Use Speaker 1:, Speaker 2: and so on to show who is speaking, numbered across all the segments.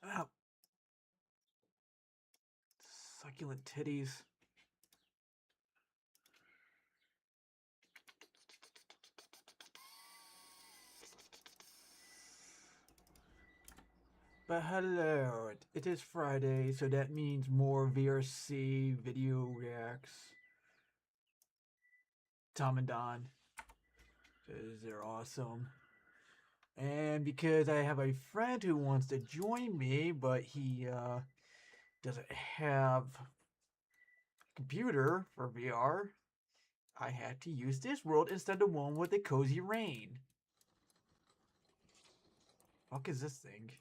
Speaker 1: Ah, succulent titties. But hello, it is Friday, so that means more VRC video reacts. Tom and Don, because they're awesome. And because I have a friend who wants to join me, but he doesn't have a computer for VR, I had to use this world instead of one with a cozy rain. Fuck is this thing?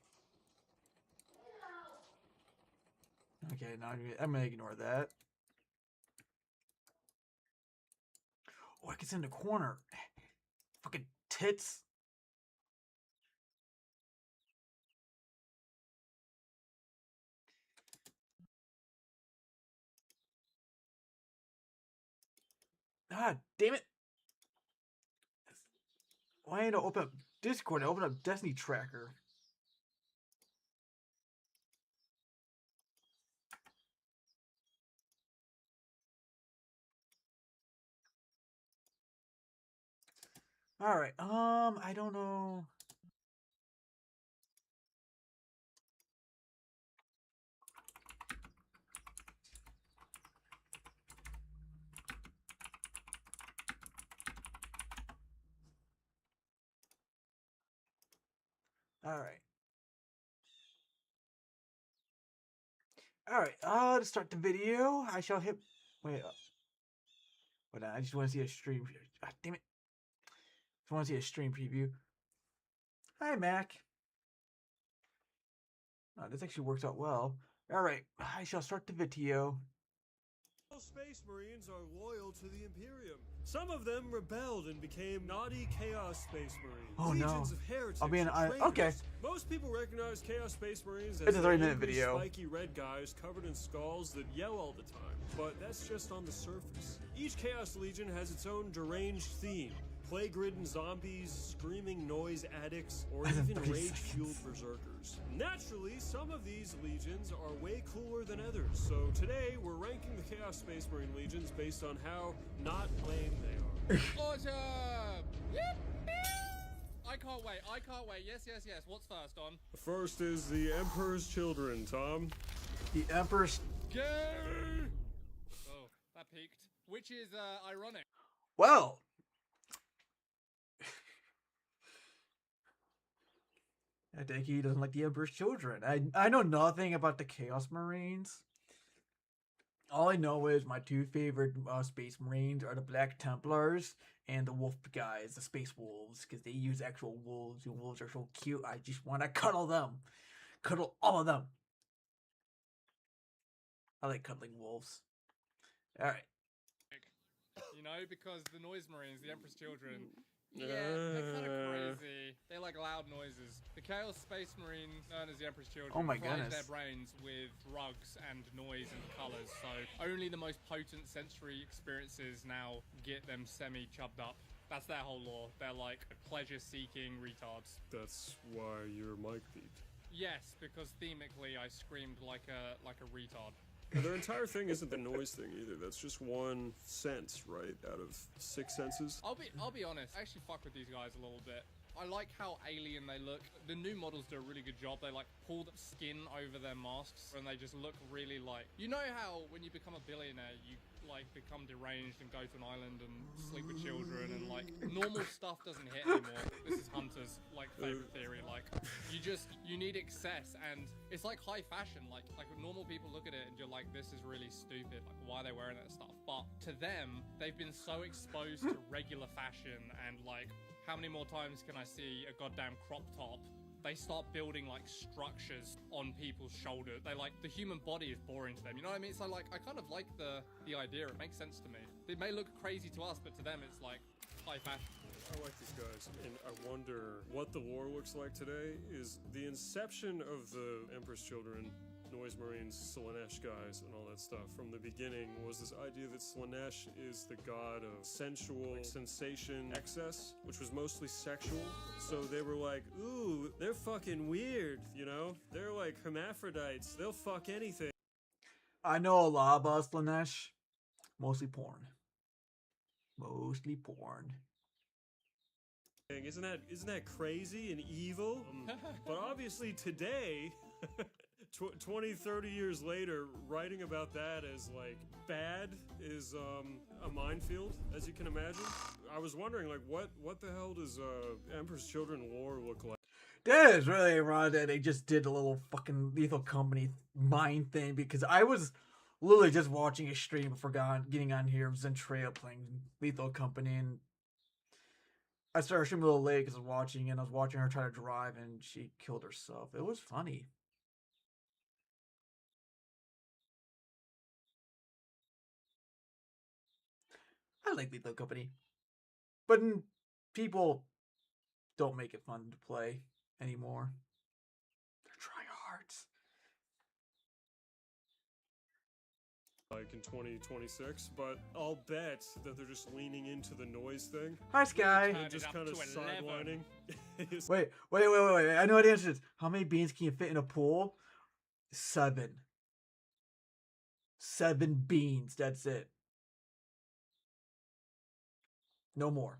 Speaker 1: Okay, now I'm gonna ignore that. Oh, I can sit in the corner. Fucking tits. Ah, damn it. Why did I open up Discord? I open up Destiny Tracker. Alright, I don't know. Alright. Alright, to start the video, I shall hit. Wait, wait, I just want to see a stream. Ah, damn it. Just want to see a stream preview. Hi, Mac. Oh, this actually works out well. Alright, I shall start the video.
Speaker 2: Space Marines are loyal to the Imperium. Some of them rebelled and became naughty Chaos Space Marines.
Speaker 1: Oh
Speaker 2: Legions
Speaker 1: no.
Speaker 2: of heretics
Speaker 1: I'll be in.
Speaker 2: and
Speaker 1: Okay.
Speaker 2: traitors. Most people recognize Chaos Space Marines as
Speaker 1: It's a 30-minute
Speaker 2: angry,
Speaker 1: video.
Speaker 2: spiky red guys covered in skulls that yell all the time. But that's just on the surface. Each Chaos Legion has its own deranged theme. Plague-ridden zombies, screaming noise addicts, or even rage-fueled berserkers. Naturally, some of these legions are way cooler than others, so today we're ranking the Chaos Space Marine legions based on how not lame they are.
Speaker 3: Awesome! Yep. I can't wait, yes. What's first, Don?
Speaker 2: The first is the Emperor's Children, Tom.
Speaker 1: The Emperor's.
Speaker 3: Go! Oh, that peaked. Which is, ironic.
Speaker 1: Well. I think he doesn't like the Emperor's Children. I know nothing about the Chaos Marines. All I know is my two favorite Space Marines are the Black Templars and the Wolf guys, the Space Wolves, because they use actual wolves, and wolves are so cute. I just want to cuddle them. Cuddle all of them. I like cuddling wolves. Alright.
Speaker 3: You know, because the Noise Marines, the Emperor's Children, yeah, they're kind of crazy. They like loud noises. The Chaos Space Marines, known as the Emperor's Children,
Speaker 1: oh my
Speaker 3: fry
Speaker 1: goodness,
Speaker 3: their brains with drugs and noise and colours, so only the most potent sensory experiences now get them semi-chubbed up. That's their whole lore. They're like pleasure-seeking retards.
Speaker 2: That's why your mic beeped.
Speaker 3: Yes, because themically I screamed like a retard.
Speaker 2: Their entire thing isn't the noise thing either. That's just one sense, right? Out of 6 senses.
Speaker 3: I'll be honest. I actually fuck with these guys a little bit. I like how alien they look. The new models do a really good job. They like pull the skin over their masks and they just look really like... You know how when you become a billionaire, you like become deranged and go to an island and sleep with children and like normal stuff doesn't hit anymore. This is Hunter's like favorite theory. Like you need excess, and it's like high fashion. Like normal people look at it and you're like, this is really stupid. Like why are they wearing that stuff? But to them, they've been so exposed to regular fashion and like, how many more times can I see a goddamn crop top? They start building like structures on people's shoulders. They like, the human body is boring to them. You know what I mean? So like, I kind of like the idea. It makes sense to me. It may look crazy to us, but to them it's like high fashion.
Speaker 2: I like these guys, and I wonder what the lore looks like today. Is the inception of the Emperor's Children Noise Marines, Slaanesh guys, and all that stuff from the beginning was this idea that Slaanesh is the god of sensual sensation excess, which was mostly sexual. So they were like, ooh, they're fucking weird, you know? They're like hermaphrodites. They'll fuck anything.
Speaker 1: I know a lot about Slaanesh. Mostly porn. Mostly porn.
Speaker 2: Isn't that crazy and evil? But obviously today, 20, 30 years later, writing about that as like bad is a minefield, as you can imagine. I was wondering, like, what the hell does Emperor's Children lore look like?
Speaker 1: That is really ironic that they just did a little fucking Lethal Company mind thing, because I was literally just watching a stream before getting on here of Zentrea playing Lethal Company, and I started streaming a little late because I was watching her try to drive and she killed herself. It was funny. I like Lethal Company, but people don't make it fun to play anymore. They're tryhards.
Speaker 2: Like in 2026, but I'll bet that they're just leaning into the noise thing.
Speaker 1: Hi, Sky.
Speaker 2: And just kind of sidelining.
Speaker 1: Wait. I know what the answer is. How many beans can you fit in a pool? 7. 7 beans. That's it. No more.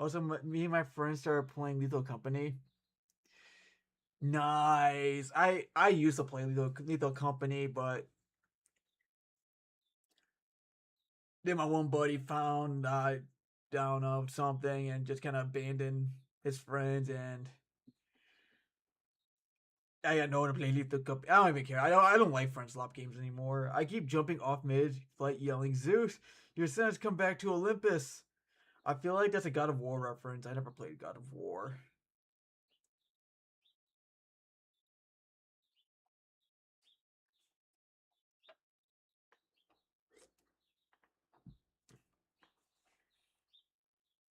Speaker 1: Also, me and my friends started playing Lethal Company. Nice. I used to play Lethal Company, but then my one buddy found down of something and just kind of abandoned his friends, and I got no one to play Lethal Company. I don't even care. I don't like friend slop games anymore. I keep jumping off mid-flight yelling, "Zeus, your son has come back to Olympus." I feel like that's a God of War reference. I never played God of War.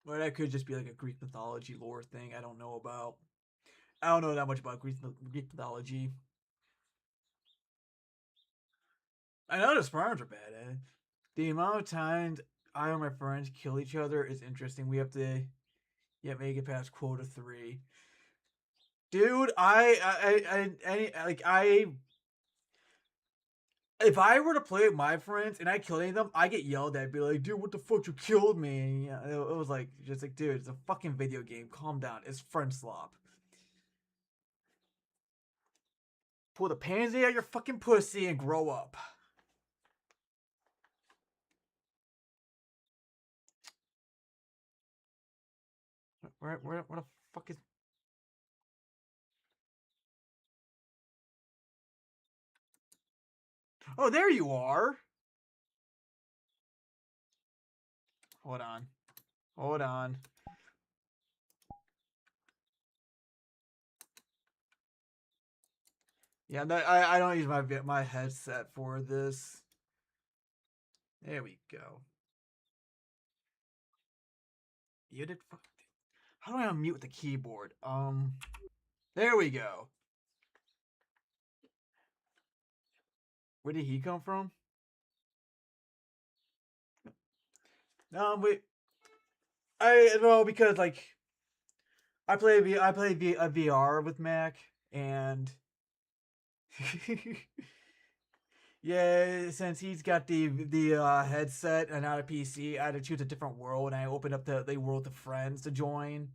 Speaker 1: Or that could just be like a Greek mythology lore thing I don't know about. I don't know that much about Greek mythology. I know the Spartans are bad at it. The amount of times I and my friends kill each other is interesting. We have to make it past quota 3. Dude, if I were to play with my friends and I kill any of them, I get yelled at. Be like, dude, what the fuck, you killed me? Yeah, it was like, just like, dude, it's a fucking video game. Calm down. It's friend slop. Pull the pansy out your fucking pussy and grow up. Where the fuck is... Oh, there you are. Hold on. Yeah, I don't use my headset for this. There we go. Muted. How do I unmute with the keyboard? There we go. Where did he come from? Wait. Because like I play a VR with Mac, and yeah, since he's got the headset and not a PC, I had to choose a different world, and I opened up the world to friends to join.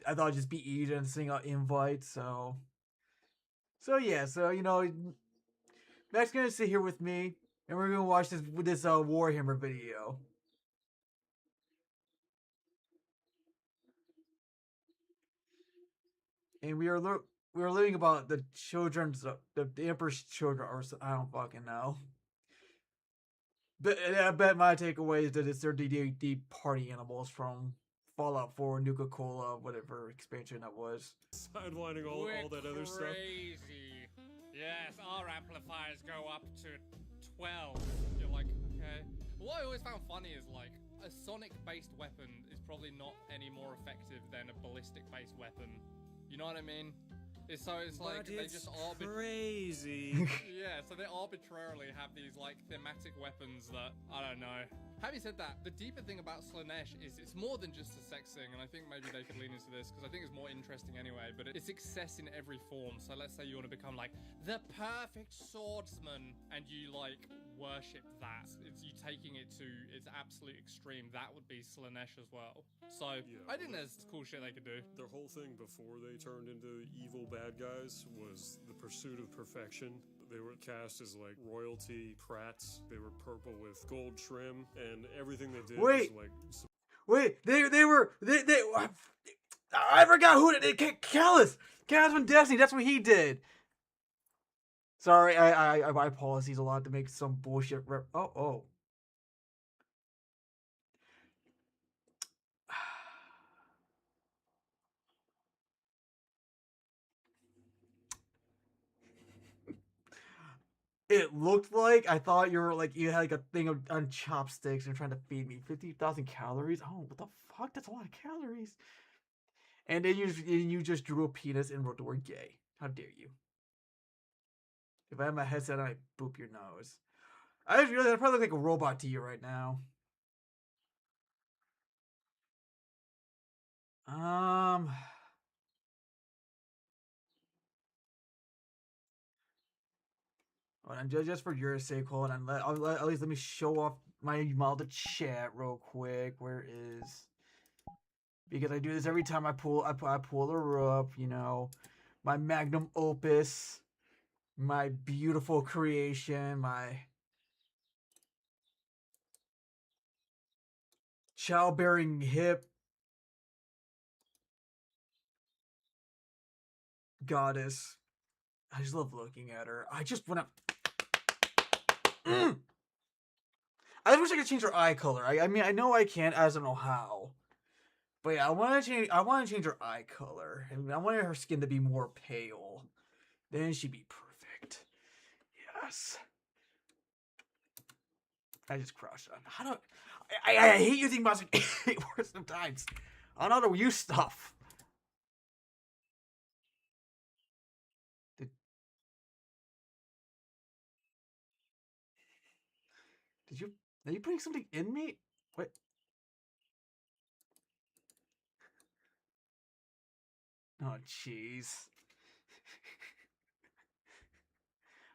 Speaker 1: I thought it'd just be easier than sending out invites, so yeah, Mac's gonna sit here with me, and we're gonna watch this Warhammer video. And we were learning about the children's the Emperor's children, or I don't fucking know. But I bet my takeaway is that it's their the party animals from Fallout 4, Nuka Cola, whatever expansion that was.
Speaker 2: Sidelining all that other stuff.
Speaker 3: Crazy. Yes, our amplifiers go up to 12. You're like, okay. What I always found funny is like a sonic-based weapon is probably not any more effective than a ballistic-based weapon. You know what I mean? It's like
Speaker 2: But
Speaker 3: they
Speaker 2: it's
Speaker 3: just
Speaker 2: crazy.
Speaker 3: Yeah, so they arbitrarily have these like thematic weapons that I don't know. Having said that, the deeper thing about Slanesh is it's more than just a sex thing, and I think maybe they could lean into this because I think it's more interesting anyway. But it's success in every form. So let's say you want to become like the perfect swordsman, and you like worship that. It's you taking it to its absolute extreme. That would be Slanesh as well. So
Speaker 2: Yeah,
Speaker 3: I think there's cool shit they could do.
Speaker 2: Their whole thing before they turned into evil bad guys was the pursuit of perfection. They were cast as like royalty prats. They were purple with gold trim, and everything they did
Speaker 1: Wait.
Speaker 2: was like.
Speaker 1: Wait, they I forgot who it is. Callus from Destiny. That's what he did. Sorry, I my apologies a lot to make some bullshit. Oh. It looked like I thought you were like you had like a thing on chopsticks and trying to feed me 50,000 calories. Oh, what the fuck? That's a lot of calories. And then you just drew a penis and wrote the word gay. How dare you? If I had my headset on, I'd boop your nose. I just realized I probably look like a robot to you right now. Hold on, just for your sake, hold on. At least let me show off my model to chat real quick. Where is? Because I do this every time I pull her up. You know, my magnum opus, my beautiful creation, my childbearing hip goddess. I just love looking at her. I just want to. I wish I could change her eye color. I mean, I know I can't. I just don't know how. But yeah, I want to change. I want to change her eye color, and I want her skin to be more pale. Then she'd be perfect. Yes. I just crushed on. How do I hate using mouse words sometimes. I don't know how to use stuff. Did you? Are you putting something in me? What? Oh, jeez.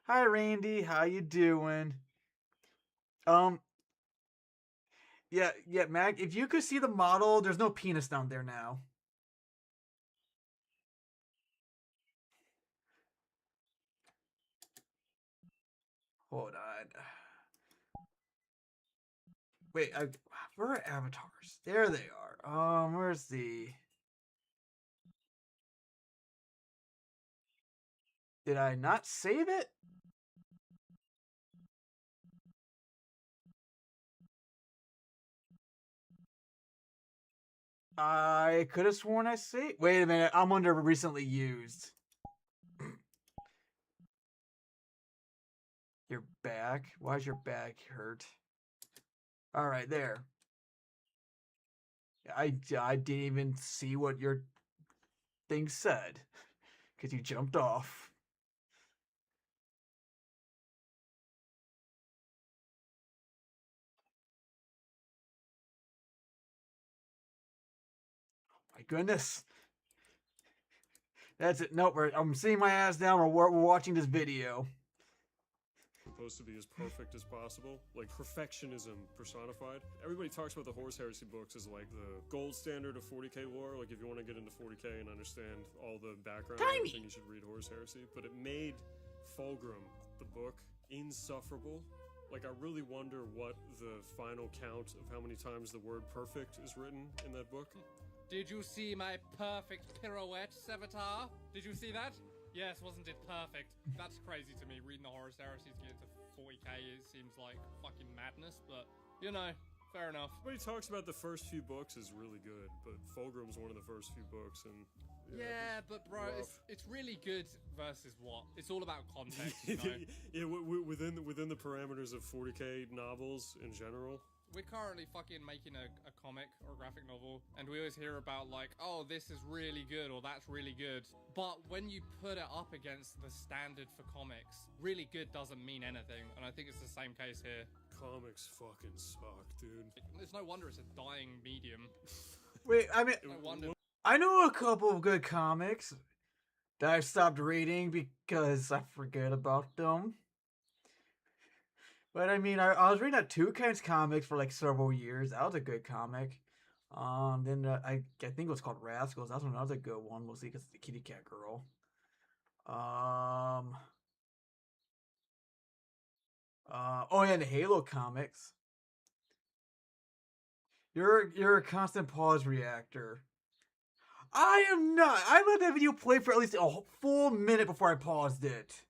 Speaker 1: Hi, Randy. How you doing? Yeah, Mag. If you could see the model, there's no penis down there now. Hold on. Wait, where are avatars? There they are. Where's the? Did I not save it? I could have sworn I saved. Wait a minute. I'm under recently used. Your back? Why's your back hurt? All right, there. I didn't even see what your thing said because you jumped off. My goodness. That's it. Nope, I'm seeing my ass down. We're watching this video.
Speaker 2: Supposed to be as perfect as possible, like perfectionism personified. Everybody talks about the Horse Heresy books as like the gold standard of 40k lore. Like if you want to get into 40k and understand all the background and everything, you should read Horse Heresy. But it made Fulgrim, the book, insufferable. Like I really wonder what the final count of how many times the word perfect is written in that book.
Speaker 3: Did you see my perfect pirouette, Sevatar? Did you see that? Yes, wasn't it perfect? That's crazy to me. Reading the Horus Heresy to get to 40k, it seems like fucking madness, but, you know, fair enough.
Speaker 2: Everybody talks about the first few books is really good, but Fulgrim's one of the first few books, and...
Speaker 3: Yeah, but bro, it's really good versus what? It's all about context, you know?
Speaker 2: Yeah, within the parameters of 40k novels in general,
Speaker 3: we're currently fucking making a comic or a graphic novel, and we always hear about like, oh, this is really good or that's really good. But when you put it up against the standard for comics, really good doesn't mean anything. And I think it's the same case here.
Speaker 2: Comics fucking suck, dude.
Speaker 3: It's no wonder it's a dying medium.
Speaker 1: Wait, I mean,
Speaker 3: No wonder.
Speaker 1: I know a couple of good comics that I stopped reading because I forget about them. But I mean, I was reading that Toucan's comics for like several years. That was a good comic. Then I think it was called Rascals. That's another good one, mostly because it's the kitty cat girl. Oh yeah, the Halo comics. You're a constant pause reactor. I am not. I let that video play for at least a full minute before I paused it.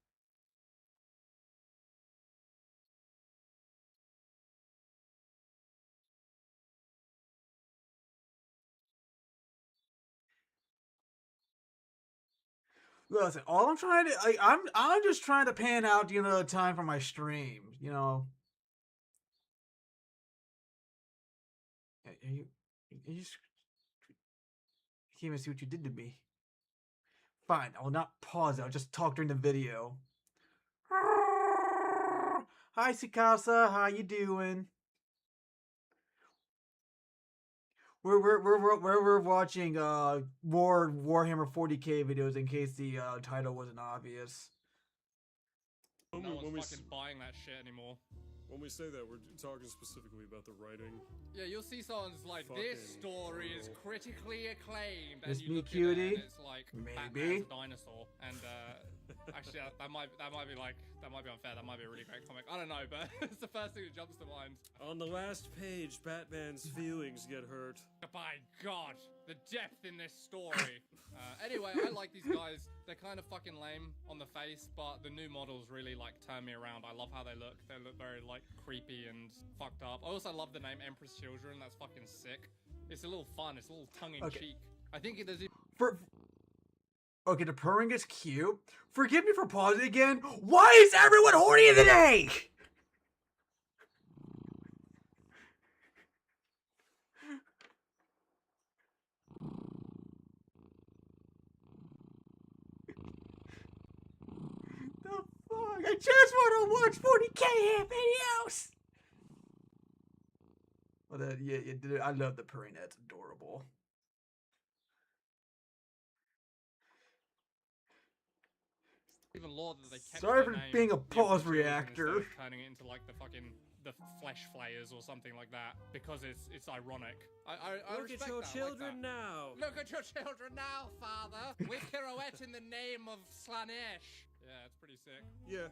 Speaker 1: Listen, all I'm trying to like, I'm just trying to pan out the time for my stream. You just I can't even see what you did to me. Fine, I will not pause it. I'll just talk during the video. Hi, Sikasa. How you doing? We're watching more Warhammer 40k videos in case the title wasn't obvious.
Speaker 3: No one's fucking buying that shit anymore.
Speaker 2: When we say that, we're talking specifically about the writing.
Speaker 3: Yeah, you'll see someone's like, this story is critically acclaimed,
Speaker 1: This
Speaker 3: and you
Speaker 1: me
Speaker 3: look at it
Speaker 1: cutie?
Speaker 3: and it's like
Speaker 1: Maybe.
Speaker 3: Batman's a dinosaur, and actually that might be unfair. That might be a really great comic. I don't know, but it's the first thing that jumps to mind.
Speaker 2: On the last page, Batman's feelings get hurt.
Speaker 3: By God, the depth in this story. Anyway, I like these guys. They're kind of fucking lame on the face, but the new models really like turn me around. I love how they look. They look very like creepy and fucked up. I also love the name Empress Children. That's fucking sick. It's a little fun. It's a little tongue in cheek. I think there's.
Speaker 1: Okay, the purring is cute. Forgive me for pausing again. Why is everyone horny today? The fuck? I just want to watch 40k videos. Well, yeah, I love the purring. That's adorable.
Speaker 3: Even law that they kept
Speaker 1: Sorry
Speaker 3: their
Speaker 1: for
Speaker 3: name,
Speaker 1: being a
Speaker 3: the
Speaker 1: pause
Speaker 3: Empress Children,
Speaker 1: reactor.
Speaker 3: instead of turning it into like the flesh flayers or something like that because it's ironic. I
Speaker 2: Look at your children now.
Speaker 3: Look at your children now, father. We pirouette in the name of Slanesh. Yeah, it's pretty sick.
Speaker 2: Yeah.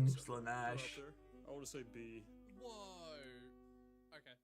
Speaker 1: Slanesh.
Speaker 2: I want to say B.
Speaker 3: Whoa. Okay.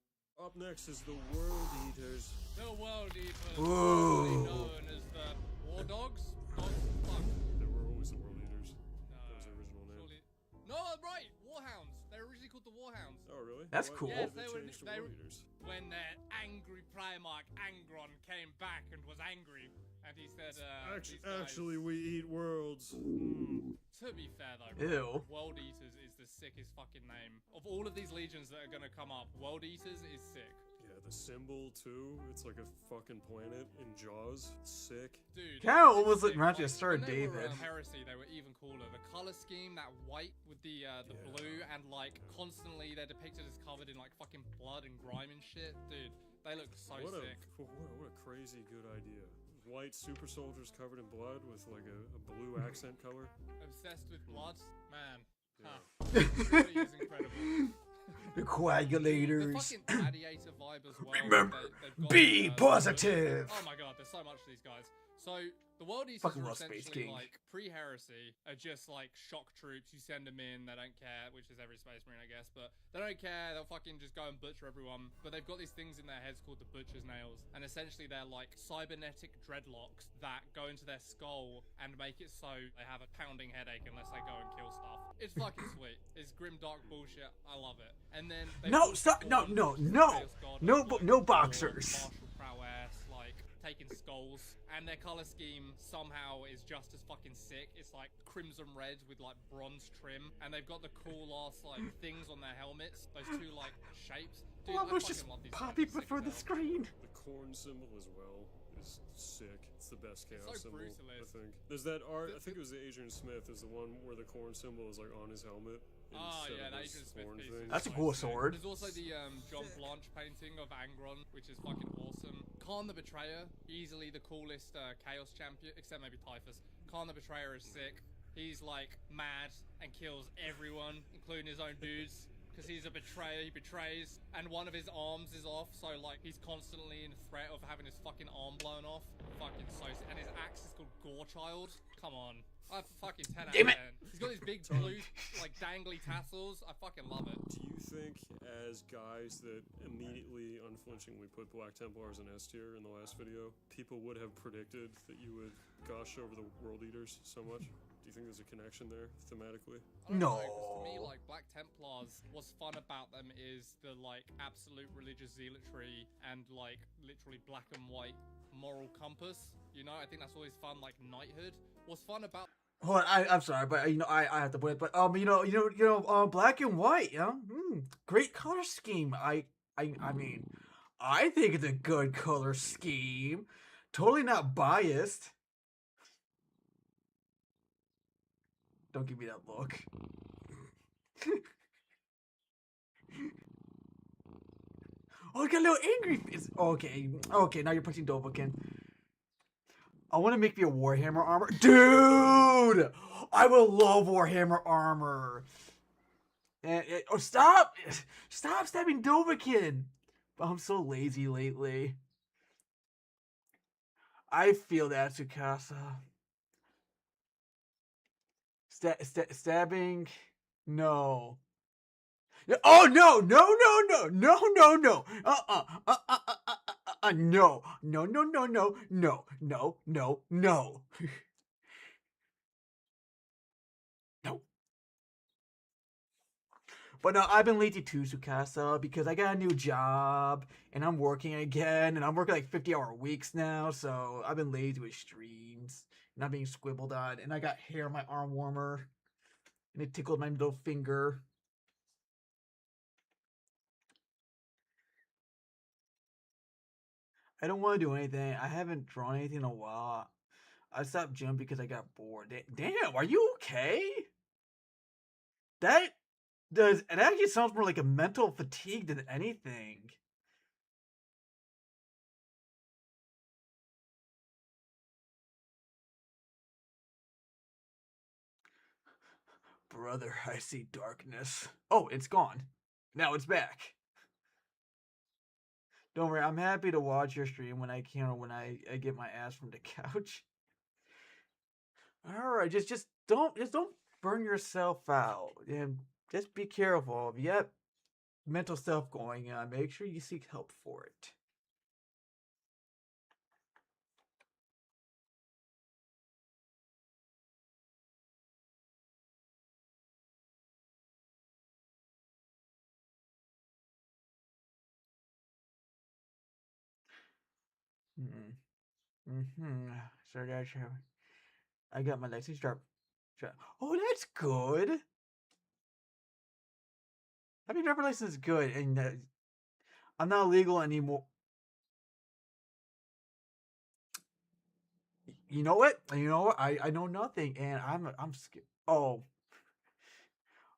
Speaker 2: Up next is the World Eaters.
Speaker 3: The World Eaters,
Speaker 1: Ooh.
Speaker 3: known as the War Dogs. Dogs. Fuck.
Speaker 2: They were always the World Eaters.
Speaker 3: No.
Speaker 2: That was their original name.
Speaker 3: Surely. No, right. Warhounds. They were originally called the Warhounds.
Speaker 2: Oh, really?
Speaker 1: That's
Speaker 2: Why
Speaker 1: cool.
Speaker 2: did
Speaker 3: Yes, they were-
Speaker 2: change to
Speaker 3: they
Speaker 2: World
Speaker 3: were-
Speaker 2: Eaters?
Speaker 3: When angry Primarch Angron came back and was angry, and he said, these guys,
Speaker 2: Actually, we eat worlds. Mm.
Speaker 3: to be fair though,
Speaker 1: Ew.
Speaker 3: World Eaters is the sickest fucking name. Of all of these legions that are gonna come up, World Eaters is sick.
Speaker 2: Yeah, the symbol too. It's like a fucking planet in Jaws. Sick.
Speaker 3: Dude.
Speaker 1: Kinda
Speaker 3: it's
Speaker 1: almost
Speaker 3: sick.
Speaker 1: reminds me of Star
Speaker 3: when they were,
Speaker 1: David.
Speaker 3: Heresy, they were even cooler. The color scheme, that white with the blue, and like constantly they're depicted as covered in like fucking blood and grime and shit. Dude, they look so sick.
Speaker 2: What a crazy good idea. White super soldiers covered in blood with like a blue accent color.
Speaker 3: Obsessed with blood, man.
Speaker 2: Yeah.
Speaker 3: Huh. It really is incredible.
Speaker 1: The
Speaker 3: The
Speaker 1: coagulators.
Speaker 3: fucking gladiator vibe as well.
Speaker 1: Remember,
Speaker 3: they've got,
Speaker 1: be positive.
Speaker 3: Oh my god, there's so much to these guys. So the World Eaters
Speaker 1: Fucking
Speaker 3: are
Speaker 1: love Space
Speaker 3: essentially
Speaker 1: King.
Speaker 3: like pre-heresy, are just like shock troops. You send them in, they don't care, which is every Space Marine, I guess. But they don't care. They'll fucking just go and butcher everyone. But they've got these things in their heads called the Butcher's Nails, and essentially they're like cybernetic dreadlocks that go into their skull and make it so they have a pounding headache unless they go and kill stuff. It's fucking sweet. It's grim dark bullshit. I love it. And then
Speaker 1: No, stop! No, no, no, no boxers.
Speaker 3: Martial prowess, like taking skulls, and their color scheme somehow is just as fucking sick. It's like crimson red with like bronze trim, and they've got the cool ass like things on their helmets. Those two like shapes. Dude,
Speaker 1: Well,
Speaker 3: I
Speaker 1: was just
Speaker 3: fucking love these
Speaker 1: popping
Speaker 3: symbols, sick
Speaker 1: before
Speaker 3: as
Speaker 1: the
Speaker 3: hell.
Speaker 1: screen.
Speaker 2: The corn symbol as well is sick. It's the best chaos
Speaker 3: so
Speaker 2: symbol, I
Speaker 3: brutalist.
Speaker 2: think. There's that art, I think it was Adrian Smith, is the one where the corn symbol is like on his helmet.
Speaker 3: Oh
Speaker 2: instead
Speaker 3: yeah,
Speaker 2: of
Speaker 3: that
Speaker 2: his
Speaker 3: Adrian Smith
Speaker 2: horn
Speaker 3: piece.
Speaker 2: thing.
Speaker 1: That's a
Speaker 3: so
Speaker 1: cool
Speaker 3: sick.
Speaker 1: sword.
Speaker 3: There's also the John Blanche painting of Angron, which is fucking awesome. Khan the Betrayer, easily the coolest Chaos champion, except maybe Typhus. Khan the Betrayer is sick. He's like mad and kills everyone, including his own dudes. Because he's a betrayer, he betrays, and one of his arms is off, so like he's constantly in threat of having his fucking arm blown off. Fucking so sick. And his axe is called Gorechild. Come on. I fucking 10 out
Speaker 1: Damn
Speaker 3: of
Speaker 1: it.
Speaker 3: 10. He's got these big blue, like dangly tassels. I fucking love it.
Speaker 2: Do you think, as guys that immediately, unflinchingly put Black Templars in S tier in the last video, people would have predicted that you would gush over the World Eaters so much? Do you think there's a connection there, thematically?
Speaker 3: I don't know,
Speaker 1: No.
Speaker 3: 'cause to me, like, Black Templars, what's fun about them is the, like, absolute religious zealotry and, like, literally black and white moral compass. You know, I think that's always fun, like, knighthood. What's fun about...
Speaker 1: Hold on, I'm sorry, but you know, I have to put it, but black and white, great color scheme. I mean, I think it's a good color scheme. Totally not biased. Don't give me that look. Oh, I got a little angry face. Okay, now you're punching Dovahkiin. I want to make me a Warhammer armor. Dude! I will love Warhammer armor. Stop! Stop stabbing Dovahkiin! I'm so lazy lately. I feel that, Tsukasa. Stabbing? No. Oh no! No! No! No! No! No! No! No! No! No! No! No! No! No! No! No! No! But no, I've been lazy too, Tsukasa, because I got a new job and I'm working again, and I'm working like 50-hour weeks now, so I've been lazy with streams, not being squibbled on, and I got hair on my arm warmer, and it tickled my middle finger. I don't want to do anything. I haven't drawn anything in a while. I stopped gym because I got bored. Damn, are you okay? It actually sounds more like a mental fatigue than anything. Brother, I see darkness. Oh, it's gone. Now it's back. Don't worry, I'm happy to watch your stream when I can, or when I get my ass from the couch. Alright, just don't burn yourself out. And just be careful. If you have mental stuff going on, make sure you seek help for it. So I got my license drop. Oh, that's good. Having driver license is good, and I'm not illegal anymore. You know what? I know nothing, and I'm scared. Oh,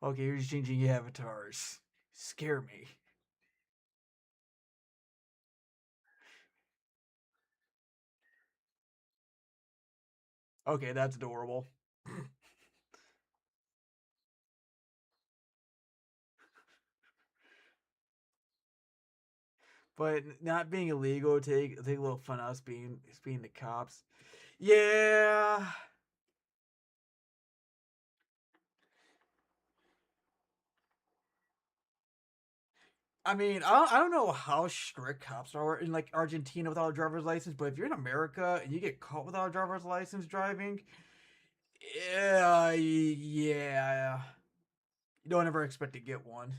Speaker 1: okay. You're just changing your avatars. Scare me. Okay, that's adorable. But not being illegal, take a little fun out of us being the cops. Yeah. I mean, I don't know how strict cops are in like Argentina without a driver's license, but if you're in America and you get caught without a driver's license driving, yeah, you don't ever expect to get one.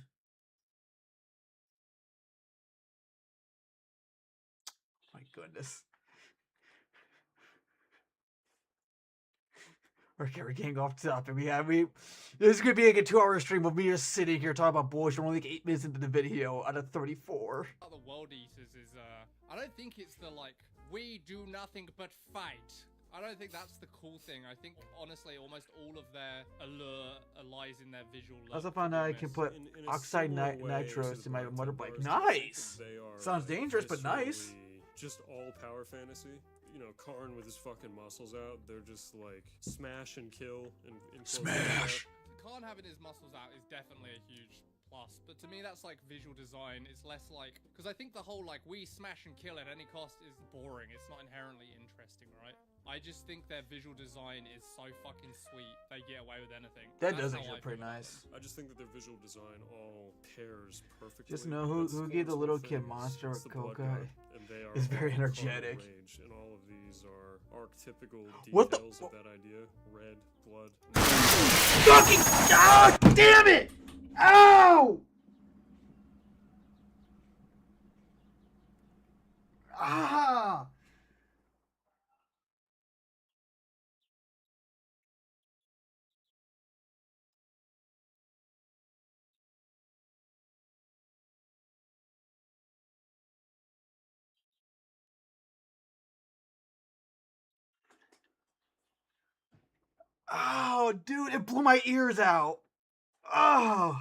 Speaker 1: My goodness. Okay, we're getting off topic. This is gonna be like a 2-hour stream of me just sitting here talking about bullshit. We're only like 8 minutes into the video out of 34.
Speaker 3: The World Eaters is, I don't think it's the, like, we do nothing but fight. I don't think that's the cool thing. I think, honestly, almost all of their allure lies in their visual look.
Speaker 1: I also found out I can put
Speaker 2: In a
Speaker 1: oxide
Speaker 2: similar way
Speaker 1: nitros
Speaker 2: to
Speaker 1: in my
Speaker 2: the
Speaker 1: motorbike.
Speaker 2: Templars,
Speaker 1: Nice!
Speaker 2: they are,
Speaker 1: Sounds dangerous, but nice.
Speaker 2: viscerally Just all power fantasy. You know, Karn with his fucking muscles out, they're just like smash and kill in close
Speaker 1: Smash!
Speaker 3: Khan having his muscles out is definitely a huge plus, but to me that's like visual design. It's less like, because I think the whole like we smash and kill at any cost is boring. It's not inherently interesting, right? I just think their visual design is so fucking sweet. They get away with anything.
Speaker 1: That
Speaker 3: That's
Speaker 1: does
Speaker 3: how
Speaker 1: actually
Speaker 3: I
Speaker 1: pretty
Speaker 3: feel about
Speaker 1: nice.
Speaker 2: I just think that their visual design all pairs perfectly.
Speaker 1: Just know who gave the
Speaker 2: That's
Speaker 1: little
Speaker 2: one
Speaker 1: kid
Speaker 2: thing,
Speaker 1: monster
Speaker 2: it's
Speaker 1: with
Speaker 2: the Blood
Speaker 1: Coca.
Speaker 2: God, and they are
Speaker 1: It's very
Speaker 2: all
Speaker 1: energetic.
Speaker 2: Carnal Rage, and all of these are archetypical
Speaker 1: What the-
Speaker 2: details of that idea. Red, blood.
Speaker 1: Fucking God damn it! Ow! Ah! Oh, dude, it blew my ears out. Oh.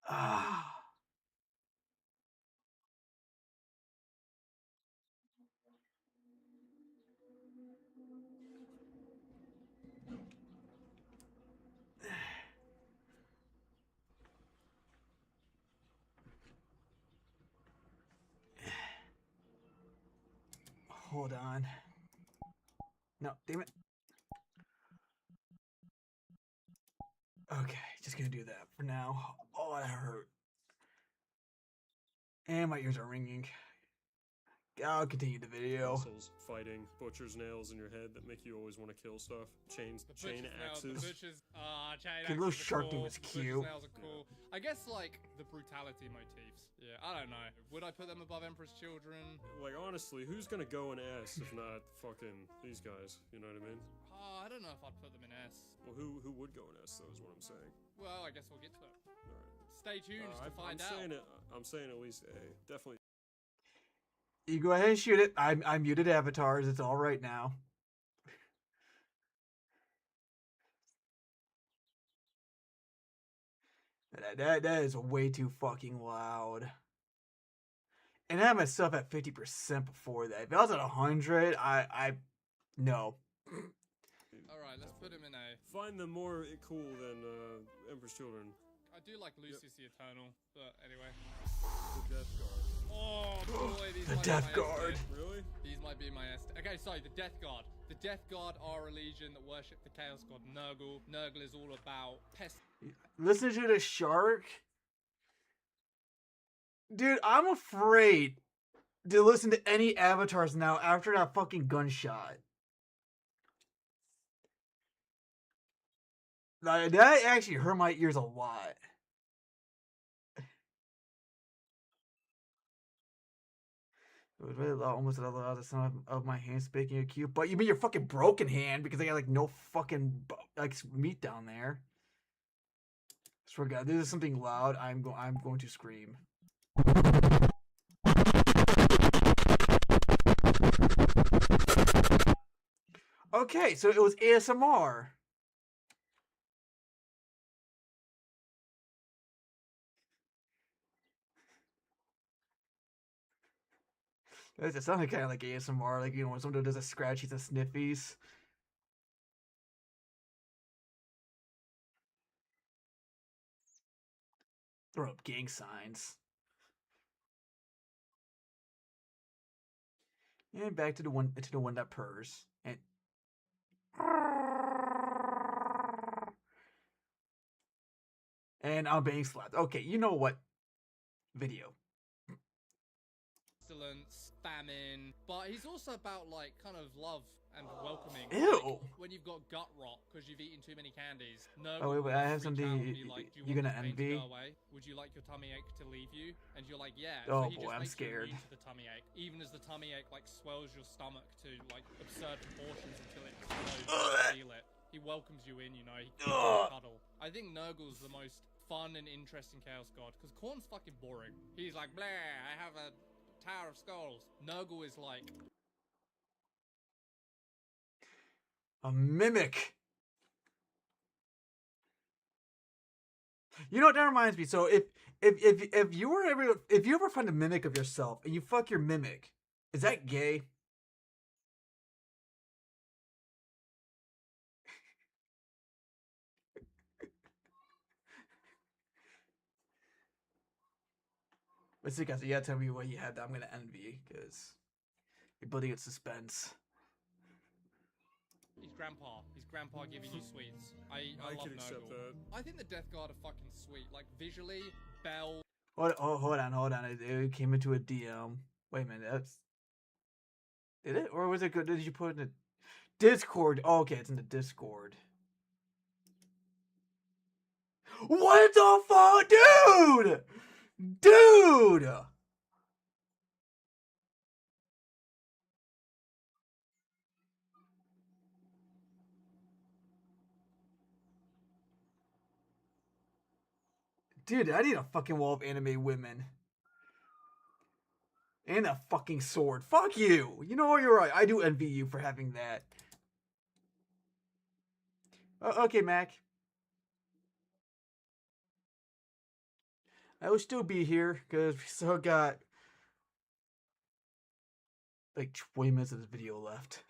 Speaker 1: Ah. Hold on. No, damn it. Okay, just gonna do that for now. Oh, that hurt. And my ears are ringing. I'll continue the video.
Speaker 2: Muscles, fighting, butcher's nails in your head that make you always want to kill stuff. Chain
Speaker 3: chain
Speaker 2: axes.
Speaker 3: chain
Speaker 1: The little
Speaker 3: axes are
Speaker 1: shark
Speaker 3: cool.
Speaker 1: thing was
Speaker 3: The
Speaker 1: cute.
Speaker 3: butcher's nails are cool. I guess like the brutality motifs. Yeah, I don't know. Would I put them above Emperor's Children?
Speaker 2: Like, honestly, who's gonna go in S if not fucking these guys? You know what I mean?
Speaker 3: I don't know if I'd put them in S.
Speaker 2: Well, who would go in S, though, is what I'm saying.
Speaker 3: Well, I guess we'll get to it.
Speaker 2: Alright.
Speaker 3: Stay tuned to find out.
Speaker 2: I'm saying at least A. Definitely.
Speaker 1: You go ahead and shoot it. I muted avatars. It's all right now. That is way too fucking loud. And I had myself at 50% before that. If I was at 100, no.
Speaker 3: Alright, let's put him in A.
Speaker 2: Find them more cool than Emperor's Children.
Speaker 3: I do like Lucius the Eternal, but anyway.
Speaker 2: The Death Guard.
Speaker 3: Oh boy, these
Speaker 1: The
Speaker 3: might
Speaker 1: Death
Speaker 3: be my
Speaker 1: Guard.
Speaker 3: S tier.
Speaker 2: Really?
Speaker 3: These might be my S tier. Okay, sorry, the Death Guard. The Death Guard are a legion that worship the Chaos God Nurgle. Nurgle is all about pest.
Speaker 1: Listen to the shark. Dude, I'm afraid to listen to any avatars now after that fucking gunshot. Like, that actually hurt my ears a lot. It was really loud, almost loud, the sound of my hand speaking a cue. But you mean your fucking broken hand because I got like no fucking like meat down there. Swear to God, this is something loud. I'm going to scream. Okay, so it was ASMR. It sounded kind of like ASMR, like, you know, when someone does a scratchies and sniffies. Throw up gang signs. And back to the one that purrs. And I'm being slapped. Okay, you know what? Video.
Speaker 3: Pestilence, famine, but he's also about like kind of love and welcoming.
Speaker 1: Ew.
Speaker 3: Like, when you've got gut rot because you've eaten too many candies,
Speaker 1: Oh,
Speaker 3: Nurgle
Speaker 1: wait, I have
Speaker 3: will
Speaker 1: something
Speaker 3: reach out and be like, do you
Speaker 1: you're
Speaker 3: want
Speaker 1: gonna
Speaker 3: the pain to
Speaker 1: envy.
Speaker 3: go away? Would you like your tummy ache to leave you? And you're like, yeah.
Speaker 1: Oh
Speaker 3: So he
Speaker 1: boy,
Speaker 3: just
Speaker 1: I'm
Speaker 3: makes you
Speaker 1: scared.
Speaker 3: immune to the tummy ache, even as the tummy ache like swells your stomach to like absurd proportions until it explodes. You feel it. He welcomes you in, you know. He gives you a cuddle. I think Nurgle's the most fun and interesting Chaos God because Khorne's fucking boring. He's like, blah, I have a Tower of Skulls. Nurgle is like
Speaker 1: A mimic. You know what that reminds me? So if you were ever find a mimic of yourself and you fuck your mimic, is that gay? Let's see, guys. You gotta tell me what you had that I'm gonna envy because you're building in suspense.
Speaker 3: He's grandpa. He's grandpa giving you sweets. I love
Speaker 2: can accept
Speaker 3: Nurgle.
Speaker 2: that.
Speaker 3: I think the Death Guard are fucking sweet. Like visually, Bell.
Speaker 1: Hold on. It came into a DM. Wait a minute. Did it, or was it good? Did you put it in the Discord? Oh, okay, it's in the Discord. What the fuck, dude? Dude! Dude, I need a fucking wall of anime women. And a fucking sword. Fuck you! You know what, you're right. I do envy you for having that. Okay, Mac. I will still be here, because we still got like 20 minutes of this video left.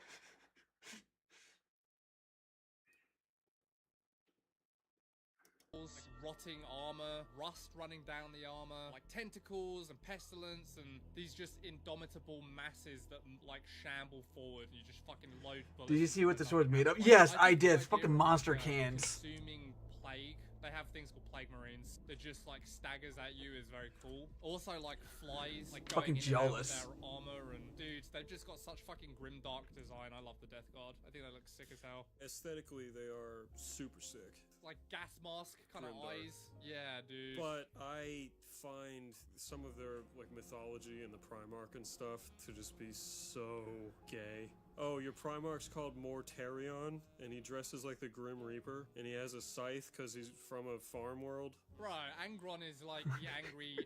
Speaker 3: Like rotting armor, rust running down the armor, like tentacles and pestilence, and these just indomitable masses that like shamble forward. And you just fucking load bullets.
Speaker 1: Did you see what the
Speaker 3: into
Speaker 1: sword's
Speaker 3: them.
Speaker 1: made of? Yes, I
Speaker 3: think
Speaker 1: did.
Speaker 3: the
Speaker 1: It's fucking
Speaker 3: idea of,
Speaker 1: monster
Speaker 3: like,
Speaker 1: cans.
Speaker 3: Consuming plague. They have things called plague marines that just like staggers at you is very cool. Also like flies, like
Speaker 1: Fucking
Speaker 3: going in and out of
Speaker 1: jealous.
Speaker 3: their armor, and dudes, they've just got such fucking grim dark design. I love the Death Guard. I think they look sick as hell.
Speaker 2: Aesthetically, they are super sick.
Speaker 3: Like gas mask kind of
Speaker 2: Grimdark.
Speaker 3: eyes. Yeah, dude.
Speaker 2: But I find some of their like mythology and the Primarch and stuff to just be so gay. Oh, your Primarch's called Mortarion, and he dresses like the Grim Reaper, and he has a scythe because he's from a farm world.
Speaker 3: Bro, Angron is like the angry.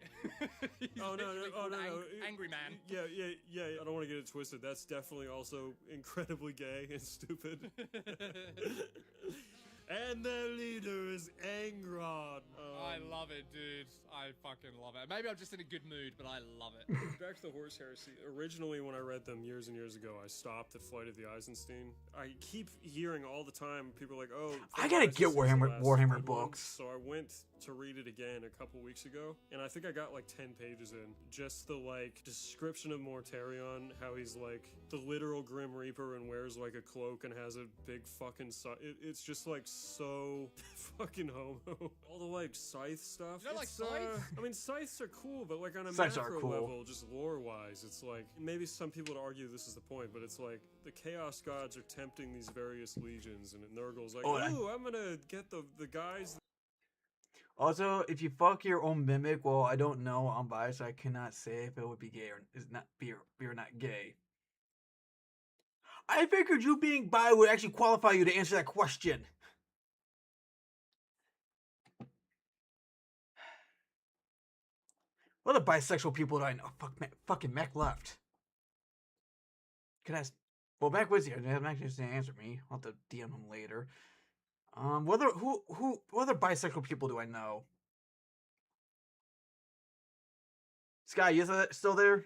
Speaker 3: He's
Speaker 2: Oh no,
Speaker 3: literally
Speaker 2: no,
Speaker 3: called
Speaker 2: no.
Speaker 3: Angry man.
Speaker 2: Yeah. I don't want to get it twisted. That's definitely also incredibly gay and stupid. And their leader is Angron.
Speaker 3: I love it, dude. I fucking love it. Maybe I'm just in a good mood, but I love it.
Speaker 2: Back to the Horse Heresy. Originally, when I read them years and years ago, I stopped at Flight of the Eisenstein. I keep hearing all the time, people are like, oh,
Speaker 1: I gotta get Warhammer
Speaker 2: Warhammer
Speaker 1: books.
Speaker 2: So I went to read it again a couple weeks ago, and I think I got like 10 pages in. Just the like description of Mortarion, how he's like the literal Grim Reaper and wears like a cloak and has a big fucking it's just like so fucking homo. All the like scythe stuff.
Speaker 3: You don't like
Speaker 2: it's,
Speaker 3: scythes?
Speaker 2: I mean, scythes are cool, but like on a
Speaker 1: Scythes are
Speaker 2: macro
Speaker 1: cool.
Speaker 2: level, just lore-wise, it's like maybe some people would argue this is the point, but it's like the Chaos Gods are tempting these various legions, and Nurgle's like, ooh, I'm gonna get the guys.
Speaker 1: Also, if you fuck your own mimic, well, I don't know. I'm biased, so I cannot say if it would be gay or is not be or not gay. I figured you being bi would actually qualify you to answer that question. What other bisexual people do I know? Fucking Mac left. Can I ask? Well, Mac was here. Mac just didn't answer me. I'll have to DM him later. What other bisexual people do I know? Sky, you still there?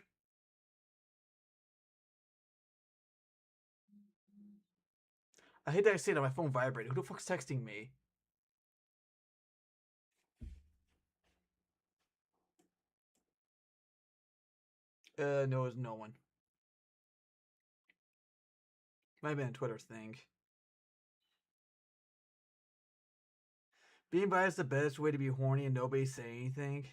Speaker 1: I hate that I say that my phone vibrated. Who the fuck's texting me? No, it's no one. Might have been a Twitter thing. Being biased is the best way to be horny and nobody say anything.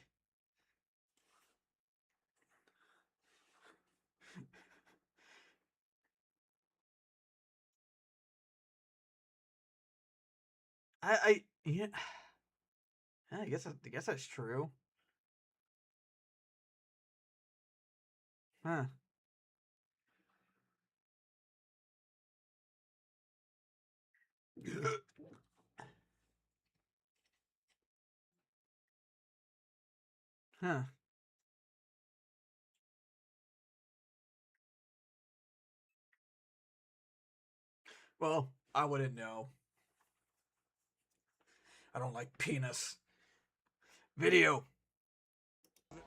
Speaker 1: Yeah, I guess that's true. Huh. Huh. Well, I wouldn't know. I don't like penis. Video.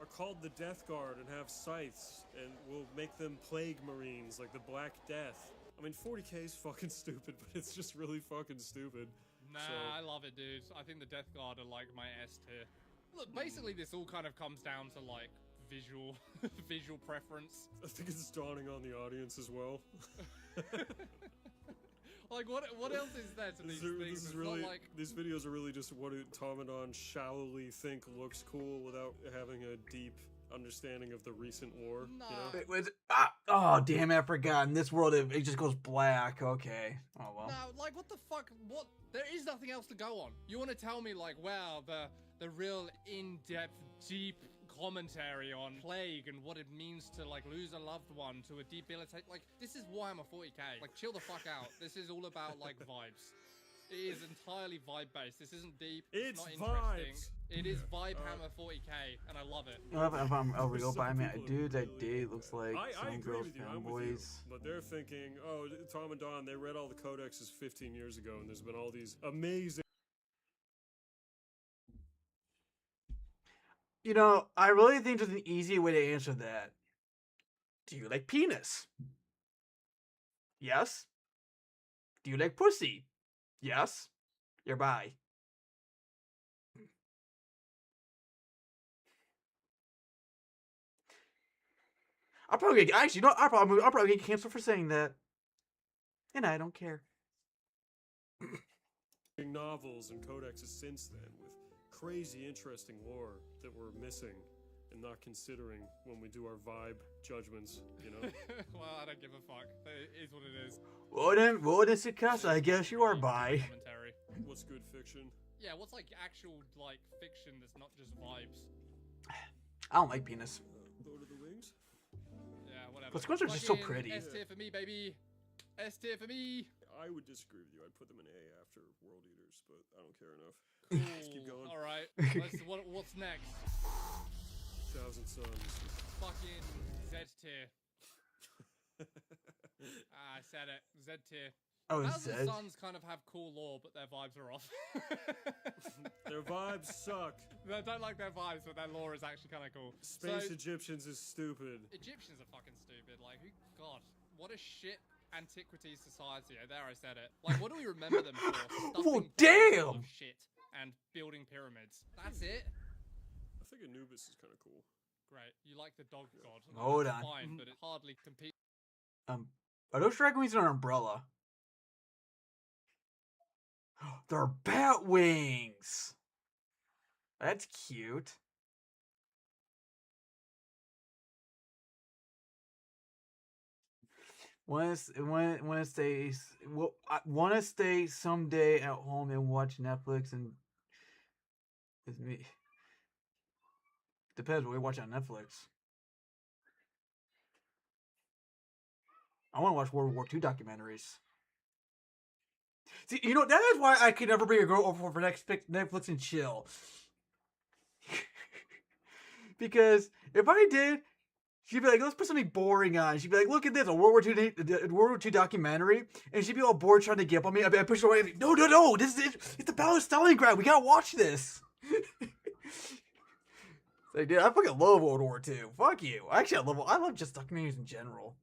Speaker 2: Are called the Death Guard and have scythes, and we'll make them plague marines like the Black Death. I mean, 40k is fucking stupid, but it's just really fucking stupid.
Speaker 3: Nah,
Speaker 2: So-
Speaker 3: I love it, dude. I think the Death Guard are like my S tier. Look, basically this all kind of comes down to like visual visual preference.
Speaker 2: I think it's dawning on the audience as well.
Speaker 3: Like what else is there to these things?
Speaker 2: This is
Speaker 3: It's
Speaker 2: really,
Speaker 3: not like
Speaker 2: these videos are really just what Tomadon shallowly think looks cool without having a deep understanding of the recent war.
Speaker 3: Nah.
Speaker 2: You know?
Speaker 1: It was oh damn it, I forgot. In this world it just goes black. Okay. Oh well.
Speaker 3: no, like what the fuck? What? There is nothing else to go on. You want to tell me like, wow, the real in-depth, deep commentary on plague and what it means to like lose a loved one to a debilitate. Like this is Warhammer 40k. Like chill the fuck out. This is all about like vibes. It is entirely vibe based. This isn't deep.
Speaker 2: It's
Speaker 3: not interesting.
Speaker 2: vibes.
Speaker 3: It is vibe hammer 40k, and I love it.
Speaker 1: If I'm a real
Speaker 2: Some
Speaker 1: by me,
Speaker 2: people are
Speaker 1: dude, that
Speaker 2: really
Speaker 1: date looks like
Speaker 2: I
Speaker 1: some
Speaker 2: agree
Speaker 1: girls'
Speaker 2: with you. I'm with you.
Speaker 1: fanboys.
Speaker 2: But they're thinking, oh, Tom and Don, they read all the codexes 15 years ago, and there's been all these amazing.
Speaker 1: You know, I really think there's an easy way to answer that. Do you like penis? Yes. Do you like pussy? Yes. You're bi. I'll probably get, actually, you know, I'll probably get canceled for saying that, and I don't care.
Speaker 2: Novels and codexes since then with crazy interesting lore that we're missing and not considering when we do our vibe judgments, you know?
Speaker 3: Well, I don't give a fuck. It is what it is.
Speaker 1: What is it, cuss? I guess you are bi.
Speaker 3: Commentary.
Speaker 2: What's good fiction?
Speaker 3: Yeah, what's like actual like fiction that's not just vibes?
Speaker 1: I don't like penis.
Speaker 2: Lord of the Rings?
Speaker 3: Yeah, whatever.
Speaker 1: But squirts are just so
Speaker 3: Fucking
Speaker 1: pretty.
Speaker 3: S tier for me, baby. S tier for me.
Speaker 2: I would disagree with you. I'd put them in A after World Eaters, but I don't care enough.
Speaker 3: Cool.
Speaker 2: Let's keep going.
Speaker 3: All right. What's next?
Speaker 2: Thousand Suns.
Speaker 3: Fucking Z tier. I said it. Z tier.
Speaker 1: Oh,
Speaker 3: Thousand
Speaker 1: Zed.
Speaker 3: Suns kind of have cool lore, but their vibes are off.
Speaker 2: Their vibes suck.
Speaker 3: I don't like their vibes, but their lore is actually kind of cool.
Speaker 2: Space
Speaker 3: So,
Speaker 2: Egyptians is stupid.
Speaker 3: Egyptians are fucking stupid. Like, God, what a shit antiquities society. Oh, there I said it. Like, what do we remember them for?
Speaker 1: Oh,
Speaker 3: Stuffing bowls
Speaker 1: damn!
Speaker 3: full of shit and building pyramids. That's it.
Speaker 2: I think Anubis is kind of cool.
Speaker 3: Great. You like the dog god.
Speaker 1: Hold
Speaker 3: That's
Speaker 1: on.
Speaker 3: Fine, but it hardly competes.
Speaker 1: Are those dragon wings on an umbrella? They're bat wings. That's cute. Want to stay? Well, I want to stay someday at home and watch Netflix and with me. Depends what we watch on Netflix. I want to watch World War II documentaries. See, you know, that is why I could never bring a girl over for Netflix and chill. Because if I did, she'd be like, let's put something boring on. She'd be like, look at this, a World War II documentary. And she'd be all bored trying to get up on me. I push her away. Like, no. This is it's the Battle of Stalingrad. We gotta watch this. Like, dude, I fucking love World War II. Fuck you. Actually, I love just documentaries in general.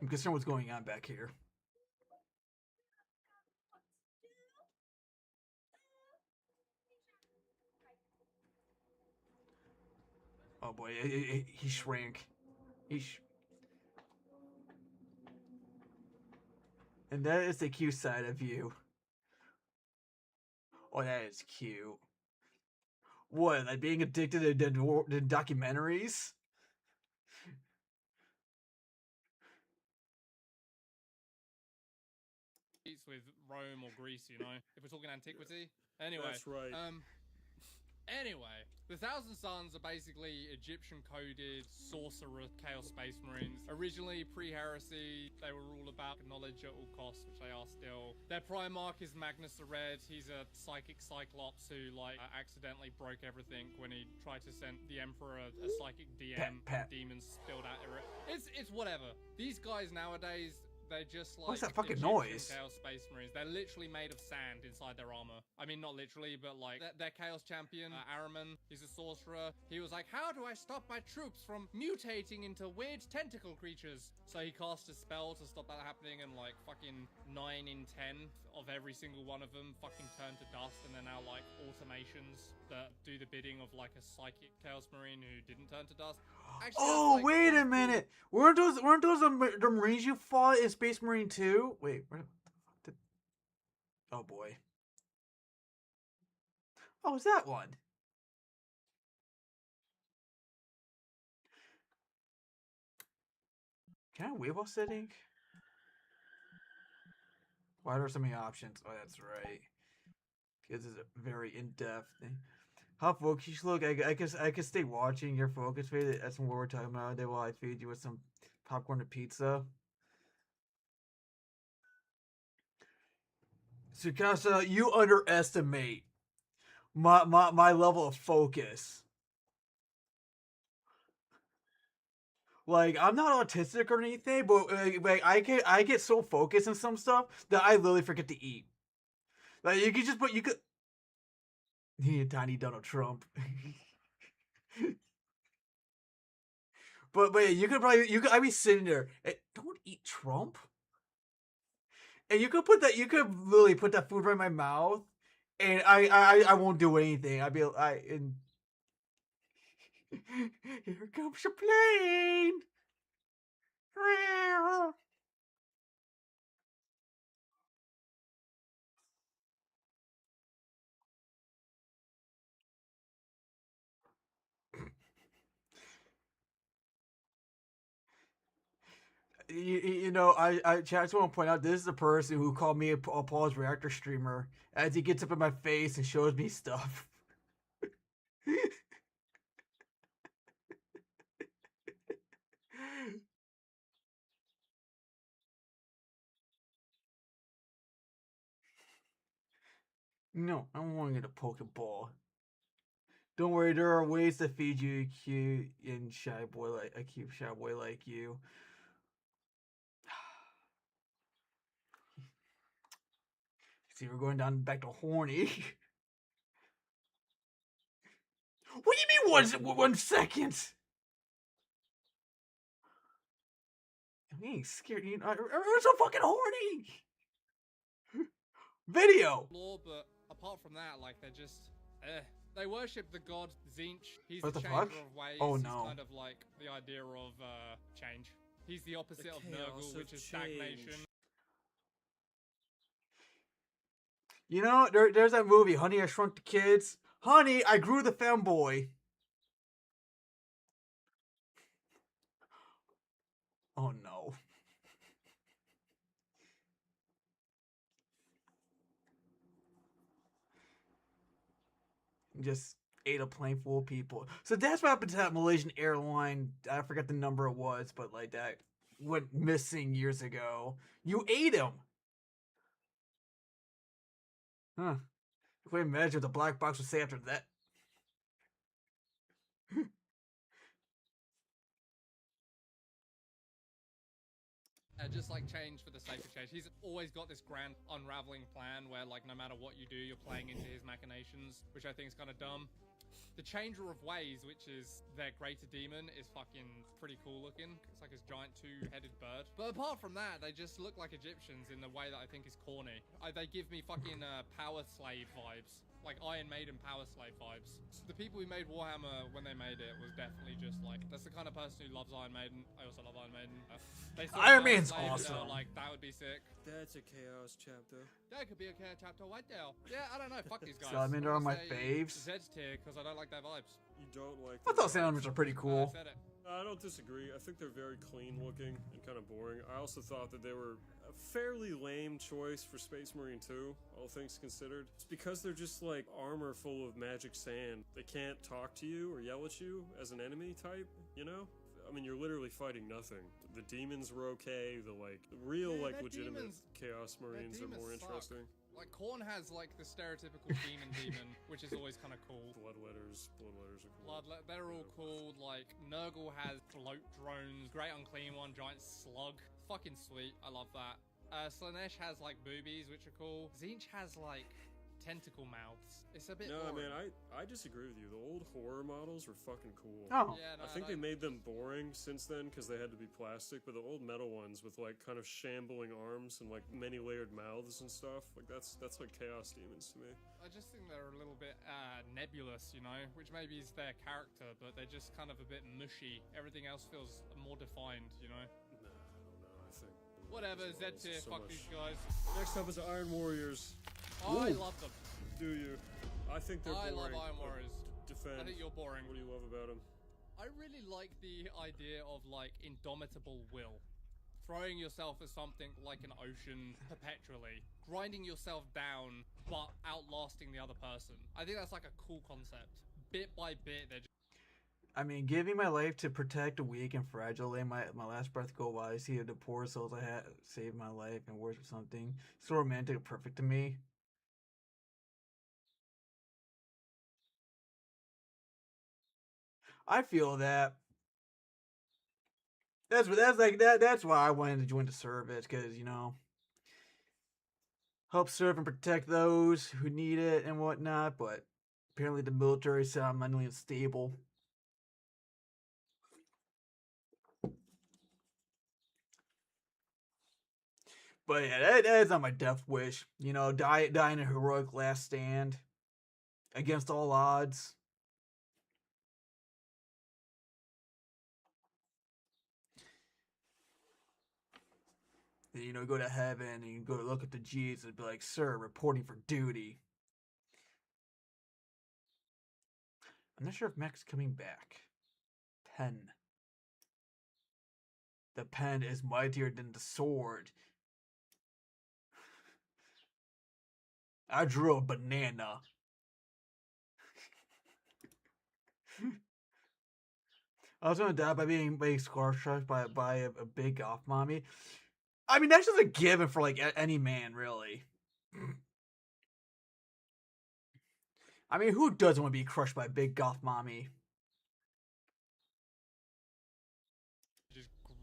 Speaker 1: I'm concerned what's going on back here. Oh boy, he shrank. And that is the cute side of you. Oh, that is cute. What, like being addicted to documentaries?
Speaker 3: Rome or Greece, you know, if we're talking antiquity. Anyway,
Speaker 2: That's right.
Speaker 3: Anyway, the Thousand Sons are basically Egyptian-coded sorcerer Chaos Space Marines. Originally, pre-heresy, they were all about knowledge at all costs, which they are still. Their Primarch is Magnus the Red. He's a psychic cyclops who, like, accidentally broke everything when he tried to send the Emperor a psychic DM. Demons spilled out. It's whatever. These guys nowadays, they're just like
Speaker 1: What's that fucking
Speaker 3: Egyptian
Speaker 1: noise?
Speaker 3: Chaos Space Marines. They're literally made of sand inside their armor. I mean, not literally, but like their Chaos Champion, Araman, he's a sorcerer. He was like, how do I stop my troops from mutating into weird tentacle creatures? So he cast a spell to stop that happening, and like fucking 9 in 10 of every single one of them fucking turned to dust, and they're now like automations that do the bidding of like a psychic Chaos Marine who didn't turn to dust. Actually,
Speaker 1: Oh,
Speaker 3: like,
Speaker 1: wait a minute. Weren't those the Marines you fought in Space Marine 2? Wait, what the fuck did... Oh boy. Oh, is that one? Can I wave while sitting? Why are there so many options? Oh, that's right. This is a very in-depth thing. How focused you look? I guess I could stay watching your focus fade. That's what we're talking about today while I feed you with some popcorn and pizza. Sukasa, you underestimate my level of focus. Like, I'm not autistic or anything, but like I get so focused on some stuff that I literally forget to eat. Like, you could just put, you could. He tiny Donald Trump. but yeah, you could probably I'd be sitting there. Don't eat Trump. And you could literally put that food right in my mouth, and I won't do anything. I'd be and here comes your plane. You know, I just want to point out this is a person who called me a pause reactor streamer as he gets up in my face and shows me stuff. No, I don't want to get a Pokeball. Don't worry, there are ways to feed you a cute and shy boy like a cute shy boy like you. See, we're going down back to horny. What do you mean 1 second? I mean, scared. You know, I'm so fucking horny. Video.
Speaker 3: Law, but apart from that, like they're just, they worship the god Zinch. He's
Speaker 1: What
Speaker 3: the
Speaker 1: the
Speaker 3: changer
Speaker 1: fuck?
Speaker 3: of ways.
Speaker 1: Oh,
Speaker 3: He's
Speaker 1: no.
Speaker 3: kind of like the idea of change. He's the opposite of
Speaker 2: chaos
Speaker 3: Nurgle,
Speaker 2: of
Speaker 3: which is
Speaker 2: change.
Speaker 3: stagnation.
Speaker 1: You know, there's that movie, Honey, I Shrunk the Kids. Honey, I Grew the Femboy. Oh no. Just ate a plane full of people. So that's what happened to that Malaysian airline. I forgot the number it was, but like that went missing years ago. You ate him. Huh. I can imagine what the black box would say after that.
Speaker 3: Just like change for the sake of change. He's always got this grand unraveling plan where like no matter what you do, you're playing into his machinations, which I think is kind of dumb. The Changer of Ways, which is their greater demon, is fucking pretty cool looking. It's like this giant two-headed bird. But apart from that, they just look like Egyptians in the way that I think is corny. They give me fucking power slave vibes. Like Iron Maiden power slave vibes. The people who made Warhammer when they made it was definitely just like, that's the kind of person who loves Iron Maiden. I also love Iron Maiden. They saw
Speaker 1: Iron
Speaker 3: Power
Speaker 1: Maiden's
Speaker 3: Slave, and they were
Speaker 1: awesome.
Speaker 3: like, that would be sick.
Speaker 2: That's a chaos chapter.
Speaker 3: That could be a care chapter right there. Yeah, I don't know. Fuck these guys.
Speaker 1: Salamander
Speaker 3: I'm
Speaker 1: are
Speaker 3: gonna
Speaker 1: my
Speaker 3: say
Speaker 1: faves.
Speaker 3: Zed's tier because I don't like their vibes.
Speaker 2: You don't like
Speaker 1: I thought salamanders are pretty
Speaker 3: I
Speaker 1: cool.
Speaker 3: said it.
Speaker 2: I don't disagree. I think they're very clean looking and kind of boring. I also thought that they were a fairly lame choice for Space Marine 2, all things considered. It's because they're just like armor full of magic sand. They can't talk to you or yell at you as an enemy type, you know? I mean, you're literally fighting nothing. The demons were okay. The real
Speaker 3: Yeah,
Speaker 2: like legitimate
Speaker 3: demons-
Speaker 2: Chaos Marines are
Speaker 3: demons
Speaker 2: more
Speaker 3: suck.
Speaker 2: interesting.
Speaker 3: Like, Khorne has, like, the stereotypical demon, which is always kind of cool.
Speaker 2: Bloodletters are cool.
Speaker 3: They're all cool. Like, Nurgle has float drones, Great Unclean One, giant slug. Fucking sweet. I love that. Slanesh has, like, boobies, which are cool. Tzeentch has, like, tentacle mouths. It's a bit
Speaker 2: No,
Speaker 3: boring.
Speaker 2: man, I disagree with you. The old horror models were fucking cool.
Speaker 1: Oh,
Speaker 3: Yeah, no,
Speaker 2: I think they made them boring since then because they had to be plastic, but the old metal ones with like kind of shambling arms and like many layered mouths and stuff, like that's like Chaos Demons to me.
Speaker 3: I just think they're a little bit nebulous, you know, which maybe is their character, but they're just kind of a bit mushy. Everything else feels more defined, you know?
Speaker 2: Nah, I don't know. I think
Speaker 3: Whatever,
Speaker 2: these
Speaker 3: Z
Speaker 2: models
Speaker 3: tier,
Speaker 2: are so
Speaker 3: fuck
Speaker 2: much-
Speaker 3: these guys.
Speaker 2: Next up is Iron Warriors.
Speaker 3: Oh, I
Speaker 2: Ooh.
Speaker 3: love them.
Speaker 2: Do you? I think they're
Speaker 3: I
Speaker 2: boring.
Speaker 3: love Iron
Speaker 2: but
Speaker 3: Warriors.
Speaker 2: Defend.
Speaker 3: I think you're boring.
Speaker 2: What do you love about them?
Speaker 3: I really like the idea of like indomitable will. Throwing yourself at something like an ocean perpetually, grinding yourself down, but outlasting the other person. I think that's like a cool concept. Bit by bit, they're just
Speaker 1: I mean, giving my life to protect the weak and fragile, letting my last breath go by, see the poor souls I had save my life and worship something so romantic and perfect to me. I feel that. That's why I wanted to join the service, because help serve and protect those who need it and whatnot. But apparently, the military said I'm mentally unstable. But yeah, that is not my death wish. Die in a heroic last stand against all odds. And, go to heaven and you go to look at the Jesus and be like, "Sir, reporting for duty." I'm not sure if Mac's coming back. Pen. The pen is mightier than the sword. I drew a banana. I was gonna die by being scar-struck by a big goth mommy. I mean, that's just a given for like any man, really. I mean, who doesn't want to be crushed by a big goth mommy?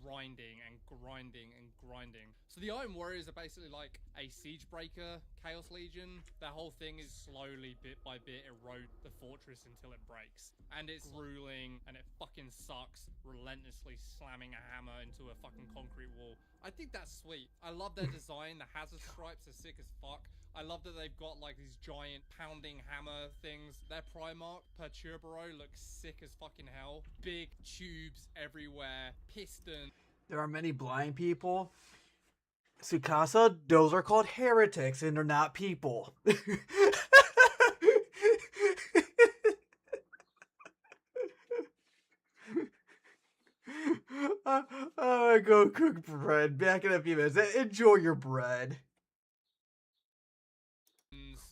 Speaker 3: grinding and grinding and grinding. So the Iron Warriors are basically like a siege breaker Chaos Legion. Their whole thing is slowly, bit by bit, erode the fortress until it breaks. And it's grueling and it fucking sucks, relentlessly slamming a hammer into a fucking concrete wall. I think that's sweet. I love their design. The hazard stripes are sick as fuck. I love that they've got like these giant pounding hammer things. Their Primarch, Perturbero, looks sick as fucking hell. Big tubes everywhere, piston.
Speaker 1: There are many blind people. Tsukasa, those are called heretics and they're not people. Go cook bread. Back in a few minutes. Enjoy your bread.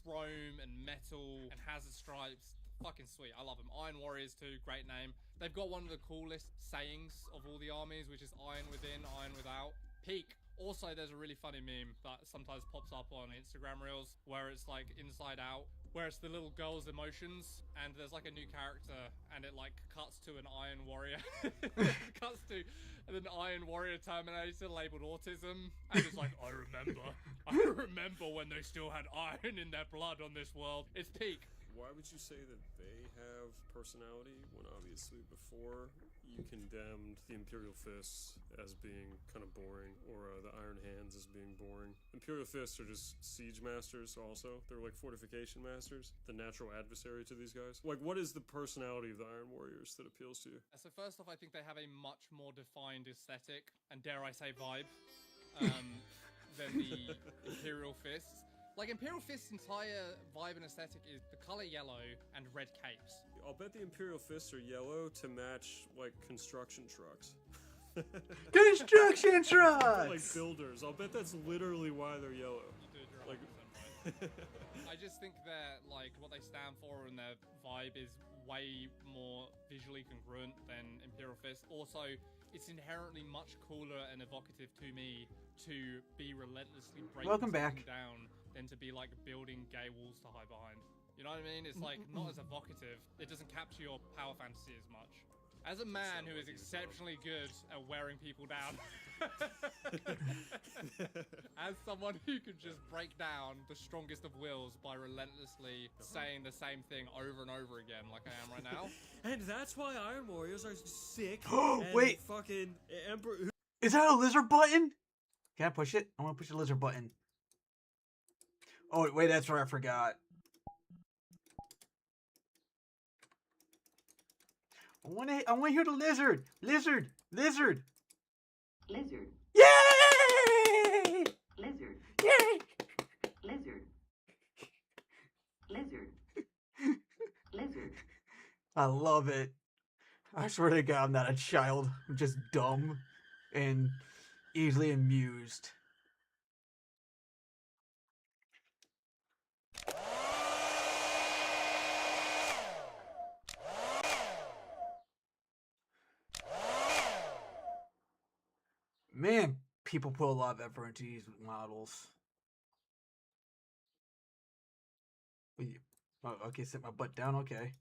Speaker 3: Chrome and metal and hazard stripes. Fucking sweet. I love them. Iron Warriors too. Great name. They've got one of the coolest sayings of all the armies, which is iron within, iron without. Peak. Also, there's a really funny meme that sometimes pops up on Instagram Reels where it's like Inside Out, where it's the little girl's emotions and there's like a new character and it like cuts to an Iron Warrior. Cuts to an Iron Warrior Terminator labeled autism and it's like, I remember when they still had iron in their blood on this world. It's peak.
Speaker 2: Why would you say that they have personality when obviously before you condemned the Imperial Fists as being kind of boring, or the Iron Hands as being boring? Imperial Fists are just siege masters also. They're like fortification masters, the natural adversary to these guys. Like, what is the personality of the Iron Warriors that appeals to you?
Speaker 3: So first off, I think they have a much more defined aesthetic, and dare I say vibe, than the Imperial Fists. Like, Imperial Fist's entire vibe and aesthetic is the color yellow and red capes.
Speaker 2: I'll bet the Imperial Fists are yellow to match, like, construction trucks.
Speaker 1: Construction trucks!
Speaker 2: Like builders. I'll bet that's literally why they're yellow.
Speaker 3: Dude, you're
Speaker 2: Like,
Speaker 3: 100% right. I just think that, like, what they stand for and their vibe is way more visually congruent than Imperial Fist. Also, it's inherently much cooler and evocative to me to be relentlessly breaking
Speaker 1: Welcome
Speaker 3: something
Speaker 1: back.
Speaker 3: down than to be, like, building gay walls to hide behind. You know what I mean? It's, like, not as evocative. It doesn't capture your power fantasy as much. As a man who is exceptionally good at wearing people down, as someone who can just break down the strongest of wills by relentlessly saying the same thing over and over again, like I am right now.
Speaker 2: and that's why Iron Warriors are sick.
Speaker 1: Wait.
Speaker 2: Fucking Emperor.
Speaker 1: Is that a lizard button? Can I push it? I want to push the lizard button. Oh, wait, that's right. I forgot. I want to hear the lizard. Lizard.
Speaker 4: Lizard.
Speaker 1: Yay!
Speaker 4: Lizard.
Speaker 1: Yay!
Speaker 4: Lizard. Lizard. Lizard.
Speaker 1: I love it. I swear to God, I'm not a child. I'm just dumb and easily amused. Man, people put a lot of effort into these models. Oh, okay, sit my butt down, okay.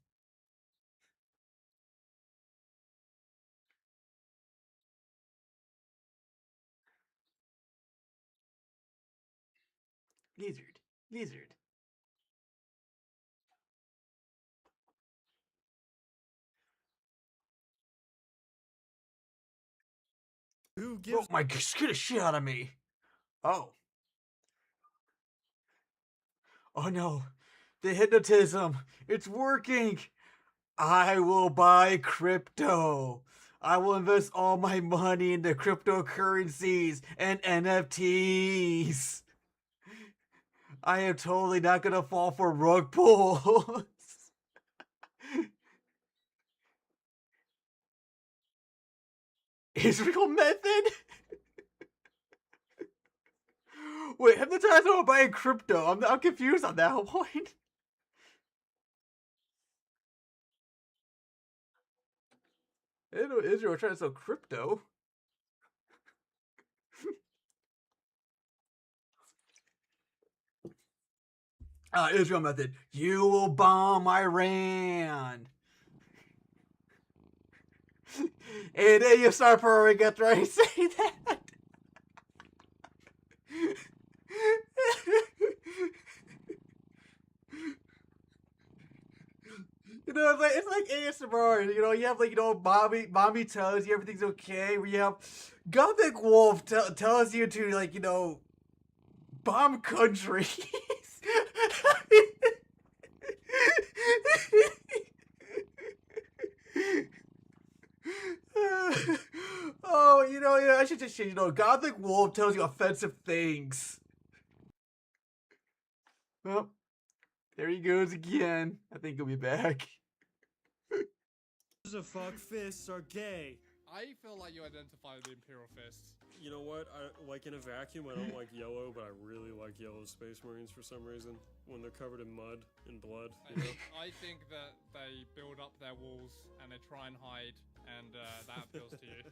Speaker 1: Lizard. Lizard.
Speaker 2: Who gives
Speaker 1: Oh my, scared the shit out of me. Oh. Oh no. The hypnotism. It's working. I will buy crypto. I will invest all my money into cryptocurrencies and NFTs. I am totally not gonna fall for rug pulls. Israel method? Wait, hypnotize or buying crypto? I'm confused on that point. I didn't know Israel was trying to sell crypto. Israel method. You will bomb Iran. And then you start pouring after I say that. You know, it's like ASMR. You know, you have like, you know, mommy tells you everything's okay. We have Gothic Wolf tells you to, like, you know, bomb countries. Oh, you know, yeah, I should just say, you know, Gothic Wolf tells you offensive things. Well, there he goes again. I think he'll be back.
Speaker 2: a fuck fists are gay?
Speaker 3: I feel like you identify with the Imperial Fists.
Speaker 2: You know what? I like in a vacuum. I don't like yellow, but I really like yellow Space Marines for some reason. When they're covered in mud and blood. You know?
Speaker 3: I think that they build up their walls and they try and hide, and that appeals to you.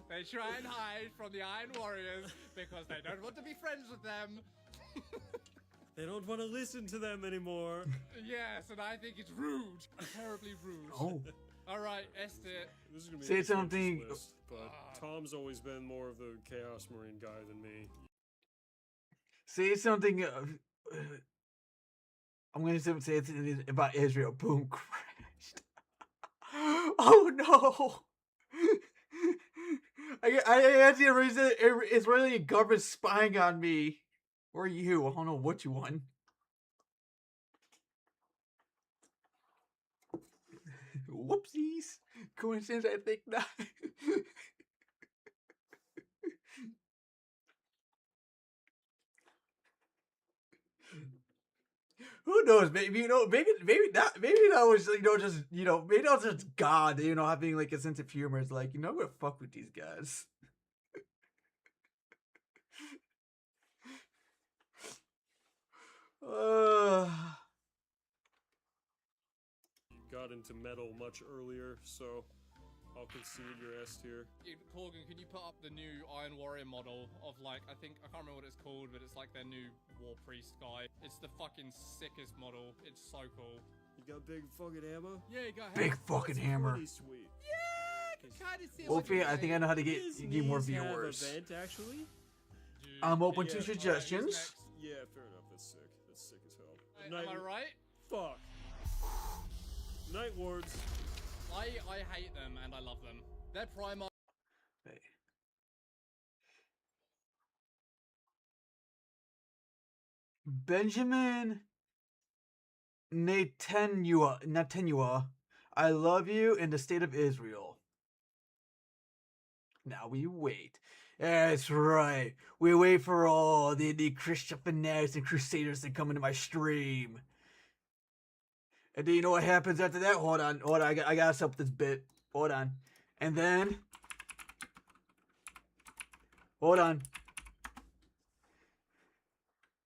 Speaker 3: They try and hide from the Iron Warriors because they don't want to be friends with them.
Speaker 2: They don't want to listen to them anymore.
Speaker 3: Yes, and I think it's rude. Terribly rude.
Speaker 1: Oh.
Speaker 3: Alright, Esther.
Speaker 2: This is gonna be
Speaker 1: Say
Speaker 2: a contentious
Speaker 1: something.
Speaker 2: list, but Tom's always been more of the Chaos Marine guy than me.
Speaker 1: Say something. I'm going to say something about Israel. Boom, crashed. Oh no! I see a reason Israeli government spying on me. Or you? I don't know what you want. Whoopsies. Coincidence? I think not. Who knows? Maybe maybe that was just maybe that was just God, having like a sense of humor. It's like I'm gonna fuck with these guys. Uh,
Speaker 2: Got into metal much earlier, so I'll concede your S tier.
Speaker 3: Corgan, can you put up the new Iron Warrior model of like, I can't remember what it's called, but it's like their new War Priest guy. It's the fucking sickest model. It's so cool.
Speaker 2: You got big fucking hammer?
Speaker 3: Yeah, you got
Speaker 1: big fucking
Speaker 2: That's
Speaker 1: hammer.
Speaker 2: pretty sweet.
Speaker 3: Yeah, I can kind of see it.
Speaker 1: Wolfie, I think I know how to get
Speaker 2: His
Speaker 1: more
Speaker 2: knees have
Speaker 1: viewers.
Speaker 2: a vent, actually.
Speaker 3: Dude,
Speaker 1: I'm open
Speaker 2: Yeah.
Speaker 1: to
Speaker 2: Alright, who's
Speaker 1: suggestions.
Speaker 2: Yeah, fair enough. That's sick. That's sick as hell.
Speaker 3: Am I right?
Speaker 2: Fuck. Night Wards.
Speaker 3: I hate them and I love them. They're Primarch.
Speaker 1: Hey. Benjamin Netanyahu, I love you in the state of Israel. Now we wait. That's right. We wait for all the Christian fanatics and crusaders to come into my stream. And then you know what happens after that? Hold on. I gotta set up this bit. Hold on. And then... Hold on.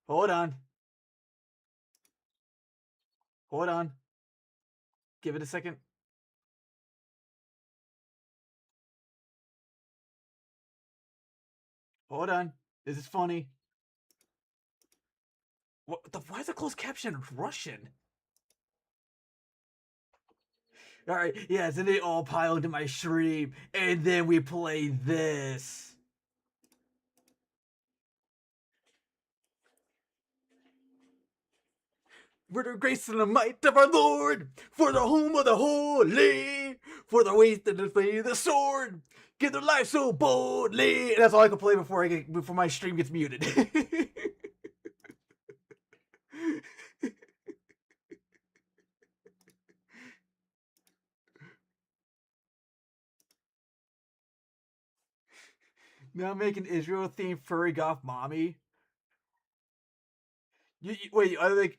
Speaker 1: Hold on. Hold on. Give it a second. Hold on. This is funny. Why is the closed caption Russian? Alright, yeah, so they all pile into my stream, and then we play this. For the grace and the might of our Lord, for the home of the holy, for the waste and the flame of the sword, give their life so boldly. And that's all I can play before my stream gets muted. Now making Israel themed furry goth mommy. Wait, I like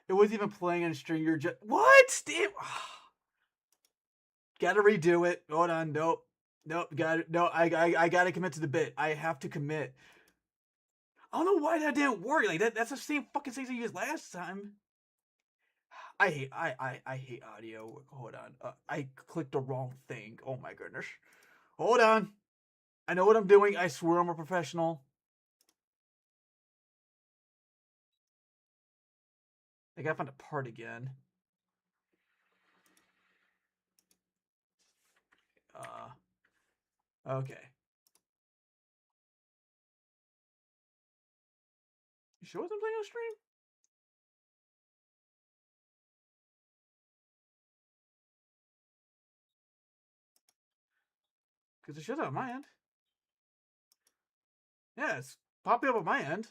Speaker 1: it wasn't even playing on string. You're just what? Damn. Gotta redo it. Hold on. Nope. Got it. No, I gotta commit to the bit. I have to commit. I don't know why that didn't work. Like that's the same fucking things I used last time. I hate audio. Hold on. I clicked the wrong thing. Oh my goodness. Hold on. I know what I'm doing. I swear I'm a professional. I gotta find a part again. Okay. You sure something on stream? Because it shows up on my end. Yeah, it's popping up on my end.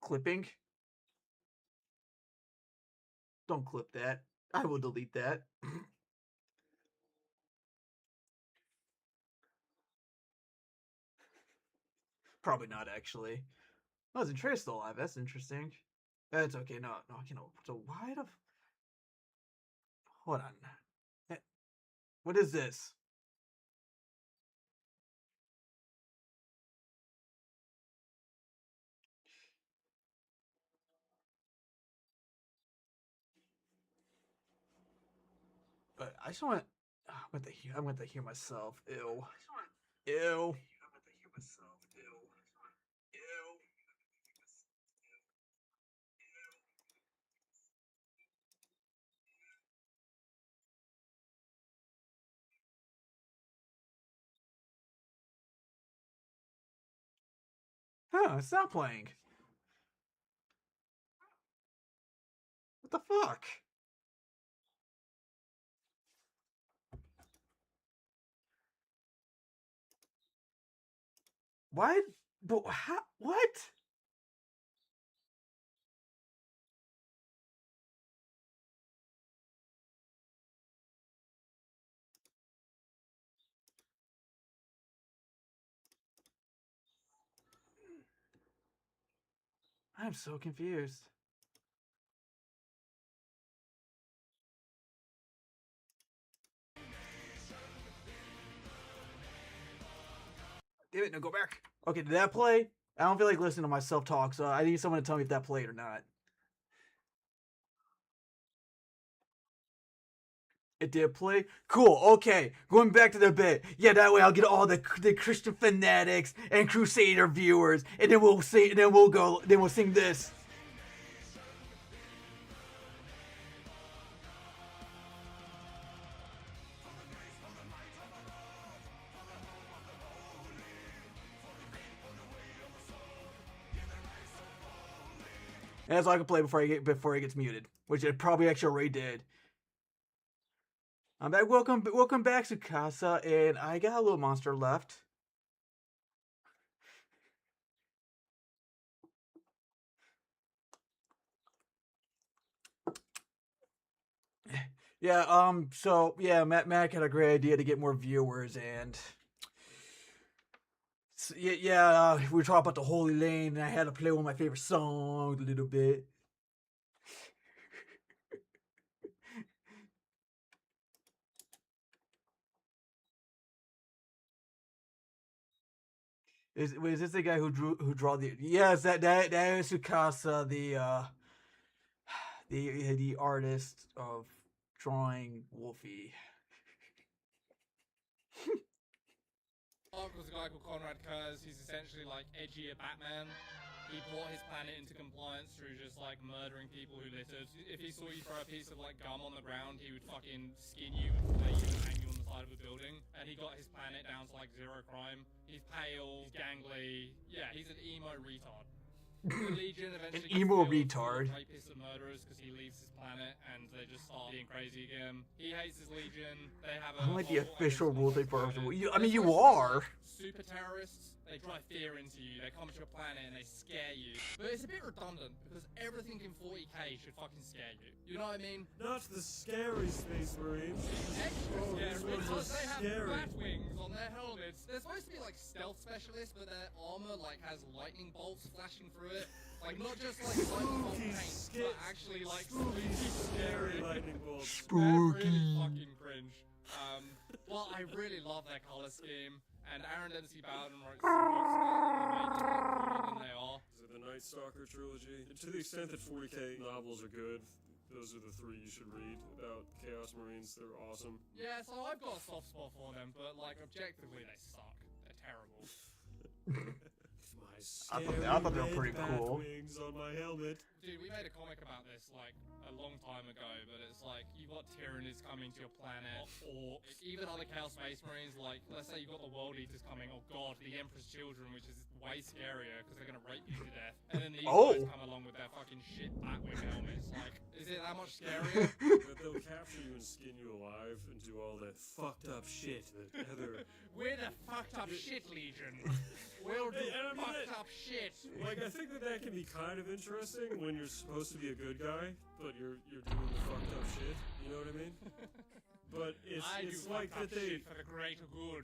Speaker 1: Clipping. Don't clip that. I will delete that. Probably not, actually. Oh, is Trey still alive? That's interesting. That's okay. No. So why the... Hold on. What is this? But I just want... I'm going to hear myself. Ew. Ew. Huh, it's not playing. What the fuck? Why? But how? What? I'm so confused. Damn it, no, go back. Okay, did that play? I don't feel like listening to myself talk, so I need someone to tell me if that played or not. It did play? Cool, okay. Going back to the bit. Yeah, that way I'll get all the Christian fanatics and Crusader viewers, and then we'll sing, then we'll sing this. And that's all I can play before he gets muted, which it probably actually already did. I'm back. Welcome back, Sukasa, and I got a little monster left. Yeah. So yeah, Mac had a great idea to get more viewers, and we were talking about the Holy Lane, and I had to play one of my favorite songs a little bit. Is this the guy who draw the? Yes, that is Sukasa, the artist of drawing Wolfie.
Speaker 3: Was a guy called Conrad Kurz. He's essentially like edgier Batman. He brought his planet into compliance through just like murdering people who littered. If he saw you throw a piece of like gum on the ground, he would fucking skin you and flay you and hang you on the side of a building. And he got his planet down to like 0 crime. He's pale, he's gangly. Yeah, he's an emo retard. The Legion eventually
Speaker 1: An emo retard.
Speaker 3: Rapists and murderers because he leaves his planet and they just start being crazy again. He hates his Legion. They have a.
Speaker 1: I'm like the official rule they for. I mean,
Speaker 3: They're
Speaker 1: you
Speaker 3: supposed to be,
Speaker 1: are.
Speaker 3: like, super terrorists. They drive fear into you. They come to your planet and they scare you. But it's a bit redundant because everything in 40k should fucking scare you. You know what I mean?
Speaker 2: Not the scary Space Marines.
Speaker 3: Extra
Speaker 2: Oh,
Speaker 3: scary
Speaker 2: these ones
Speaker 3: because
Speaker 2: are
Speaker 3: they have
Speaker 2: scary.
Speaker 3: bat wings on their helmets. They're supposed to be like stealth specialists, but their armor like has lightning bolts flashing through it. Like not just like lightning bolt paint, but actually like spooky,
Speaker 2: Scary lightning bolts.
Speaker 3: They're really
Speaker 1: Spooky.
Speaker 3: fucking cringe. Well, I really love their color scheme, and Aaron Dempsey Bowden wrote some books that made them cooler than they are.
Speaker 2: Is it the Night Stalker trilogy? To the extent that 40k novels are good, those are the 3 you should read about Chaos Marines. They're awesome.
Speaker 3: Yeah, so I've got a soft spot for them, but like objectively they suck. They're terrible.
Speaker 1: I thought they were pretty cool.
Speaker 2: Wings on my helmet.
Speaker 3: Dude, we made a comic about this like a long time ago, but it's like you've got Tyranids coming to your planet, or even other Chaos Space Marines. Like, let's say you've got the World Eaters coming. Oh god, the Emperor's Children, which is way scarier because they're gonna rape you to death. And then these guys come along with their fucking shit Batwing helmets. Like, is it that much scarier?
Speaker 2: But they'll capture you and skin you alive and do all that fucked up shit that Heather.
Speaker 3: We're the fucked up shit Legion. We'll do fucked up shit.
Speaker 2: Like, I think that can be kind of interesting when you're supposed to be a good guy, but you're doing the fucked up shit. You know what I mean? But it's like that they
Speaker 3: shit for the greater good.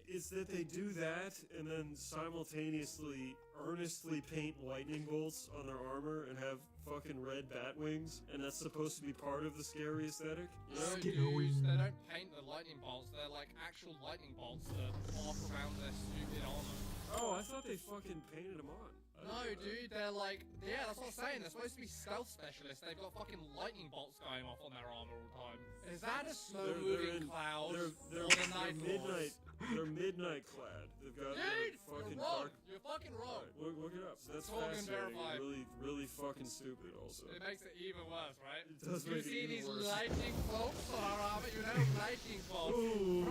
Speaker 2: It's that they do that and then simultaneously earnestly paint lightning bolts on their armor and have fucking red bat wings, and that's supposed to be part of the scary aesthetic. You know?
Speaker 3: No, dudes, they don't paint the lightning bolts. They're like actual lightning bolts that arc around their stupid armor.
Speaker 2: Oh, I thought they fucking painted them on.
Speaker 3: No, dude, they're like, yeah, that's what I'm saying. They're supposed to be stealth specialists. They've got fucking lightning bolts going off on their armor all the time. Is that a slow-moving cloud
Speaker 2: They're
Speaker 3: or the night
Speaker 2: midnight. They're midnight clad. They've got
Speaker 3: Dude,
Speaker 2: fucking
Speaker 3: you're wrong.
Speaker 2: dark.
Speaker 3: You're fucking wrong.
Speaker 2: Look it up. That's
Speaker 3: Talk and
Speaker 2: fascinating.
Speaker 3: verify.
Speaker 2: Really fucking stupid. Also,
Speaker 3: It makes it even worse, right?
Speaker 2: It does
Speaker 3: You
Speaker 2: make it
Speaker 3: see
Speaker 2: even
Speaker 3: these
Speaker 2: worse.
Speaker 3: lightning bolts on our armor? You know, lightning bolts.
Speaker 2: Ooh.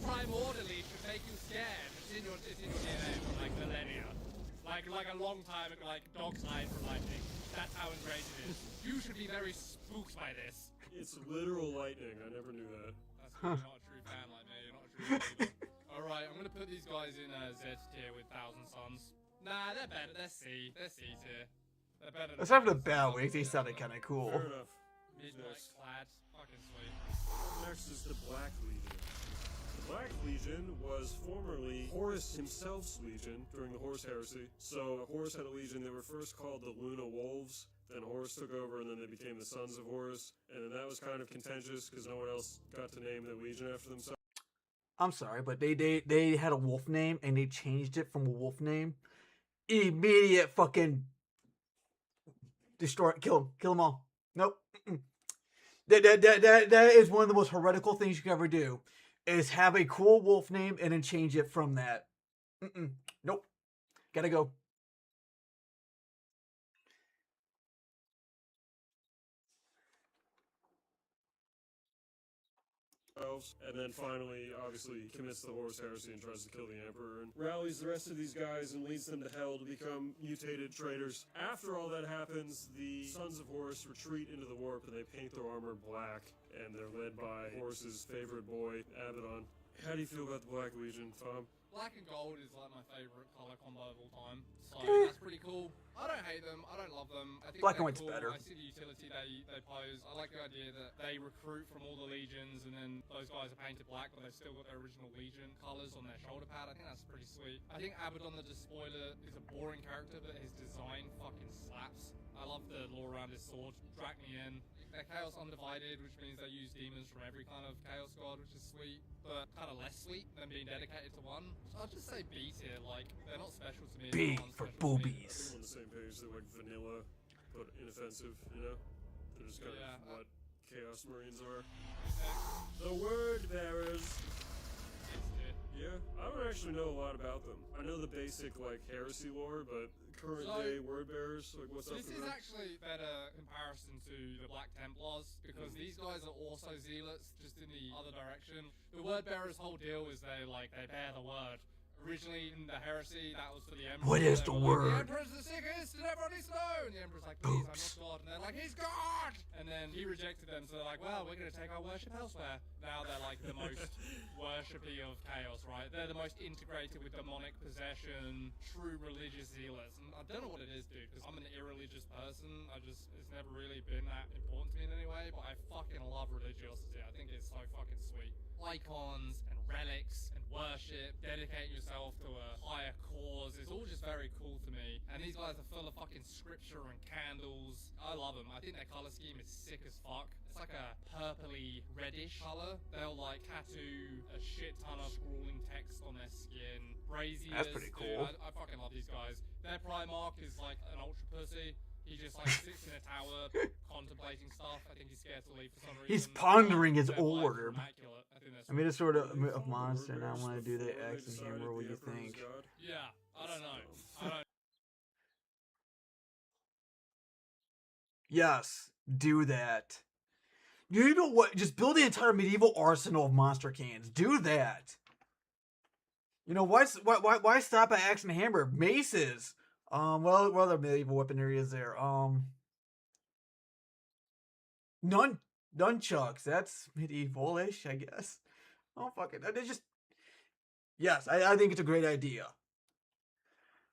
Speaker 3: Primordially should make you scared. It's in your DNA from like millennia. Like a long time ago, like dogs hide from lightning. That's how ingrained it is. You should be very spooked by this.
Speaker 2: It's literal lightning. I never knew that.
Speaker 3: That's you're not a true fan like me. You're not a true believer. Alright, I'm gonna put these guys in Z tier with Thousand Suns. Nah, they're better. They're C. They're C tier. They're better than
Speaker 1: Aside from the
Speaker 3: Thousand
Speaker 1: bat wings, they
Speaker 3: Suns.
Speaker 1: sounded kind of cool.
Speaker 2: Fair enough.
Speaker 3: Midnight clad. Fucking sweet.
Speaker 2: Next is the Black Legion. The Black Legion was formerly Horus himself's legion during the Horus Heresy. So Horus had a legion. They were first called the Luna Wolves. Then Horus took over, and then they became the Sons of Horus. And then that was kind of contentious because no one else got to name the legion after themselves.
Speaker 1: I'm sorry, but they had a wolf name and they changed it from a wolf name. Immediate fucking destroy, kill them all. Nope. That is one of the most heretical things you can ever do, is have a cool wolf name and then change it from that. Nope. Gotta go.
Speaker 2: And then finally, obviously, commits the Horus Heresy and tries to kill the Emperor and rallies the rest of these guys and leads them to hell to become mutated traitors. After all that happens, the Sons of Horus retreat into the warp and they paint their armor black, and they're led by Horus's favorite boy, Abaddon. How do you feel about the Black Legion, Tom?
Speaker 3: Black and gold is like my favorite color combo of all time, so that's pretty cool. I don't hate them, I don't love them. I think
Speaker 1: Black and white's
Speaker 3: cool.
Speaker 1: better.
Speaker 3: I see the utility they pose. I like the idea that they recruit from all the legions, and then those guys are painted black, but they've still got their original legion colors on their shoulder pad. I think that's pretty sweet. I think Abaddon the Despoiler is a boring character, but his design fucking slaps. I love the lore around his sword, Draconian. They're Chaos Undivided, which means they use demons from every kind of Chaos God, which is sweet, but kind of less sweet than being dedicated to one. So I'll just say B tier, like, they're not special to me.
Speaker 1: B for boobies.
Speaker 2: I think we're on the same page. They're like vanilla, but inoffensive, you know? They're just kind of what Chaos Marines are. The Word Bearers. Yeah, I don't actually know a lot about them. I know the basic, like, heresy lore, but current day Word Bearers, like, what's up with
Speaker 3: This is
Speaker 2: them?
Speaker 3: actually better comparison to the Black Templars, because these guys are also zealots, just in the other direction. The Word Bearers' whole deal is they bear the word. Originally in the heresy, that was for the Emperor.
Speaker 1: What is the word?
Speaker 3: The Emperor's the sickest, and everybody needs to know. And the Emperor's like, please, I'm not God. And they're like, he's God! And then he rejected them, so they're like, well, we're going to take our worship elsewhere. Now they're like the most worshipy of chaos, right? They're the most integrated with demonic possession, true religious zealots. And I don't know what it is, dude, because I'm an irreligious person. It's never really been that important to me in any way, but I fucking love religiosity. I think it's so fucking sweet. Icons and relics and worship, dedicating yourself to a higher cause, it's all just very cool to me. And these guys are full of fucking scripture and candles. I love them. I think their color scheme is sick as fuck. It's like a purpley reddish color. They'll like tattoo a shit ton of scrawling text on their skin. Braziers.
Speaker 1: That's pretty cool.
Speaker 3: Dude, I fucking love these guys. Their Primarch is like an ultra pussy. He just like sits in a tower contemplating stuff. I think he's scared to leave for some reason.
Speaker 1: He's pondering his
Speaker 3: Their lives are
Speaker 1: orb.
Speaker 3: immaculate. I think that's
Speaker 1: I made a sort of
Speaker 2: They
Speaker 1: of
Speaker 2: call
Speaker 1: monster,
Speaker 2: Word
Speaker 1: and I
Speaker 2: Bearers
Speaker 1: want to do the
Speaker 2: before they
Speaker 1: X and
Speaker 2: decided
Speaker 1: Hammer. What
Speaker 2: the
Speaker 1: do you
Speaker 2: Emperor was
Speaker 1: think?
Speaker 2: God.
Speaker 3: Yeah, I don't know. I don't
Speaker 1: Yes, do that. You know what? Just build the entire medieval arsenal of monster cans. Do that. You know, why stop at axe and hammer? Maces. What other medieval weaponry is there? Nunchucks. That's medieval-ish, I guess. Oh, fuck it. They just... Yes, I think it's a great idea.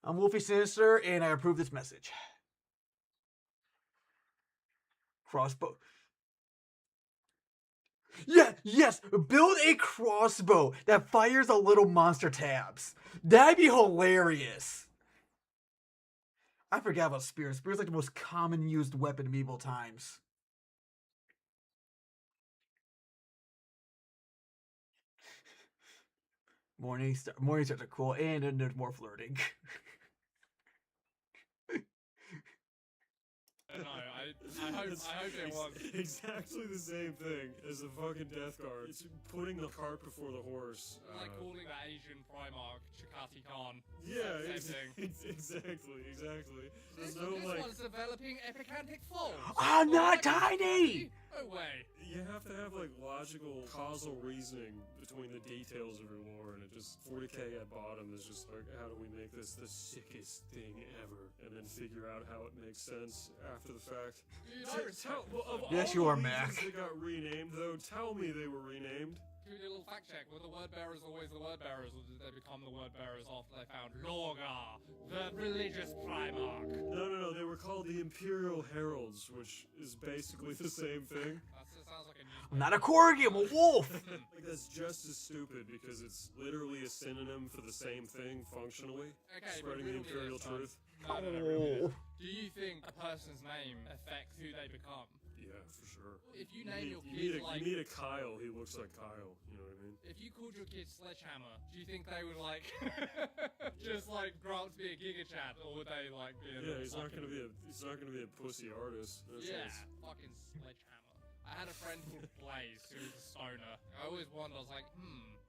Speaker 1: I'm Wolfie Sinister, and I approve this message. Crossbow. Yeah, yes, build a crossbow that fires a little monster tabs. That'd be hilarious. I forgot about spears. Spears like the most common used weapon in medieval times. Morning stars are cool, and then there's more flirting.
Speaker 3: know. I hope it was.
Speaker 2: Exactly the same thing as the fucking Death Guard. It's putting the cart before the horse.
Speaker 3: Like calling the Asian Primarch Chakati Khan.
Speaker 2: Yeah,
Speaker 3: Same thing.
Speaker 2: exactly. There's
Speaker 3: This
Speaker 2: no
Speaker 3: one's developing epicantic faults.
Speaker 1: I'm not tiny!
Speaker 3: No way.
Speaker 2: You have to have like logical, causal reasoning between the details of your lore, and it just 40k at bottom is just like, how do we make this the sickest thing ever, and then figure out how it makes sense after the fact.
Speaker 3: Dude, I respect
Speaker 2: Of
Speaker 1: Yes,
Speaker 2: all
Speaker 1: you
Speaker 2: the
Speaker 1: are,
Speaker 2: legions
Speaker 1: Mac.
Speaker 2: that got renamed, though, tell me they were renamed.
Speaker 3: do a little fact check. Were the word bearers always the word bearers, or did they become the word bearers after they found Lorgar, the religious Primarch?
Speaker 2: No, they were called the Imperial Heralds, which is basically the same thing.
Speaker 3: That sounds like a newspaper.
Speaker 1: I'm not a corgi, I'm a wolf.
Speaker 2: Like, that's just as stupid because it's literally a synonym for the same thing functionally.
Speaker 3: Okay,
Speaker 2: Spreading the
Speaker 3: but riddle me
Speaker 2: Imperial
Speaker 3: this, son.
Speaker 2: truth.
Speaker 3: No. Do you think a person's name affects who they become?
Speaker 2: Yeah, for sure.
Speaker 3: If you name your kid like...
Speaker 2: You meet a Kyle, he looks like Kyle, you know what I mean?
Speaker 3: If you called your kid Sledgehammer, do you think they would like just like grow up to be a Giga Chad, or would they like be a
Speaker 2: Yeah, he's not gonna be a pussy artist. That's
Speaker 3: fucking Sledgehammer. I had a friend called Blaze who was a stoner. I always wondered, I was like,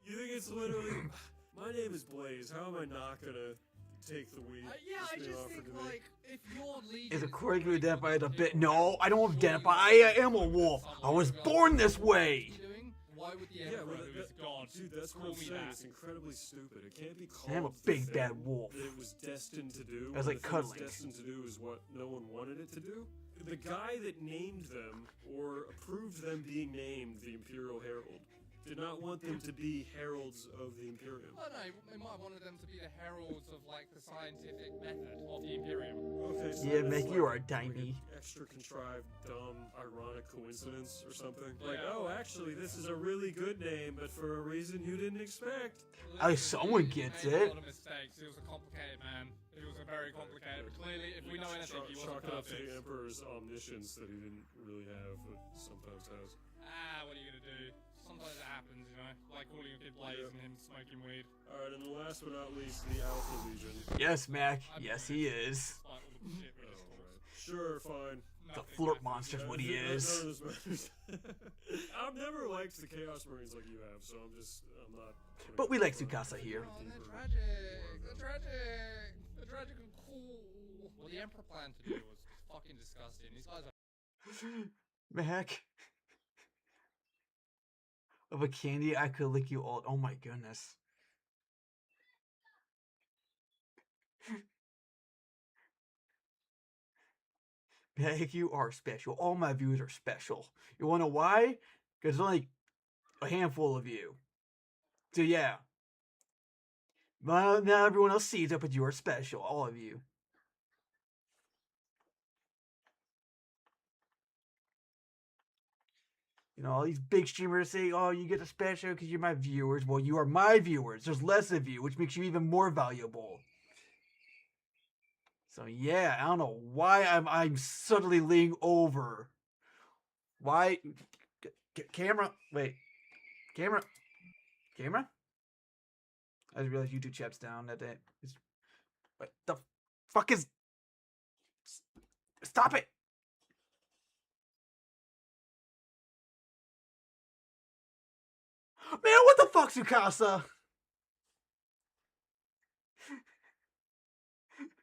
Speaker 2: You think it's literally my name is Blaze, how am I not gonna take the weed?
Speaker 3: yeah, I
Speaker 2: that's being
Speaker 3: just
Speaker 2: offered
Speaker 3: think
Speaker 2: to me?
Speaker 3: like if your legion
Speaker 1: Is a corgi identified a bit? No, I don't identify. I am a wolf. I was born this way.
Speaker 3: Why would the
Speaker 2: Yeah,
Speaker 3: Emperor,
Speaker 2: well,
Speaker 3: who is God,
Speaker 2: dude, that's what
Speaker 3: call
Speaker 2: I'm
Speaker 3: me
Speaker 2: saying.
Speaker 3: that?
Speaker 2: It's incredibly stupid. It can't be called.
Speaker 1: I'm a
Speaker 2: the
Speaker 1: big
Speaker 2: thing
Speaker 1: bad wolf.
Speaker 2: That it was destined to do.
Speaker 1: That's like
Speaker 2: the thing it's
Speaker 1: cuddling.
Speaker 2: destined to do is what no one wanted it to do. The guy that named them or approved them being named the Imperial Herald did not want them to be heralds of the Imperium.
Speaker 3: I don't know, they might have wanted them to be the heralds of like the scientific method of the Imperium.
Speaker 2: Okay, so
Speaker 1: Yeah,
Speaker 2: that's
Speaker 1: Mick,
Speaker 2: like,
Speaker 1: you are a
Speaker 2: like
Speaker 1: dimey.
Speaker 2: an extra contrived, dumb, ironic coincidence or something. Like,
Speaker 3: Yeah.
Speaker 2: oh, actually, this is a really good name, but for a reason you didn't expect.
Speaker 1: At least someone
Speaker 3: He
Speaker 1: gets
Speaker 3: made
Speaker 1: it.
Speaker 3: A lot of mistakes. He was a complicated man. He was a very complicated. But clearly, if we know anything, he wasn't
Speaker 2: Chalk it up to
Speaker 3: perfect.
Speaker 2: the Emperor's omniscience that he didn't really have, but sometimes has.
Speaker 3: What are you gonna do? Sometimes it happens, you know, like calling a kid Blaze
Speaker 2: Yeah.
Speaker 3: and him smoking weed.
Speaker 2: Alright, and last but not least, the Alpha Legion.
Speaker 1: Yes, Mac. Yes, he is.
Speaker 3: Despite all the bullshit we just talked.
Speaker 2: Sure, fine.
Speaker 1: The
Speaker 3: Nothing
Speaker 1: flirt
Speaker 3: matters.
Speaker 1: monster's what he
Speaker 2: None
Speaker 1: is.
Speaker 2: of this matters. I've never liked the Chaos Marines like you have, so I'm not. putting
Speaker 1: But we
Speaker 2: up
Speaker 1: like
Speaker 2: for it.
Speaker 1: Tsukasa here.
Speaker 3: Oh, they're tragic. They're tragic. They're tragic and cool. What the Emperor planned to do was fucking disgusting. These guys are
Speaker 1: Mac. Of a candy, I could lick you all. Oh my goodness. Mac, you are special. All my views are special. You wanna know why? Because there's only a handful of you. So yeah. Well, now everyone else sees it, but you are special. All of you. You know, all these big streamers say, oh, you get a special because you're my viewers. Well, you are my viewers. There's less of you, which makes you even more valuable. So yeah, I don't know why I'm suddenly leaning over. Why? Camera? Wait. Camera? Camera? I just realized YouTube chat's down. That day. What the fuck is? Stop it! Man, what the fuck, Tsukasa?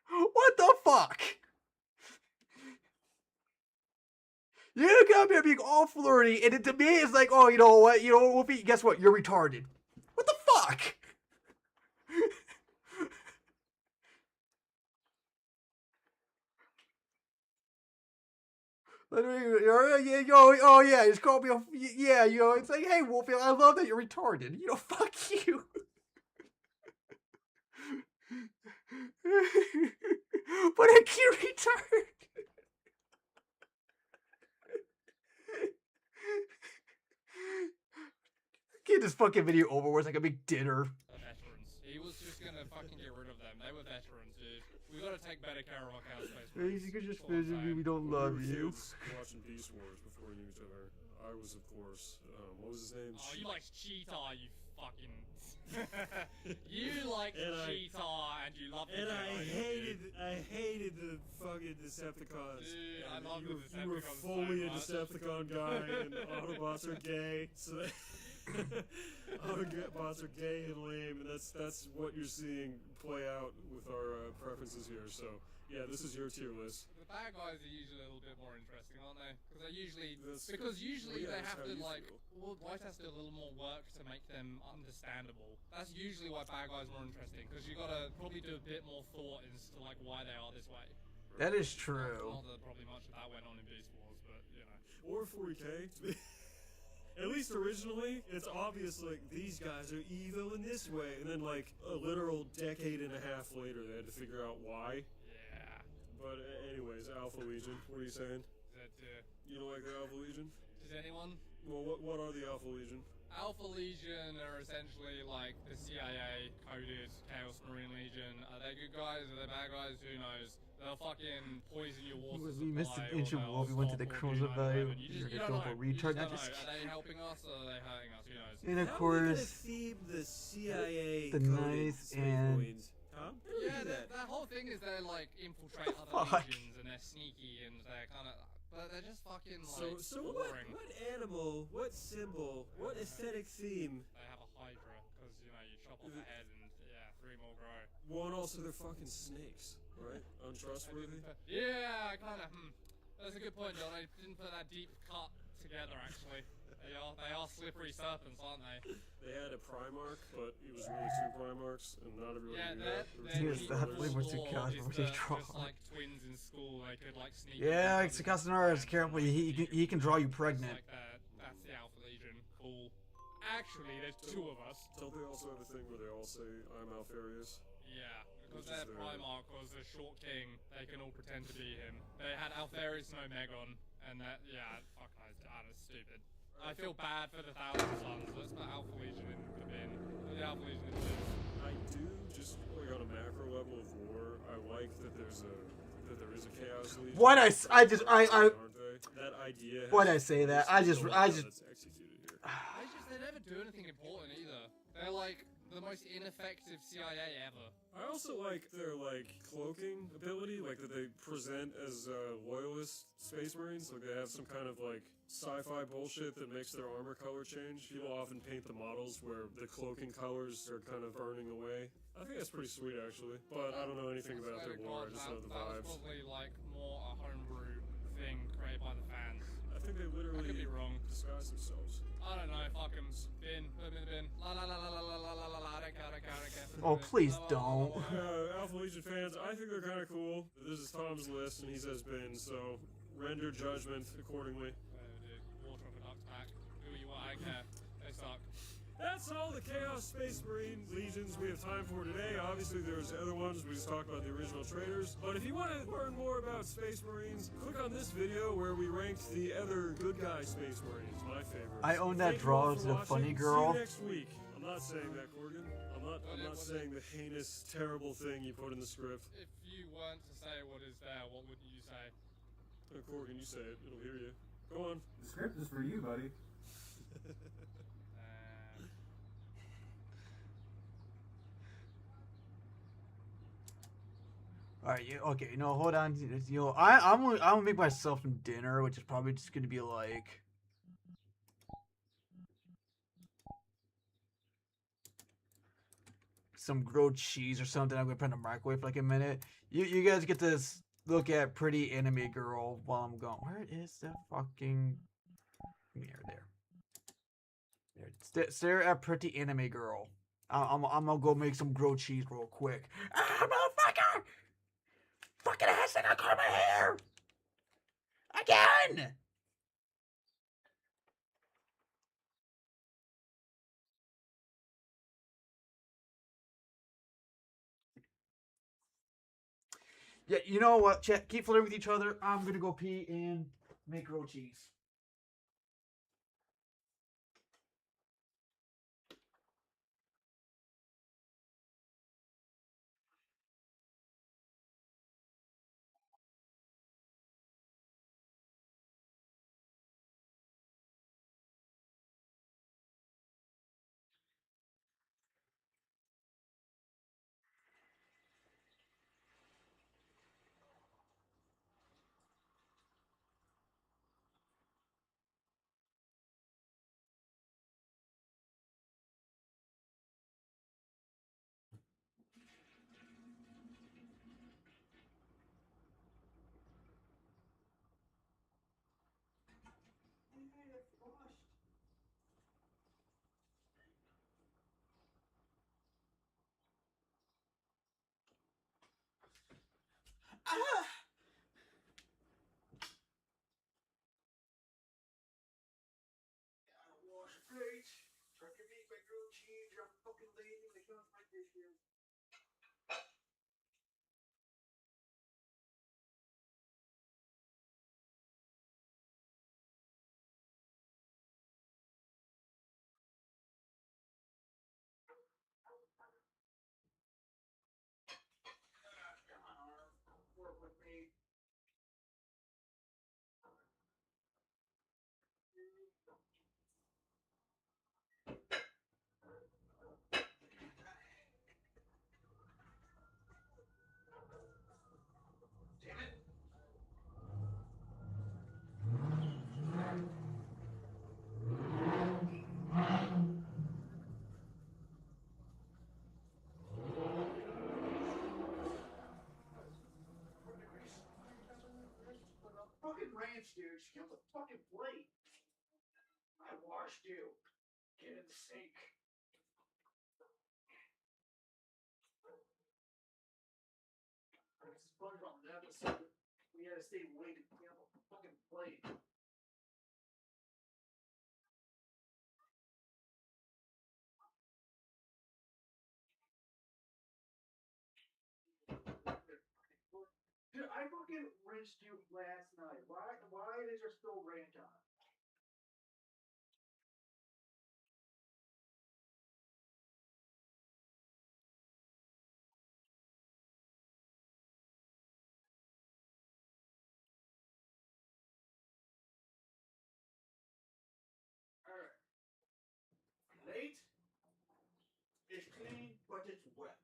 Speaker 1: What the fuck? You come here being all flirty, and it, to me, it's like, oh, you know what? You know, Wolfie, guess what? You're retarded. What the fuck? Oh yeah, just call me. Yeah, you know, it's like, hey, Wolfie, I love that you're retarded. You know, fuck you. What a cute retard. Get this fucking video over where it's like a big dinner.
Speaker 3: veterans. He was just gonna fucking get rid of them. They were veterans, dude. We gotta take better care of our cow space.
Speaker 1: You could just
Speaker 3: That's all I'm
Speaker 1: visit me.
Speaker 3: saying.
Speaker 1: We don't
Speaker 2: When
Speaker 1: love
Speaker 2: we were
Speaker 1: you.
Speaker 2: kids watching Beast Wars before we knew each other. I was, of course, what was his name?
Speaker 3: Oh, you like Cheetah, you fucking. You like
Speaker 2: And I-
Speaker 3: Cheetah, and you love the
Speaker 2: And
Speaker 3: Jedi,
Speaker 2: I hated the fucking Decepticons.
Speaker 3: Dude, I
Speaker 2: And
Speaker 3: love the
Speaker 2: you were
Speaker 3: Decepticons
Speaker 2: fully a
Speaker 3: so much.
Speaker 2: Decepticon guy, and Autobots are gay. So Autobots are gay and lame, and that's what you're seeing play out with our preferences here. So yeah, this is your tier list.
Speaker 3: The bad guys are usually a little bit more interesting, aren't they? Because they usually,
Speaker 2: That's-
Speaker 3: usually
Speaker 2: well,
Speaker 3: they
Speaker 2: yeah, that's
Speaker 3: have
Speaker 2: how
Speaker 3: to
Speaker 2: you
Speaker 3: like,
Speaker 2: feel.
Speaker 3: well, White has to do a little more work to make them understandable. That's usually why bad guys are more interesting, because you gotta probably do a bit more thought as to like why they are this way.
Speaker 1: That is true.
Speaker 3: Not that probably much of that went on in Beast Wars, but you know.
Speaker 2: Or 40k. At least originally, it's obvious, like, these guys are evil in this way. And then, like, a literal decade and a half later, they had to figure out why.
Speaker 3: Yeah.
Speaker 2: But anyways, Alpha Legion, what are you saying?
Speaker 3: That,
Speaker 2: You don't like the Alpha Legion?
Speaker 3: does anyone?
Speaker 2: Well, what are the Alpha Legion?
Speaker 3: Alpha Legion are essentially like the CIA coded Chaos Marine Legion. Are they good guys? Are they bad guys? Who knows? They'll fucking poison your water
Speaker 1: We missed
Speaker 3: supply,
Speaker 1: an inch
Speaker 3: or
Speaker 1: of
Speaker 3: they'll
Speaker 1: Wolf. We went to
Speaker 3: stop
Speaker 1: the
Speaker 3: or
Speaker 1: cruiser
Speaker 3: do
Speaker 1: value.
Speaker 3: 9/11. You
Speaker 1: You're
Speaker 3: just
Speaker 1: a
Speaker 3: don't
Speaker 1: dope
Speaker 3: know.
Speaker 1: retard.
Speaker 3: You
Speaker 1: I
Speaker 3: just
Speaker 1: just.
Speaker 3: don't know. Are they helping us or are they hurting us? Who knows?
Speaker 1: And of course,
Speaker 2: theme the CIA
Speaker 1: the nice and
Speaker 2: Huh?
Speaker 3: Yeah, that whole thing is they like infiltrate other
Speaker 1: Fuck.
Speaker 3: legions and they're sneaky and they're kind of, but they're just fucking like
Speaker 2: So
Speaker 3: boring.
Speaker 2: what animal, what symbol, what aesthetic theme?
Speaker 3: They have a Hydra because you know you chop off a head and yeah, 3 more grow.
Speaker 2: Well, and also they're fucking snakes, right? Untrustworthy.
Speaker 3: Yeah, kind of. That's a good point, John. I didn't put that deep cut together actually. They are slippery serpents, aren't they?
Speaker 2: They had a Primarch, but it was really 2 Primarchs, and not everybody
Speaker 3: Yeah,
Speaker 2: knew that.
Speaker 3: they're
Speaker 2: There
Speaker 1: Yes,
Speaker 2: was two
Speaker 1: that
Speaker 2: brothers.
Speaker 1: way was too
Speaker 3: law
Speaker 1: chaos
Speaker 3: is
Speaker 1: before
Speaker 3: that
Speaker 1: they draw.
Speaker 3: just like twins in school, they could like sneak.
Speaker 1: yeah,
Speaker 3: into
Speaker 1: Castanara is
Speaker 3: and
Speaker 1: careful.
Speaker 3: like,
Speaker 1: He can draw you
Speaker 3: just
Speaker 1: pregnant.
Speaker 3: Like that. That's the Alpha Legion. Cool. Actually, there's 2 of us.
Speaker 2: Don't they also have a thing where they all say, I'm Alfarius?
Speaker 3: Yeah, because
Speaker 2: Which is
Speaker 3: their
Speaker 2: their-
Speaker 3: Primarch was a short king. They can all pretend to be him. They had Alfarius and Omegon, and that fuck knows, that's stupid. I feel bad for the Thousand Sons. Let's put Alpha Legion in the bin. Put the Alpha Legion in the bin.
Speaker 2: I do, just like on a macro level of war, I like that there is a Chaos Legion.
Speaker 1: What I
Speaker 2: Aren't they? That idea.
Speaker 1: Why'd
Speaker 2: has
Speaker 1: I say that?
Speaker 2: really
Speaker 1: I just-
Speaker 2: stolen
Speaker 1: I
Speaker 2: how
Speaker 1: just-
Speaker 2: that's executed here.
Speaker 3: They never do anything important either. They're like the most ineffective CIA ever.
Speaker 2: I also like their cloaking ability, like that they present as loyalist space marines. Like they have some kind of sci-fi bullshit that makes their armor color change. People often paint the models where the cloaking colors are kind of burning away. I think that's pretty sweet actually, but I don't know anything about their lore. I just know the
Speaker 3: That was
Speaker 2: vibes.
Speaker 3: probably like more a homebrew thing created by the fans.
Speaker 2: I think they
Speaker 3: I
Speaker 2: literally
Speaker 3: could be wrong.
Speaker 2: disguise themselves.
Speaker 3: I don't know. Fuck 'em. Bin. Put 'em in the bin. La la la la la la la la la la. I don't care. I don't care. I don't care. Put 'em in
Speaker 1: Oh,
Speaker 3: the bin.
Speaker 1: please
Speaker 3: La, la, la, la,
Speaker 1: don't.
Speaker 3: la, la.
Speaker 2: Alpha Legion fans, I think they're kind of cool. This is Tom's list, and he says bin, so render judgment accordingly.
Speaker 3: Dude, water off a duck's back. Do what you want. I don't care. They suck.
Speaker 2: That's all the Chaos Space Marine Legions we have time for today. Obviously, there's other ones. We just talked about the original traders. But if you want to learn more about Space Marines, click on this video where we ranked the other good guy Space Marines, my favorites.
Speaker 1: I own that
Speaker 2: Thank you all
Speaker 1: draw
Speaker 2: for
Speaker 1: to the
Speaker 2: watching.
Speaker 1: funny
Speaker 2: See
Speaker 1: girl.
Speaker 2: you next week. I'm not saying that, Corgan. I'm not saying the heinous, terrible thing you put in the script.
Speaker 3: If you weren't to say what is there, what would you say?
Speaker 2: Corgan, you say it. It'll hear you. Go on.
Speaker 5: The script is for you, buddy.
Speaker 1: All right, okay, hold on. I'm gonna make myself some dinner, which is probably just gonna be like some grilled cheese or something. I'm gonna put in the microwave for like a minute. You guys get to look at pretty anime girl while I'm gone. Where is the fucking mirror there? Stare at pretty anime girl. I'm gonna go make some grilled cheese real quick. Ah, motherfucker! Fucking ass, I got caught my hair! Again! Yeah, you know what, chat? Keep flirting with each other. I'm gonna go pee and make grilled cheese. cheese. You're fucking lazy. They can't find this shit. Come on, work with me. Damn it. Fucking ranch, dude. She killed the fucking plate. I washed you. Get in the sink. This is funny about an episode. We had to stay late to clean up a fucking plate. Dude, I fucking rinsed you last night. Why is there still ranch on? Alright. Plate is clean, but it's wet.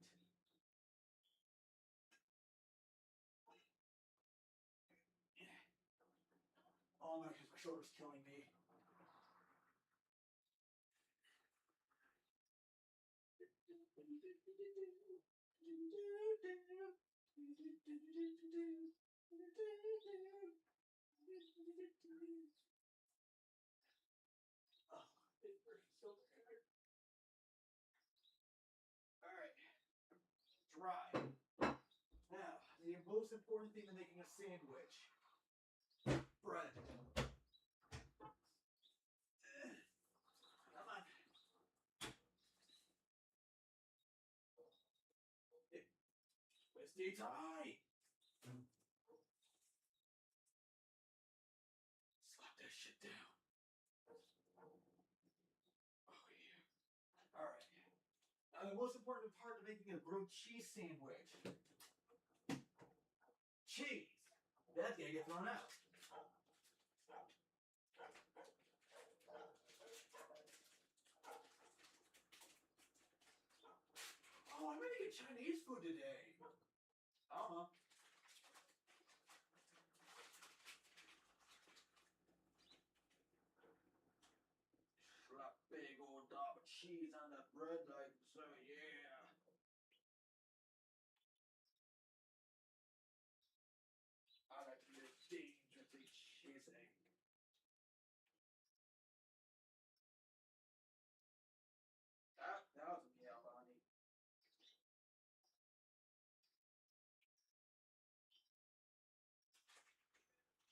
Speaker 1: Oh my gosh, my shoulder's killing me. Oh, it hurts so bad. Alright. Dry. Now, the most important thing in making a sandwich. Bread. Come on. Twisty tie. Slap that shit down. Oh yeah. Alright. Now the most important part of making a grilled cheese sandwich. Cheese. That's gonna get thrown out. Oh, I'm gonna get Chinese food today. Slap big old dob of cheese on that bread like so, yeah. I like to live dangerously cheesy. That was a meow, Bonnie.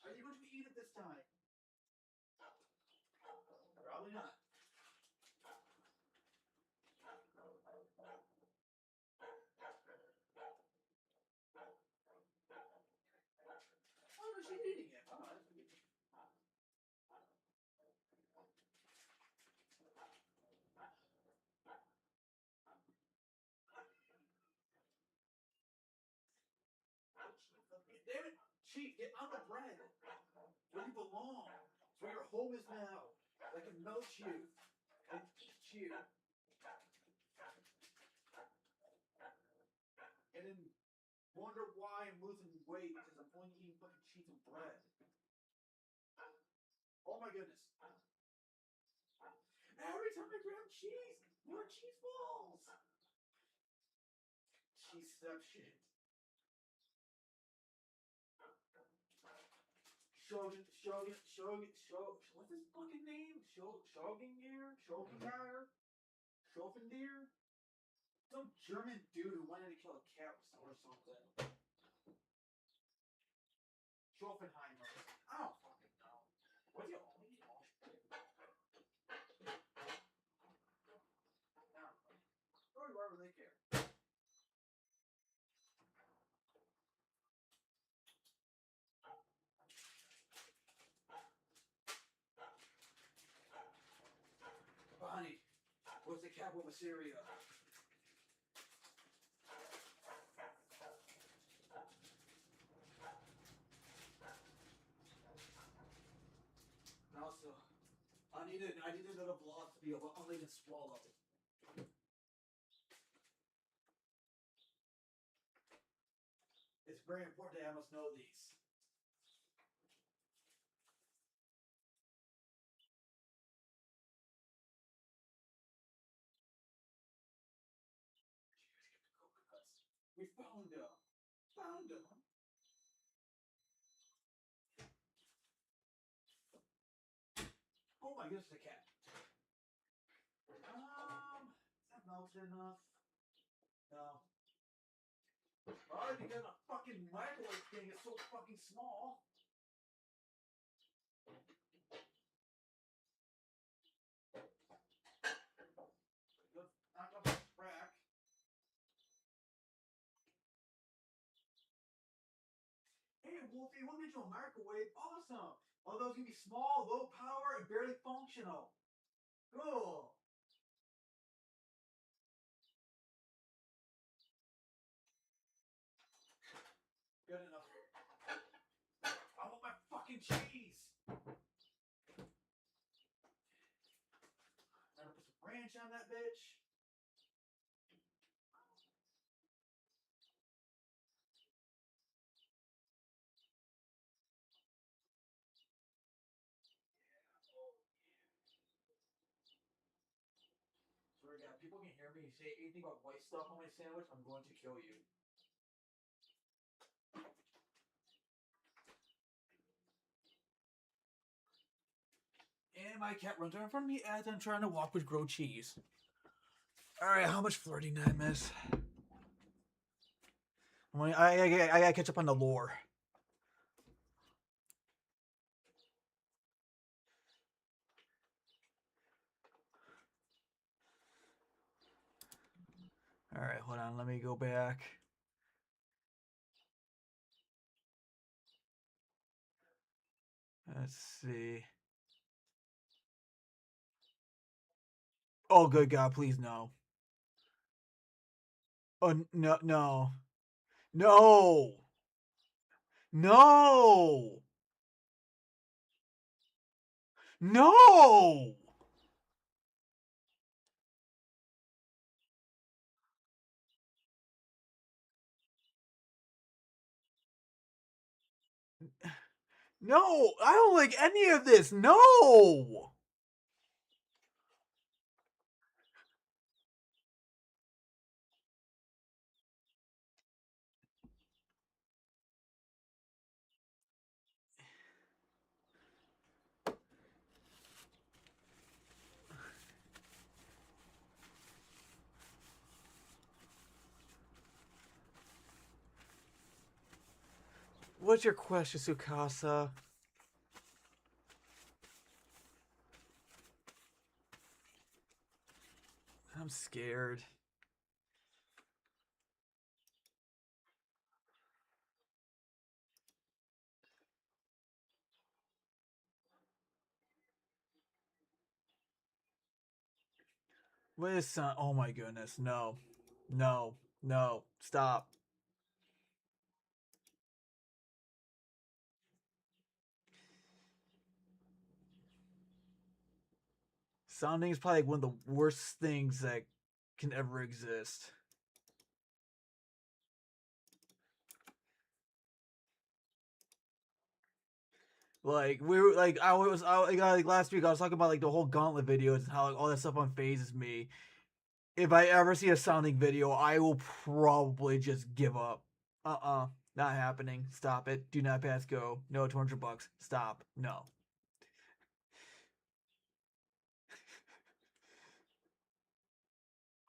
Speaker 1: Are you going to eat it this time? Probably not. Why was she eating it? Damn it! Chief, get on the bread. Where you belong. It's where your home is now. I can melt you and eat you. And then wonder why I'm losing weight because I'm only eating fucking cheese and bread. Oh my goodness. Every time I grab cheese, more cheese balls. Cheeseception. What's his fucking name? Shogingar? Some German dude who wanted to kill a cat or something. Schopenheimer. I don't fucking know. Was he only? cat with Assyria. And also, I need another block to be able to only to swallow. It's very important to have us know these. We found them. Found them. Oh my goodness, the cat. Is that melted enough? No. Alright, because the fucking microwave thing is so fucking small. Let's knock up this crack. Hey, Wolfie, what made you a microwave? Awesome. Although it's gonna be small, low power, and barely functional. Cool. Good enough. I want my fucking cheese. I'm gonna put some ranch on that bitch. Swear to God, people can hear me say anything about white stuff on my sandwich, I'm going to kill you. And my cat runs right in front of me as I'm trying to walk with grilled cheese. Alright, how much flirting did I miss? I gotta catch up on the lore. Alright, hold on, let me go back. Let's see. Oh, good God, please no. Oh, no, no. No! No! No! No! I don't like any of this! No! What's your question, Sukasa? I'm scared. What is son? Oh my goodness, no. No. No. Stop. Sounding is probably one of the worst things that can ever exist. Like we were like like last week I was talking about like the whole gauntlet videos and how like all that stuff unfazes me. If I ever see a sounding video, I will probably just give up. Not happening. Stop it. Do not pass go. No, $200. Stop. No.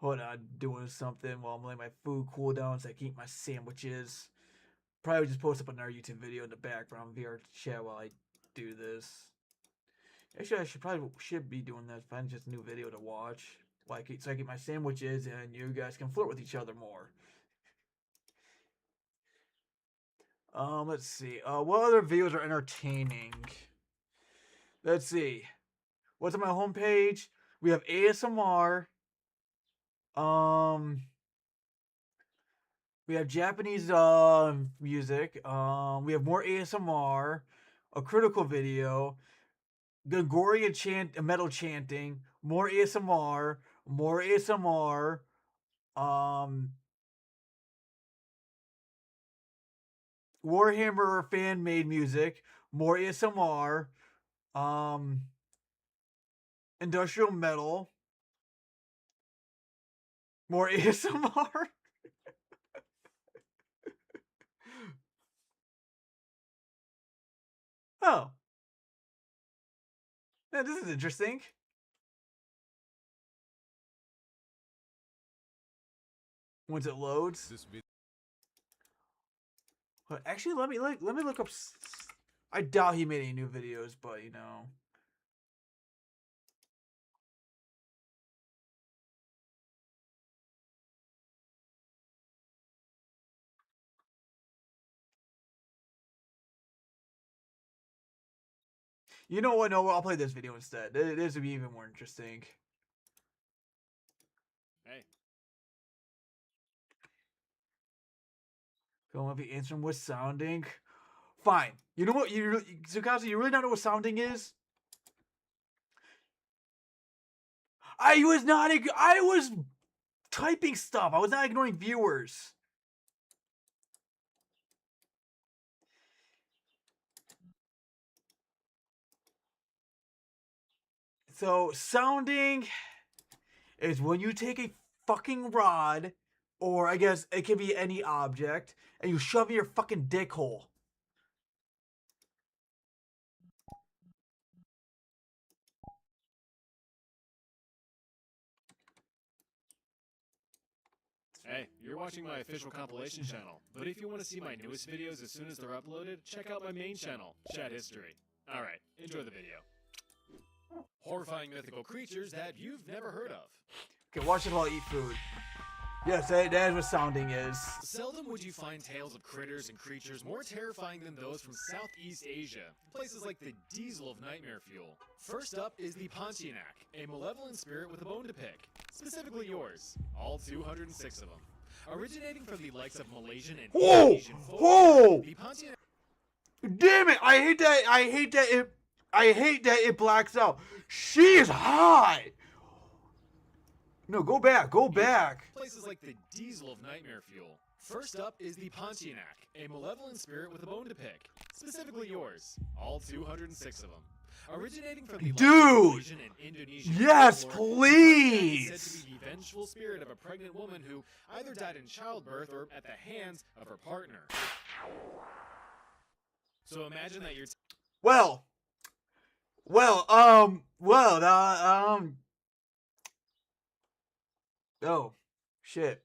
Speaker 1: Hold on, doing something while I'm letting my food cool down so I can eat my sandwiches. Probably just post up another YouTube video in the background VR chat while I do this. Actually, I should be doing that. Find just a new video to watch, like so I get my sandwiches and you guys can flirt with each other more. Let's see. What other videos are entertaining? Let's see. What's on my homepage? We have ASMR. We have Japanese music. We have more ASMR, a critical video, Gregorian metal chanting, more ASMR, more ASMR. Um, Warhammer fan made music, more ASMR. Um, Industrial metal, more ASMR. Oh, yeah, this is interesting. Once it loads. But actually, let me look up. I doubt he made any new videos, but you know. You know what? No, I'll play this video instead. This would be even more interesting.
Speaker 5: Hey.
Speaker 1: Don't want to be answering with sounding. Fine. You know what? Zukazu, you really don't know what sounding is? I was not. I was typing stuff. I was not ignoring viewers. So sounding is when you take a fucking rod, or I guess it can be any object, and you shove it in your fucking dick hole.
Speaker 5: Hey, you're watching my official compilation channel, but if you want to see my newest videos as soon as they're uploaded, check out my main channel, Chat History. Alright, enjoy the video. Horrifying mythical creatures that you've never heard of.
Speaker 1: Okay, watch it while I eat food. Yes, that is what sounding is.
Speaker 5: Seldom would you find tales of critters and creatures more terrifying than those from Southeast Asia, places like the diesel of nightmare fuel. First up is the Pontianak, a malevolent spirit with a bone to pick, specifically yours, all 206 of them. Originating from the likes of Malaysian and
Speaker 1: Whoa!
Speaker 5: Indonesian
Speaker 1: Whoa!
Speaker 5: folklore, the Pontianak...
Speaker 1: Damn it! I hate that. I hate that it blacks out. She is hot. No, go back. Go back.
Speaker 5: Places like the diesel of nightmare fuel. First up is the Pontianak, a malevolent spirit with a bone to pick, specifically yours, all 206 of them. Originating from the
Speaker 1: Dude!
Speaker 5: Malaysian and Indonesian
Speaker 1: Yes,
Speaker 5: folklore,
Speaker 1: please!
Speaker 5: the Pontianak is said to be the vengeful spirit of a pregnant woman who either died in childbirth or at the hands of her partner. So imagine that you're
Speaker 1: Well, oh, shit.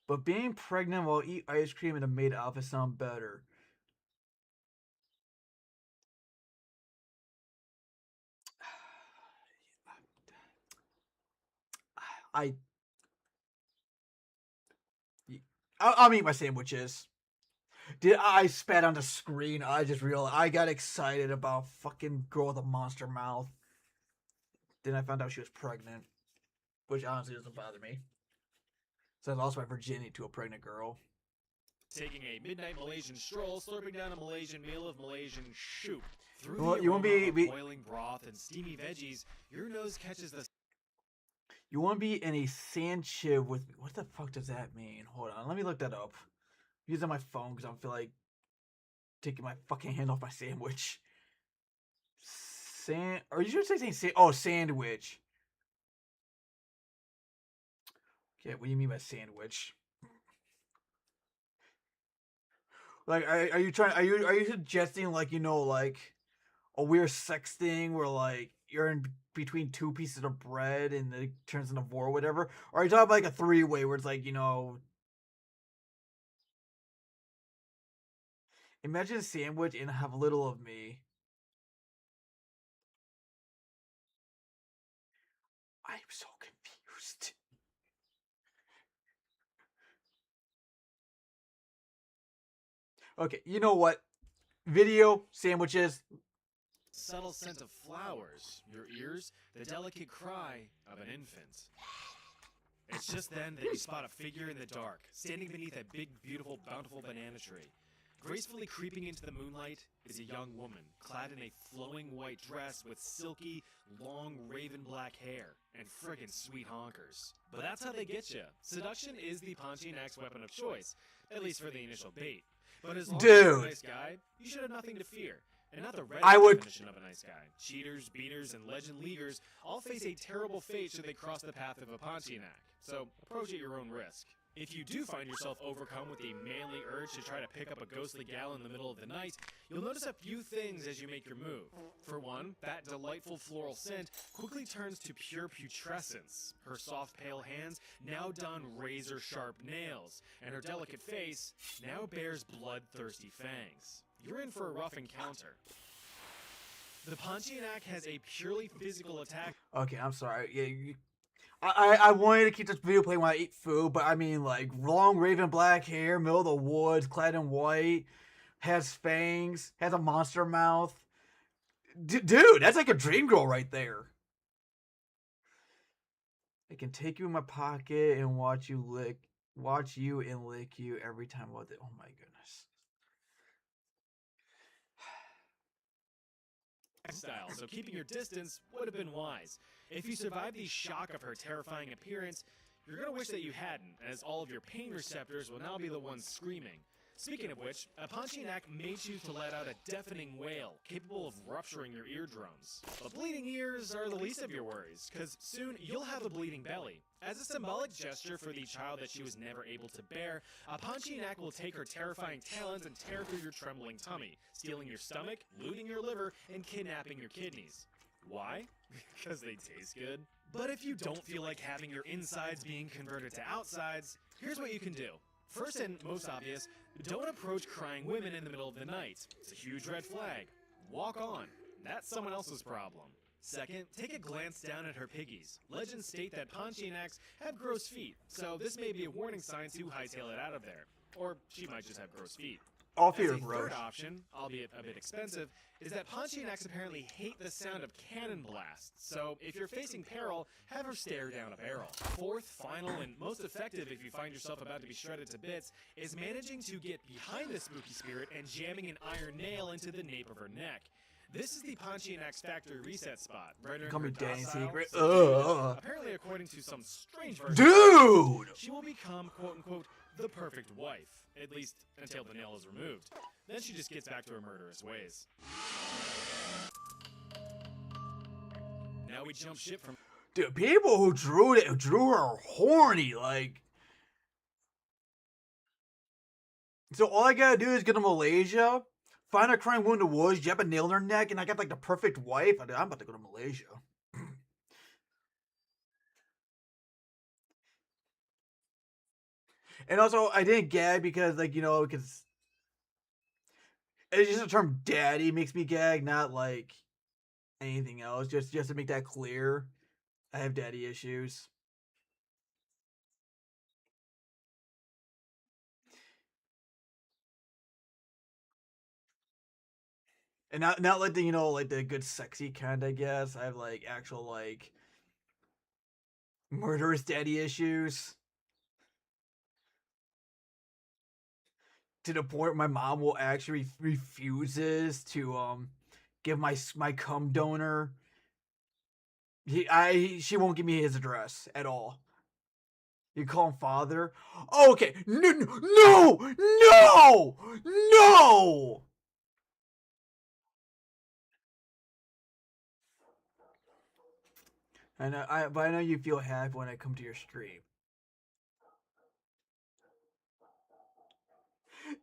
Speaker 1: But being pregnant while eat ice cream and it made Alpha sound better. I I'll eat my sandwiches. Did I spat on the screen? I just realized I got excited about fucking girl with a monster mouth. Then I found out she was pregnant, which honestly doesn't bother me. So I lost my virginity to a pregnant girl.
Speaker 5: taking a midnight Malaysian stroll, slurping down a Malaysian meal of Malaysian soup. Through
Speaker 1: Well,
Speaker 5: the
Speaker 1: you won't
Speaker 5: aroma
Speaker 1: be-
Speaker 5: of boiling broth and steamy veggies, your nose catches the
Speaker 1: You want to be in a Sanchez with me. What the fuck does that mean? Hold on, let me look that up. I'm using my phone because I don't feel like taking my fucking hand off my sandwich. Are you sure it's saying oh, sandwich? Okay, what do you mean by sandwich? Like, are you trying? Are you suggesting like like a weird sex thing where like you're in between two pieces of bread and it turns into war or whatever? Or are you talking about like a three-way where it's like imagine a sandwich and have a little of me. I'm so confused. Okay, you know what? Video, sandwiches.
Speaker 5: subtle scent of flowers, your ears, the delicate cry of an infant. It's just then that you spot a figure in the dark, standing beneath a big, beautiful, bountiful banana tree. Gracefully creeping into the moonlight is a young woman, clad in a flowing white dress with silky, long, raven black hair, and friggin' sweet honkers. But that's how they get you. Seduction is the Pontianac's weapon of choice, at least for the initial bait. But as long as you're a nice guy, you should have nothing to fear. And not the Reddit definition of a nice guy. Cheaters, beaters, and legend leaguers all face a terrible fate should they cross the path of a Pontiac. So approach at your own risk. If you do find yourself overcome with a manly urge to try to pick up a ghostly gal in the middle of the night, you'll notice a few things as you make your move. For one, that delightful floral scent quickly turns to pure putrescence. Her soft pale hands now don razor-sharp nails, and her delicate face now bears bloodthirsty fangs. You're in for a rough encounter. The Pontiac has a purely physical attack.
Speaker 1: Okay, I'm sorry. Yeah, I wanted to keep this video playing while I eat food, but I mean, like, long raven black hair, middle of the woods, clad in white, has fangs, has a monster mouth. Dude, that's like a dream girl right there. I can take you in my pocket and watch you and lick you every time. Oh my goodness.
Speaker 5: Style, so keeping your distance would have been wise. If you survive the shock of her terrifying appearance, you're going to wish that you hadn't, as all of your pain receptors will now be the ones screaming. Speaking of which, a Pontiac may choose to let out a deafening wail, capable of rupturing your eardrums. But bleeding ears are the least of your worries, because soon you'll have a bleeding belly. As a symbolic gesture for the child that she was never able to bear, a Pontiac will take her terrifying talons and tear through your trembling tummy, stealing your stomach, looting your liver, and kidnapping your kidneys. Why? Because they taste good? But if you don't feel like having your insides being converted to outsides, here's what you can do. First and most obvious, don't approach crying women in the middle of the night. It's a huge red flag. Walk on. That's someone else's problem. Second, take a glance down at her piggies. Legends state that Pontiacs have gross feet, so this may be a warning sign to hightail it out of there. Or she might just have gross feet.
Speaker 1: All feet
Speaker 5: As
Speaker 1: are
Speaker 5: a
Speaker 1: gross.
Speaker 5: third option, albeit a bit expensive, is that Pontiacs apparently hate the sound of cannon blasts, so if you're facing peril, have her stare down a barrel. Fourth, final, and most effective if you find yourself about to be shredded to bits, is managing to get behind the spooky spirit and jamming an iron nail into the nape of her neck. This is the Pontiac's factory reset spot.
Speaker 1: Call me Danny Secret.
Speaker 5: Apparently, according to some strange version,
Speaker 1: Dude!
Speaker 5: she will become, quote-unquote, the perfect wife. At least, until the nail is removed. Then she just gets back to her murderous ways. Now we jump ship from...
Speaker 1: Dude, people who drew her are horny, like... So all I gotta do is get to Malaysia, find a crying woman in the woods, jab a nail in her neck, and I got like the perfect wife. I'm about to go to Malaysia. And also, I didn't gag because, like, you know, because it's just the term daddy makes me gag, not like anything else. Just to make that clear, I have daddy issues. And not like the, you know, like the good sexy kind, I guess. I have like actual like murderous daddy issues. To the point where my mom will actually refuses to give my cum donor. She won't give me his address at all. You call him father? Oh, okay. No! But I know you feel happy when I come to your stream.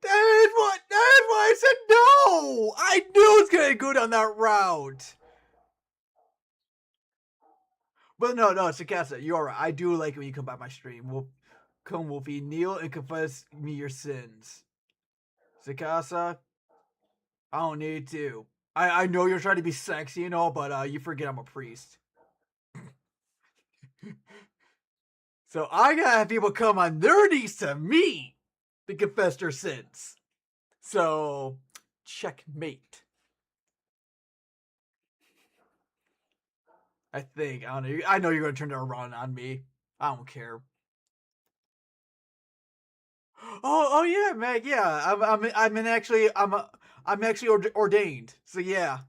Speaker 1: That is why I said no! I knew it was gonna go down that route. But no, Sakasa, you're right. I do like it when you come by my stream. Come, Wolfie, kneel and confess me your sins. Sakasa, I don't need to. I know you're trying to be sexy and all, but you forget I'm a priest. So I gotta have people come on their knees to me to confess their sins. So, checkmate. I think. I don't know. I know you're gonna turn it around on me. I don't care. Oh yeah, Meg. Yeah, I'm actually ordained. So yeah.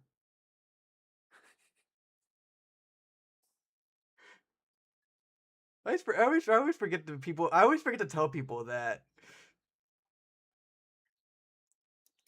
Speaker 1: I always forget the people. I always forget to tell people that.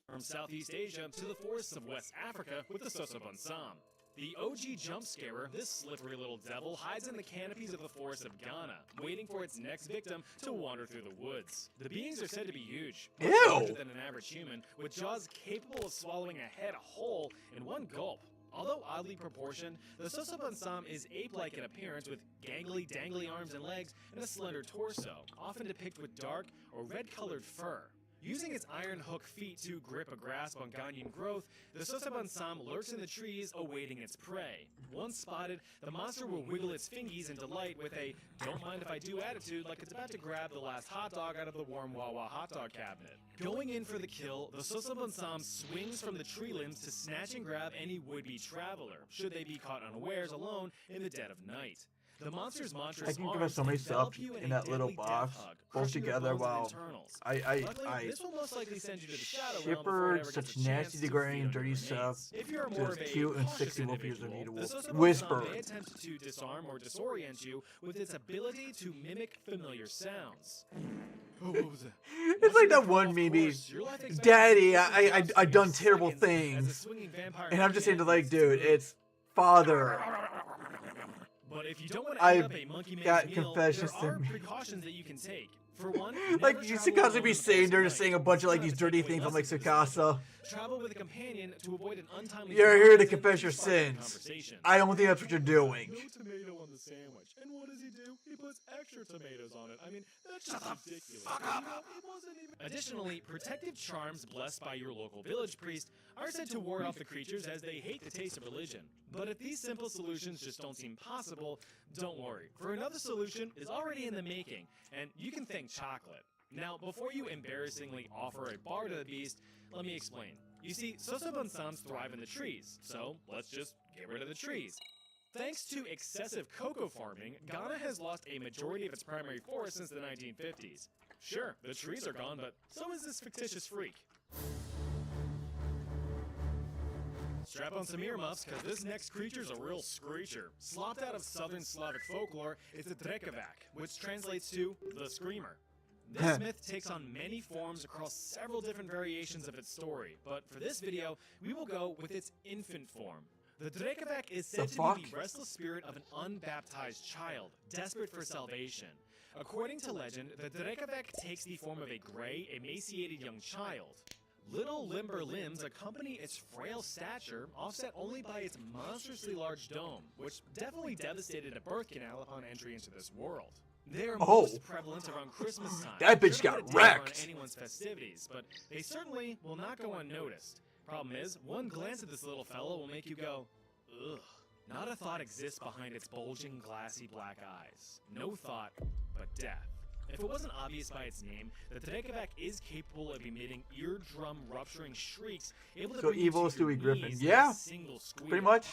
Speaker 5: From Southeast Asia to the forests of West Africa with the Sosobonsam. The OG jump scarer, this slippery little devil hides in the canopies of the forests of Ghana, waiting for its next victim to wander through the woods. The beings are said to be huge, much
Speaker 1: Ew.
Speaker 5: larger than an average human, with jaws capable of swallowing a head whole in one gulp. Although oddly proportioned, the Sosobonsam is ape-like in appearance with gangly, dangly arms and legs and a slender torso, often depicted with dark or red-colored fur. Using its iron hook feet to grip a grasp on Ganyan growth, the Sosobonsam lurks in the trees awaiting its prey. Once spotted, the monster will wiggle its fingies in delight with a don't mind if I do attitude like it's about to grab the last hot dog out of the warm Wawa hot dog cabinet. Going in for the kill, the Sosobonsam swings from the tree limbs to snatch and grab any would-be traveler, should they be caught unawares alone in the dead of night. The monster's monstrous
Speaker 1: I can give us
Speaker 5: arms
Speaker 1: so many
Speaker 5: envelop
Speaker 1: stuff
Speaker 5: you
Speaker 1: in that
Speaker 5: a
Speaker 1: little
Speaker 5: deadly
Speaker 1: box,
Speaker 5: death hug,
Speaker 1: both
Speaker 5: crushing your
Speaker 1: together.
Speaker 5: bones and
Speaker 1: Wow.
Speaker 5: internals.
Speaker 1: I
Speaker 5: Luckily, this will most likely send you to the shadow realm before it
Speaker 1: Shipper,
Speaker 5: ever
Speaker 1: such
Speaker 5: gets a chance
Speaker 1: nasty,
Speaker 5: to
Speaker 1: degrading,
Speaker 5: feed on
Speaker 1: dirty
Speaker 5: your
Speaker 1: stuff.
Speaker 5: remains. If you're more of
Speaker 1: Just
Speaker 5: a
Speaker 1: cute and
Speaker 5: cautious
Speaker 1: sexy wolf ears of
Speaker 5: individual,
Speaker 1: evil.
Speaker 5: the Sosobonsam
Speaker 1: Whisper.
Speaker 5: may attempt to disarm or disorient you with its ability to mimic familiar sounds. Oh, what was that?
Speaker 1: It's like that one meme. Daddy, I done terrible things. And I'm just saying to like, dude, it's father.
Speaker 5: But if you don't want to
Speaker 1: I've
Speaker 5: end up a monkey man's
Speaker 1: got
Speaker 5: meal,
Speaker 1: confessions
Speaker 5: there
Speaker 1: to
Speaker 5: are
Speaker 1: make.
Speaker 5: precautions that you can take. For one,
Speaker 1: Like
Speaker 5: never
Speaker 1: you
Speaker 5: travel
Speaker 1: should constantly
Speaker 5: alone
Speaker 1: be
Speaker 5: in the
Speaker 1: saying
Speaker 5: forest
Speaker 1: they're
Speaker 5: at
Speaker 1: just
Speaker 5: night.
Speaker 1: saying a bunch of like
Speaker 5: Try
Speaker 1: these
Speaker 5: to
Speaker 1: dirty
Speaker 5: take away
Speaker 1: things from like
Speaker 5: lessons in this
Speaker 1: Sukasa.
Speaker 5: Travel with a companion to avoid an untimely
Speaker 1: You're here to
Speaker 5: demise and
Speaker 1: confess your
Speaker 5: spark a
Speaker 1: sins.
Speaker 5: conversation.
Speaker 1: I don't think that's what you're doing.
Speaker 5: No tomato on the sandwich. And what does he do? He puts extra tomatoes on it. I mean, that's just ridiculous. You know, it wasn't even... Additionally, protective charms blessed by your local village priest are said to ward off the creatures as they hate the taste of religion. But if these simple solutions just don't seem possible, don't worry. For another solution is already in the making, and you can thank chocolate. Now, before you embarrassingly offer a bar to the beast, let me explain. You see, Sosobonsams thrive in the trees, so let's just get rid of the trees. Thanks to excessive cocoa farming, Ghana has lost a majority of its primary forest since the 1950s. Sure, the trees are gone, but so is this fictitious freak. Strap on some earmuffs, because this next creature's a real screecher. Slopped out of southern Slavic folklore, it's the Drekavac, which translates to the Screamer. This myth takes on many forms across several different variations of its story, but for this video, we will go with its infant form. The Drekavac is said to be the restless spirit of an unbaptized child, desperate for salvation. According to legend, the Drekavac takes the form of a gray, emaciated young child. Little limber limbs accompany its frail stature, offset only by its monstrously large dome, which definitely devastated a birth canal upon entry into this world. They are most prevalent around Christmas time.
Speaker 1: That bitch got wrecked.
Speaker 5: On anyone's festivities, but they certainly will not go unnoticed. Problem is, one glance at this little fellow will make you go, ugh. Not a thought exists behind its bulging, glassy black eyes. No thought, but death. If it wasn't obvious by its name, the Drekavac is capable of emitting eardrum-rupturing shrieks, able to
Speaker 1: So
Speaker 5: bring you
Speaker 1: evil
Speaker 5: to your
Speaker 1: Stewie Griffin.
Speaker 5: knees in
Speaker 1: Yeah,
Speaker 5: a single squeal.
Speaker 1: pretty much.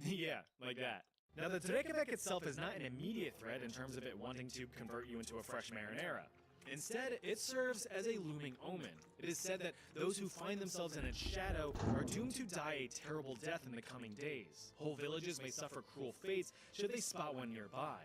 Speaker 5: Yeah, like that. Now, the Drekavac itself is not an immediate threat in terms of it wanting to convert you into a fresh marinara. Instead, it serves as a looming omen. It is said that those who find themselves in its shadow are doomed to die a terrible death in the coming days. Whole villages may suffer cruel fates should they spot one nearby.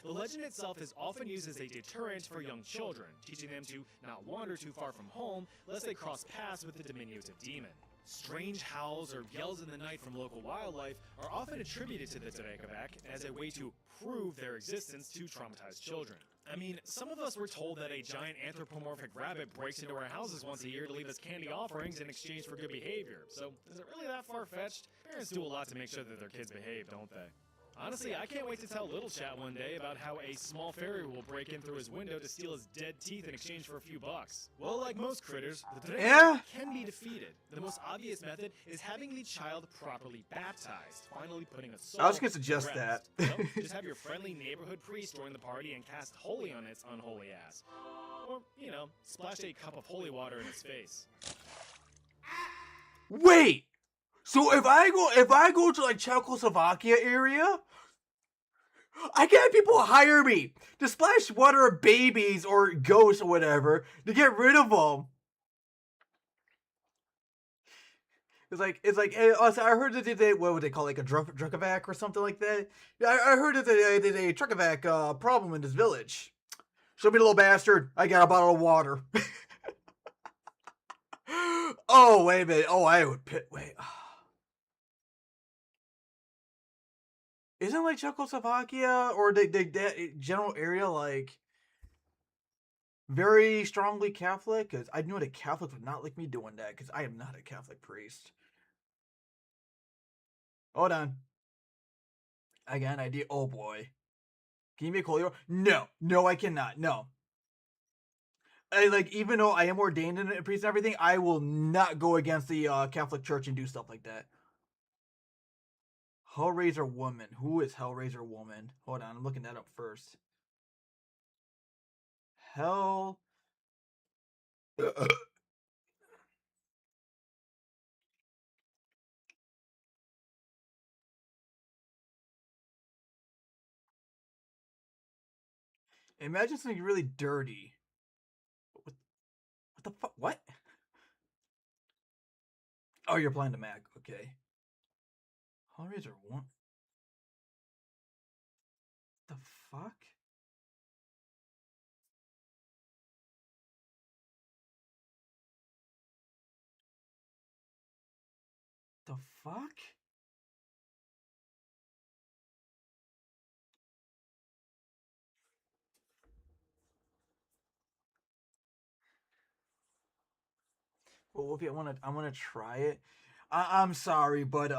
Speaker 5: The legend itself is often used as a deterrent for young children, teaching them to not wander too far from home lest they cross paths with the diminutive demon. Strange howls or yells in the night from local wildlife are often attributed to the Drekavac as a way to prove their existence to traumatized children. I mean, some of us were told that a giant anthropomorphic rabbit breaks into our houses once a year to leave us candy offerings in exchange for good behavior. So, is it really that far-fetched? Parents do a lot to make sure that their kids behave, don't they? Honestly, I can't wait to tell Little Chat one day about how a small fairy will break in through his window to steal his dead teeth in exchange for a few bucks. Well, like most critters, the Drekavac can be defeated. The most obvious method is having the child properly baptized, finally putting a soul
Speaker 1: I was gonna suggest
Speaker 5: to
Speaker 1: that.
Speaker 5: rest. So, just have your friendly neighborhood priest join the party and cast holy on its unholy ass. Or, you know, splash a cup of holy water in its face.
Speaker 1: Wait! So if I go to like Czechoslovakia area, I can have people hire me to splash water on babies or ghosts or whatever to get rid of them. It's like hey, also, I heard that they what would they call it, like a drukovac or something like that. Yeah, I heard that there's a drukovac problem in this village. Show me the little bastard. I got a bottle of water. Oh wait a minute. Oh, I would wait. Isn't like Czechoslovakia or that general area like very strongly Catholic? Because I know that Catholics would not like me doing that because I am not a Catholic priest. Hold on. I got an idea. Oh boy. Can you make holy water? No. No, I cannot. No. Even though I am ordained in a priest and everything, I will not go against the Catholic Church and do stuff like that. Hellraiser woman. Who is Hellraiser woman? Hold on, I'm looking that up first. Hell. Imagine something really dirty. What the fuck? What? Oh, you're playing the Mac. Okay. Hellraiser woman. The fuck? The fuck? Well, Wolfie, I wanna try it. I'm sorry, but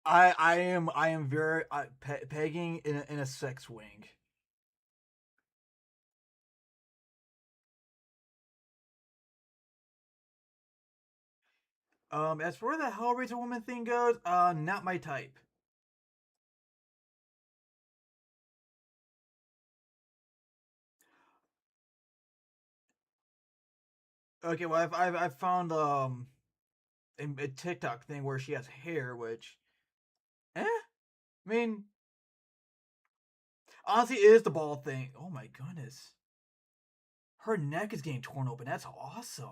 Speaker 1: I am very pegging in a sex wing. As for the Hellraiser woman thing goes, not my type. Okay, well I've found a TikTok thing where she has hair, which, I mean, honestly, it is the ball thing. Oh my goodness, her neck is getting torn open. That's awesome.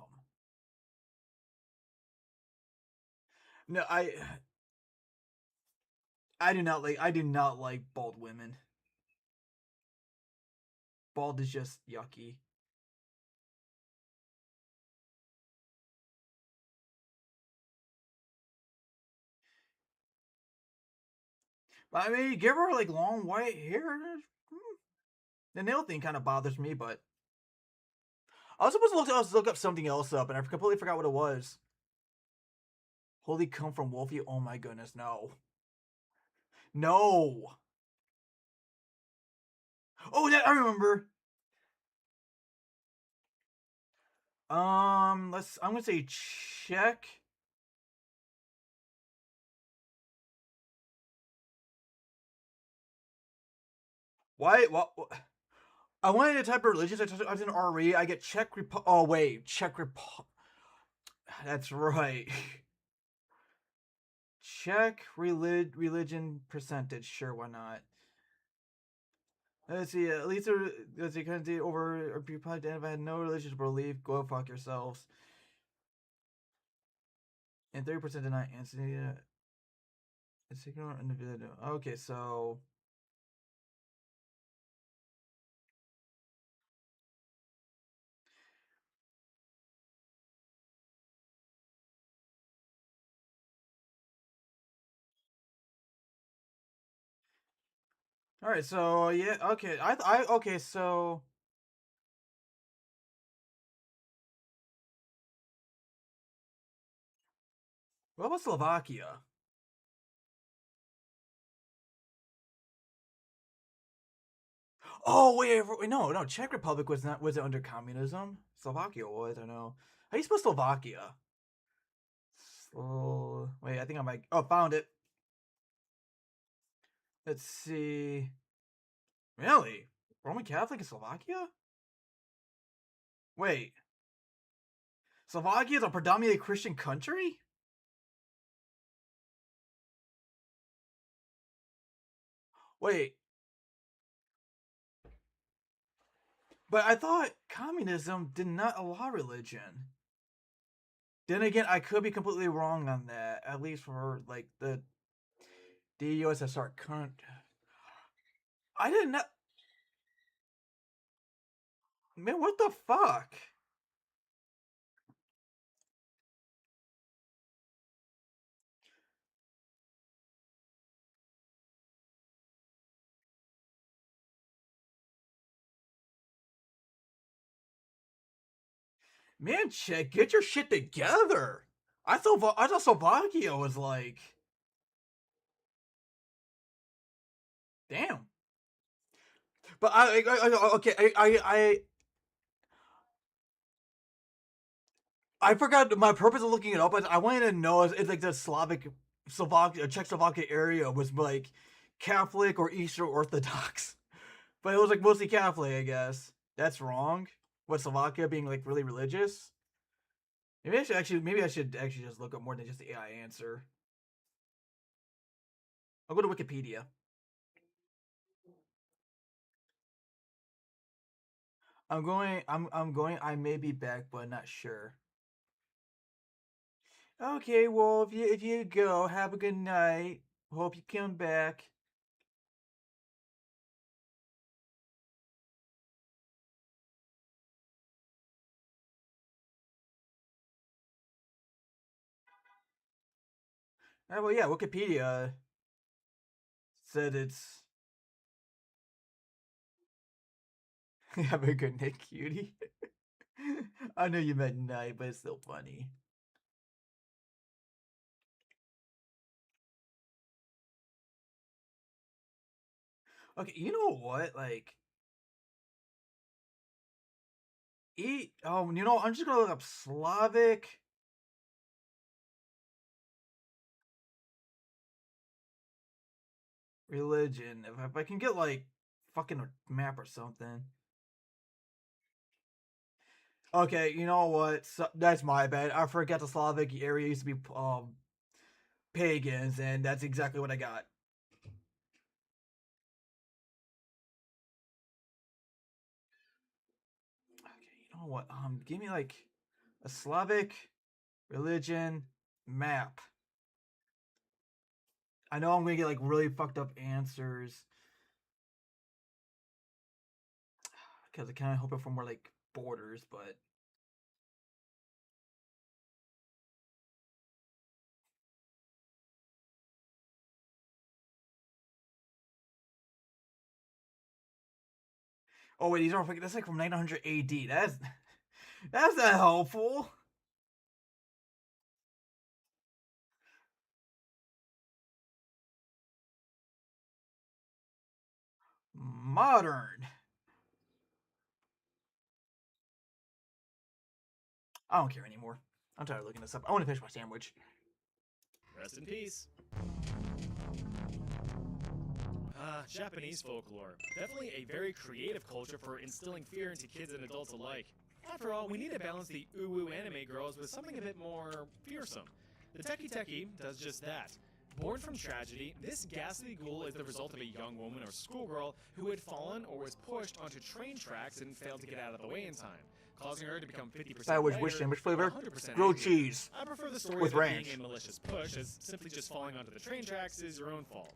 Speaker 1: No, I do not like bald women. Bald is just yucky. But I mean, give her like long white hair. The nail thing kind of bothers me, but I was supposed to look up something else up, and I completely forgot what it was. Holy come from Wolfie! Oh my goodness, no, no. Oh, that I remember. Let's. I'm gonna say check. Why? What? I wanted to type of religions. I did an RE. I get Czech Republic. Oh wait, Czech Republic. That's right. Czech religion percentage. Sure, why not? Let's see. At least let's see. Country over or people identified no religious belief. Go fuck yourselves. And 30% deny answer. It's ignore individual. Okay, so all right. So yeah. Okay. Okay. So what about Slovakia? Oh wait, no. Czech Republic was not was it under communism? Slovakia was. I know. How do you spell Slovakia? Wait, I think I might. Oh, found it. Let's see. Really? Roman Catholic in Slovakia? Wait. Slovakia is a predominantly Christian country? Wait. But I thought communism did not allow religion. Then again, I could be completely wrong on that. At least for like the USSR country. I did not. Man, what the fuck? Man, Czech, get your shit together. I thought Slovakia was like, damn. But okay, I forgot my purpose of looking it up. I wanted to know if like the Czechoslovakia area was like Catholic or Eastern Orthodox, but it was like mostly Catholic, I guess. That's wrong. What, Slovakia being like really religious? Maybe I should actually just look up more than just the AI answer. I'll go to Wikipedia. I may be back, but not sure. Okay, well, if you go, have a good night. Hope you come back. Well, yeah, Wikipedia said it's. Have a good night, cutie. I know you meant night, but it's still funny. Okay, you know what? Like, you know, I'm just gonna look up Slavic religion. If I can get like fucking a map or something. Okay, you know what? That's my bad. I forgot the Slavic area used to be pagans, and that's exactly what I got. Okay, you know what? Give me like a Slavic religion map. I know I'm gonna get like really fucked up answers because I kind of hoping for more like borders, but oh wait, these are that's like from 900 AD. That's not helpful. Modern. I don't care anymore. I'm tired of looking this up. I want to finish my sandwich.
Speaker 5: Rest in peace. Japanese folklore. Definitely a very creative culture for instilling fear into kids and adults alike. After all, we need to balance the uwu anime girls with something a bit more fearsome. The Teki Teki does just that. Born from tragedy, this ghastly ghoul is the result of a young woman or schoolgirl who had fallen or was pushed onto train tracks and failed to get out of the way in time, causing her to become 50%
Speaker 1: Sandwich,
Speaker 5: lighter
Speaker 1: which sandwich flavor?
Speaker 5: and 100%
Speaker 1: Grilled
Speaker 5: angry.
Speaker 1: cheese.
Speaker 5: I prefer the story
Speaker 1: With
Speaker 5: of it
Speaker 1: ranch.
Speaker 5: being a malicious push, as simply just falling onto the train tracks is your own fault.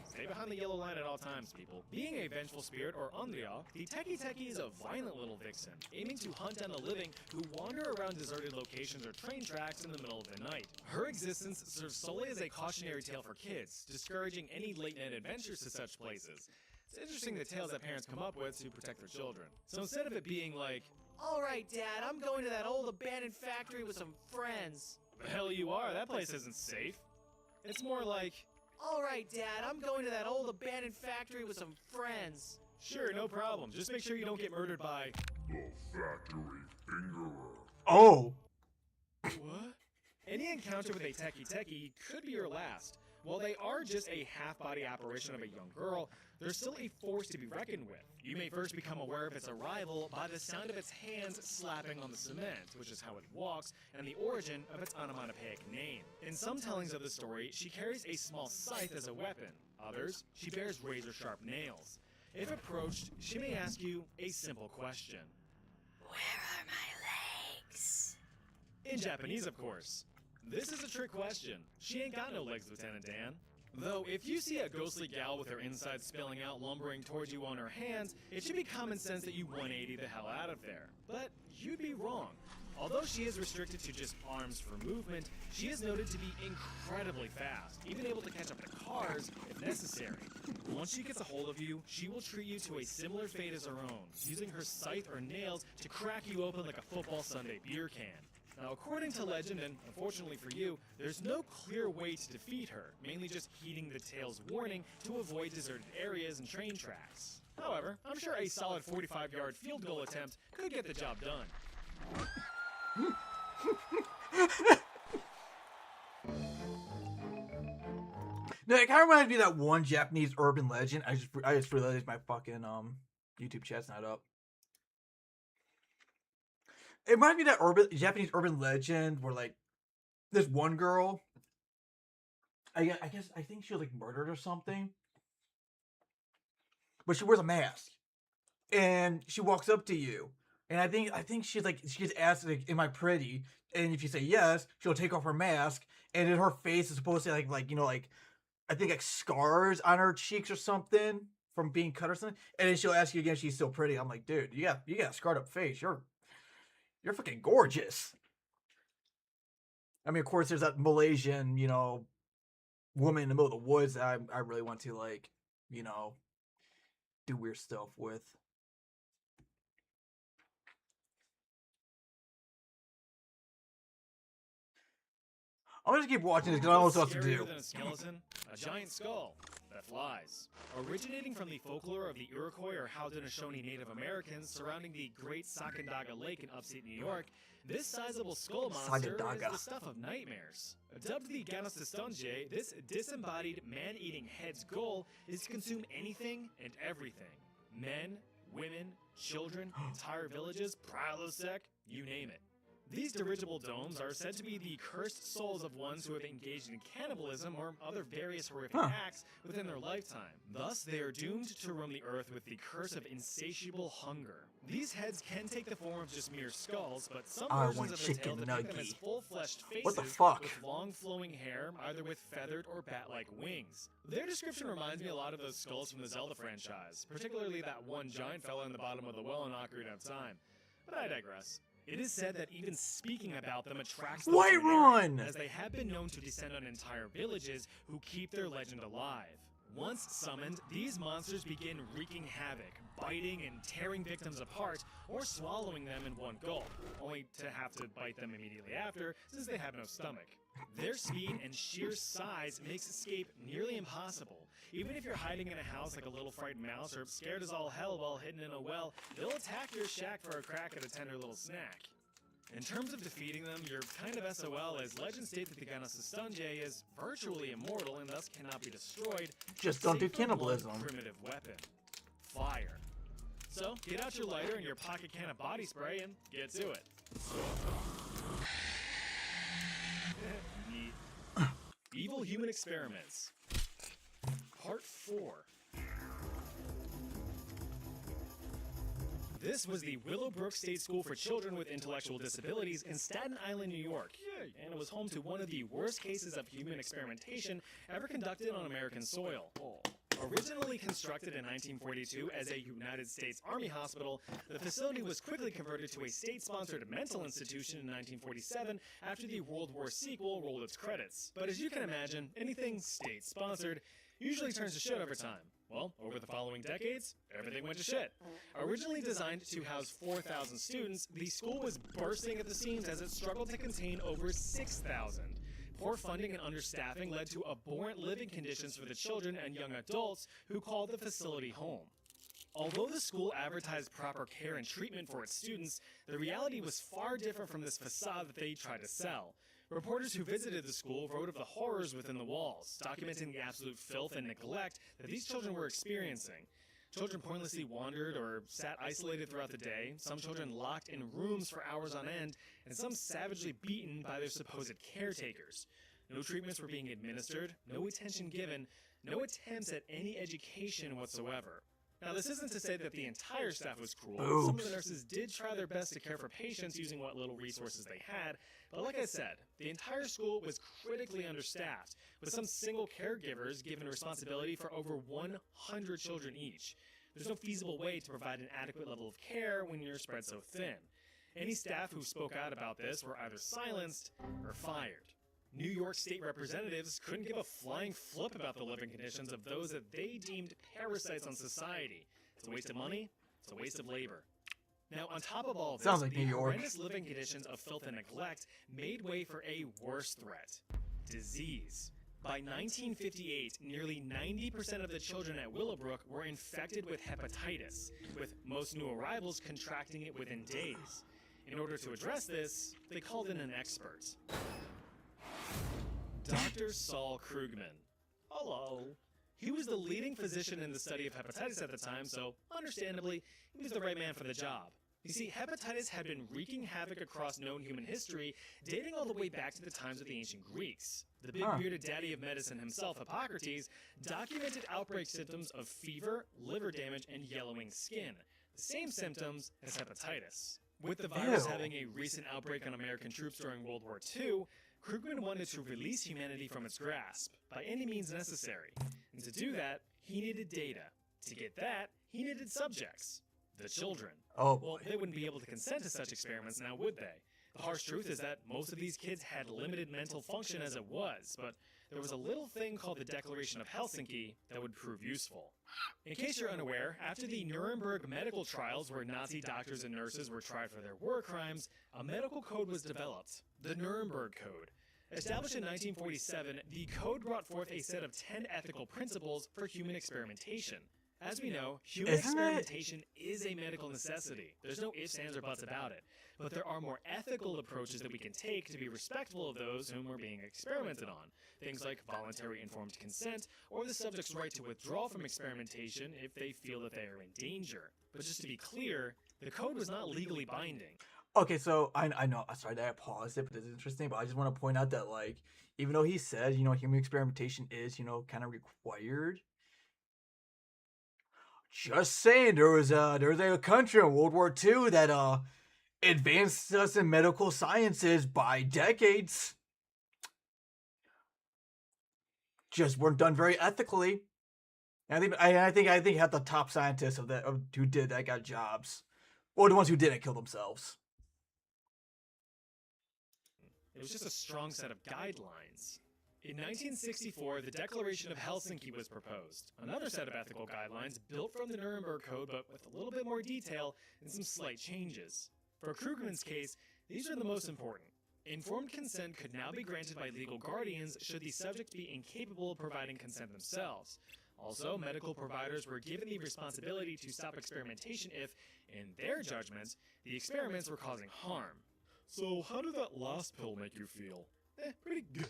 Speaker 5: Stay behind the yellow line at all times, people. Being a vengeful spirit, or Andrea, the Teki Teki is a violent little vixen, aiming to hunt down the living who wander around deserted locations or train tracks in the middle of the night. Her existence serves solely as a cautionary tale for kids, discouraging any late-night adventures to such places. It's interesting the tales that parents come up with to protect their children. So instead of it being like, "Alright, Dad, I'm going to that old abandoned factory with some friends." The hell you are, that place isn't safe. It's more like, "Alright, Dad, I'm going to that old abandoned factory with some friends." Sure, no problem. Just make sure you don't get murdered by
Speaker 6: The Factory Fingerer.
Speaker 1: Oh.
Speaker 5: What? Any encounter with a Teki Teki could be your last. While they are just a half-body apparition of a young girl, they're still a force to be reckoned with. You may first become aware of its arrival by the sound of its hands slapping on the cement, which is how it walks, and the origin of its onomatopoeic name. In some tellings of the story, she carries a small scythe as a weapon. Others, she bears razor-sharp nails. If approached, she may ask you a simple question. Where are my legs? In Japanese, of course. This is a trick question. She ain't got no legs, Lieutenant Dan. Though, if you see a ghostly gal with her insides spilling out lumbering towards you on her hands, it should be common sense that you 180 the hell out of there. But you'd be wrong. Although she is restricted to just arms for movement, she is noted to be incredibly fast, even able to catch up to cars if necessary. Once she gets a hold of you, she will treat you to a similar fate as her own, using her scythe or nails to crack you open like a football Sunday beer can. Now, according to legend, and unfortunately for you, there's no clear way to defeat her, mainly just heeding the tale's warning to avoid deserted areas and train tracks. However, I'm sure a solid 45-yard field goal attempt could get the job done.
Speaker 1: No, it kind of reminds me of that one Japanese urban legend. I just realized my fucking YouTube chat's not up. It reminds me of that Japanese urban legend where like this one girl, I think she was like murdered or something, but she wears a mask and she walks up to you, and I think she's asked like, "Am I pretty?" And if you say yes, she'll take off her mask, and then her face is supposed to like I think like scars on her cheeks or something from being cut or something, and then she'll ask you again if she's still pretty. I'm like, dude, you got a scarred up face. You're fucking gorgeous. I mean, of course, there's that Malaysian, woman in the middle of the woods that I really want to, do weird stuff with. I'm gonna keep watching this because I don't know what else to do.
Speaker 5: Than a skeleton, a giant skull that flies. Originating from the folklore of the Iroquois or Haudenosaunee Native Americans surrounding the Great Sacandaga Lake in upstate New York, this sizable skull monster is the stuff of nightmares. Dubbed the Ganasistonje, this disembodied man-eating head's goal is to consume anything and everything. Men, women, children, entire villages, Prilosec, you name it. These dirigible domes are said to be the cursed souls of ones who have engaged in cannibalism or other various horrific acts within their lifetime. Thus, they are doomed to roam the earth with the curse of insatiable hunger. These heads can take the form of just mere skulls, but some versions of the tale depict them as full-fleshed faces
Speaker 1: what the fuck?
Speaker 5: with long flowing hair, either with feathered or bat-like wings. Their description reminds me a lot of those skulls from the Zelda franchise, particularly that one giant fella in the bottom of the well in Ocarina of Time. But I digress. It is said that even speaking about them attracts the
Speaker 1: Whiterun,
Speaker 5: as they have been known to descend on entire villages who keep their legend alive. Once summoned, these monsters begin wreaking havoc, biting and tearing victims apart, or swallowing them in one gulp, only to have to bite them immediately after, since they have no stomach. Their speed and sheer size makes escape nearly impossible. Even if you're hiding in a house like a little frightened mouse or scared as all hell while hidden in a well, they'll attack your shack for a crack at a tender little snack. In terms of defeating them, you're kind of SOL, as legends state that the Ganasistonje is virtually immortal and thus cannot be destroyed.
Speaker 1: Just don't do cannibalism.
Speaker 5: Primitive weapon. Fire. So, get out your lighter and your pocket can of body spray and get to it. Neat. Evil Human Experiments. Part 4. This was the Willowbrook State School for Children with Intellectual Disabilities in Staten Island, New York, and it was home to one of the worst cases of human experimentation ever conducted on American soil. Originally constructed in 1942 as a United States Army hospital, the facility was quickly converted to a state-sponsored mental institution in 1947 after the World War sequel rolled its credits. But as you can imagine, anything state-sponsored usually turns to shit over time. Well, over the following decades, everything went to shit. Originally designed to house 4,000 students, the school was bursting at the seams as it struggled to contain over 6,000. Poor funding and understaffing led to abhorrent living conditions for the children and young adults who called the facility home. Although the school advertised proper care and treatment for its students, the reality was far different from this facade that they tried to sell. Reporters who visited the school wrote of the horrors within the walls, documenting the absolute filth and neglect that these children were experiencing. Children pointlessly wandered or sat isolated throughout the day, some children locked in rooms for hours on end, and some savagely beaten by their supposed caretakers. No treatments were being administered, no attention given, no attempts at any education whatsoever. Now, this isn't to say that the entire staff was cruel.
Speaker 1: Oops.
Speaker 5: Some of the nurses did try their best to care for patients using what little resources they had, but like I said, the entire school was critically understaffed, with some single caregivers given responsibility for over 100 children each. There's no feasible way to provide an adequate level of care when you're spread so thin. Any staff who spoke out about this were either silenced or fired. New York state representatives couldn't give a flying flip about the living conditions of those that they deemed parasites on society. It's a waste of money, it's a waste of labor. Now, on top of all this,
Speaker 1: Sounds like
Speaker 5: the
Speaker 1: New York.
Speaker 5: horrendous living conditions of filth and neglect made way for a worse threat: disease. By 1958, nearly 90% of the children at Willowbrook were infected with hepatitis, with most new arrivals contracting it within days. In order to address this, they called in an expert. Dr. Saul Krugman. Hello. He was the leading physician in the study of hepatitis at the time, so understandably, he was the right man for the job. You see, hepatitis had been wreaking havoc across known human history, dating all the way back to the times of the ancient Greeks. The big bearded daddy of medicine himself, Hippocrates, documented outbreak symptoms of fever, liver damage, and yellowing skin. The same symptoms as hepatitis. With the virus
Speaker 1: Ew.
Speaker 5: having a recent outbreak on American troops during World War II, Krugman wanted to release humanity from its grasp, by any means necessary. And to do that, he needed data. To get that, he needed subjects. The children.
Speaker 1: Oh
Speaker 5: Well,
Speaker 1: boy.
Speaker 5: they wouldn't be able to consent to such experiments now, would they? The harsh truth is that most of these kids had limited mental function as it was, but there was a little thing called the Declaration of Helsinki that would prove useful. In case you're unaware, after the Nuremberg medical trials where Nazi doctors and nurses were tried for their war crimes, a medical code was developed, the Nuremberg Code. Established in 1947, the code brought forth a set of 10 ethical principles for human experimentation. As we know, human
Speaker 1: Isn't it-
Speaker 5: experimentation is a medical necessity. There's no ifs, ands, or buts about it. But there are more ethical approaches that we can take to be respectful of those whom we're being experimented on. Things like voluntary informed consent, or the subject's right to withdraw from experimentation if they feel that they are in danger. But just to be clear, the code was not legally binding.
Speaker 1: Okay, so I know. Sorry that I paused it, but this is interesting. But I just want to point out that, like, even though he said, human experimentation is, kind of required. Just saying, there was a country in World War II that advanced us in medical sciences by decades. Just weren't done very ethically. And I think half the top scientists who did that got jobs, or the ones who didn't kill themselves.
Speaker 5: It was just a strong set of guidelines. In 1964, the Declaration of Helsinki was proposed, another set of ethical guidelines built from the Nuremberg Code but with a little bit more detail and some slight changes. For Krugman's case, these are the most important. Informed consent could now be granted by legal guardians should the subject be incapable of providing consent themselves. Also, medical providers were given the responsibility to stop experimentation if, in their judgments, the experiments were causing harm. So, how did that last pill make you feel? Pretty good.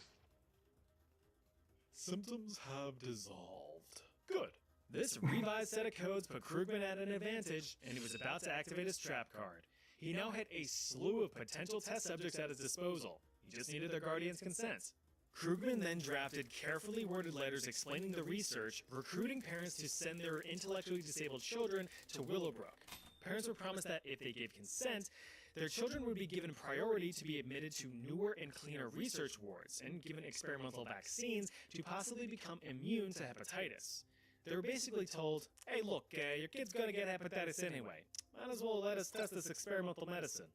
Speaker 5: Symptoms have dissolved. Good. This revised set of codes put Krugman at an advantage, and he was about to activate his trap card. He now had a slew of potential test subjects at his disposal. He just needed their guardian's consent. Krugman then drafted carefully worded letters explaining the research, recruiting parents to send their intellectually disabled children to Willowbrook. Parents were promised that if they gave consent, their children would be given priority to be admitted to newer and cleaner research wards and given experimental vaccines to possibly become immune to hepatitis. They were basically told, hey look, your kid's gonna get hepatitis anyway. Might as well let us test this experimental medicine.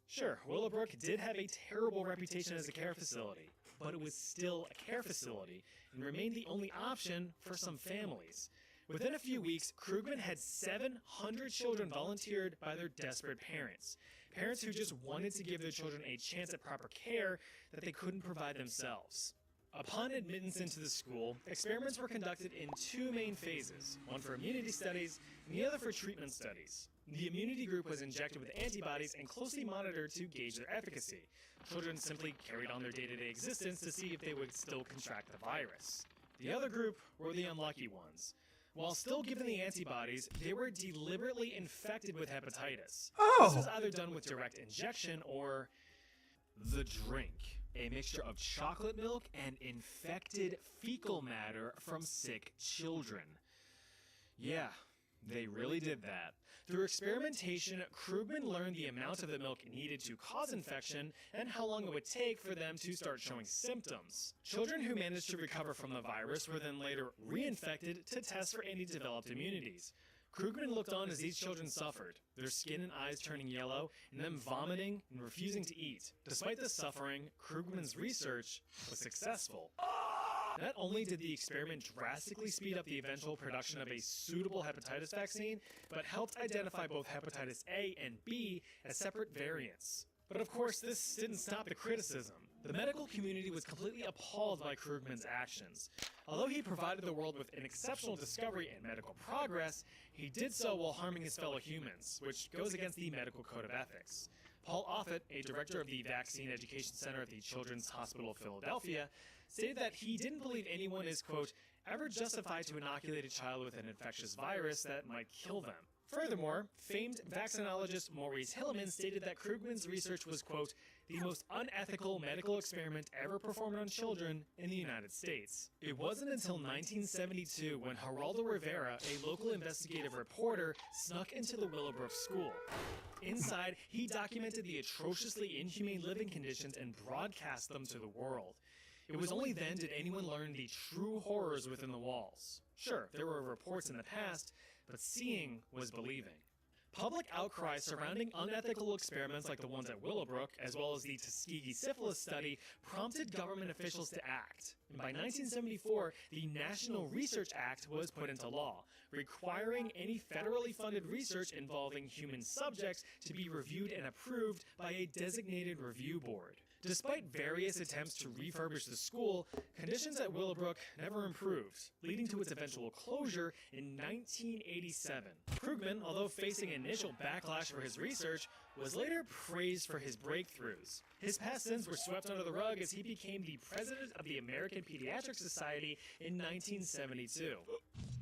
Speaker 5: Sure, Willowbrook did have a terrible reputation as a care facility, but it was still a care facility and remained the only option for some families. Within a few weeks, Krugman had 700 children volunteered by their desperate parents. Parents who just wanted to give their children a chance at proper care that they couldn't provide themselves. Upon admittance into the school, experiments were conducted in two main phases, one for immunity studies and the other for treatment studies. The immunity group was injected with antibodies and closely monitored to gauge their efficacy. Children simply carried on their day-to-day existence to see if they would still contract the virus. The other group were the unlucky ones. While still given the antibodies, they were deliberately infected with hepatitis. This was either done with direct injection or the drink, a mixture of chocolate milk and infected fecal matter from sick children. Yeah, they really did that. Through experimentation, Krugman learned the amount of the milk needed to cause infection and how long it would take for them to start showing symptoms. Children who managed to recover from the virus were then later reinfected to test for any developed immunities. Krugman looked on as these children suffered, their skin and eyes turning yellow, and them vomiting and refusing to eat. Despite the suffering, Krugman's research was successful. Not only did the experiment drastically speed up the eventual production of a suitable hepatitis vaccine, but helped identify both hepatitis A and B as separate variants. But of course, this didn't stop the criticism. The medical community was completely appalled by Krugman's actions. Although he provided the world with an exceptional discovery and medical progress, he did so while harming his fellow humans, which goes against the medical code of ethics. Paul Offit, a director of the Vaccine Education Center at the Children's Hospital of Philadelphia, stated that he didn't believe anyone is, quote, ever justified to inoculate a child with an infectious virus that might kill them. Furthermore, famed vaccinologist Maurice Hilleman stated that Krugman's research was, quote, the most unethical medical experiment ever performed on children in the United States. It wasn't until 1972 when Geraldo Rivera, a local investigative reporter, snuck into the Willowbrook school. Inside, he documented the atrociously inhumane living conditions and broadcast them to the world. It was only then did anyone learn the true horrors within the walls. Sure, there were reports in the past, but seeing was believing. Public outcry surrounding unethical experiments like the ones at Willowbrook, as well as the Tuskegee syphilis study, prompted government officials to act. And by 1974, the National Research Act was put into law, requiring any federally funded research involving human subjects to be reviewed and approved by a designated review board. Despite various attempts to refurbish the school, conditions at Willowbrook never improved, leading to its eventual closure in 1987. Krugman, although facing initial backlash for his research, was later praised for his breakthroughs. His past sins were swept under the rug as he became the president of the American Pediatric Society in 1972.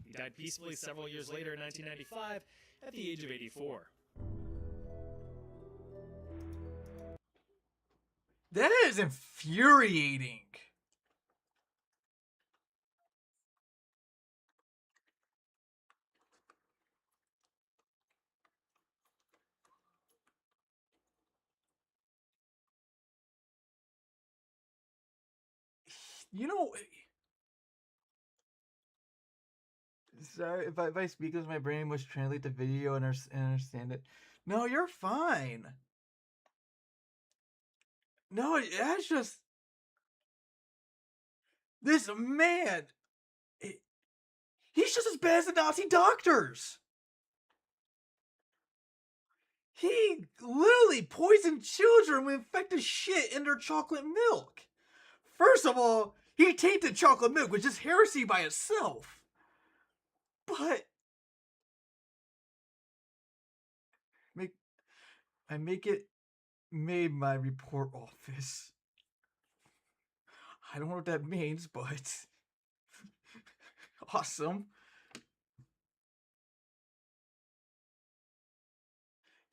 Speaker 5: He died peacefully several years later in 1995 at the age of 84.
Speaker 1: That is infuriating. You know, sorry if I speak as my brain must translate the video and understand it. No, you're fine. No, that's just this man. He's just as bad as the Nazi doctors. He literally poisoned children with infected shit in their chocolate milk. First of all, he tainted chocolate milk, which is heresy by itself. But I make it made my report office. I don't know what that means, but awesome.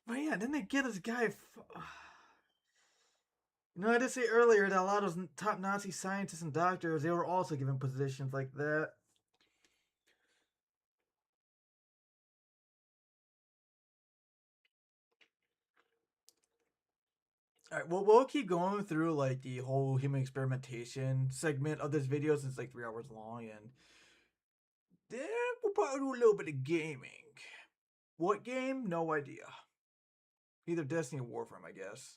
Speaker 1: But yeah, then they get this guy. You know, I did say earlier that a lot of those top Nazi scientists and doctors, they were also given positions like that. All right, well, we'll keep going through like the whole human experimentation segment of this video since it's like 3 hours long, and then we'll probably do a little bit of gaming. What game? No idea. Either Destiny or Warframe, I guess.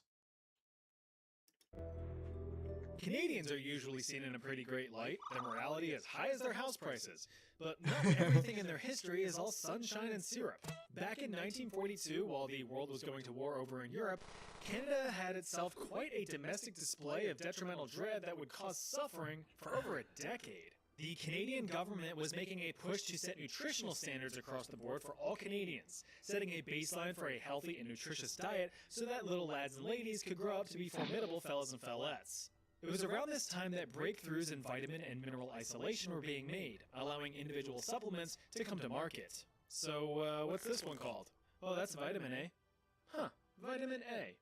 Speaker 5: Canadians are usually seen in a pretty great light, their morality as high as their house prices, but not everything in their history is all sunshine and syrup. Back in 1942, while the world was going to war over in Europe, Canada had itself quite a domestic display of detrimental dread that would cause suffering for over a decade. The Canadian government was making a push to set nutritional standards across the board for all Canadians, setting a baseline for a healthy and nutritious diet so that little lads and ladies could grow up to be formidable fellas and fellettes. It was around this time that breakthroughs in vitamin and mineral isolation were being made, allowing individual supplements to come to market. So, what's this one called? Oh, that's vitamin A. Huh, vitamin A.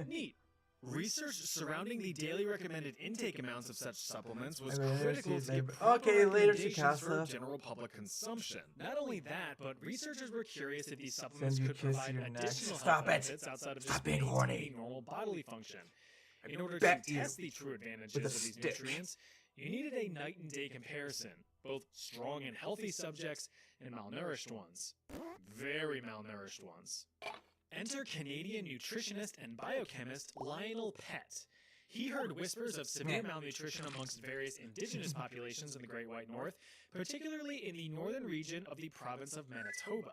Speaker 5: Neat. Research surrounding the daily recommended intake amounts of such supplements was critical to give
Speaker 1: Okay, later,
Speaker 5: recommendations for
Speaker 1: Chikasa.
Speaker 5: general public consumption. Not only that, but researchers were curious if these supplements
Speaker 1: Send you
Speaker 5: could
Speaker 1: a kiss
Speaker 5: provide
Speaker 1: to your neck.
Speaker 5: additional
Speaker 1: Stop
Speaker 5: health
Speaker 1: it.
Speaker 5: benefits outside of
Speaker 1: Stop
Speaker 5: just
Speaker 1: being horny.
Speaker 5: maintaining normal bodily function. In order to
Speaker 1: bet you
Speaker 5: test the true advantages
Speaker 1: with a
Speaker 5: of these
Speaker 1: stick.
Speaker 5: nutrients, you needed a night and day comparison, both strong and healthy subjects and malnourished ones. Very malnourished ones. Enter Canadian nutritionist and biochemist Lionel Pett. He heard whispers of severe malnutrition amongst various indigenous populations in the Great White North, particularly in the northern region of the province of Manitoba.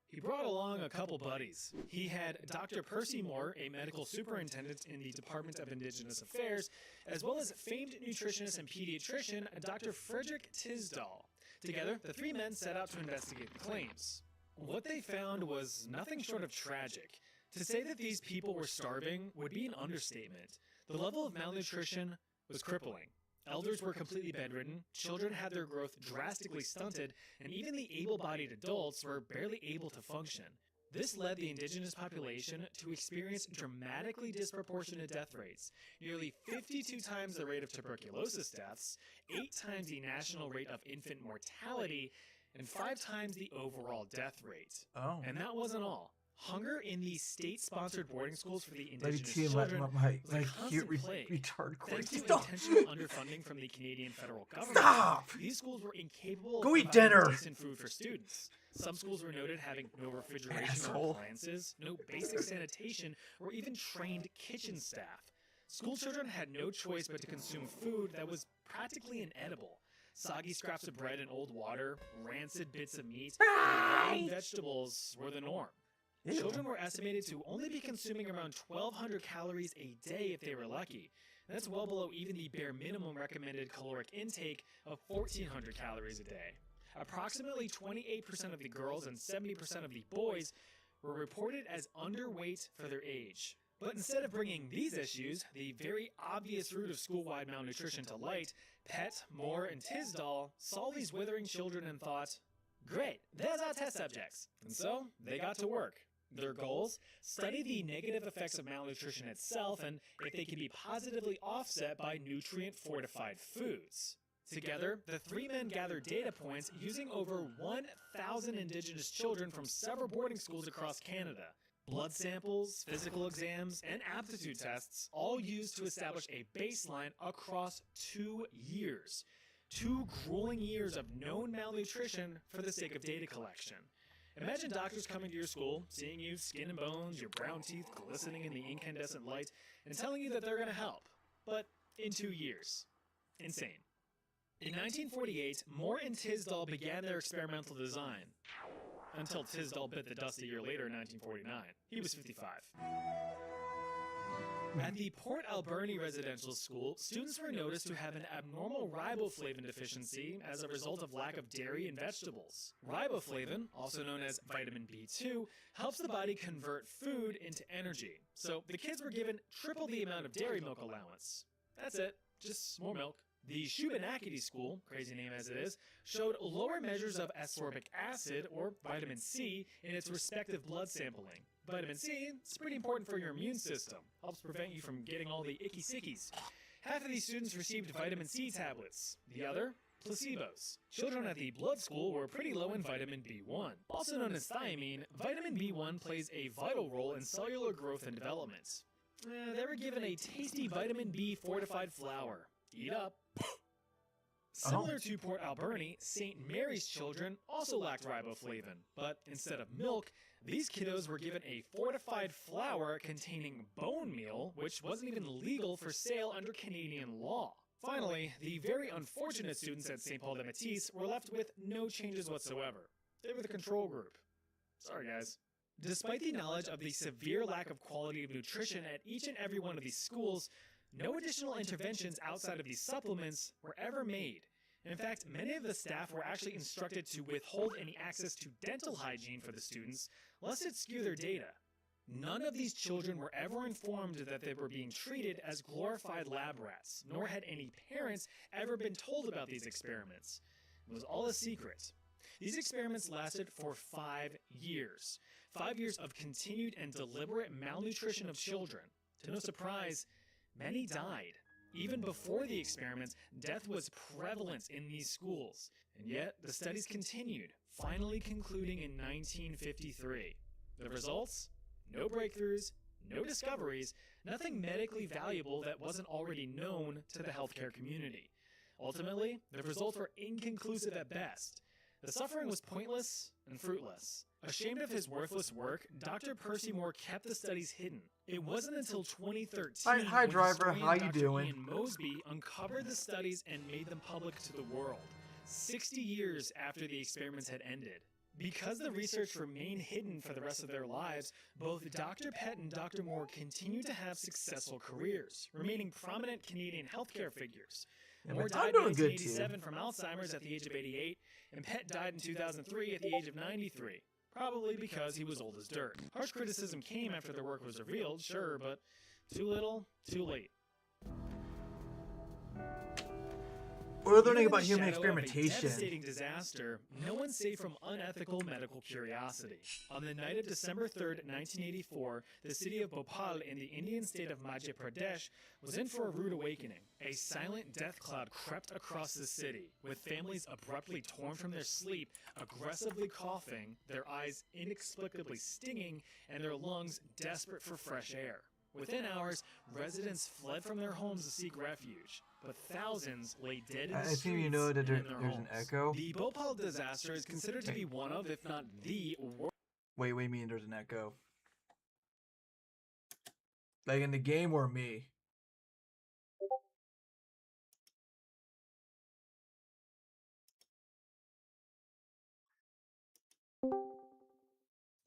Speaker 5: He brought along a couple buddies. He had Dr. Percy Moore, a medical superintendent in the Department of Indigenous Affairs, as well as famed nutritionist and pediatrician Dr. Frederick Tisdall. Together, the three men set out to investigate the claims. What they found was nothing short of tragic. To say that these people were starving would be an understatement. The level of malnutrition was crippling. Elders were completely bedridden, children had their growth drastically stunted, and even the able-bodied adults were barely able to function. This led the indigenous population to experience dramatically disproportionate death rates, nearly 52 times the rate of tuberculosis deaths, 8 times the national rate of infant mortality, and 5 times the overall death rate.
Speaker 1: Oh.
Speaker 5: And that wasn't all. Hunger in the state-sponsored boarding schools for the
Speaker 1: Let me
Speaker 5: indigenous
Speaker 1: see
Speaker 5: children
Speaker 1: my
Speaker 5: was a
Speaker 1: cute
Speaker 5: constant plague.
Speaker 1: retard cord.
Speaker 5: Thanks to
Speaker 1: Stop.
Speaker 5: intentional underfunding from the Canadian federal government,
Speaker 1: Stop!
Speaker 5: these schools were incapable
Speaker 1: Go
Speaker 5: of
Speaker 1: eat
Speaker 5: providing
Speaker 1: dinner.
Speaker 5: decent food for students. Some schools were noted having no refrigeration
Speaker 1: Asshole.
Speaker 5: or appliances, no basic sanitation, or even trained kitchen staff. School children had no choice but to consume food that was practically inedible. Soggy scraps of bread and old water, rancid bits of meat, and rotten vegetables were the norm.
Speaker 1: Ew.
Speaker 5: Children were estimated to only be consuming around 1,200 calories a day if they were lucky. That's well below even the bare minimum recommended caloric intake of 1,400 calories a day. Approximately 28% of the girls and 70% of the boys were reported as underweight for their age. But instead of bringing these issues, the very obvious root of school-wide malnutrition to light, Pett, Moore, and Tisdall saw these withering children and thought, great, there's our test subjects. And so, they got to work. Their goals? Study the negative effects of malnutrition itself and if they can be positively offset by nutrient-fortified foods. Together, the three men gathered data points using over 1,000 indigenous children from several boarding schools across Canada. Blood samples, physical exams, and aptitude tests, all used to establish a baseline across 2 years. 2 grueling years of known malnutrition for the sake of data collection. Imagine doctors coming to your school, seeing you skin and bones, your brown teeth glistening in the incandescent light, and telling you that they're going to help. But in 2 years. Insane. In 1948, Moore and Tisdall began their experimental design. Until Tisdall bit the dust a year later in 1949. He was 55. At the Port Alberni Residential School, students were noticed to have an abnormal riboflavin deficiency as a result of lack of dairy and vegetables. Riboflavin, also known as vitamin B2, helps the body convert food into energy. So the kids were given triple the amount of dairy milk allowance. That's it, just more milk. The Shubenacadie School, crazy name as it is, showed lower measures of ascorbic acid, or vitamin C, in its respective blood sampling. Vitamin C is pretty important for your immune system. Helps prevent you from getting all the icky sickies. Half of these students received vitamin C tablets. The other, placebos. Children at the blood school were pretty low in vitamin B1. Also known as thiamine, vitamin B1 plays a vital role in cellular growth and development. They were given a tasty vitamin B fortified flour. Eat up. Similar to Port Alberni, St. Mary's children also lacked riboflavin, but instead of milk, these kiddos were given a fortified flour containing bone meal, which wasn't even legal for sale under Canadian law. Finally, the very unfortunate students at St. Paul de Métis were left with no changes whatsoever. They were the control group. Sorry, guys. Despite the knowledge of the severe lack of quality of nutrition at each and every one of these schools, no additional interventions outside of these supplements were ever made. In fact, many of the staff were actually instructed to withhold any access to dental hygiene for the students, lest it skew their data. None of these children were ever informed that they were being treated as glorified lab rats, nor had any parents ever been told about these experiments. It was all a secret. These experiments lasted for 5 years. 5 years of continued and deliberate malnutrition of children. To no surprise, many died. Even before the experiments, death was prevalent in these schools. And yet, the studies continued, finally concluding in 1953. The results? No breakthroughs, no discoveries, nothing medically valuable that wasn't already known to the healthcare community. Ultimately, the results were inconclusive at best. The suffering was pointless and fruitless. Ashamed of his worthless work, Dr. Percy Moore kept the studies hidden. It wasn't until 2013
Speaker 1: Hi,
Speaker 5: when
Speaker 1: driver.
Speaker 5: historian
Speaker 1: How you
Speaker 5: Dr.
Speaker 1: doing?
Speaker 5: Ian Mosby uncovered the studies and made them public to the world, 60 years after the experiments had ended. Because the research remained hidden for the rest of their lives, both Dr. Pett and Dr. Moore continued to have successful careers, remaining prominent Canadian healthcare figures.
Speaker 1: Yeah,
Speaker 5: Moore
Speaker 1: but I'm
Speaker 5: died in
Speaker 1: doing good, too.
Speaker 5: 1987 from Alzheimer's at the age of 88, and Pett died in 2003 at the age of 93, probably because he was old as dirt. Harsh criticism came after their work was revealed, sure, but too little, too late.
Speaker 1: We're learning
Speaker 5: Even
Speaker 1: about
Speaker 5: in the
Speaker 1: human
Speaker 5: shadow of a
Speaker 1: experimentation.
Speaker 5: devastating disaster, no one's safe from unethical medical curiosity. On the night of December 3rd, 1984, the city of Bhopal in the Indian state of Madhya Pradesh was in for a rude awakening. A silent death cloud crept across the city, with families abruptly torn from their sleep, aggressively coughing, their eyes inexplicably stinging, and their lungs desperate for fresh air. Within hours, residents fled from their homes to seek refuge, but thousands lay dead in the
Speaker 1: I
Speaker 5: streets
Speaker 1: assume you know that
Speaker 5: and in their
Speaker 1: there's
Speaker 5: homes.
Speaker 1: an echo.
Speaker 5: The Bhopal disaster is considered to be one of, if not the worst.
Speaker 1: Wait, what do you mean there's an echo? Like in the game or me?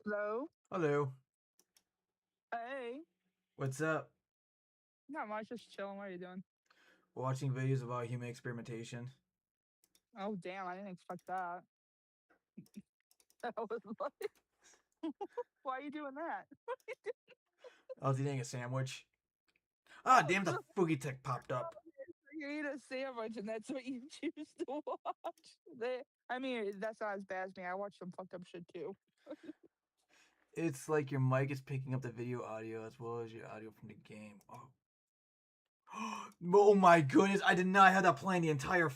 Speaker 7: Hello.
Speaker 1: Hello.
Speaker 7: Hey.
Speaker 1: What's up?
Speaker 7: Not much. Just chilling. What are you doing?
Speaker 1: Watching videos about human experimentation.
Speaker 7: Oh damn! I didn't expect that. That was like, why are you doing that?
Speaker 1: I was eating a sandwich. Ah, damn, the Fugi Tech popped up.
Speaker 7: You eat a sandwich and that's what you choose to watch. I mean, that's not as bad as me. I watch some fucked up shit too.
Speaker 1: It's like your mic is picking up the video audio as well as your audio from the game. Oh. Oh my goodness, I did not have that playing the entire.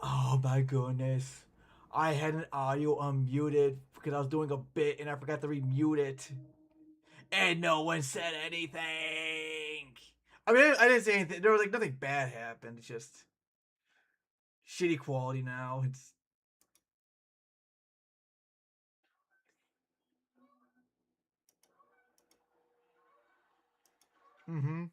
Speaker 1: Oh my goodness. I had an audio unmuted because I was doing a bit and I forgot to remute it. And no one said anything. I mean, I didn't say anything. There was like nothing bad happened. It's just shitty quality now. It's. Mm-hmm.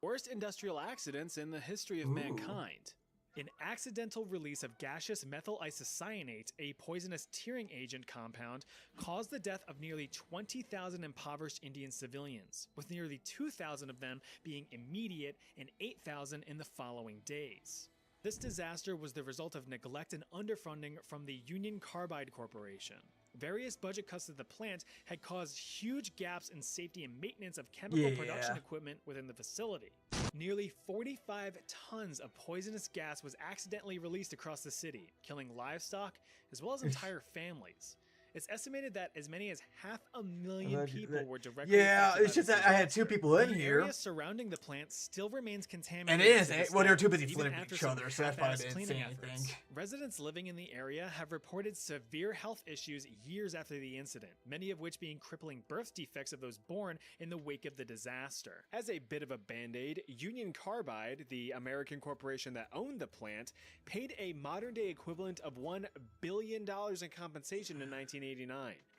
Speaker 5: Worst industrial accidents in the history of
Speaker 1: Ooh.
Speaker 5: mankind. An accidental release of gaseous methyl isocyanate, a poisonous tearing agent compound, caused the death of nearly 20,000 impoverished Indian civilians, with nearly 2,000 of them being immediate and 8,000 in the following days. This disaster was the result of neglect and underfunding from the Union Carbide Corporation. Various budget cuts to the plant had caused huge gaps in safety and maintenance of chemical production equipment within the facility. Nearly 45 tons of poisonous gas was accidentally released across the city, killing livestock as well as entire families. It's estimated that as many as 500,000 people were directly affected
Speaker 1: it's just that I had two people in
Speaker 5: the
Speaker 1: here.
Speaker 5: area surrounding the plant still remains
Speaker 1: And
Speaker 5: contaminated.
Speaker 1: it is.
Speaker 5: to this
Speaker 1: Well, they're
Speaker 5: day,
Speaker 1: too busy
Speaker 5: even
Speaker 1: flipping
Speaker 5: after
Speaker 1: each
Speaker 5: some
Speaker 1: other, so that's why I
Speaker 5: half-assed
Speaker 1: didn't say
Speaker 5: cleaning
Speaker 1: anything.
Speaker 5: efforts. Residents living in the area have reported severe health issues years after the incident, many of which being crippling birth defects of those born in the wake of the disaster. As a bit of a band-aid, Union Carbide, the American corporation that owned the plant, paid a modern-day equivalent of $1 billion in compensation in 1989.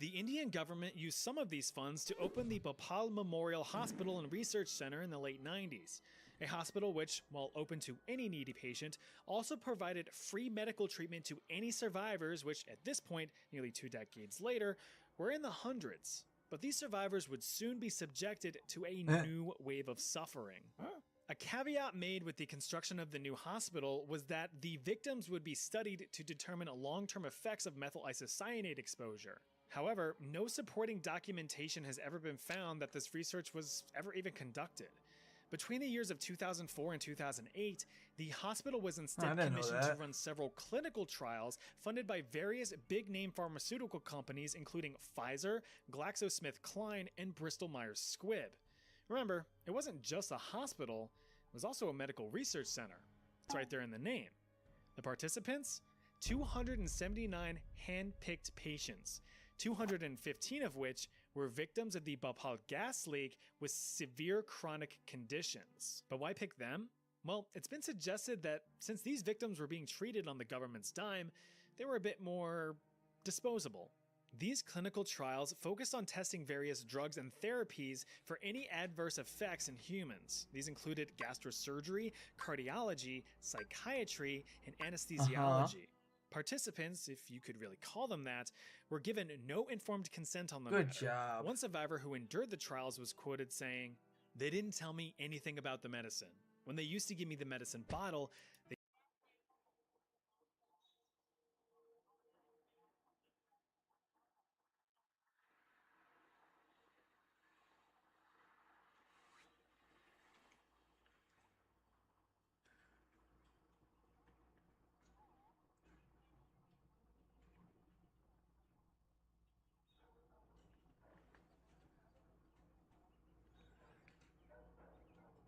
Speaker 5: The Indian government used some of these funds to open the Bhopal Memorial Hospital and Research Center in the late 90s. A hospital which, while open to any needy patient, also provided free medical treatment to any survivors which, at this point, nearly 2 decades later, were in the hundreds. But these survivors would soon be subjected to a new wave of suffering. A caveat made with the construction of the new hospital was that the victims would be studied to determine long-term effects of methyl isocyanate exposure. However, no supporting documentation has ever been found that this research was ever even conducted. Between the years of 2004 and 2008, the hospital was instead commissioned to run several clinical trials funded by various big-name pharmaceutical companies including Pfizer, GlaxoSmithKline, and Bristol-Myers Squibb. Remember, it wasn't just a hospital, it was also a medical research center. It's right there in the name. The participants? 279 hand-picked patients, 215 of which were victims of the Bhopal gas leak with severe chronic conditions. But why pick them? Well, it's been suggested that since these victims were being treated on the government's dime, they were a bit more disposable. These clinical trials focused on testing various drugs and therapies for any adverse effects in humans. These included gastrosurgery, cardiology, psychiatry, and anesthesiology. Participants, if you could really call them that, were given no informed consent on the matter.
Speaker 1: Good job.
Speaker 5: One survivor who endured the trials was quoted saying, "They didn't tell me anything about the medicine. When they used to give me the medicine bottle, they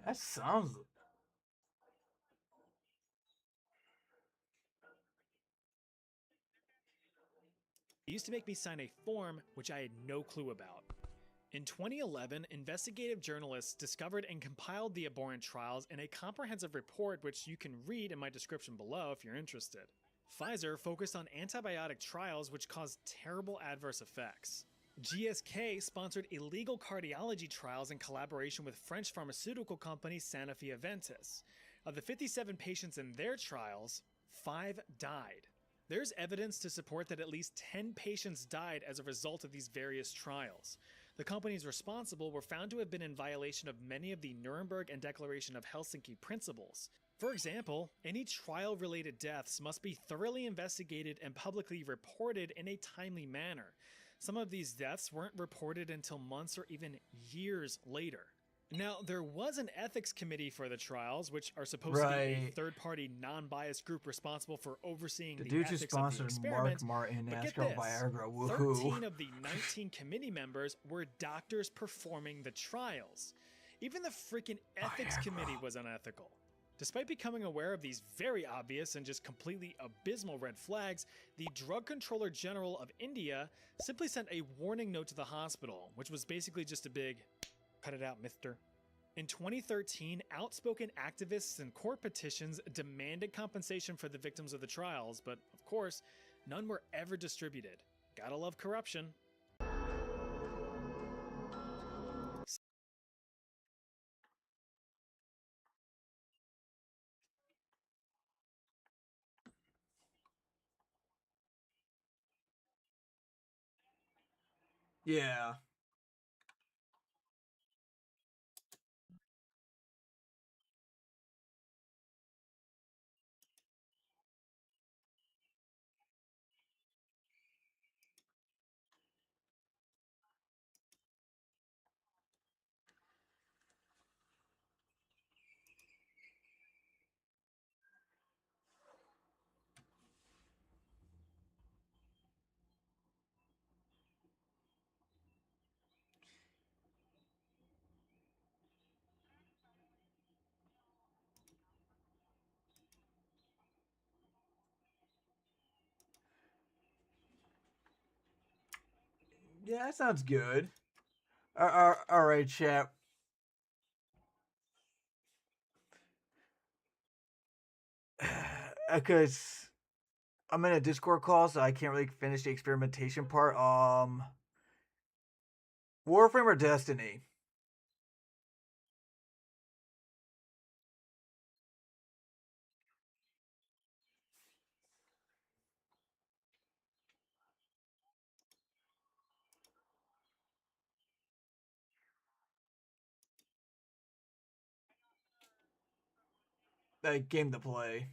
Speaker 1: That sounds.
Speaker 5: used to make me sign a form which I had no clue about." In 2011, investigative journalists discovered and compiled the abhorrent trials in a comprehensive report which you can read in my description below if you're interested. Pfizer focused on antibiotic trials which caused terrible adverse effects. GSK sponsored illegal cardiology trials in collaboration with French pharmaceutical company Sanofi Aventis. Of the 57 patients in their trials, 5 died. There's evidence to support that at least 10 patients died as a result of these various trials. The companies responsible were found to have been in violation of many of the Nuremberg and Declaration of Helsinki principles. For example, any trial-related deaths must be thoroughly investigated and publicly reported in a timely manner. Some of these deaths weren't reported until months or even years later. Now, there was an ethics committee for the trials, which are supposed to be a third-party, non-biased group responsible for overseeing the
Speaker 1: dude who
Speaker 5: ethics of the
Speaker 1: sponsored
Speaker 5: experiment.
Speaker 1: Mark Martin,
Speaker 5: But get
Speaker 1: NASCAR,
Speaker 5: this,
Speaker 1: Viagra, woohoo.
Speaker 5: 13 of the 19 committee members were doctors performing the trials. Even the freaking ethics committee was unethical. Despite becoming aware of these very obvious and just completely abysmal red flags, the Drug Controller General of India simply sent a warning note to the hospital, which was basically just a big, "Cut it out, mister." In 2013, outspoken activists and court petitions demanded compensation for the victims of the trials, but of course, none were ever distributed. Gotta love corruption.
Speaker 1: Yeah. Yeah, that sounds good. All right, chat. Because I'm in a Discord call, so I can't really finish the experimentation part. Warframe or Destiny? game to play.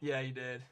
Speaker 1: Yeah, you did.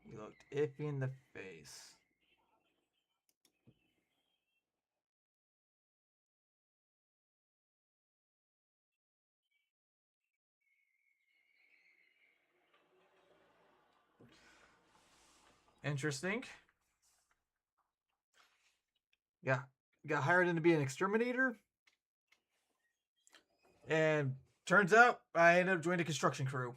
Speaker 1: You looked iffy in the face. Interesting. Yeah. Got hired in to be an exterminator. And turns out I ended up joining a construction crew.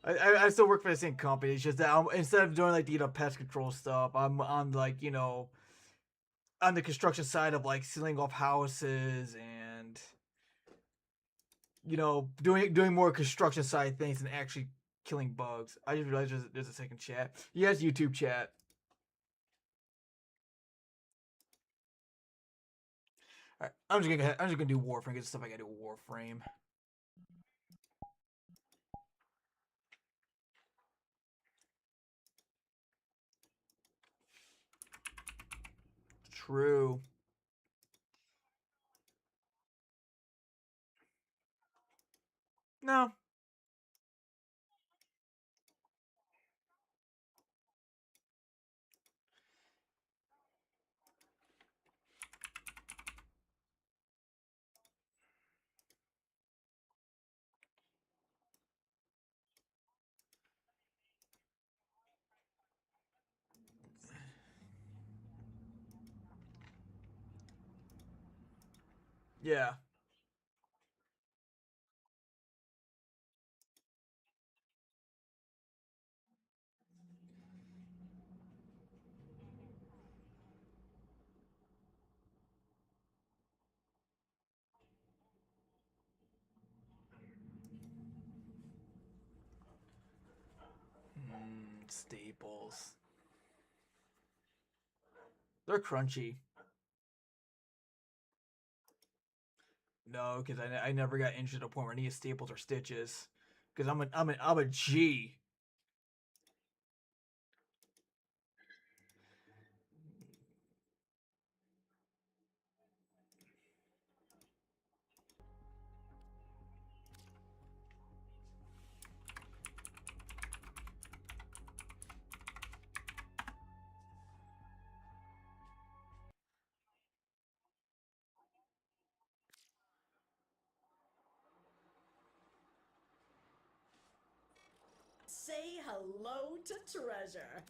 Speaker 1: I still work for the same company. It's just that instead of doing like the pest control stuff, I'm on like on the construction side of like sealing off houses and doing more construction side things than actually killing bugs. I just realized there's a second chat. Yes, YouTube chat. All right, I'm just gonna do Warframe. Get the stuff I gotta do Warframe. True. No. Yeah. Staples. They're crunchy. No, because I never got injured to a point where I need staples or stitches. Because I'm a G.
Speaker 8: Say hello to treasure.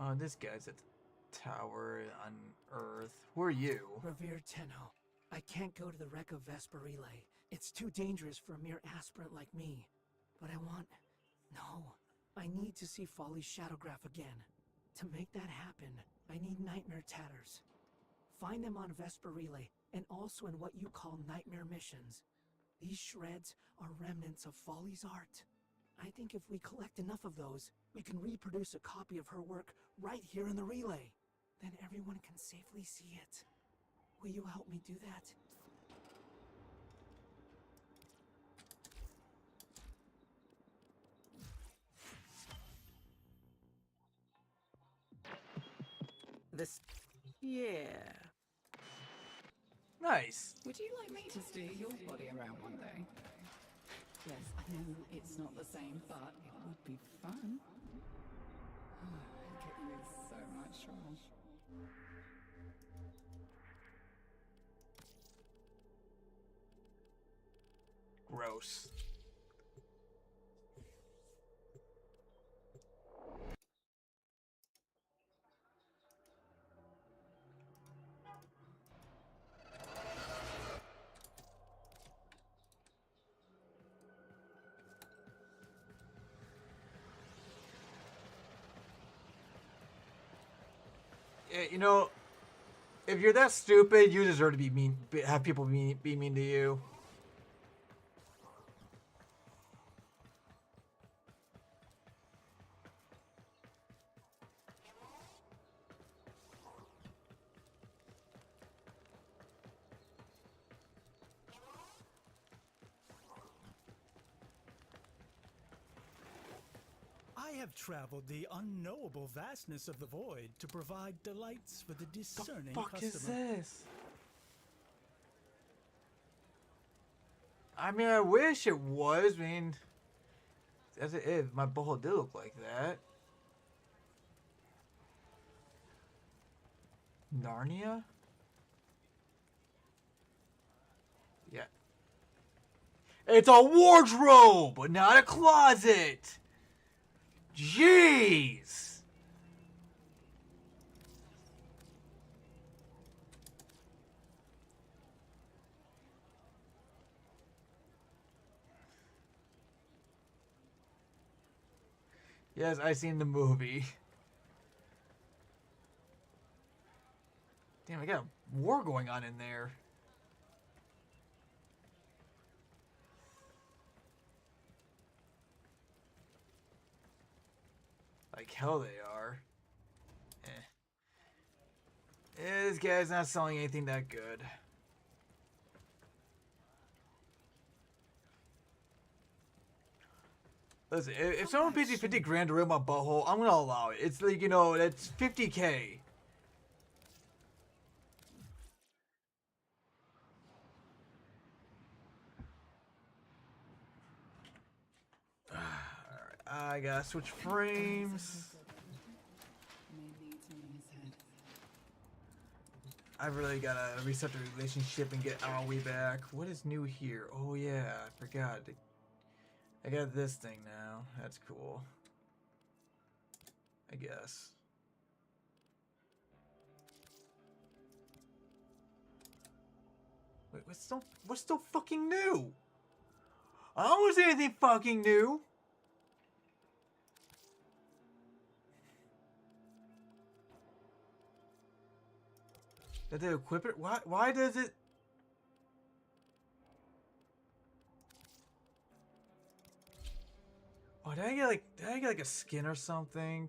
Speaker 1: Oh, this guy's at the tower on Earth. Who are you?
Speaker 9: Revered Tenno, I can't go to the wreck of Vesperile. It's too dangerous for a mere aspirant like me. But I need to see Folly's Shadowgraph again. To make that happen, I need Nightmare Tatters. Find them on Vesperile, and also in what you call Nightmare Missions. These shreds are remnants of Folly's art. I think if we collect enough of those, we can reproduce a copy of her work right here in the relay. Then everyone can safely see it. Will you help me do that?
Speaker 10: This... yeah.
Speaker 1: Nice.
Speaker 11: Would you like me to steer your body around one day? Yes, I know it's not the same, but it would be fun. It'd get you in so much trouble.
Speaker 1: Gross. Yeah, you know, if you're that stupid, you deserve to be mean. Have people be mean to you.
Speaker 12: I have traveled the unknowable vastness of the void to provide delights for the discerning
Speaker 1: Fuck
Speaker 12: customer.
Speaker 1: is this? I mean, I wish it was. I mean, as it is, my butthole did look like that. Narnia? Yeah. It's a wardrobe, but not a closet. Jeez. Yes, I seen the movie. Damn, I got a war going on in there. Like hell they are. This guy's not selling anything that good. Listen, if someone pays me 50 grand to rip my butthole, I'm gonna allow it. It's like, you know, that's 50K. Alright, I gotta switch frames. I really gotta reset the relationship and get Aoi back. What is new here? Oh yeah, I forgot. I got this thing now. That's cool. I guess. Wait, what's still fucking new? I don't want to see anything fucking new. Did they equip it? Why does it? Oh, did I get like a skin or something?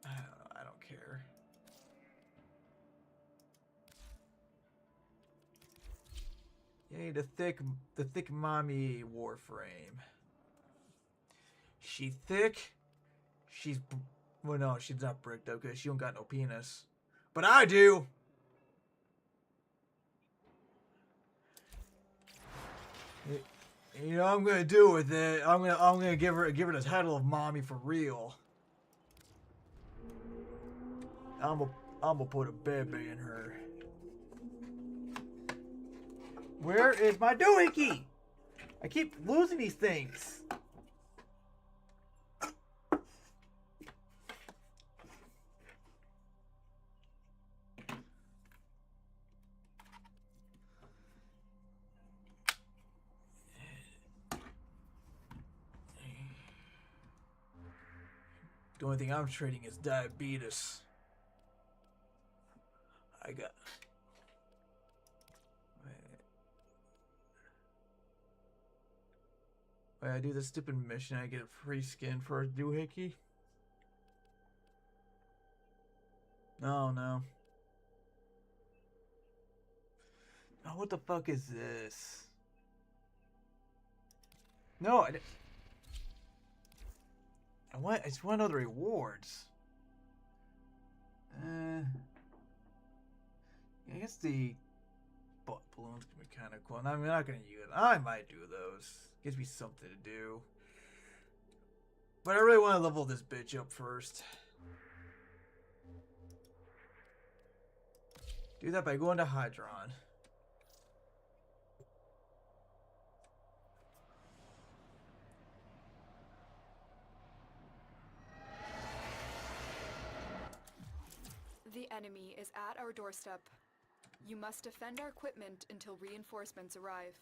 Speaker 1: I don't know. I don't care. Yay, the thick mommy warframe. She thick. She's, well, no, she's not bricked up because she don't got no penis, but I do. You know what I'm gonna do with it? I'm gonna give her the title of mommy for real. I'm gonna put a baby in her. Where is my doohickey? I keep losing these things. The only thing I'm trading is diabetes. I got. Wait, I do this stupid mission, I get free skin for a doohickey? No, no. Oh, what the fuck is this? No, I just want other rewards. I guess the balloons can be kind of cool. I'm not gonna use it. I might do those. Gives me something to do. But I really want to level this bitch up first. Do that by going to Hydron.
Speaker 13: The enemy is at our doorstep. You must defend our equipment until reinforcements arrive.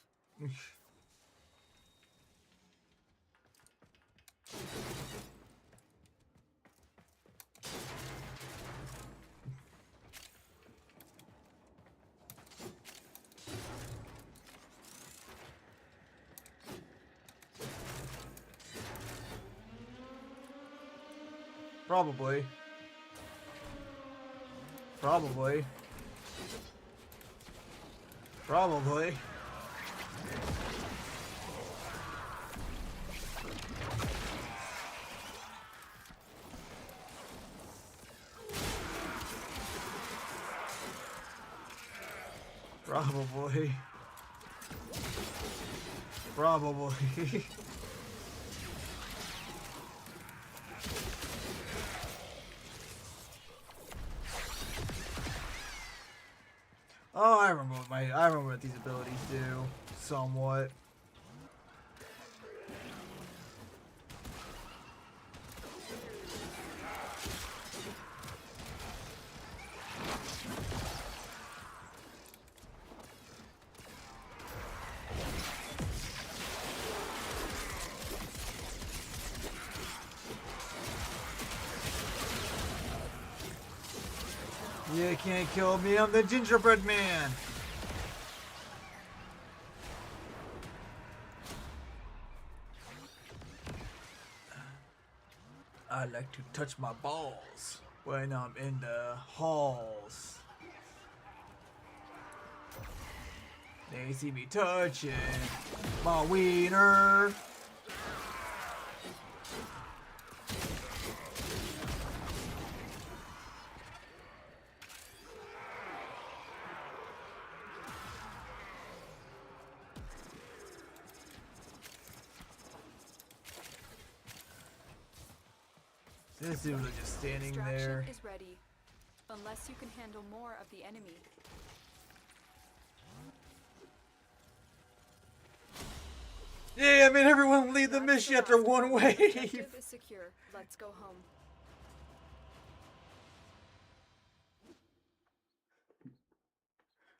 Speaker 1: Probably. Probably. Probably. Probably. Probably. Oh, I remember what these abilities do, somewhat. You can't kill me, I'm the gingerbread man! I like to touch my balls when I'm in the halls. They see me touching my wiener. This dude is just standing there.
Speaker 13: Extraction is ready, unless you can handle more of the enemy.
Speaker 1: Yeah, I mean everyone leave the mission after one wave.
Speaker 13: Objective is secure. Let's go home.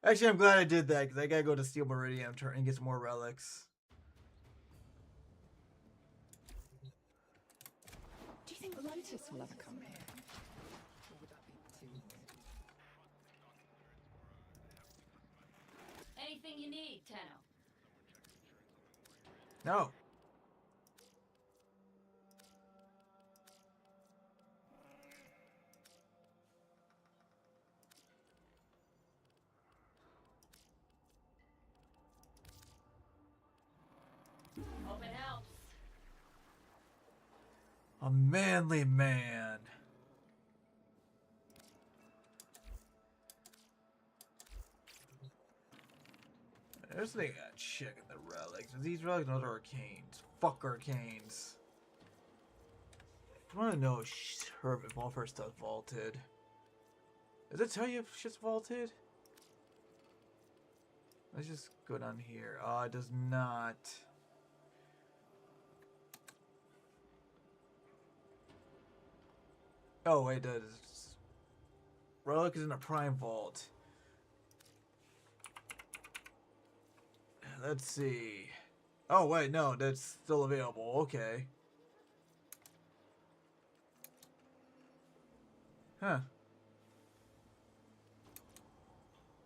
Speaker 1: Actually, I'm glad I did that because I gotta go to Steel Meridian and get some more relics.
Speaker 11: Do you think Lotus will ever come here? Or would that be too...
Speaker 14: Anything you need, Tenno?
Speaker 1: No.
Speaker 14: Hope it helps.
Speaker 1: A manly man. There's the thing I check in the relics. Are these relics not arcanes? Fuck arcanes. I want to know if all her stuff vaulted. Does it tell you if shit's vaulted? Let's just go down here. Oh, it does not. Oh, wait, it does. Relic is in a prime vault. Let's see. Oh, wait, no, that's still available. Okay. Huh.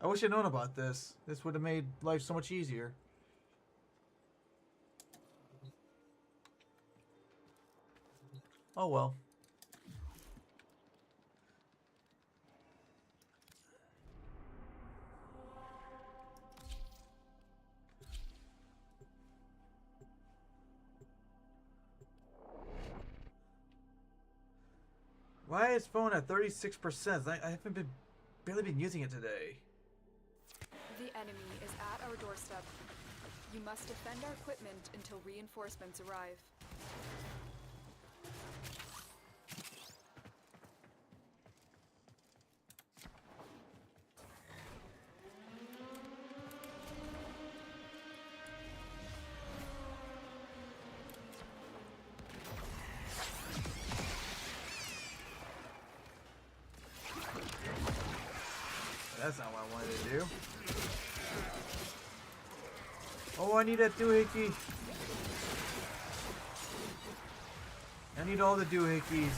Speaker 1: I wish I'd known about this. This would have made life so much easier. Oh well. Why is phone at 36%? I haven't barely been using it today.
Speaker 13: The enemy is at our doorstep. You must defend our equipment until reinforcements arrive.
Speaker 1: That's not what I wanted to do. Oh, I need that doohickey. I need all the doohickeys.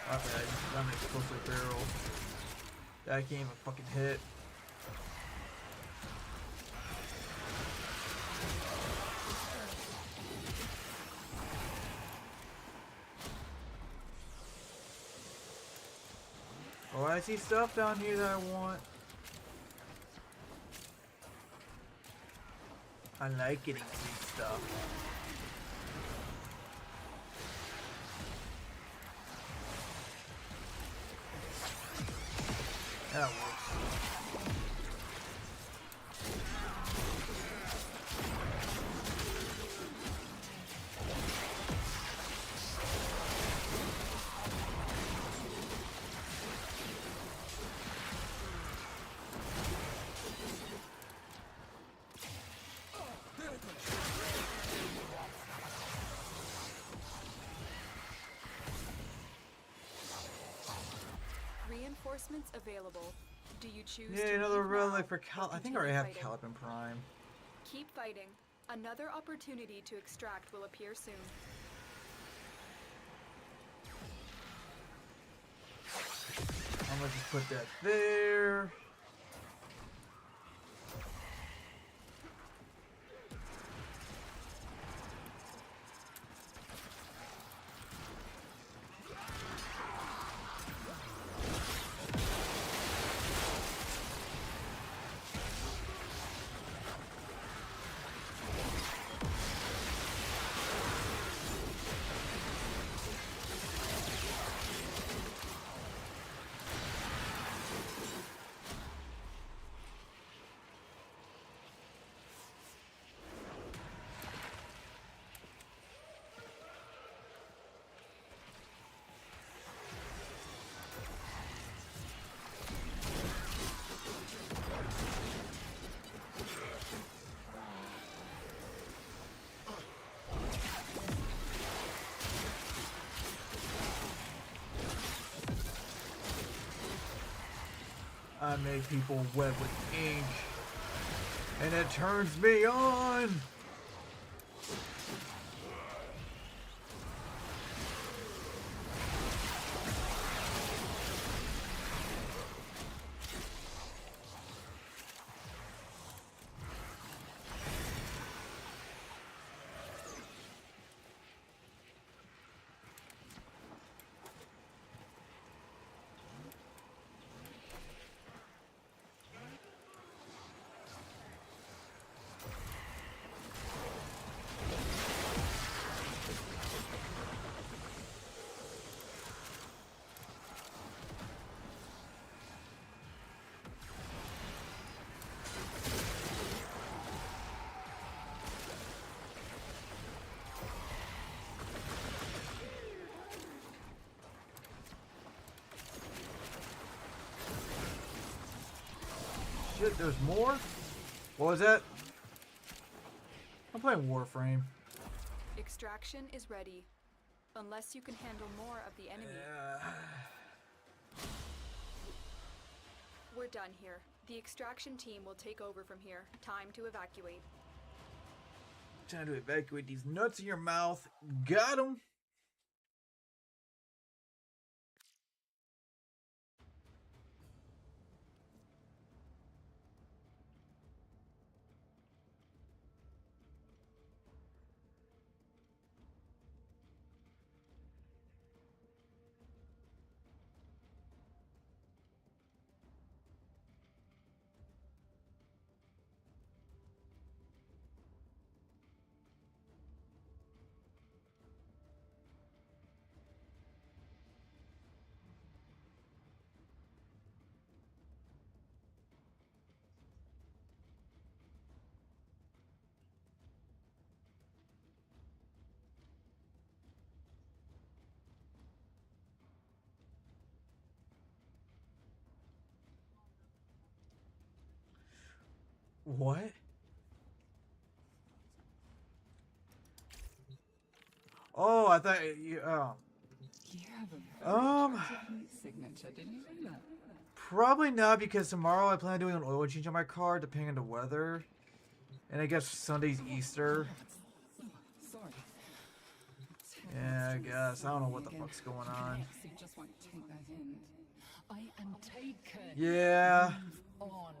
Speaker 1: Okay, I just got an explosive barrel. That can't even fucking hit. Oh, I see stuff down here that I want. I like getting free stuff. That works.
Speaker 13: Reinforcements available. Do you choose
Speaker 1: Yeah,
Speaker 13: to
Speaker 1: another
Speaker 13: leave
Speaker 1: relic
Speaker 13: now
Speaker 1: for
Speaker 13: or
Speaker 1: Cal. I think I already
Speaker 13: continue
Speaker 1: have
Speaker 13: fighting?
Speaker 1: Caliban Prime.
Speaker 13: Keep fighting. Another opportunity to extract will appear soon.
Speaker 1: I'm gonna just put that there. I make people wet with ink, and it turns me on. shit, there's more? What was that? I'm playing Warframe.
Speaker 13: Extraction is ready. Unless you can handle more of the enemy. We're done here. The extraction team will take over from here. Time to evacuate.
Speaker 1: Time to evacuate these nuts in your mouth. Got 'em. What? Oh, I thought you.
Speaker 11: You have a very attractive signature, didn't you know that?
Speaker 1: Probably not, because tomorrow I plan on doing an oil change on my car, depending on the weather. And I guess Sunday's Easter.
Speaker 11: Sorry.
Speaker 1: Yeah, I guess. I don't know what the fuck's going on.
Speaker 11: You just won't take that hint. I am taken.
Speaker 1: Yeah.
Speaker 11: Move on.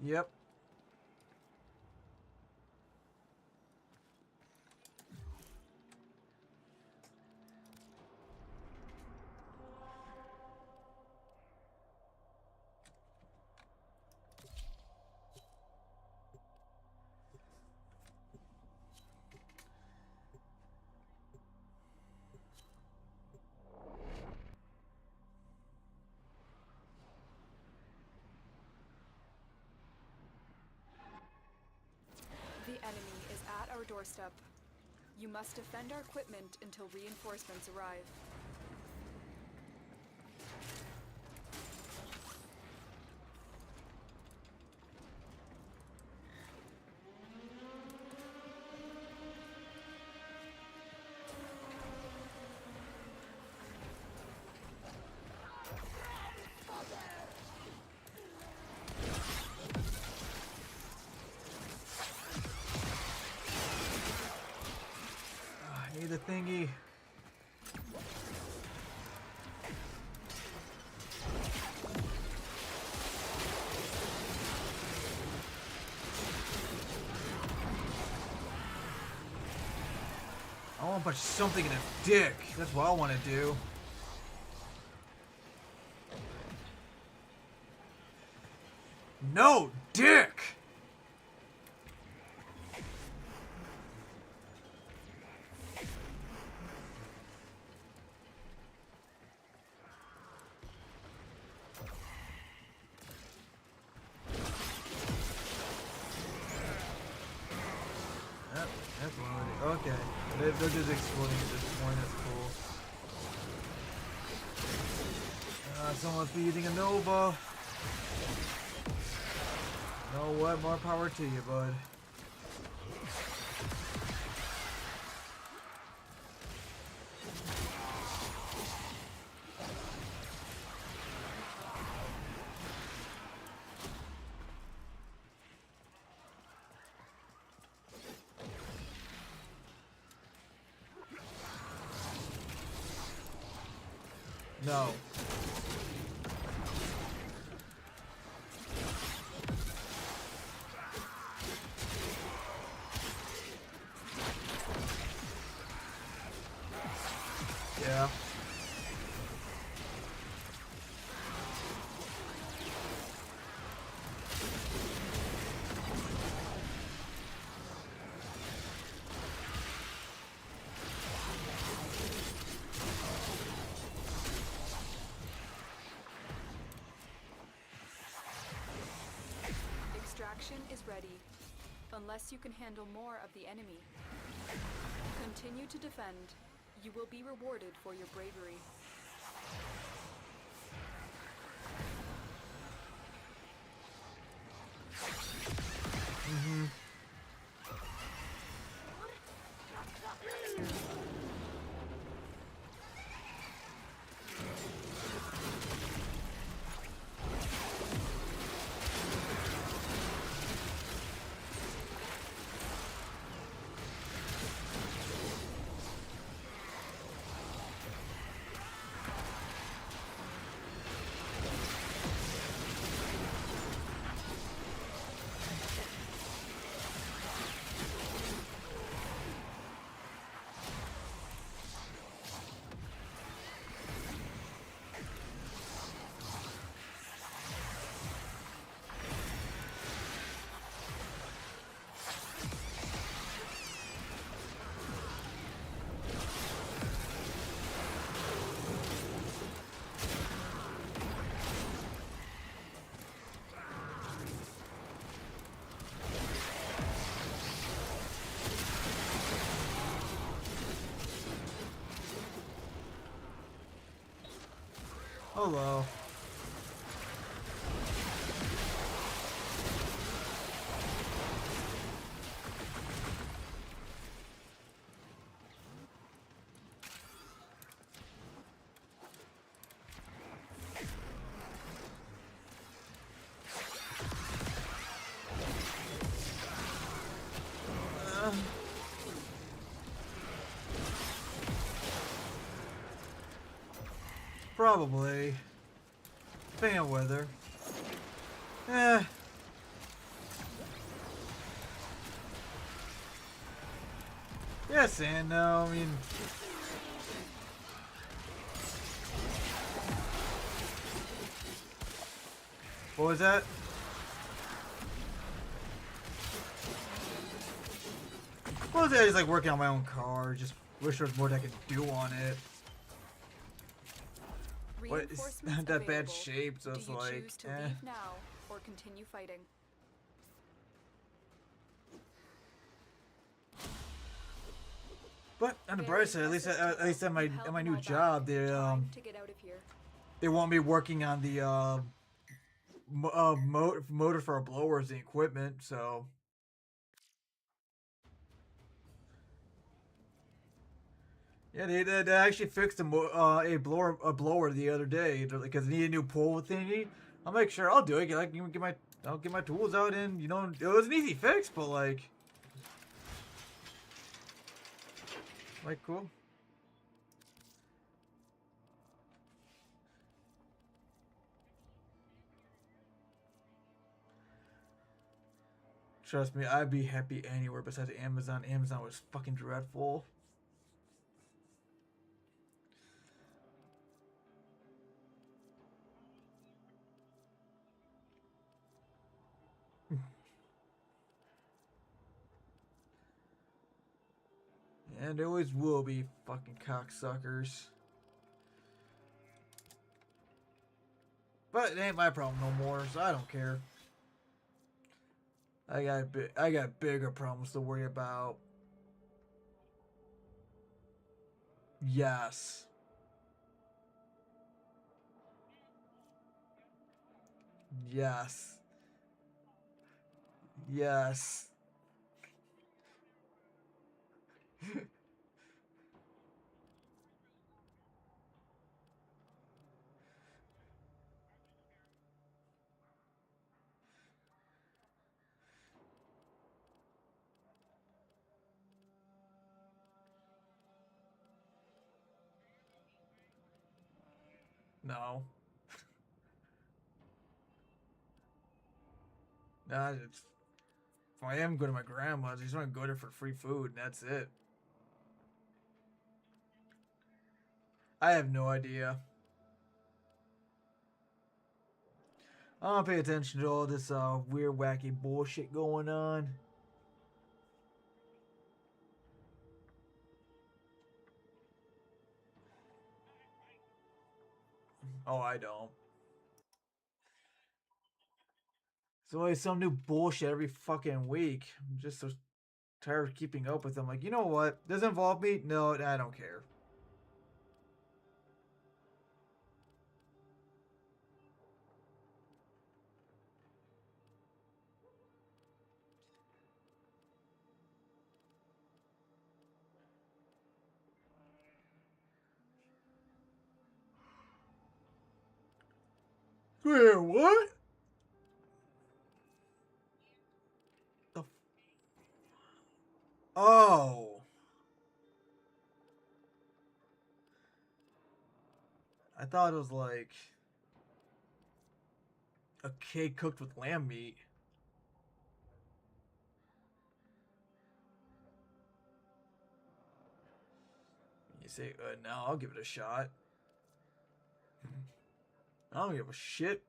Speaker 1: Yep.
Speaker 13: The enemy is at our doorstep. You must defend our equipment until reinforcements arrive.
Speaker 1: I need the thingy. I want to punch something in the dick. That's what I want to do. No, dick! That's one. Okay. They're just exploding at this point. That's cool. Someone's feeding a Nova. You know what? More power to you, bud. No.
Speaker 13: Action is ready, unless you can handle more of the enemy. Continue to defend. You will be rewarded for your bravery.
Speaker 1: Hello. Probably. Depending on weather. Yes and no, I mean... What was that? What was that? Just like working on my own car. Just wish there was more that I could do on it. But it's not that bad shape, so it's like,
Speaker 13: choose to leave now or continue fighting?
Speaker 1: But on the bright side, at least at my new job,
Speaker 13: To get out of here.
Speaker 1: they want me working on the motor for our blowers and equipment. So yeah, they actually fixed a blower the other day because it needed a new pull thingy. I'm like, sure, I'll do it. I'll get my tools out, and you know, it was an easy fix, but like cool. Trust me, I'd be happy anywhere besides Amazon. Amazon was fucking dreadful. And there always will be fucking cocksuckers. But it ain't my problem no more, so I don't care. I got bigger problems to worry about. Yes. Yes. Yes. No. Nah, it's, if I am going to my grandma's, I just want to go there for free food, and that's it. I have no idea. I don't pay attention to all this weird, wacky bullshit going on. Oh, I don't. always some new bullshit every fucking week. I'm just so tired of keeping up with them. Like, you know what? Does it involve me? No, I don't care. Wait, what? Oh. I thought it was like a cake cooked with lamb meat. You say, no, I'll give it a shot. I don't give a shit.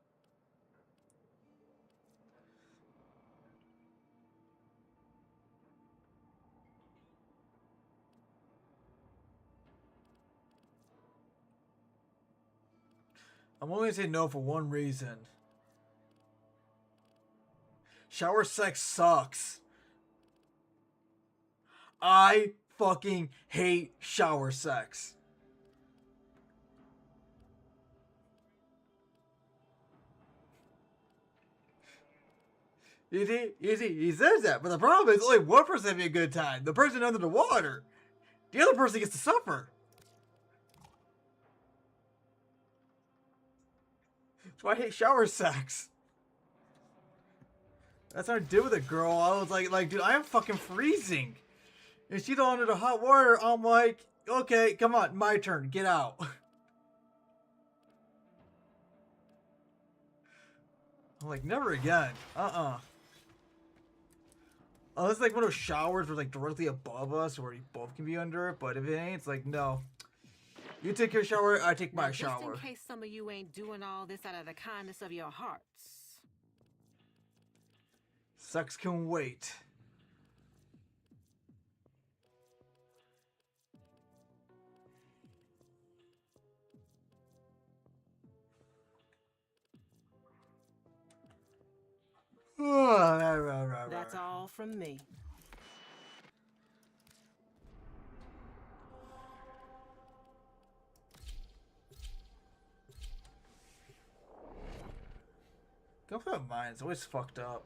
Speaker 1: I'm only gonna say no for one reason. Shower sex sucks. I fucking hate shower sex. He says that, but the problem is only one person having a good time. The person under the water. The other person gets to suffer. That's why I hate shower sex. That's what I did with a girl. I was like, dude, I am fucking freezing. And she's under the hot water. I'm like, okay, come on, my turn. Get out. I'm like, never again. Unless like one of those showers were like directly above us where we both can be under it. But if it ain't, it's like, no. You take your shower, I take my shower.
Speaker 10: Just in case some of you ain't doing all this out of the kindness of your hearts.
Speaker 1: Sex can wait.
Speaker 10: That's all from me.
Speaker 1: Go for mine. It's always fucked up.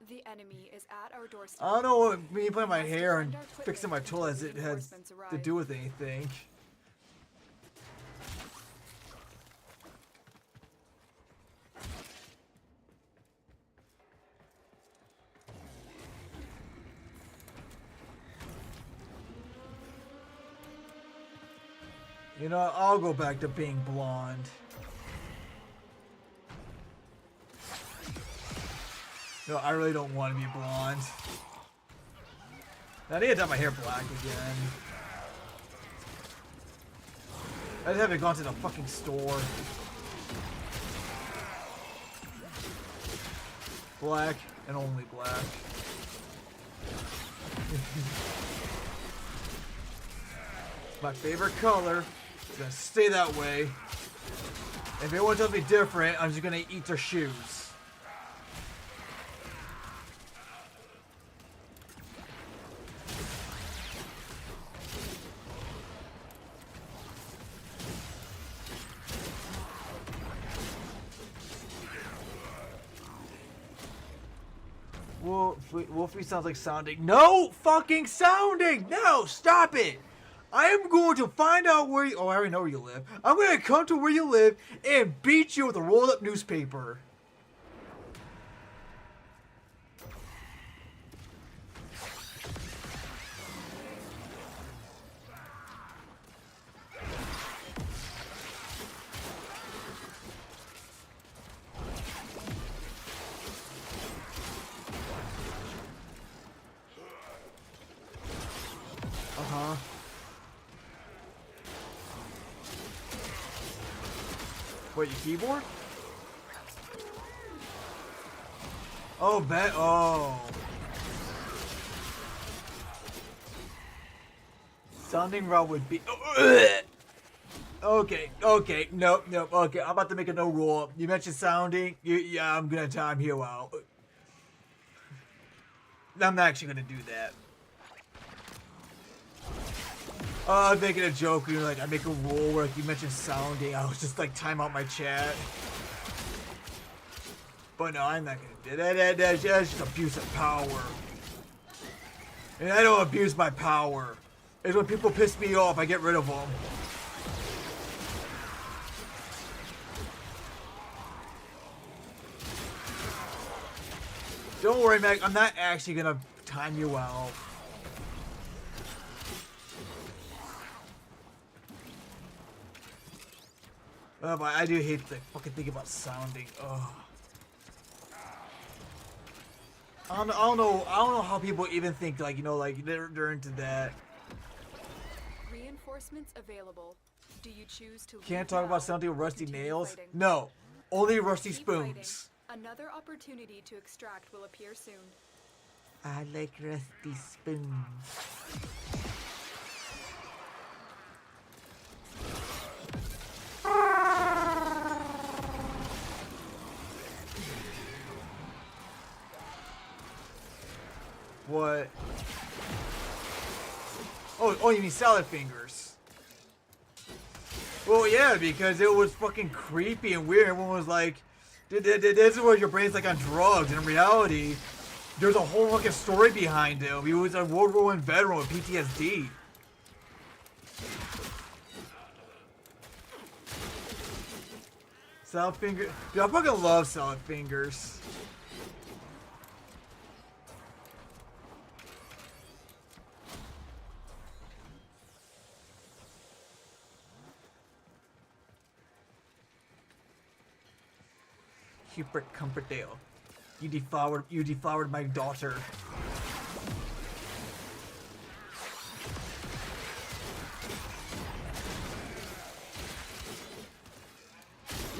Speaker 13: The enemy is at our doorstep.
Speaker 1: I don't know what me playing my hair and fixing my toilet it has to do with anything. You know, I'll go back to being blonde. No, I really don't want to be blonde. I need to dye my hair black again. I just haven't gone to the fucking store. Black and only black. My favorite color. It's gonna stay that way. If anyone tells me different, I'm just gonna eat their shoes. Wolfie sounds like sounding. No fucking sounding! No, stop it! I am going to find out where you... Oh, I already know where you live. I'm going to come to where you live and beat you with a rolled up newspaper. Uh-huh. What, your keyboard? Oh, bet. Oh. Sounding rod would be. Okay, nope. Okay, I'm about to make a no rule. You mentioned sounding. Yeah, I'm gonna time you out. I'm not actually gonna do that. I'm making a joke. Like I make a rule where like, you mentioned sounding. I was just like time out my chat. But no, I'm not gonna do that. That's just abuse of power. And I don't abuse my power. It's when people piss me off, I get rid of them. Don't worry, Meg. I'm not actually gonna time you out. Oh, but I do hate the fucking thing about sounding. Ugh. I don't know how people even think like like they're into that.
Speaker 13: Reinforcements available. Do you choose to
Speaker 1: Can't
Speaker 13: leave
Speaker 1: talk
Speaker 13: now
Speaker 1: about sounding with
Speaker 13: or
Speaker 1: rusty
Speaker 13: continue
Speaker 1: nails.
Speaker 13: fighting?
Speaker 1: No, only rusty
Speaker 13: Keep fighting.
Speaker 1: spoons.
Speaker 13: Another opportunity to extract will appear soon.
Speaker 1: I like rusty spoons. What? Oh, you mean salad fingers? Well, yeah, because it was fucking creepy and weird. Everyone was like, "This is where your brain's like on drugs." And in reality, there's a whole fucking story behind him. He was a World War I veteran with PTSD. Salad finger. Dude, I fucking love salad fingers. Hubert Cumperdale. You deflowered my daughter.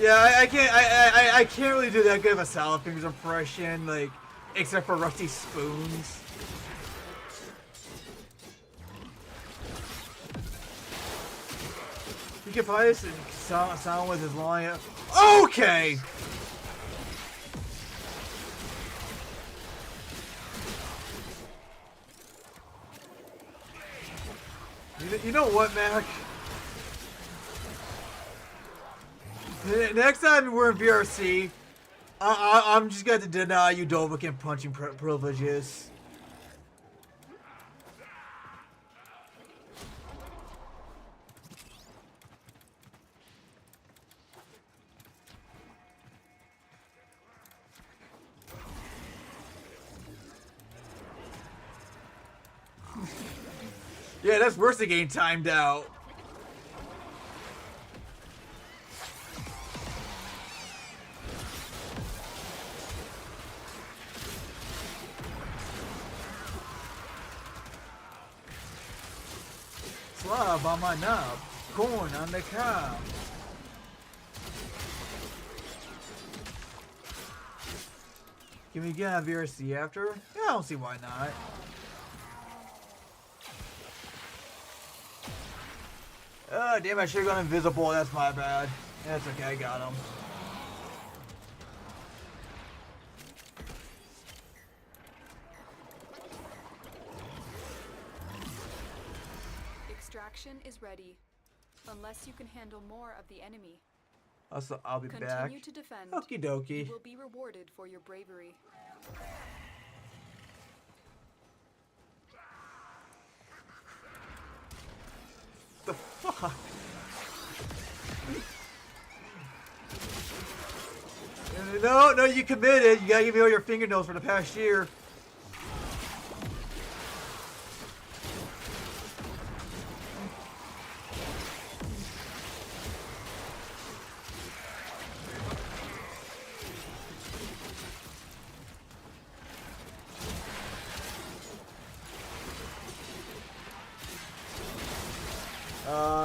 Speaker 1: Yeah, I can't really do that good of a salad fingers impression, like, except for rusty spoons. You can probably just sound with his line. Okay! You know what, Mac? Next time we're in VRC, I'm just going to deny you Dovahkiin punching privileges. Yeah, that's worse than getting timed out. Slav on my knob, corn on the cob. Can we get on VRC after? Yeah, I don't see why not. Oh, damn, I should have gone invisible. That's my bad. That's okay, I got him.
Speaker 13: Extraction is ready. Unless you can handle more of the enemy.
Speaker 1: Also, I'll be back.
Speaker 13: Continue to defend.
Speaker 1: Okie dokie.
Speaker 13: You will be rewarded for your bravery.
Speaker 1: The fuck? No, you committed. You gotta give me all your fingernails for the past year.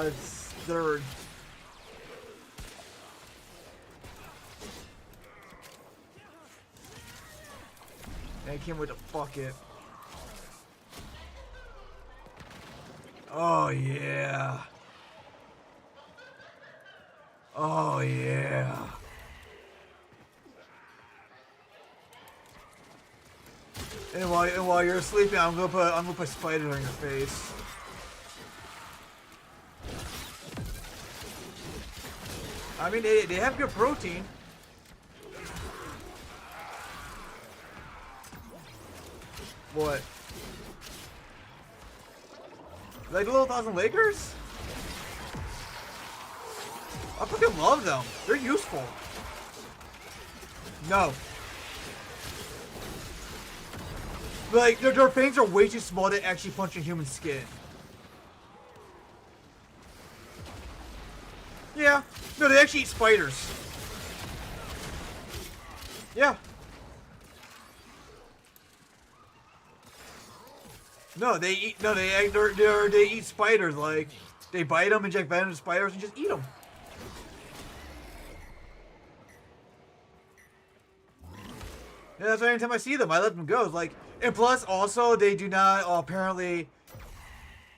Speaker 1: It's third. I came with a bucket. Oh yeah. Oh yeah. And while you're sleeping, I'm gonna put spiders on your face. I mean, they have good protein. What? Like the little Thousand Lakers? I fucking love them. They're useful. No. Like, their fangs are way too small to actually punch a human skin. Yeah. No, they actually eat spiders. Yeah. No, they eat. No, they eat spiders. Like, they bite them, inject venom into spiders, and just eat them. Yeah, that's why anytime I see them, I let them go. It's like, and plus, also, they do not apparently.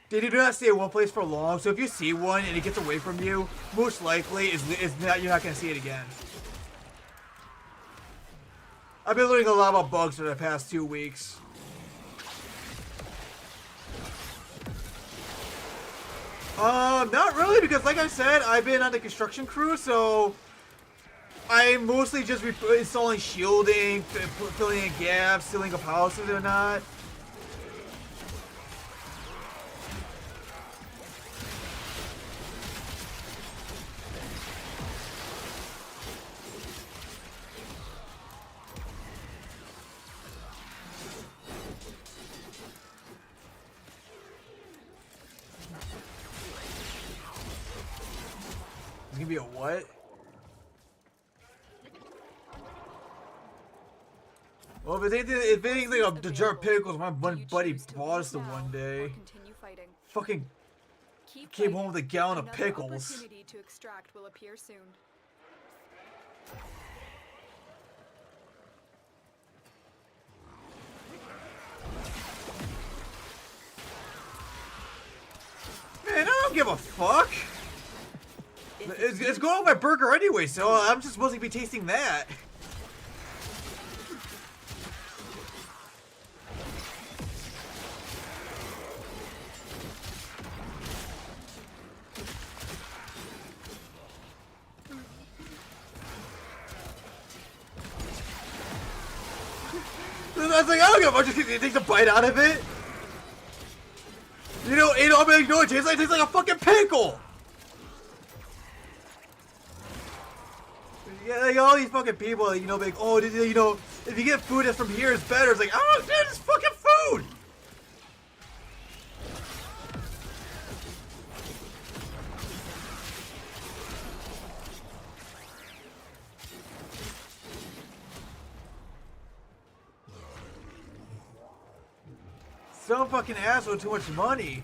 Speaker 1: They do not stay in one place for long. So if you see one and it gets away from you, most likely is not, you're not gonna see it again. I've been learning a lot about bugs for the past 2 weeks. Not really, because like I said, I've been on the construction crew, so I'm mostly just installing shielding, filling in gaps, sealing up houses or not. It's gonna be a what? Well, if anything, the jar pickles, my buddy bought us the one day. Fucking came home with a gallon of pickles.
Speaker 13: Opportunity to extract will appear soon.
Speaker 1: Man, I don't give a fuck. It's going on my burger anyway, so I'm just supposed to be tasting that. I was like, I don't give a fuck, just take a bite out of it. You know, I'm like, no, it tastes like a fucking pickle. Yeah, like all these fucking people, you know, like, oh, you know, if you get food that's from here, it's better. It's like, oh, dude, it's fucking food. Some fucking asshole with too much money.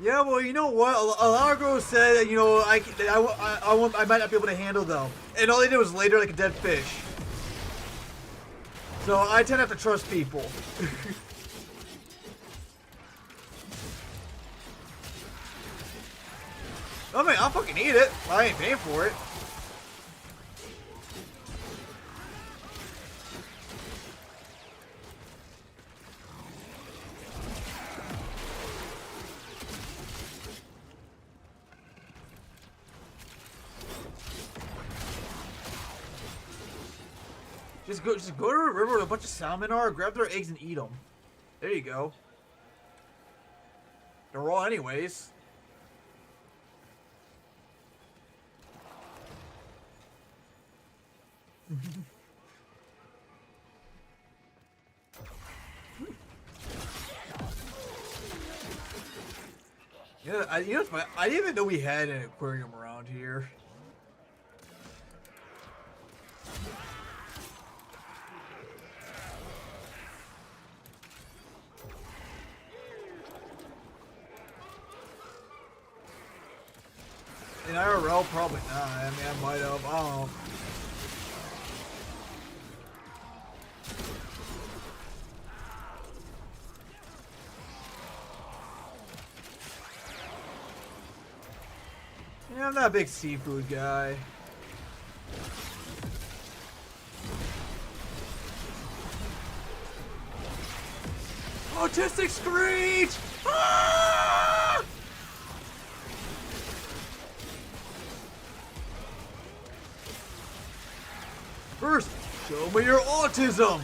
Speaker 1: Yeah, well, you know what? A lot of girls said that, you know, I might not be able to handle them, and all they did was lay there like a dead fish. So I tend not to trust people. I mean, I'll fucking eat it. I ain't paying for it. Just go to a river with a bunch of salmon are, grab their eggs and eat them. There you go. They're raw anyways. Yeah, you know what's funny? I didn't even know we had an aquarium around here. In IRL, probably not. I mean, I might have. I don't know. Yeah, I'm not a big seafood guy. Autistic screech! Ah! First, show me your autism!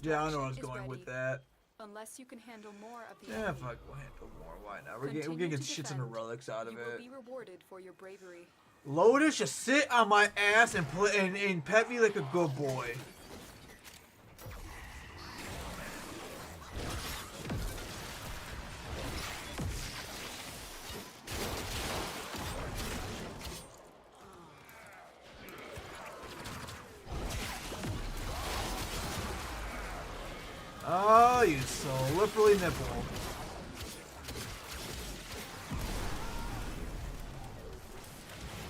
Speaker 1: Yeah, I know where I was going with that.
Speaker 13: Unless you can handle more of the
Speaker 1: Yeah,
Speaker 13: enemy.
Speaker 1: fuck, we'll handle more. Why not? We're
Speaker 13: Continue
Speaker 1: gonna get
Speaker 13: to
Speaker 1: shits and the
Speaker 13: defend.
Speaker 1: relics out of
Speaker 13: You
Speaker 1: it.
Speaker 13: will be rewarded for your bravery.
Speaker 1: Lotus, just sit on my ass and play and pet me like a good boy. Oh, you slippery nipple.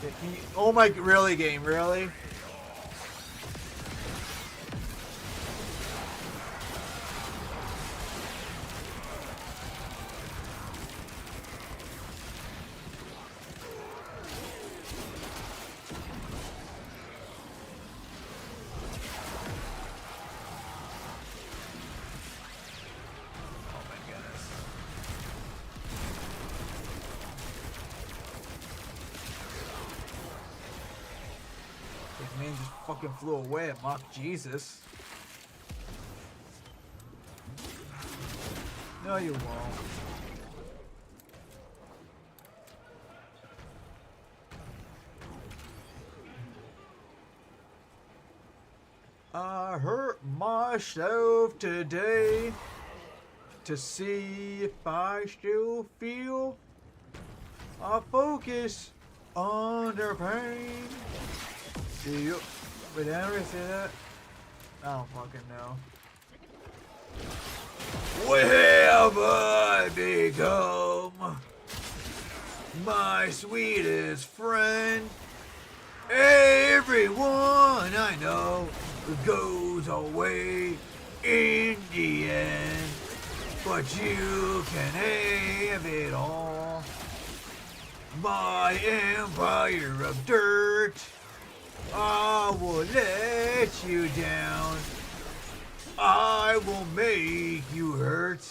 Speaker 1: Yeah, can you, oh my, really, game, really? Man just fucking flew away at mock Jesus. No, you won't. I hurt myself today to see if I still feel. I focus under pain. Do you? Wait, did I already say that? I don't fucking know. Where have I become? My sweetest friend. Everyone I know goes away in the end. But you can have it all. My empire of dirt. I will let you down. I will make you hurt.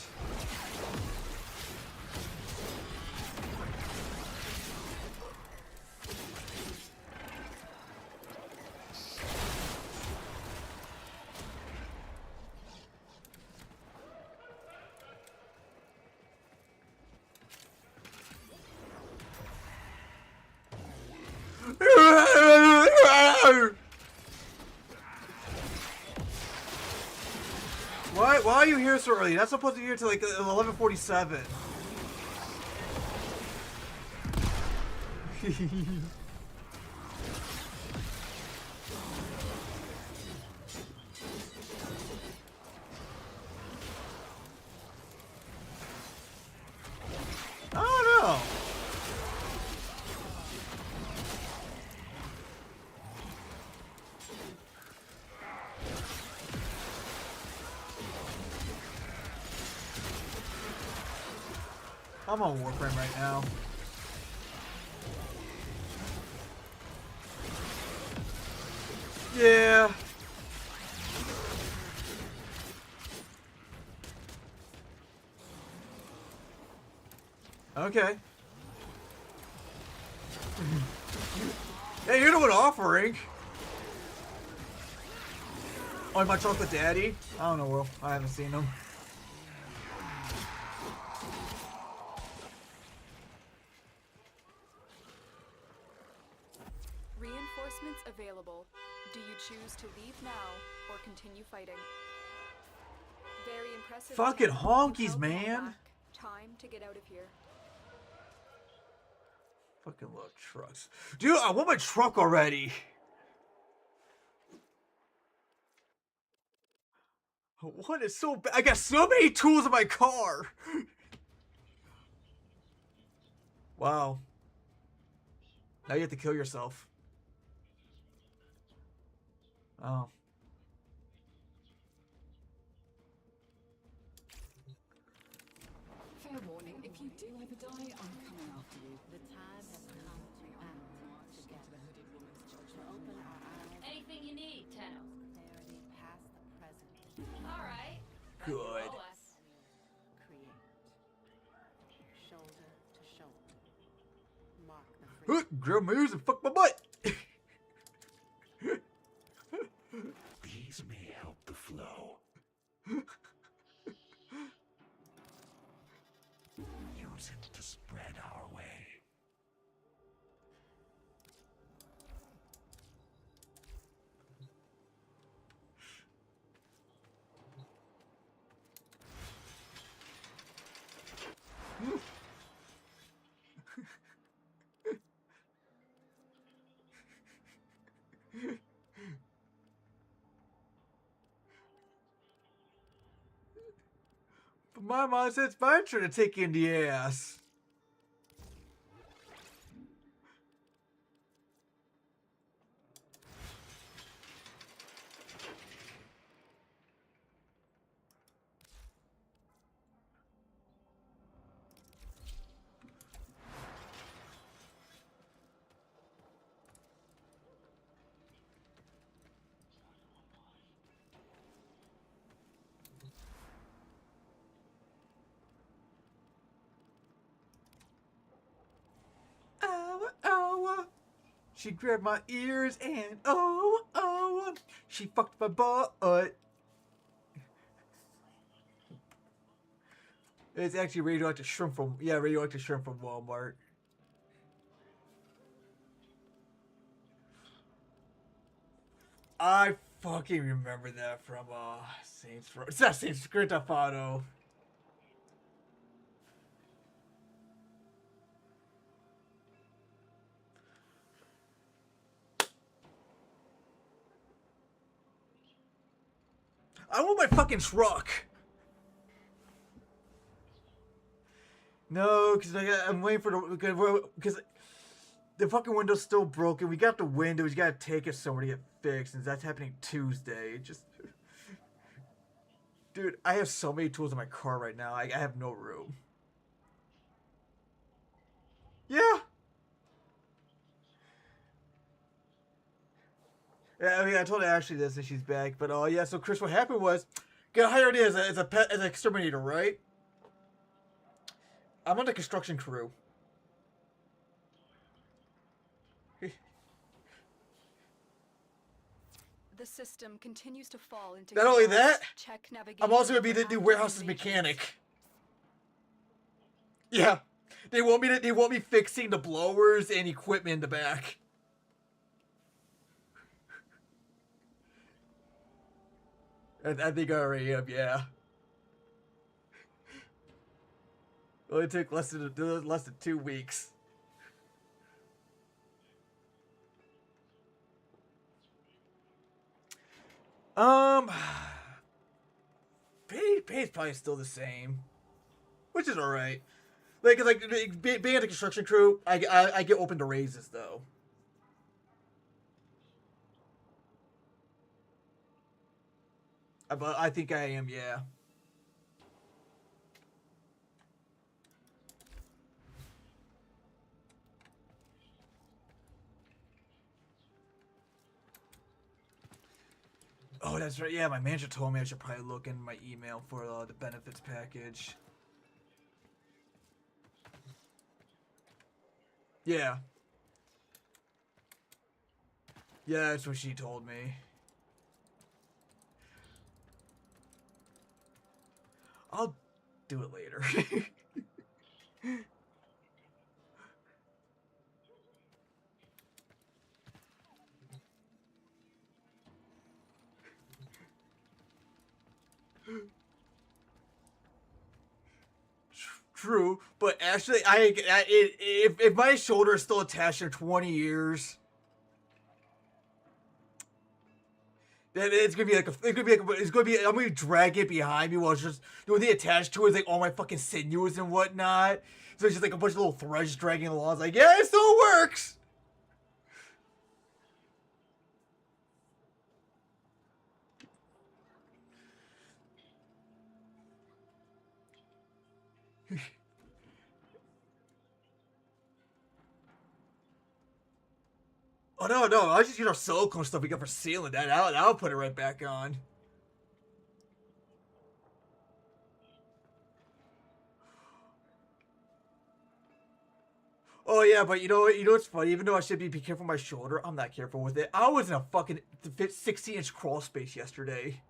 Speaker 1: Why are you here so early? That's supposed to be here till like 11:47. I don't know. I'm on Warframe right now. Yeah. Okay. Hey, you're doing offering. Oh, my chocolate daddy? I don't know, Will. I haven't seen him.
Speaker 13: Reinforcements available. Do you choose to leave now or continue fighting? Very impressive.
Speaker 1: Fucking
Speaker 13: attempt.
Speaker 1: honkies,
Speaker 13: You held them all
Speaker 1: man.
Speaker 13: back. Time to get out of here.
Speaker 1: Fucking love trucks. Dude, I want my truck already. What is so bad? I got so many tools in my car. Wow. Now you have to kill yourself. Oh.
Speaker 11: Fair warning, if you do ever die, I'm coming after you.
Speaker 10: The time has come to act together. To open our eyes.
Speaker 14: Anything you need, Tenno.
Speaker 10: Clarity past the present.
Speaker 14: All right.
Speaker 1: Good.
Speaker 14: Roll us.
Speaker 10: Create. Shoulder to shoulder. Mark the free.
Speaker 1: Grab my ears and fuck my butt.
Speaker 6: These may help the flow. Use it to spread our way.
Speaker 1: But my mom said it's my turn to take you in the ass. She grabbed my ears and she fucked my butt. It's actually radioactive shrimp from Walmart. I fucking remember that from Saints Row. It's not Saints Grand Theft Auto. I want my fucking truck. No, because I'm waiting for because the fucking window's still broken. We got the window. We gotta take it somewhere to get fixed, and that's happening Tuesday. Just, dude, I have so many tools in my car right now. I have no room. Yeah. Yeah, I mean, I told Ashley this and she's back, but yeah. So Chris, what happened was, got hired as an exterminator, right? I'm on the construction crew.
Speaker 13: The system continues to fall into
Speaker 1: Not only
Speaker 13: chaos.
Speaker 1: that,
Speaker 13: Check
Speaker 1: I'm also gonna
Speaker 13: navigation
Speaker 1: be the
Speaker 13: for
Speaker 1: new
Speaker 13: active
Speaker 1: warehouse's
Speaker 13: invasions.
Speaker 1: mechanic. Yeah, they want me fixing the blowers and equipment in the back. I think I already am, yeah. Well, it took less than 2 weeks. Pay's probably still the same, which is all right. Like being at the construction crew, I get open to raises though. I think I am, yeah. Oh, that's right. Yeah, my manager told me I should probably look in my email for the benefits package. Yeah. Yeah, that's what she told me. I'll do it later. True, but actually, if my shoulder is still attached in 20 years, It's gonna be like I'm gonna drag it behind me while it's just doing the attached to it, like all my fucking sinews and whatnot. So it's just like a bunch of little threads dragging along. It's like, yeah, it still works. Oh no! I just use our silicone stuff we got for sealing that out. I'll put it right back on. Oh yeah, but you know what? You know what's funny? Even though I should be careful with my shoulder, I'm not careful with it. I was in a fucking 60-inch crawl space yesterday.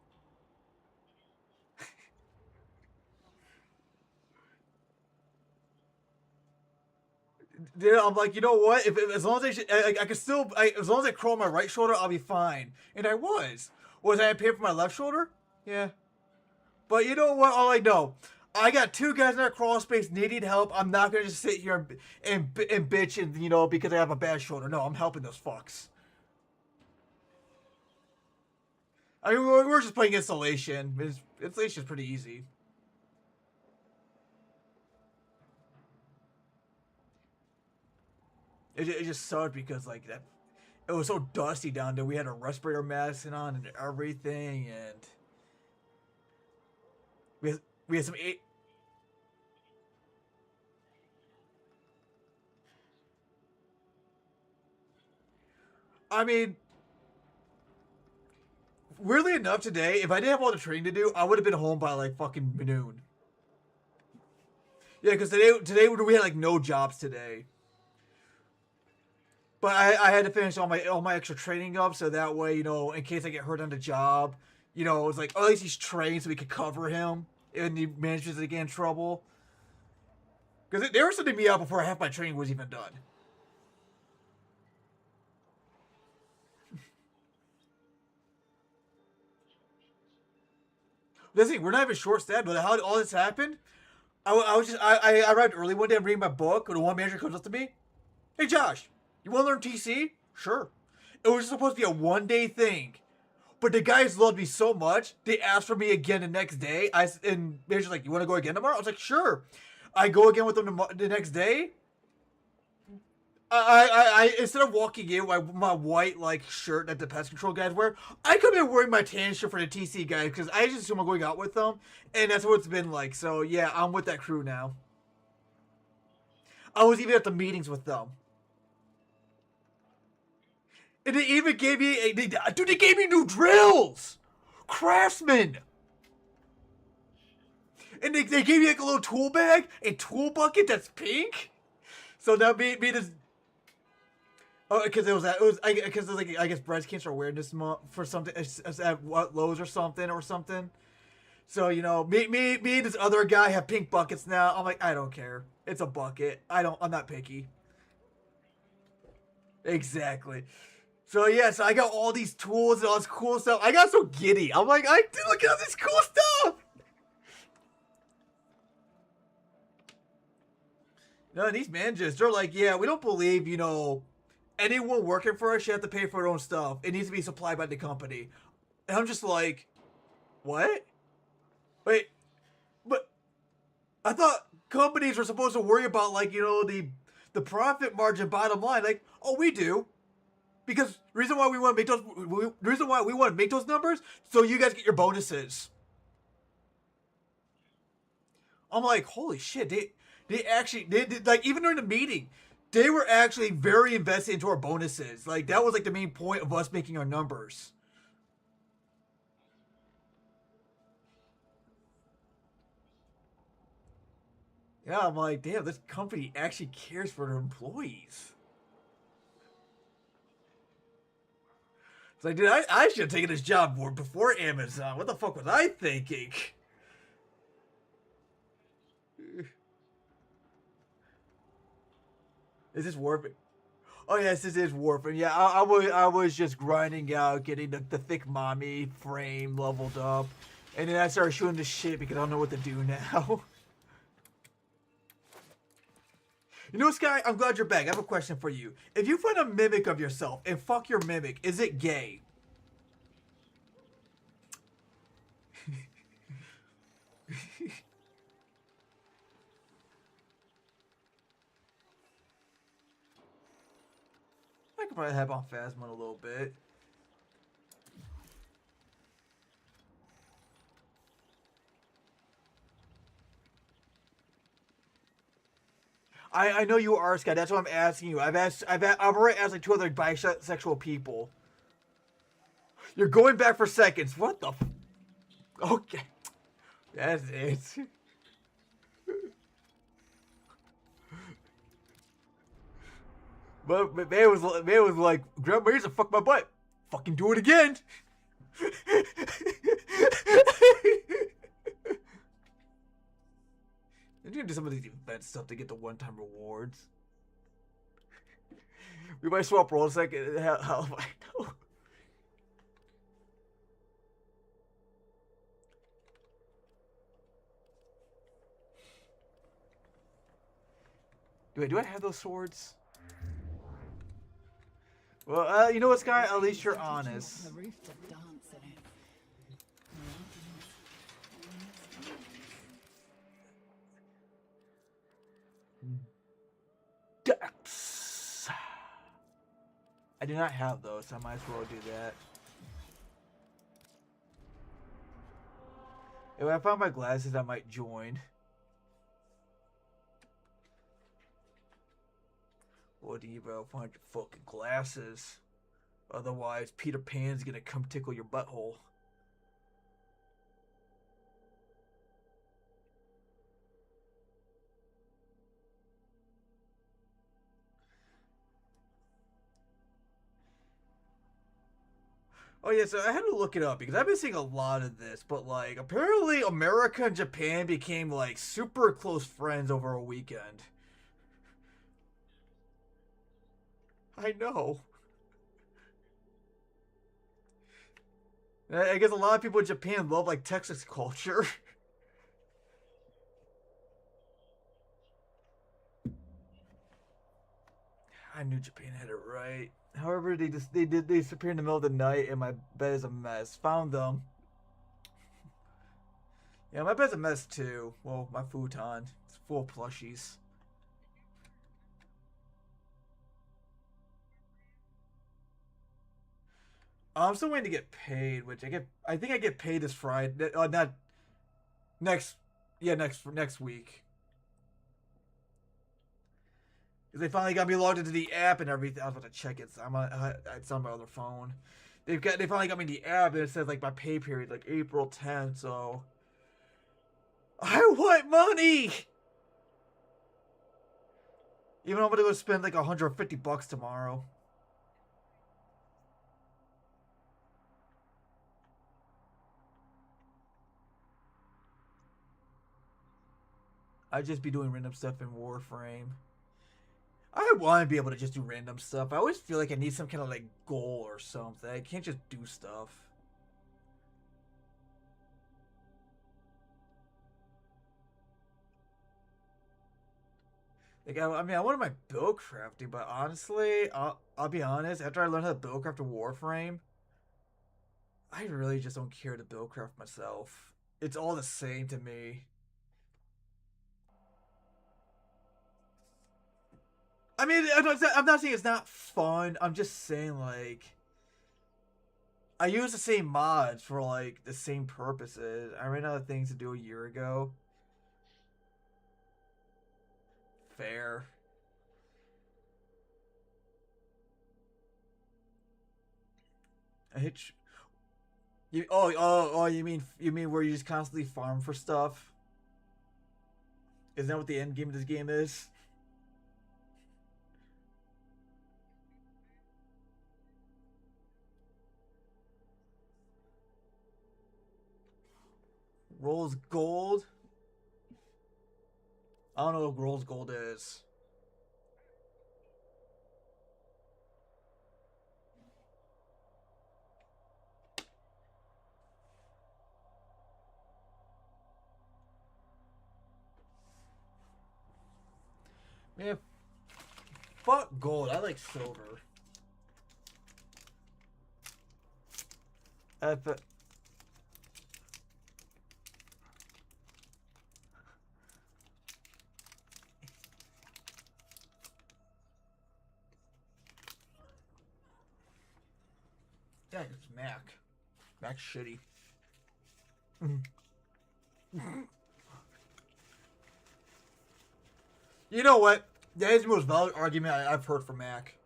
Speaker 1: Dude, I'm like, you know what? As long as I can still, as long as I crawl my right shoulder, I'll be fine. And I was. Was I paying for my left shoulder? Yeah. But you know what? All I know, I got two guys in that crawl space needing help. I'm not gonna just sit here and bitch and because I have a bad shoulder. No, I'm helping those fucks. I mean, we're just playing installation. Installation's pretty easy. It just sucked because like that, it was so dusty down there. We had a respirator mask on and everything, and we had some. I mean, weirdly enough, today, if I didn't have all the training to do, I would have been home by like fucking noon. Yeah, because today we had like no jobs today. But I had to finish all my extra training up, so that way, in case I get hurt on the job, it's like, oh, at least he's trained so we could cover him and he manages to get in trouble. Because they were sending me out before half my training was even done. Listen, we're not even short-staffed, but how all this happened, I arrived early one day, I'm reading my book, and one manager comes up to me, hey Josh, you want to learn TC? Sure. It was supposed to be a one-day thing. But the guys loved me so much, they asked for me again the next day. And manager's like, you want to go again tomorrow? I was like, sure. I go again with them the next day. I instead of walking in with my white shirt that the pest control guys wear, I come in wearing my tan shirt for the TC guys because I just assume I'm going out with them. And that's what it's been like. So yeah, I'm with that crew now. I was even at the meetings with them. And they even gave me, they gave me new drills! Craftsman! And they gave me like a little tool bag, a tool bucket that's pink. So that made this, because because it was like, I guess breast cancer awareness month for something, at Lowe's or something. So, me and this other guy have pink buckets now. I'm like, I don't care. It's a bucket. I'm not picky. Exactly. So yeah, so I got all these tools and all this cool stuff. I got so giddy. I'm like, look at all this cool stuff. No, these managers, they're like, yeah, we don't believe, anyone working for us should have to pay for their own stuff. It needs to be supplied by the company. And I'm just like, what? Wait, but I thought companies were supposed to worry about the profit margin bottom line. Like, oh, we do. Because the reason why we want to make those numbers, so you guys get your bonuses. I'm like, holy shit! They actually even during the meeting, they were actually very invested into our bonuses. Like that was the main point of us making our numbers. Yeah, I'm like, damn, this company actually cares for their employees. It's like, dude, I should have taken this job before Amazon. What the fuck was I thinking? Is this warping? Oh yes, this is warping. Yeah, I was just grinding out, getting the thick mommy frame leveled up, and then I started shooting the shit because I don't know what to do now. You know, Sky, I'm glad you're back. I have a question for you. If you find a mimic of yourself and fuck your mimic, is it gay? could probably have on Phasma a little bit. I know you are, Scott. That's what I'm asking you. I've already asked like 2 other bisexual people. You're going back for seconds. What the? Okay, that's it. But man was like, Grandma used to fuck my butt. Fucking do it again. I'm gonna do some of these event stuff to get the one-time rewards. We might swap roles a second. Hell if I know. Do I have those swords? Well, you know what, Sky? At least you're honest.
Speaker 11: The roof to dance in it.
Speaker 1: Dex. I do not have those, so I might as well do that. If I found my glasses, I might join. What do you about find your fucking glasses? Otherwise, Peter Pan's gonna come tickle your butthole. Oh yeah, so I had to look it up because I've been seeing a lot of this, but like apparently America and Japan became like super close friends over a weekend. I know. I guess a lot of people in Japan love like Texas culture. I knew Japan had it right. However, they disappeared in the middle of the night and my bed is a mess. Found them. Yeah, my bed's a mess too. Well, my futon. It's full of plushies. I'm still waiting to get paid, which I think I get paid this Friday. Not next. Yeah, next week. Because they finally got me logged into the app and everything. I was about to check it. It's on my other phone. They finally got me the app and it says like my pay period like April 10th. So I want money. Even though I'm gonna go spend like $150 tomorrow. I'd just be doing random stuff in Warframe. I want to be able to just do random stuff. I always feel like I need some kind of like goal or something. I can't just do stuff. Like I mean, I wanted my build crafting, but honestly, I'll be honest. After I learned how to build craft a Warframe, I really just don't care to build craft myself. It's all the same to me. I mean, I'm not saying it's not fun. I'm just saying, like, I use the same mods for, like, the same purposes. I ran out of things to do a year ago. Fair. I hit you. Oh, you mean where you just constantly farm for stuff? Isn't that what the end game of this game is? Rolls gold? I don't know what rolls gold is. Man, fuck gold. I like silver. Yeah, it's Mac. Mac's shitty. You know what? That is the most valid argument I've heard from Mac.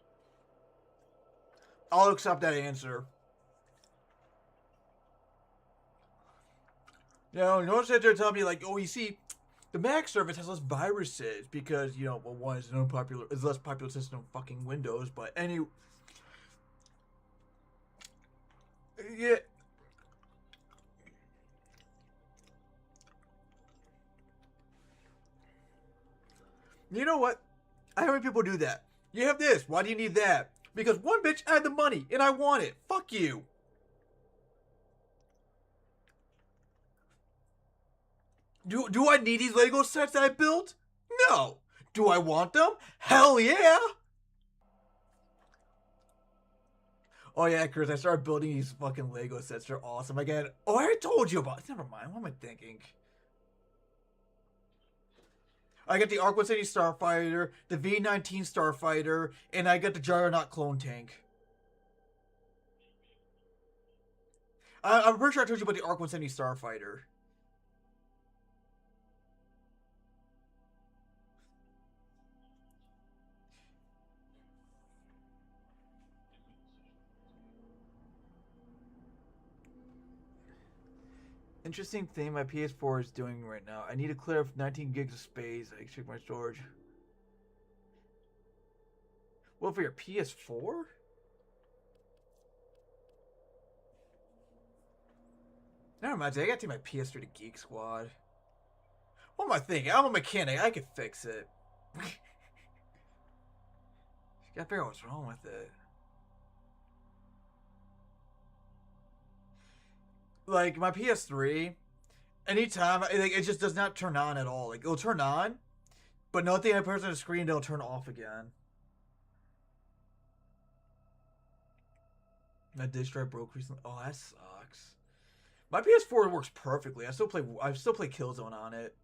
Speaker 1: I'll accept that answer. You know, notice that they're telling me like, oh, you see, the Mac service has less viruses because, you know, well, one is it's less popular system than fucking Windows, but yeah. You know what? I heard people do that. You have this. Why do you need that? Because one bitch had the money and I want it. Fuck you. Do I need these Lego sets that I built? No. Do I want them? Hell yeah. Oh yeah, Chris, I started building these fucking Lego sets. They're awesome. Again, oh, I already told you about. Never mind. What am I thinking? I got the Arc 170 Starfighter, the V-19 Starfighter, and I got the Juggernaut clone tank. I'm pretty sure I told you about the Arc 170 Starfighter. Interesting thing my PS4 is doing right now. I need to clear up 19 gigs of space. I check my storage. Well, for your PS4? Never mind, I gotta take my PS3 to Geek Squad. What am I thinking? I'm a mechanic. I could fix it. Gotta figure out what's wrong with it. Like, my PS3, anytime, it just does not turn on at all. Like, it'll turn on, but nothing I press on the screen, it'll turn off again. My disk drive broke recently. Oh, that sucks. My PS4 works perfectly. I still play Killzone on it.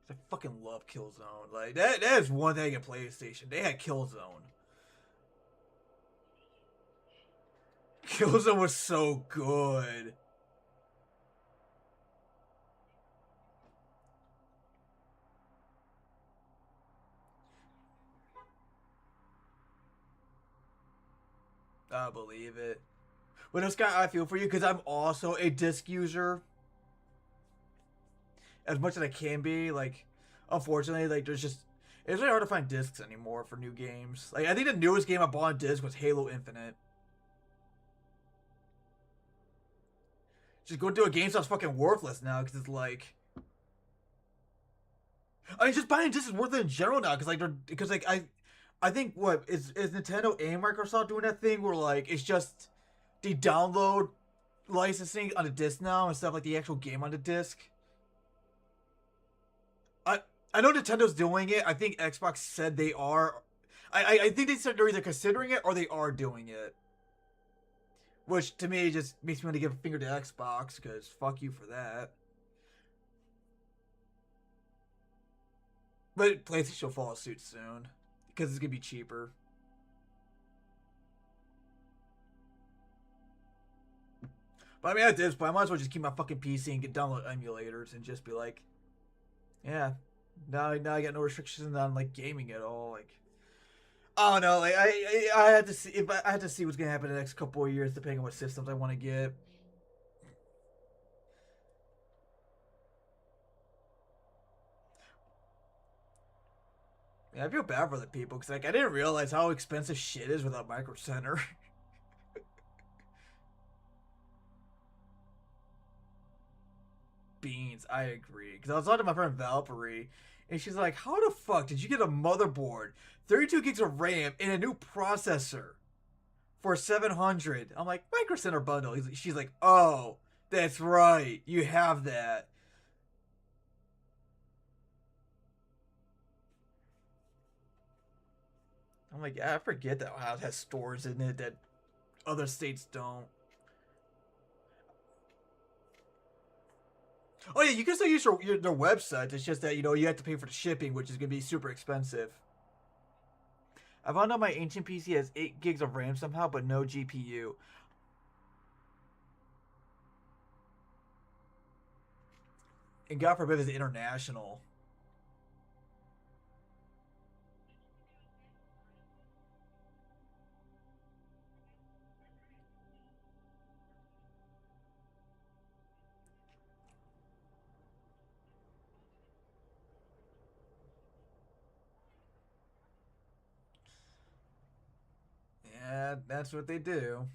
Speaker 1: I fucking love Killzone. Like, that is one thing at PlayStation. They had Killzone. Killzone was so good. I believe it. But this guy, I feel for you because I'm also a disc user. As much as I can be, like, unfortunately, like, it's really hard to find discs anymore for new games. Like, I think the newest game I bought on disc was Halo Infinite. Just go to a GameStop's fucking worthless now because it's like, I mean, just buying discs is worth it in general now because I think what is Nintendo and Microsoft doing that thing where like it's just the download licensing on the disc now instead of like the actual game on the disc. I know Nintendo's doing it. I think Xbox said they are. I think they said they're either considering it or they are doing it. Which, to me, just makes me want to give a finger to Xbox, because fuck you for that. But PlayStation will follow suit soon, because it's going to be cheaper. But I mean, at this point, I might as well just keep my fucking PC and download emulators and just be like, yeah, now I got no restrictions on, like, gaming at all, like... I don't know. Like I had to see I had to see what's gonna happen in the next couple of years, depending on what systems I want to get. Yeah, I feel bad for the people because like I didn't realize how expensive shit is without Micro Center. Beans, I agree. Because I was talking to my friend Valkyrie, and she's like, "How the fuck did you get a motherboard, 32 gigs of RAM, and a new processor for $700?" I'm like, Micro Center bundle. She's like, "Oh, that's right, you have that." I'm like, yeah, I forget that how it has stores in it that other states don't. Oh yeah, you can still use their website. It's just that, you know, you have to pay for the shipping, which is going to be super expensive. I found out my ancient PC has 8 gigs of RAM somehow, but no GPU. And God forbid it's international. Yeah, that's what they do.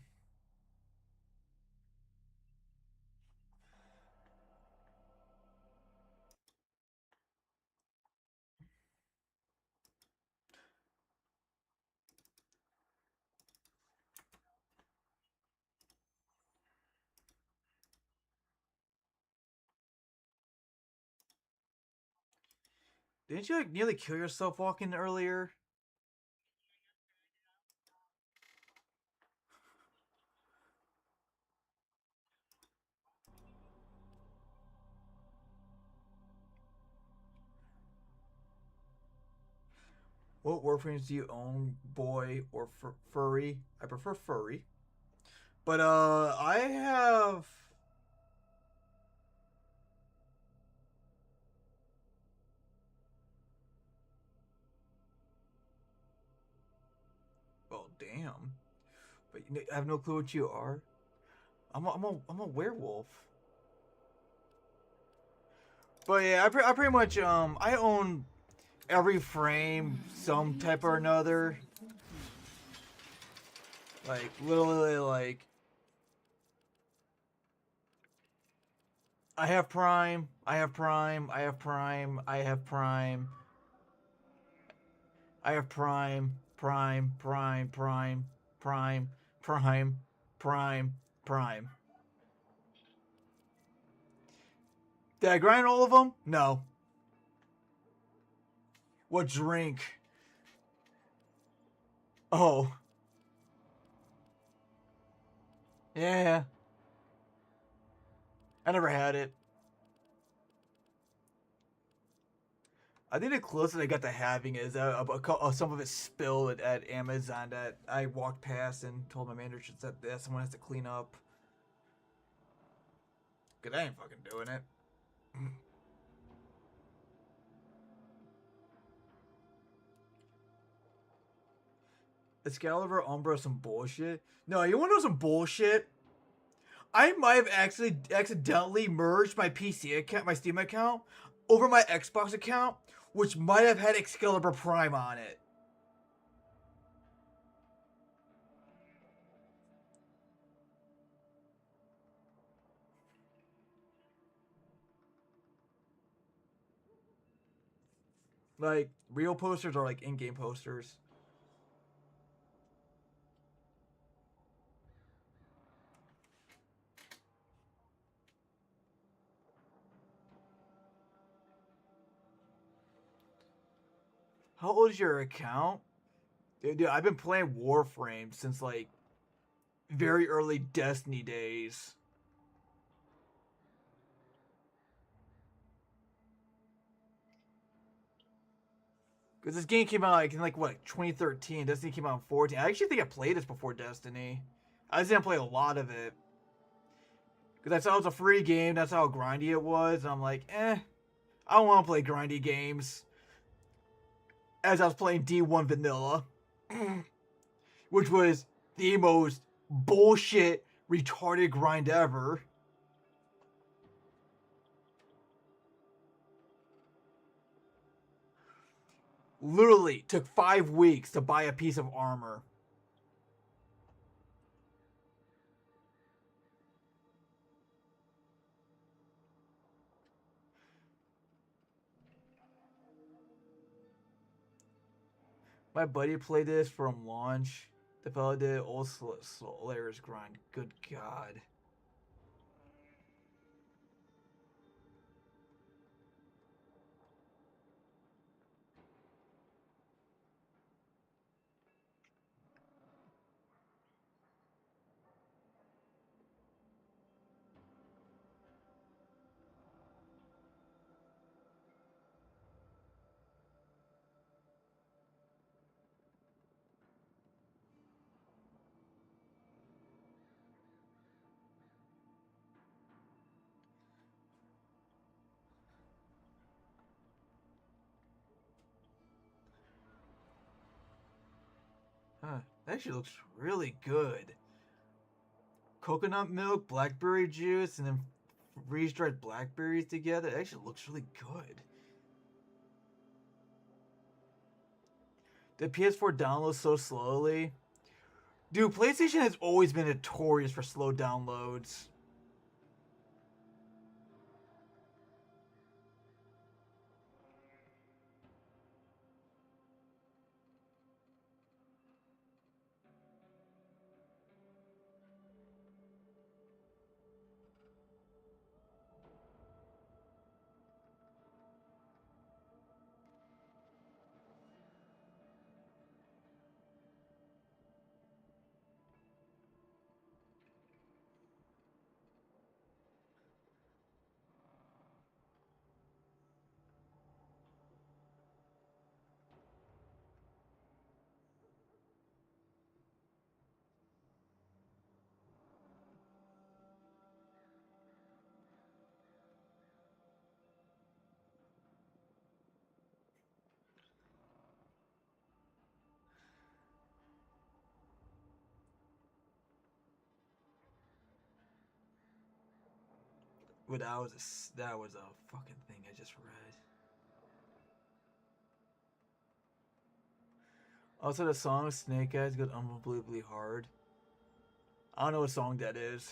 Speaker 1: Didn't you like nearly kill yourself walking earlier? What Warframes do you own, boy or furry? I prefer furry. But I have. Well, damn. But I have no clue what you are. I'm a werewolf. But yeah, I pretty much I own every frame, some type or another. Like literally, like I have Prime, I have Prime, I have Prime, I have Prime, I have Prime, Prime, Prime, Prime, Prime, Prime, Prime, Prime. Did I grind all of them? No. What drink? Oh. Yeah. I never had it. I think the closest I got to having is some of it spilled at Amazon that I walked past and told my manager that someone has to clean up. Cause I ain't fucking doing it. Excalibur Umbra some bullshit. No, you wanna know some bullshit? I might have accidentally merged my PC account, my Steam account, over my Xbox account, which might have had Excalibur Prime on it. Like real posters or like in-game posters. How old is your account? Dude, I've been playing Warframe since like very early Destiny days. Because this game came out like in like what 2013. Destiny came out in 14. I actually think I played this before Destiny. I just didn't play a lot of it. Because that's how it was a free game. That's how grindy it was. And I'm like, I don't want to play grindy games. As I was playing D1 Vanilla, which was the most bullshit, retarded grind ever. Literally took 5 weeks to buy a piece of armor. My buddy played this from launch. The fella did old Slayer's grind. Good God. That actually looks really good. Coconut milk, blackberry juice, and then freeze-dried blackberries together. It actually looks really good. The PS4 downloads so slowly. Dude, PlayStation has always been notorious for slow downloads. But that was a fucking thing I just read. Also, the song Snake Eyes goes unbelievably hard. I don't know what song that is.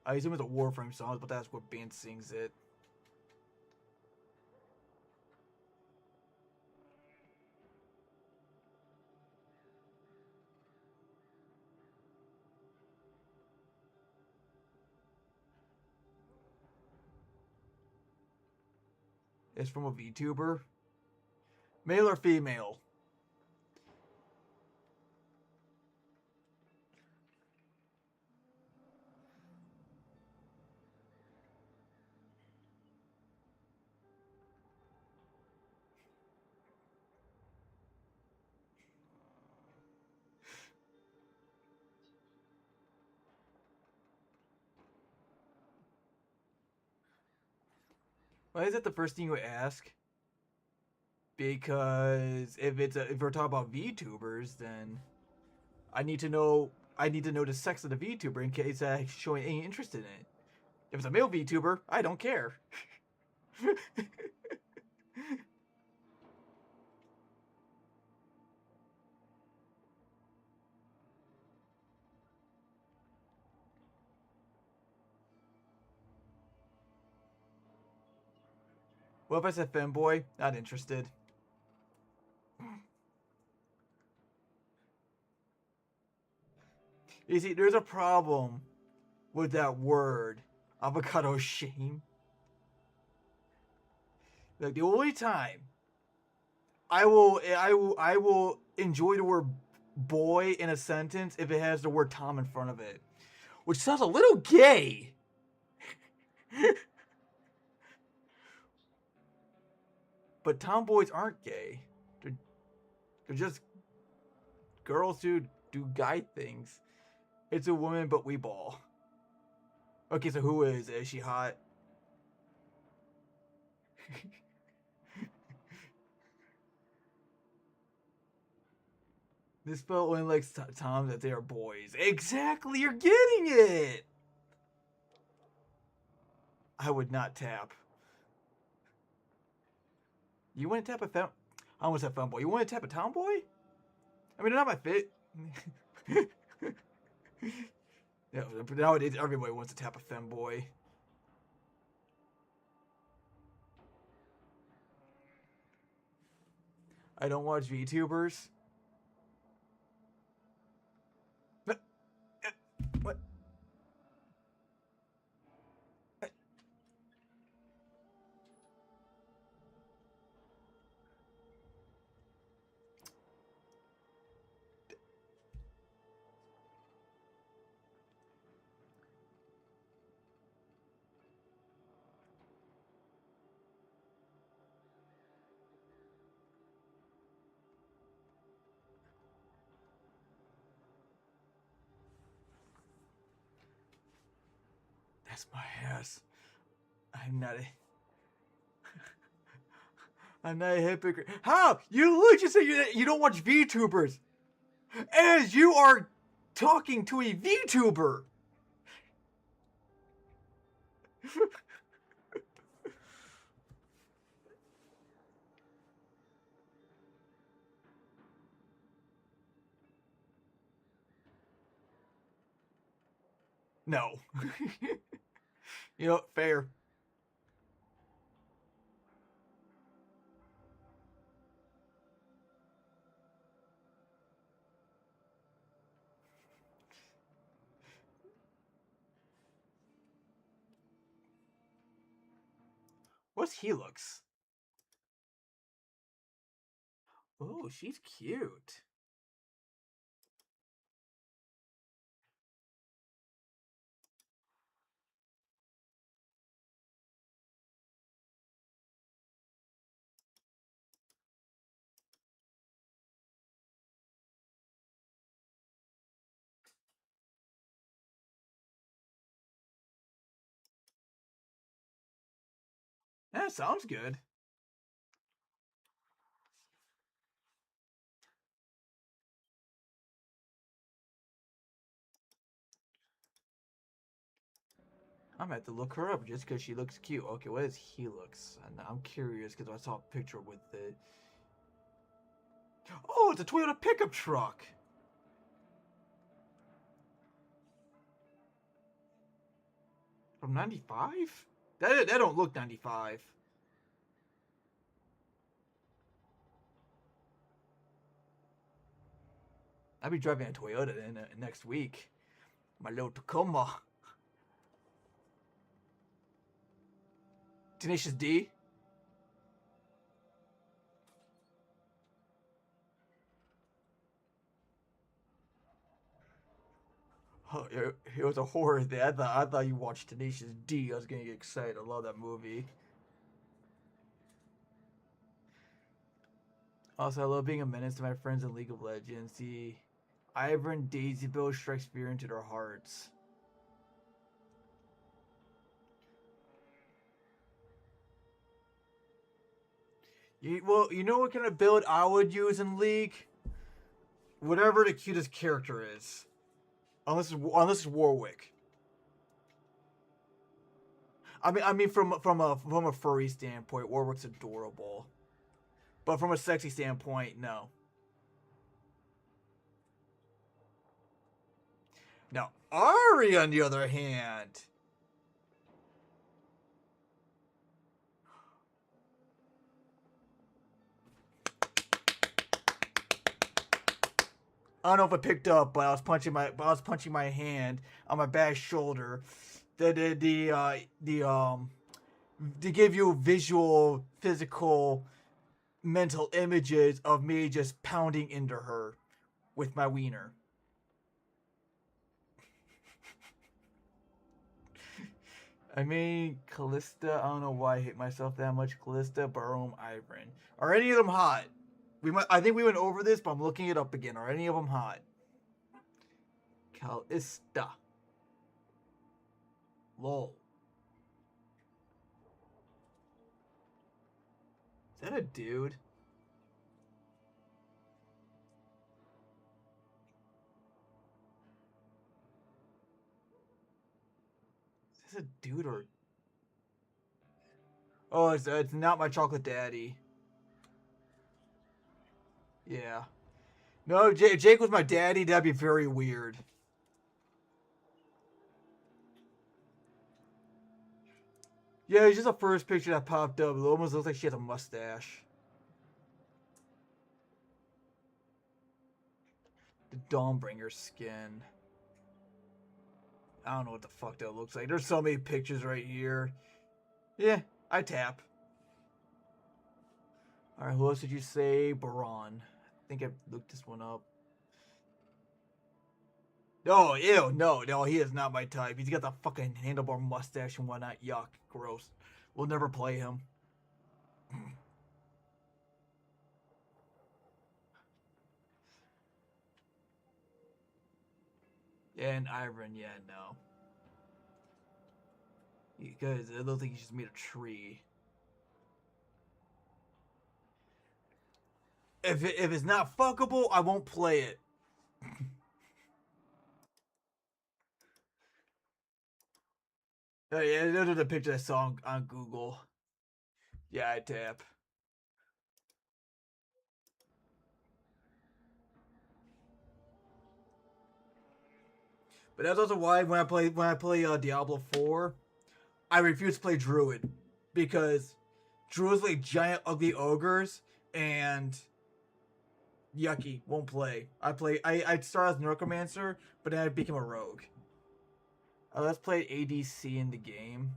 Speaker 1: I assume it's a Warframe song, but that's what band sings it. It's from a VTuber. Male or female? Why is that the first thing you ask? Because if we're talking about VTubers, then I need to know the sex of the VTuber in case I show any interest in it. If it's a male VTuber, I don't care. What if I said femboy? Not interested. You see, there's a problem with that word, avocado shame. Like the only time I will enjoy the word boy in a sentence if it has the word Tom in front of it, which sounds a little gay. But tomboys aren't gay. They're just girls who do guy things. It's a woman, but we ball. Okay, so who is? Is she hot? This spell only likes Toms that they are boys. Exactly, you're getting it! I would not tap. You want to tap a fem... I almost said femboy. You want to tap a tomboy? I mean, they're not my fit. Yeah, but nowadays everybody wants to tap a femboy. I don't watch VTubers. What? That's my ass. I'm not a... I'm not a hypocrite. How? You literally just said you don't watch VTubers. As you are talking to a VTuber. No. You know, fair. What's Helix? Oh, she's cute. That sounds good. I'm gonna have to look her up just because she looks cute. Okay, what is Helix? And I'm curious because I saw a picture with it. Oh, it's a Toyota pickup truck. From 95? That don't look 95. I'll be driving a Toyota then next week. My little Tacoma. Tenacious D. Oh, it was a horror thing. I thought you watched Tenacious D. I was gonna get excited. I love that movie. Also, I love being a menace to my friends in League of Legends. The Ivern and Daisyville strikes fear into their hearts. Well, you know what kind of build I would use in League? Whatever the cutest character is. Unless it's Warwick. I mean from a furry standpoint, Warwick's adorable. But from a sexy standpoint, no. Now, Ari, on the other hand. I don't know if I picked up, but I was punching my hand on my back shoulder. To give you visual, physical, mental images of me just pounding into her with my wiener. I mean, Callista, I don't know why I hate myself that much. Callista, Barom, Ivern. Are any of them hot? I think we went over this, but I'm looking it up again. Are any of them hot? Callista. Lol. Is that a dude? Is this a dude or... Oh, it's not my chocolate daddy. Yeah. No, if Jake was my daddy, that'd be very weird. Yeah, it's just the first picture that popped up. It almost looks like she has a mustache. The Dawnbringer skin. I don't know what the fuck that looks like. There's so many pictures right here. Yeah, I tap. Alright, who else did you say? Baron. I think I looked this one up. Oh, ew, no, he is not my type. He's got the fucking handlebar mustache and whatnot. Yuck, gross. We'll never play him. Yeah, and Ivern, yeah, no. Because it looks like he just made a tree. if it's not fuckable, I won't play it. Oh yeah, those are the pictures I saw on Google. Yeah, I tap. But that's also why when I play Diablo 4, I refuse to play Druid because Druids like giant ugly ogres and yucky, won't play. I started as Necromancer, but then I became a rogue. Let's play ADC in the game.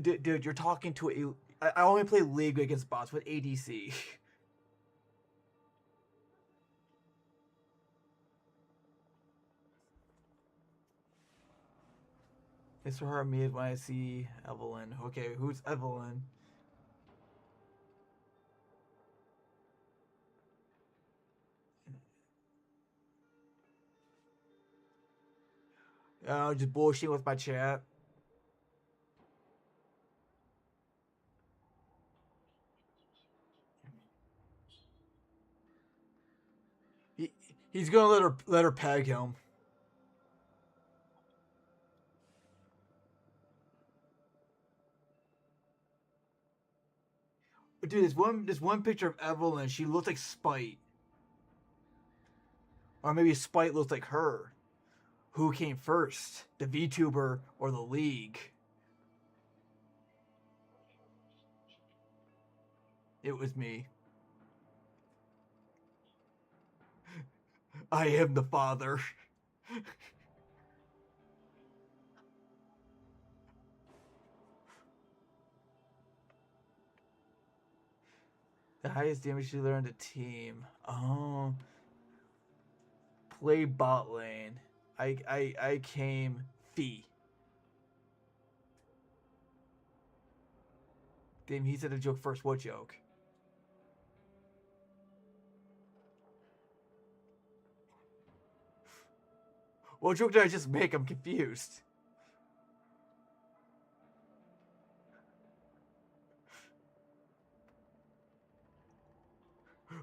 Speaker 1: Dude, you're talking to a. I only play League against bots with ADC. It's so hard me when I see Evelyn. Okay, who's Evelyn? Just bullshitting with my chat. He's gonna let her peg him. Dude, this one picture of Evelyn, she looks like Spite. Or maybe Spite looks like her. Who came first? The VTuber or the League? It was me. I am the father. The highest damage dealer on the team. Oh. Play bot lane. I came Fee. Damn, he said a joke first. What joke? What joke did I just make? I'm confused.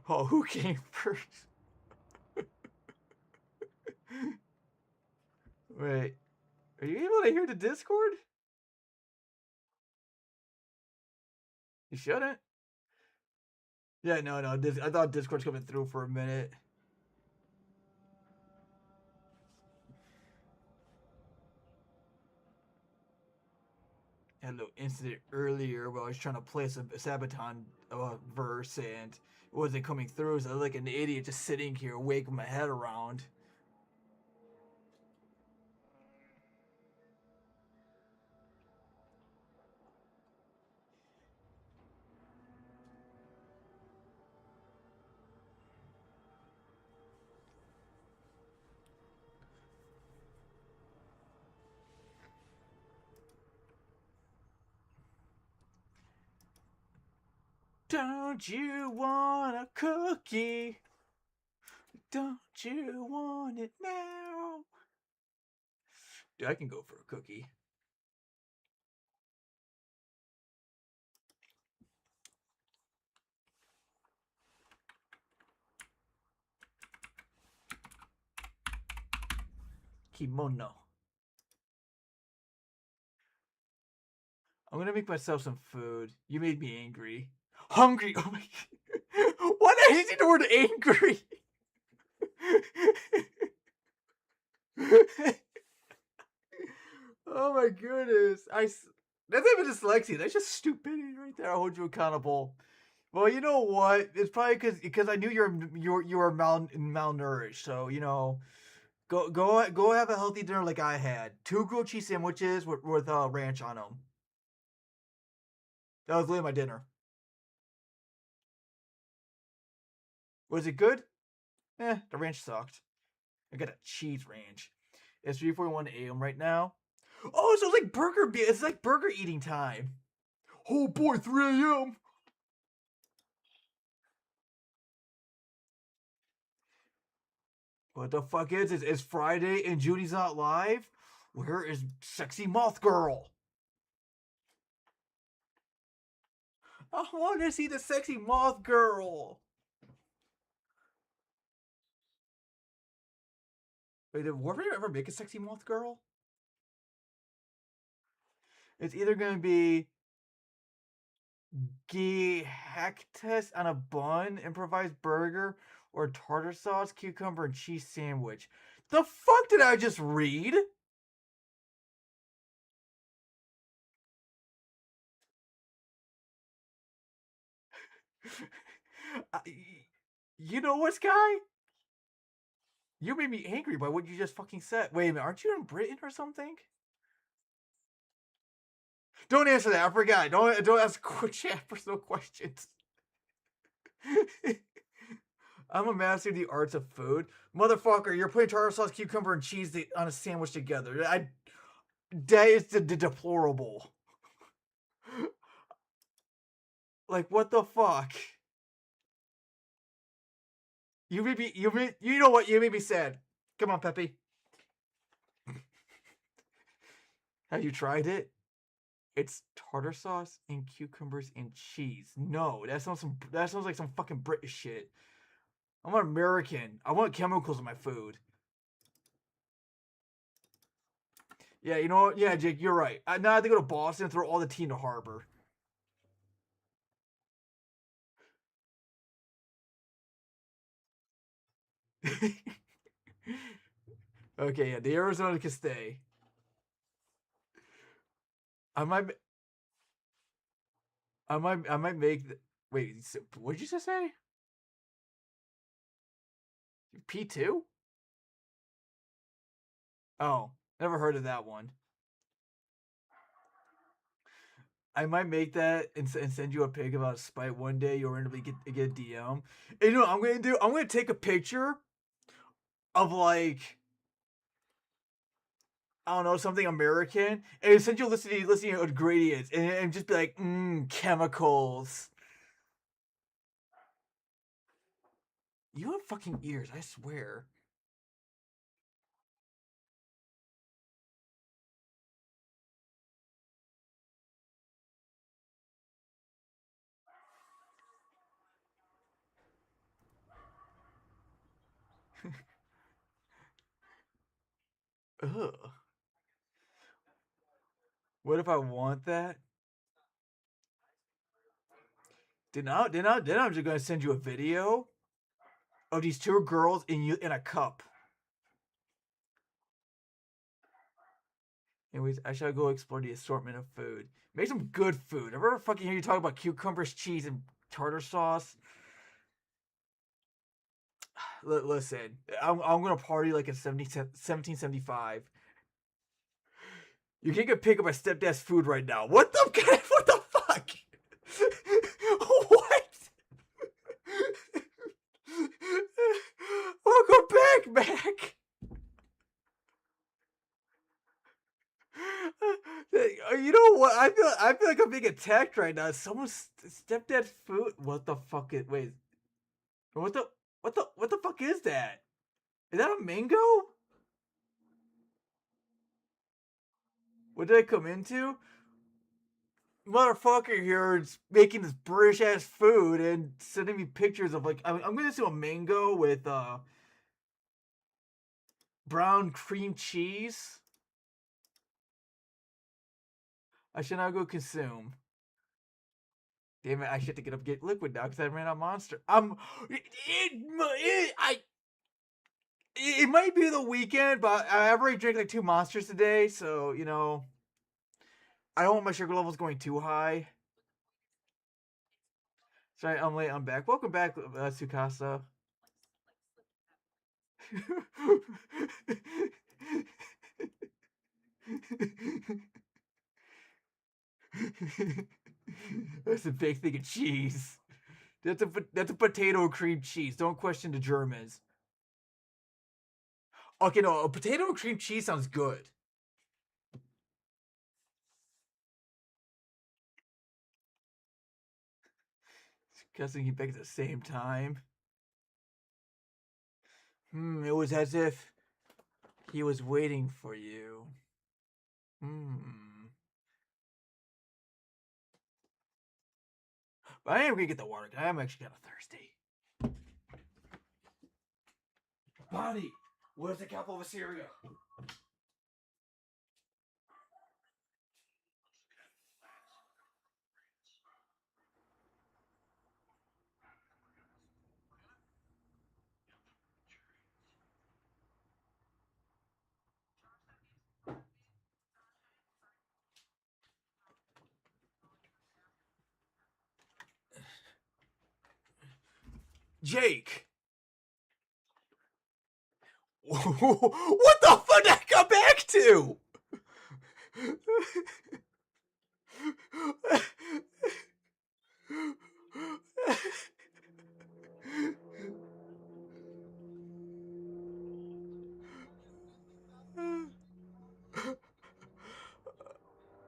Speaker 1: Oh, who came first? Wait. Are you able to hear the Discord? You shouldn't. Yeah, no. I thought Discord's coming through for a minute. I had a little incident earlier where I was trying to play some Sabaton verse and it wasn't coming through, so I was like an idiot just sitting here waking my head around. Don't you want a cookie? Don't you want it now? Dude, I can go for a cookie. Kimono. I'm gonna make myself some food. You made me angry. Hungry! Oh my... Why did I see the word angry? Oh my goodness. That's not even dyslexia. That's just stupidity right there. I'll hold you accountable. Well, you know what? It's probably because I knew you were malnourished. So, you know, go have a healthy dinner like I had. 2 grilled cheese sandwiches with ranch on them. That was literally my dinner. Was it good? The ranch sucked. I got a cheese ranch. It's 3:41 a.m. right now. Oh, so it's like burger eating time. Oh boy, 3 a.m. What the fuck is this? It's Friday and Judy's not live? Where is sexy moth girl? I want to see the sexy moth girl. Wait, did Warhammer ever make a sexy moth girl? It's either going to be Hectus on a bun, improvised burger, or tartar sauce, cucumber, and cheese sandwich. The fuck did I just read? You know what, Sky? You made me angry by what you just fucking said. Wait a minute, aren't you in Britain or something? Don't answer that. I forgot. Don't ask chat personal questions. I'm a master of the arts of food. Motherfucker, you're putting tartar sauce, cucumber, and cheese on a sandwich together. That is the deplorable. Like, what the fuck? You know what? You made me sad. Come on, Peppy. Have you tried it? It's tartar sauce and cucumbers and cheese. No, that sounds like some fucking British shit. I'm an American. I want chemicals in my food. Yeah, you know what? Yeah, Jake, you're right. Now I have to go to Boston and throw all the tea into Harbor. Okay, yeah, the Arizona can stay. I might make. Wait, what did you just say? P2? Oh, never heard of that one. I might make that and send you a pic about spite one day. You'll randomly get a DM. And you know what I'm gonna do? I'm gonna take a picture of like, I don't know, something American, and send you listening to ingredients, and just be like, chemicals. You have fucking ears, I swear. Ugh. What if I want that? Then I'm just gonna send you a video of these two girls in a cup. Anyways, I shall go explore the assortment of food. Make some good food. I ever fucking hear you talk about cucumbers, cheese, and tartar sauce. Listen, I'm gonna party like in 1775. You can't get pick up my stepdad's food right now. What the what the fuck? What? Welcome back, Mac. You know what? I feel like I'm being attacked right now. Someone's stepdad's food. What the fuck is? Wait. What the fuck is that? Is that a mango? What did I come into? Motherfucker here is making this British ass food and sending me pictures of like I'm gonna do a mango with brown cream cheese. I should now go consume. Damn it! I should have get liquid now because I ran out of Monster. It might be the weekend, but I already drank like 2 Monsters today, so you know. I don't want my sugar levels going too high. Sorry, I'm late. I'm back. Welcome back, Tsukasa. That's a big thing of cheese. That's a potato cream cheese. Don't question the Germans. Okay, no, a potato cream cheese sounds good. Guessing you back at the same time. It was as if he was waiting for you. But I am gonna get the water. I am actually kind of thirsty. Bonnie, where's the cup of cereal? Jake! What the fuck did I come back to?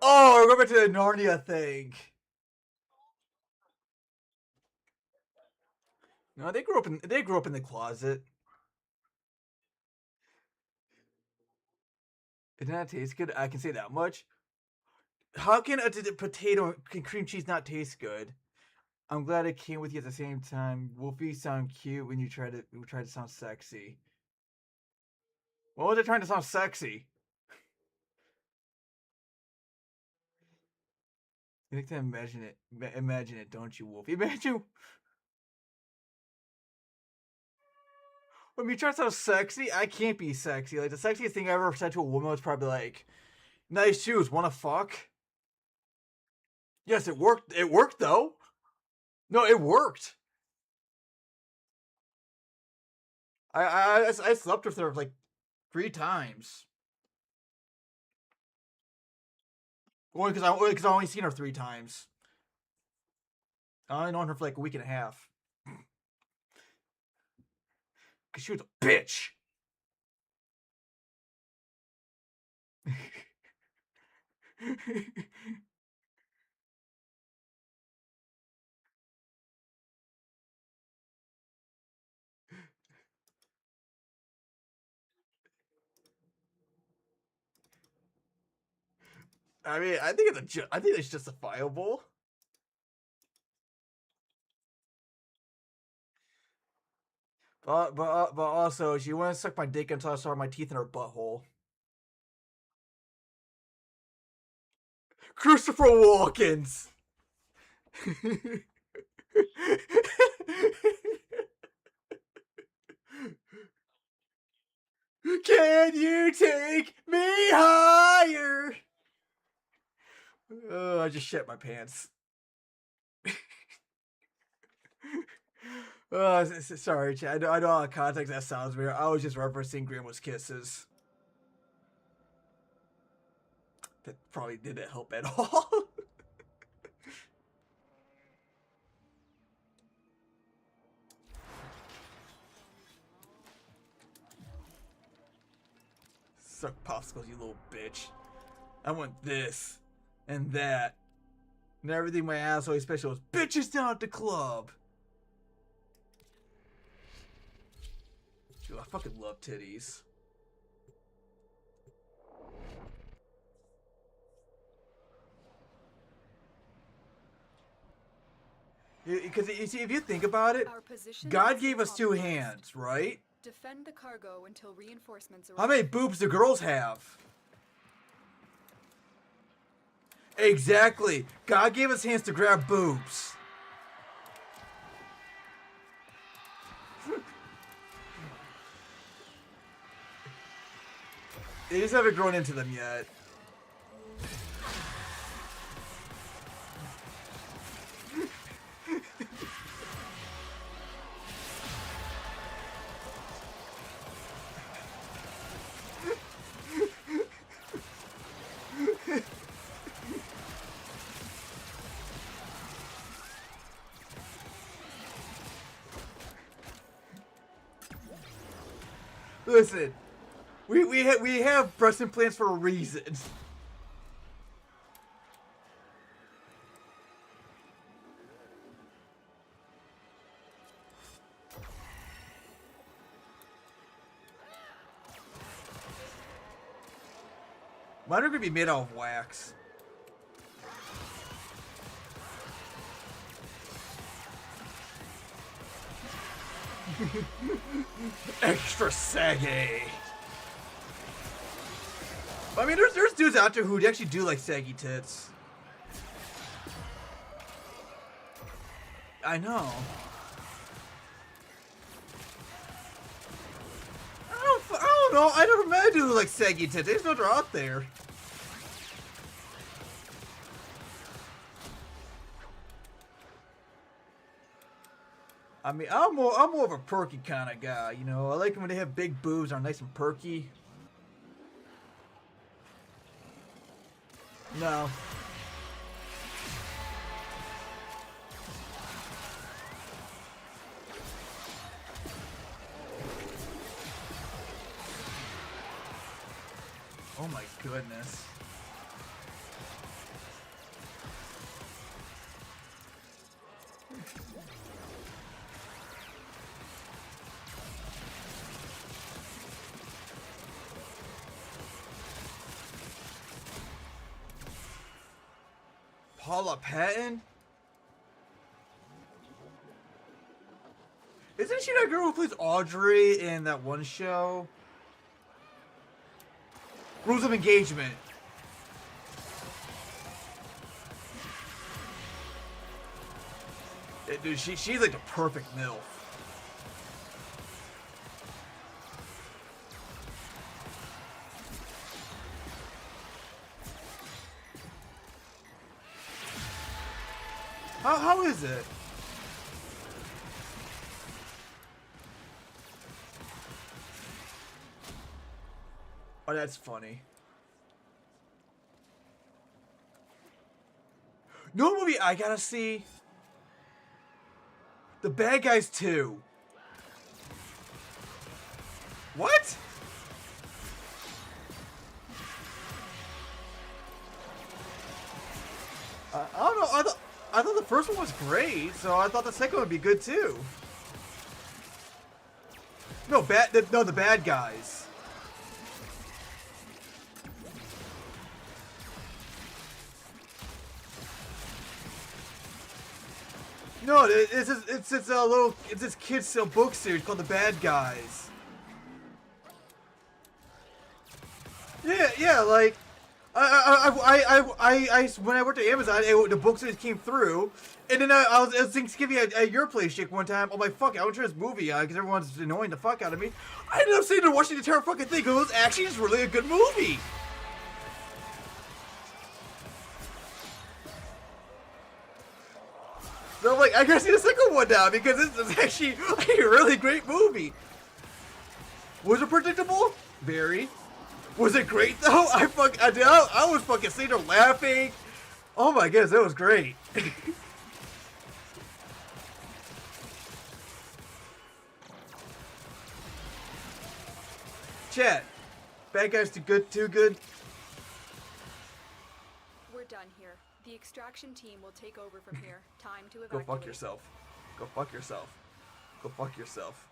Speaker 1: Oh, we're going back to the Narnia thing. No, they grew up in the closet. It did not taste good. I can say that much. How can a potato and cream cheese not taste good? I'm glad it came with you at the same time. Wolfie sound cute when you try to sound sexy. What was it trying to sound sexy? You like to imagine it, don't you, Wolfie? Imagine. When you try to sound sexy, I can't be sexy. Like the sexiest thing I ever said to a woman was probably like, "Nice shoes, wanna fuck?" Yes, it worked. It worked though. No, it worked. I slept with her like 3 times. Only because I only seen her 3 times. I only known her for like a week and a half. Cause she was a bitch. I mean, I think it's justifiable. But also, she wouldn't suck my dick until I saw my teeth in her butthole. Christopher Walken's. Can you take me higher? Oh, I just shit my pants. Sorry, Chad. I know out of context that sounds weird. I was just referencing Grandma's Kisses. That probably didn't help at all. Suck popsicles, you little bitch. I want this and that and everything my asshole special is bitches down at the club. Dude, I fucking love titties. Because you see, if you think about it, God gave us 2 hands, right?
Speaker 13: Defend the cargo until reinforcements arrive.
Speaker 1: How many boobs do girls have? Exactly. God gave us hands to grab boobs. They just haven't grown into them yet. Listen, we have breast implants for a reason. Mine are gonna be made out of wax. Extra saggy. I mean, there's dudes out there who actually do like saggy tits. I know. I don't know. I never met a dude who like saggy tits. They just know they're out there. I mean, I'm more of a perky kind of guy, you know. I like them when they have big boobs, are nice and perky. No. Oh my goodness. Paula Patton? Isn't she that girl who plays Audrey in that one show? Rules of Engagement. Yeah, dude, she's like the perfect MILF. How is it? Oh, that's funny. No movie I gotta see. The Bad Guys 2. What? I don't know. I thought the first one was great, so I thought the second one would be good too. No, the Bad Guys. No, it's this kids' book series called The Bad Guys. Yeah, like I when I worked at Amazon, the book series came through, and then I was Thanksgiving at your place, Chick, one time. I'm like, fuck it, I want to try this movie because everyone's annoying the fuck out of me. I ended up sitting there watching the entire fucking thing because it was actually just really a good movie. So I'm like, I gotta see the second one now because this is actually a really great movie. Was it predictable? Very. Was it great though? I was fucking sitting there laughing. Oh my goodness, that was great. Chat. Bad Guys Too Good.
Speaker 13: We're done here. The extraction team will take over from here. Time to
Speaker 1: Go
Speaker 13: evacuate.
Speaker 1: fuck yourself. Go fuck yourself. Go fuck yourself.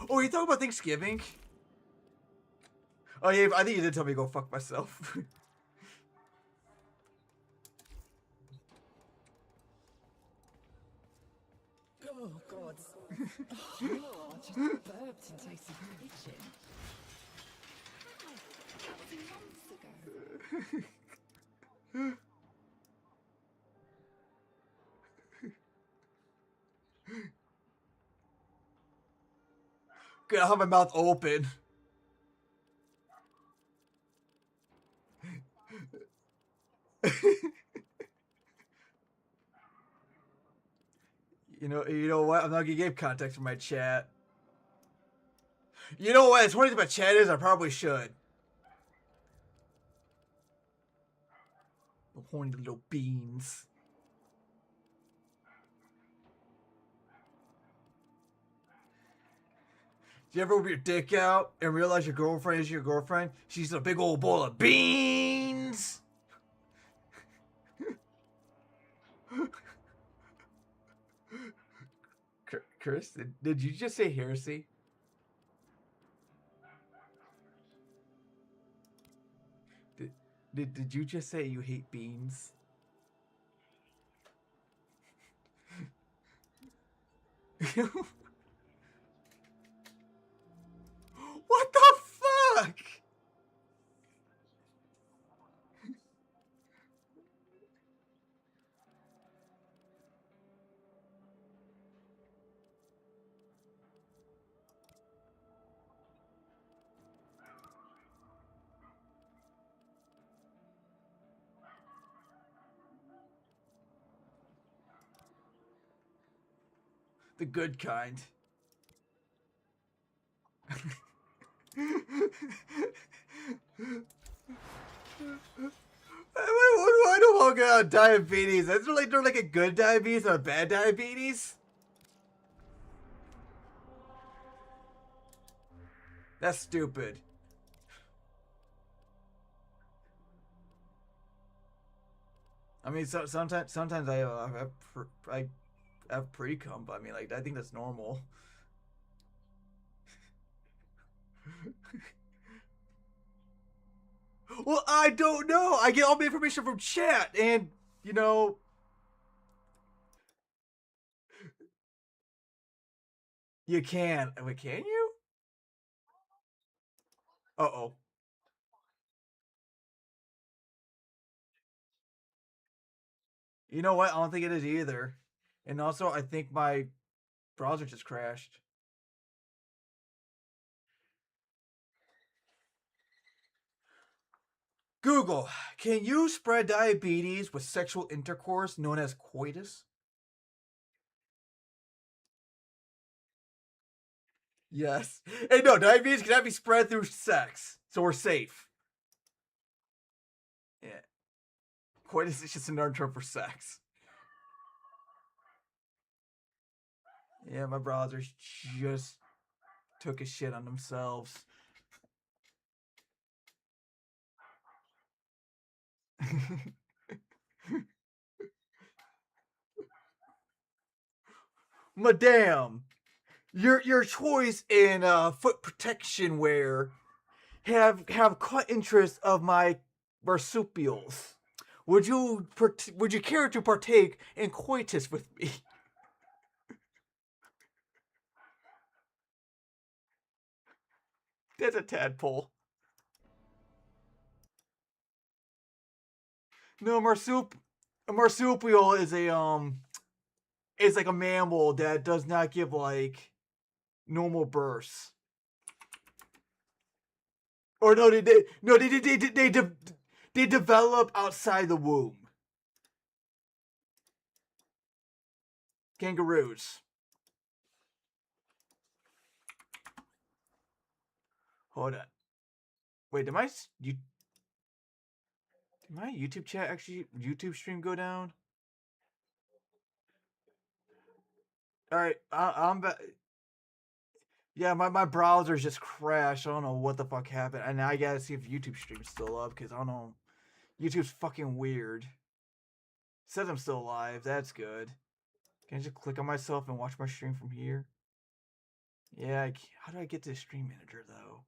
Speaker 1: Oh, you talking about Thanksgiving? Oh yeah, I think you did tell me to go fuck myself.
Speaker 11: Oh, God. Oh, I just burped and tasted the kitchen. That was months ago.
Speaker 1: Gonna have my mouth open. You know what? I'm not gonna give context for my chat. You know what? As funny as my chat is, I probably should. The horny little beans. Do you ever whip your dick out and realize your girlfriend is your girlfriend? She's a big old bowl of beans. Chris, did you just say heresy? Did you just say you hate beans? What the fuck? The good kind. I don't want to get diabetes. Is there like a good diabetes and a bad diabetes? That's stupid. I mean, sometimes I have pre-cum, but I mean, like, I think that's normal. Well, I don't know. I get all my information from chat, and you know, you can. Wait, can you? Uh-oh. You know what? I don't think it is either. And also, I think my browser just crashed. Google, can you spread diabetes with sexual intercourse known as coitus? Yes. Hey, no, diabetes cannot be spread through sex, so we're safe. Yeah. Coitus is just another term for sex. Yeah, my browsers just took a shit on themselves. Madame, your choice in foot protection wear have caught interest of my marsupials. Would you care to partake in coitus with me? That's a tadpole. No, a marsupial is is like a mammal that does not give like normal births. Or no, they develop outside the womb. Kangaroos. Hold on. Wait, did my YouTube chat actually YouTube stream go down? All right, I'm back. Yeah, my browser's just crashed. I don't know what the fuck happened, and I gotta see if YouTube stream's still up because I don't know. YouTube's fucking weird. Says I'm still alive. That's good. Can I just click on myself and watch my stream from here? Yeah. How do I get to the stream manager though?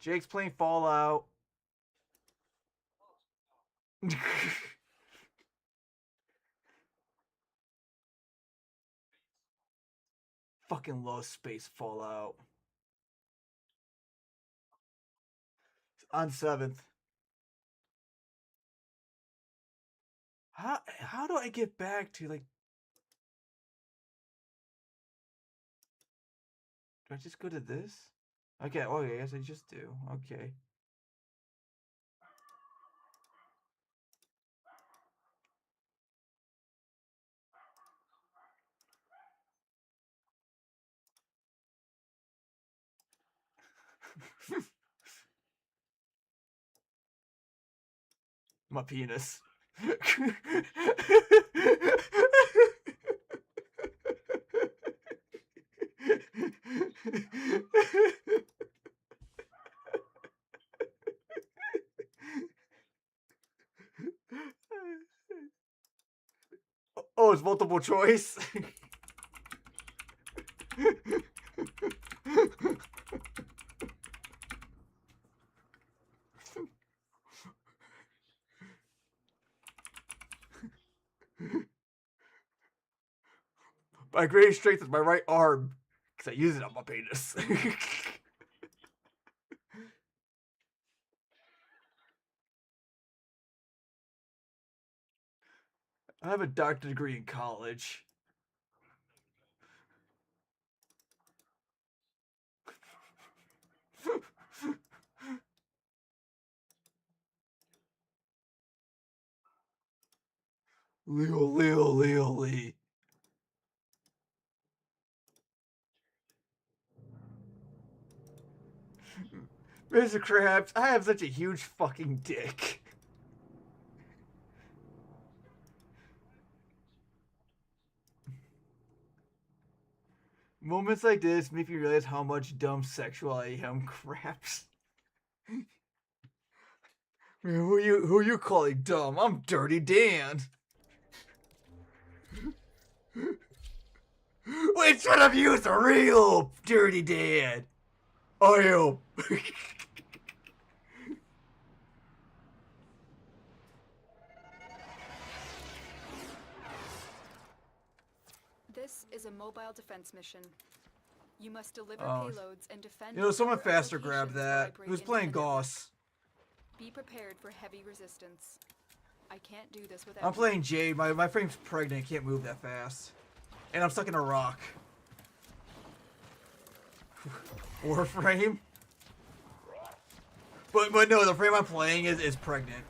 Speaker 1: Jake's playing Fallout. Fucking love space Fallout. On 7th. How do I get back to like? Do I just go to this? Okay. Oh, yeah, yes, I just do. Okay. My penis. Oh, it's multiple choice. My greatest strength is my right arm, because I use it on my penis. I have a doctorate degree in college. Leo Lee. Mr. Krabs, I have such a huge fucking dick. Moments like this make me realize how much dumb sexual I am, Krabs. Who you calling dumb? I'm Dirty Dan. Which one of you is the real Dirty Dan? I am.
Speaker 13: This is a mobile defense mission. You must deliver
Speaker 1: Oh.
Speaker 13: payloads and defend.
Speaker 1: You know, someone
Speaker 13: a number of
Speaker 1: faster grabbed
Speaker 13: locations while I
Speaker 1: that.
Speaker 13: bring
Speaker 1: Who's
Speaker 13: in
Speaker 1: playing
Speaker 13: the network.
Speaker 1: Goss?
Speaker 13: Be prepared for heavy resistance. I can't do this without.
Speaker 1: I'm playing Jade. My frame's pregnant. Can't move that fast. And I'm stuck in a rock. Warframe? But no, the frame I'm playing is pregnant.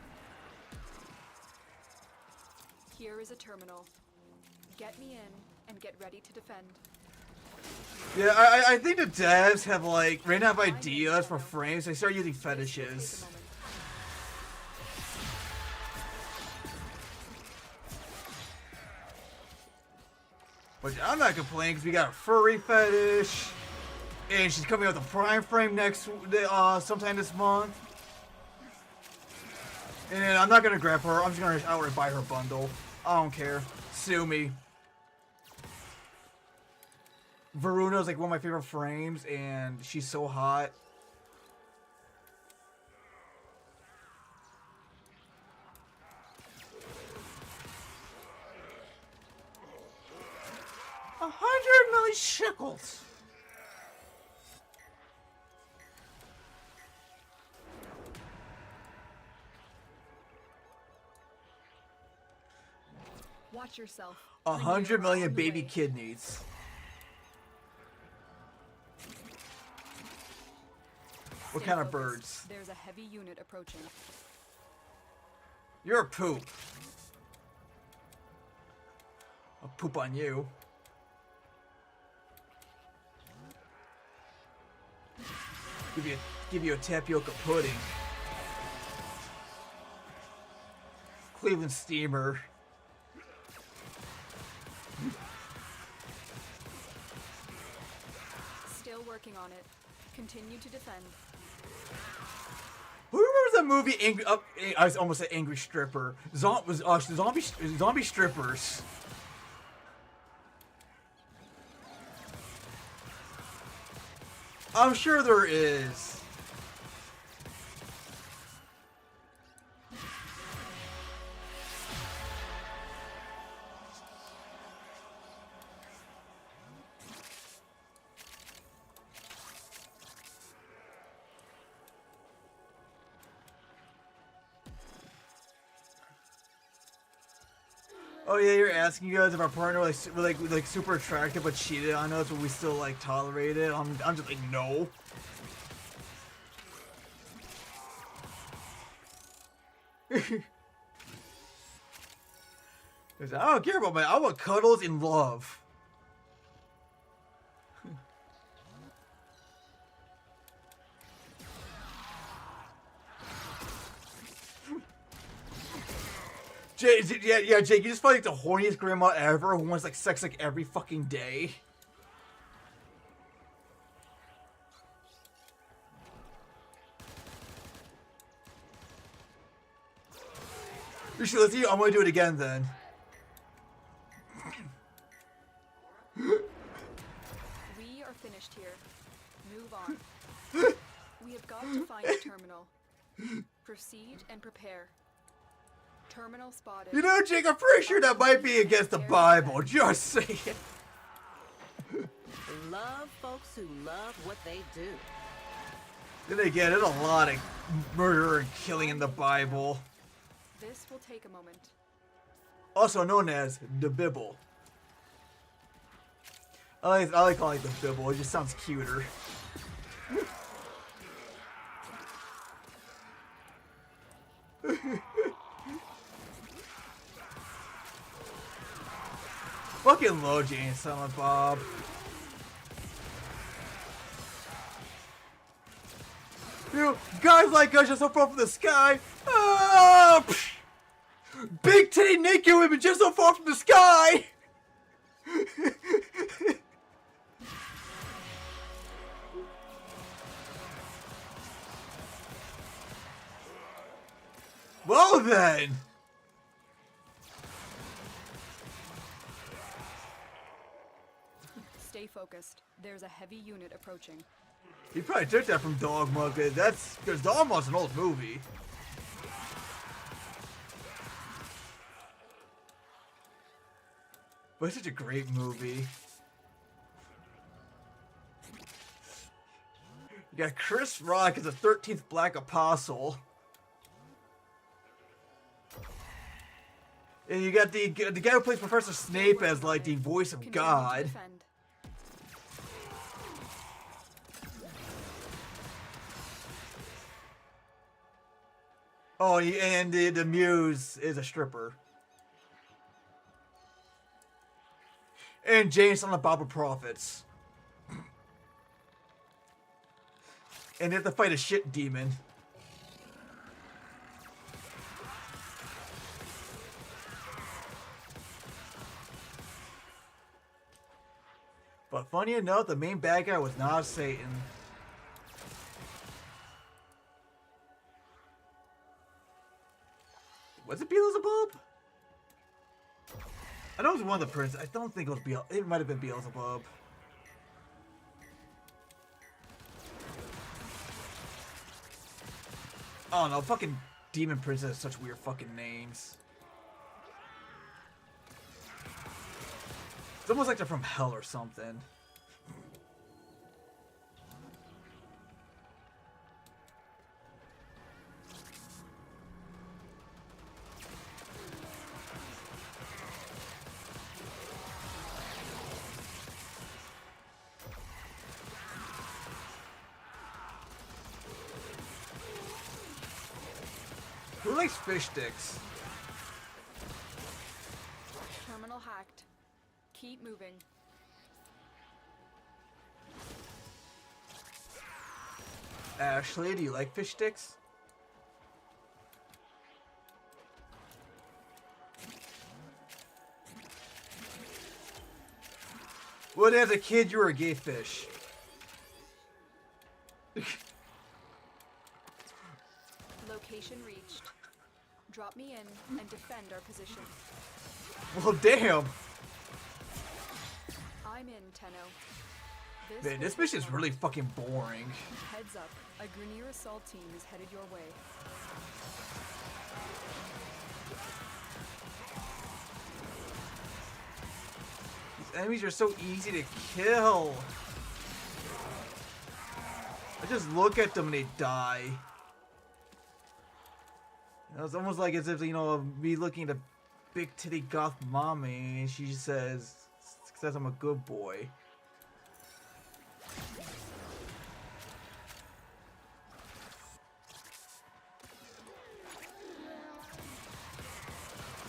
Speaker 13: Here is a terminal. Get me in and get ready to defend.
Speaker 1: Yeah, I think the devs have like ran out of ideas for frames. They start using fetishes. But I'm not complaining because we got a furry fetish, and she's coming out with a prime frame next sometime this month. And I'm not gonna grab her. I'm just gonna outright buy her bundle. I don't care. Sue me. Varuna is like one of my favorite frames, and she's so hot. $100 shekels.
Speaker 13: Watch yourself.
Speaker 1: 100 million baby kidneys. What
Speaker 13: Stay
Speaker 1: kind of
Speaker 13: focused.
Speaker 1: birds?
Speaker 13: There's a heavy unit approaching.
Speaker 1: You're a poop. I'll poop on you. Give you a tapioca pudding. Cleveland steamer.
Speaker 13: Still working on it. Continue to defend.
Speaker 1: Who remembers that movie? I almost said Angry Stripper. Zombie strippers. I'm sure there is. Oh yeah, you're asking you guys if our partner was like super attractive but cheated on us, but we still like tolerate it. I'm just like no. I don't care about I want cuddles and love. Yeah, Jake, you just feel like the horniest grandma ever who wants like sex like every fucking day. Let's see. I'm gonna do it again then.
Speaker 13: We are finished here. Move on. We have got to find the terminal. Proceed and prepare. Terminal spotted.
Speaker 1: You know, Jake, I'm pretty sure that might be against the Bible. Just saying.
Speaker 15: Love folks who love what they do.
Speaker 1: Then again, there's a lot of murder and killing in the Bible.
Speaker 13: This will take a moment.
Speaker 1: Also known as the Bible. I like calling it the Bible. It just sounds cuter. Fucking low, Jane, Silent Bob. You know, guys like us just so far from the sky. Big titty naked women just so far from the sky. Well then.
Speaker 13: Stay focused. There's a heavy unit approaching.
Speaker 1: He probably took that from Dogma, because Dogma's an old movie. But it's such a great movie. You got Chris Rock as the 13th Black Apostle. And you got the guy who plays Professor Snape as like the voice of God. Oh, and the Muse is a stripper. And James on the Bible Prophets. And they have to fight a shit demon. But funny enough, the main bad guy was not Satan. Was it Beelzebub? I know it was one of the princes. I don't think it was Beelzebub. It might have been Beelzebub. Oh no, fucking Demon Princess has such weird fucking names. It's almost like they're from hell or something. Who likes fish sticks?
Speaker 13: Terminal hacked. Keep moving.
Speaker 1: Ashley, do you like fish sticks? Well, as a kid, you were a gay fish.
Speaker 13: Location reached. Drop me in and defend our position.
Speaker 1: Well, damn.
Speaker 13: I'm in, Tenno.
Speaker 1: Man, this mission is really fucking boring.
Speaker 13: Heads up, a Grineer assault team is headed your way.
Speaker 1: These enemies are so easy to kill. I just look at them and they die. It's almost like as if, you know, me looking at a big titty goth mommy and she says I'm a good boy.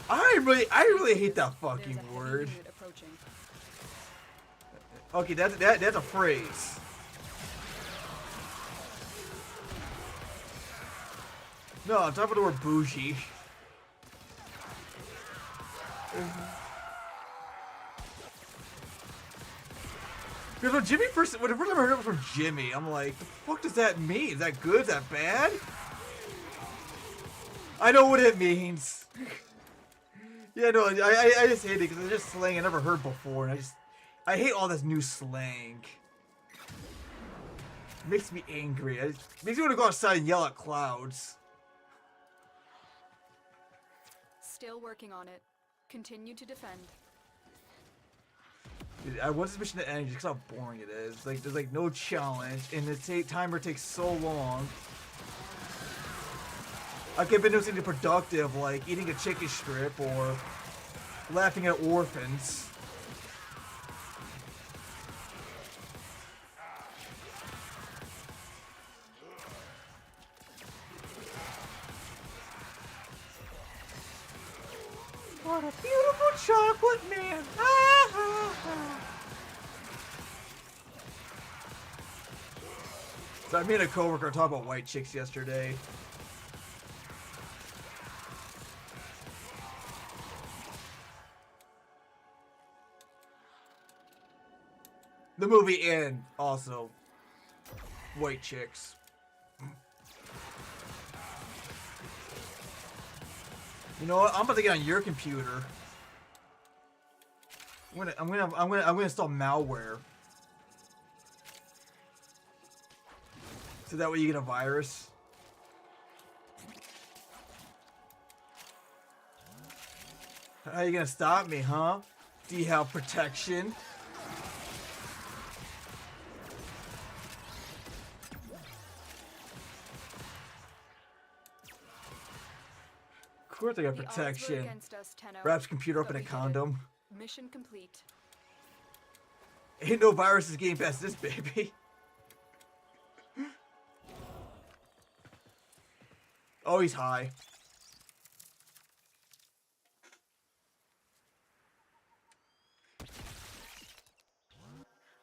Speaker 1: I really hate that fucking word. Okay, that's a phrase. No, I'm talking about the word bougie. Because when Jimmy first, when the first time I heard it was from Jimmy, I'm like, the fuck does that mean? Is that good? Is that bad? I know what it means. Yeah, no, I just hate it because it's just slang I never heard before, and I hate all this new slang. It makes me angry. It makes me want to go outside and yell at clouds.
Speaker 13: Still working on it. Continue to defend.
Speaker 1: Dude, I want this mission to end just how boring it is. Like, there's like no challenge, and the timer takes so long. I could have been doing something productive, like eating a chicken strip or laughing at orphans. What a beautiful chocolate man! Ah, ah, ah. So I made a coworker talk about white chicks yesterday. The movie In also white chicks. You know what? I'm about to get on your computer. I'm gonna install malware. So that way you get a virus. How are you gonna stop me, huh? Do you have protection? Of course I got protection. Wraps computer up in a condom.
Speaker 13: Mission complete.
Speaker 1: Ain't no viruses getting past this baby. Oh, he's high.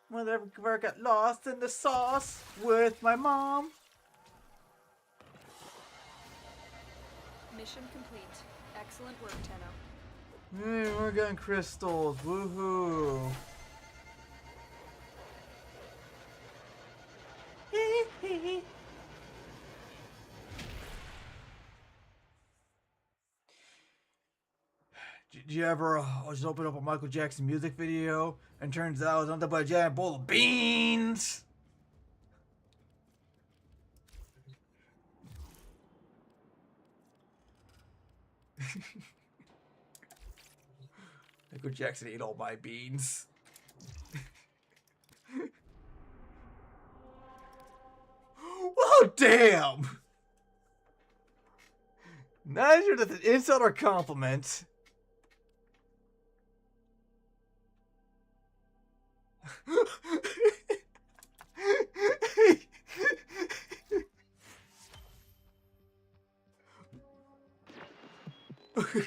Speaker 1: Whenever I got lost in the sauce with my mom.
Speaker 13: Mission complete. Excellent work, Tenno.
Speaker 1: Hey, we're getting crystals. Woohoo. Did you ever just open up a Michael Jackson music video and turns out it was nothing but a giant bowl of beans? Michael Jackson ate all my beans. Oh, damn! Not sure that's an insult or compliment.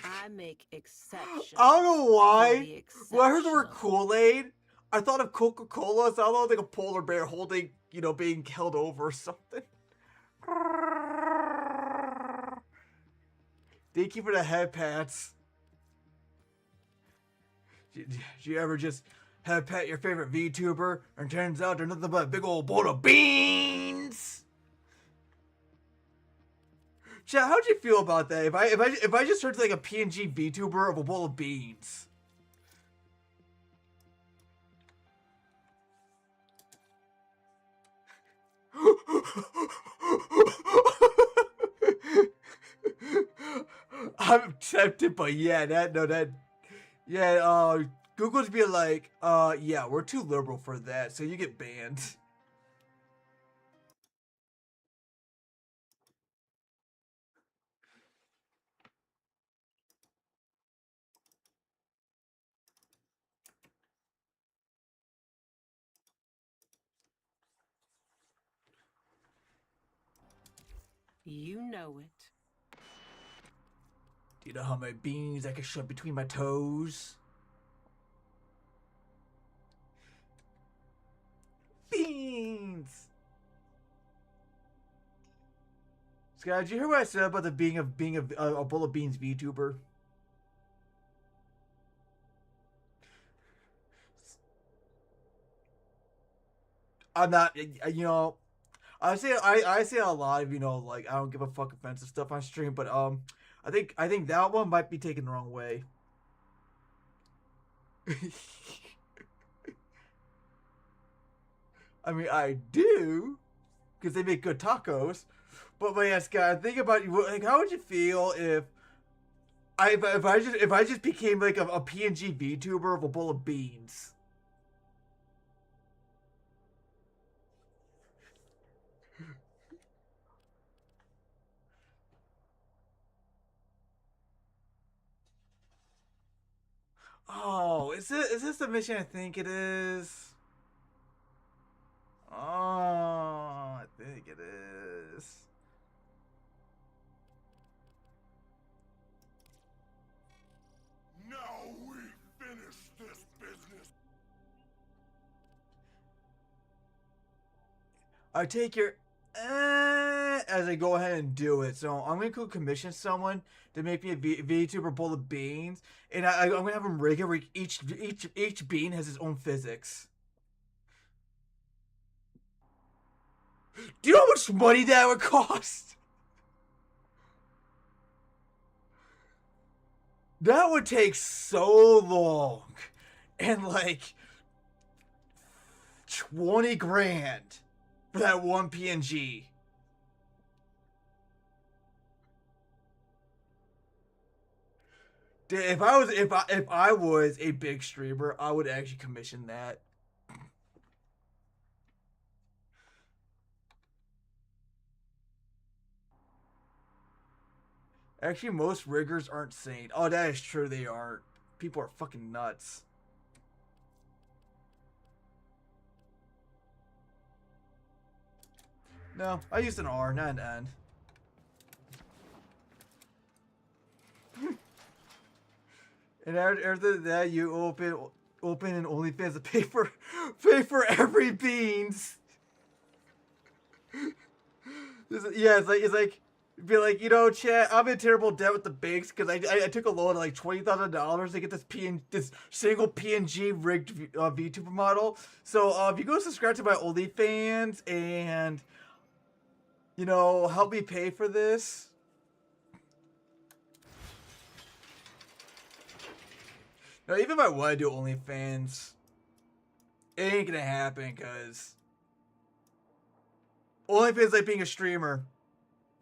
Speaker 15: I make exceptions.
Speaker 1: I don't know why. When I heard the word Kool-Aid, I thought of Coca-Cola, so I thought like a polar bear holding, you know, being held over or something. Thank you for the head pats. Did you ever just head pat your favorite VTuber and turns out they're nothing but a big old bowl of beans? Chat, how'd you feel about that? If I just turned like a PNG VTuber of a bowl of beans? I'm tempted, but yeah, Google's being like, yeah, we're too liberal for that, so you get banned.
Speaker 15: You know it.
Speaker 1: Do you know how many beans I can shove between my toes? Beans! Sky, did you hear what I said about the being a bowl of beans VTuber? I'm not, I say a lot of, like, I don't give a fuck offensive stuff on stream, but I think that one might be taken the wrong way. I mean, I do, because they make good tacos. But yes, guys, think about like, how would you feel if I just became like a PNG VTuber of a bowl of beans? Oh, is this the mission I think it is? Oh, I think it is.
Speaker 6: Now we finish this business.
Speaker 1: I take your as I go ahead and do it. So I'm gonna go commission someone to make me a VTuber bowl of beans, and I'm gonna have them rig it where each bean has its own physics. Do you know how much money that would cost? That would take so long, and like 20 grand for that one PNG. Dude, if I was a big streamer, I would actually commission that. Actually, most riggers aren't sane. Oh, that is true. They aren't. People are fucking nuts. No, I used an R, not an N. And after that, you open an OnlyFans to pay for every beans. Yeah, it's like be like, chat, I'm in terrible debt with the banks because I took a loan of like $20,000 to get this single PNG rigged VTuber model. So if you go subscribe to my OnlyFans and help me pay for this. Now, even if I want to do OnlyFans, it ain't gonna happen because OnlyFans is like being a streamer.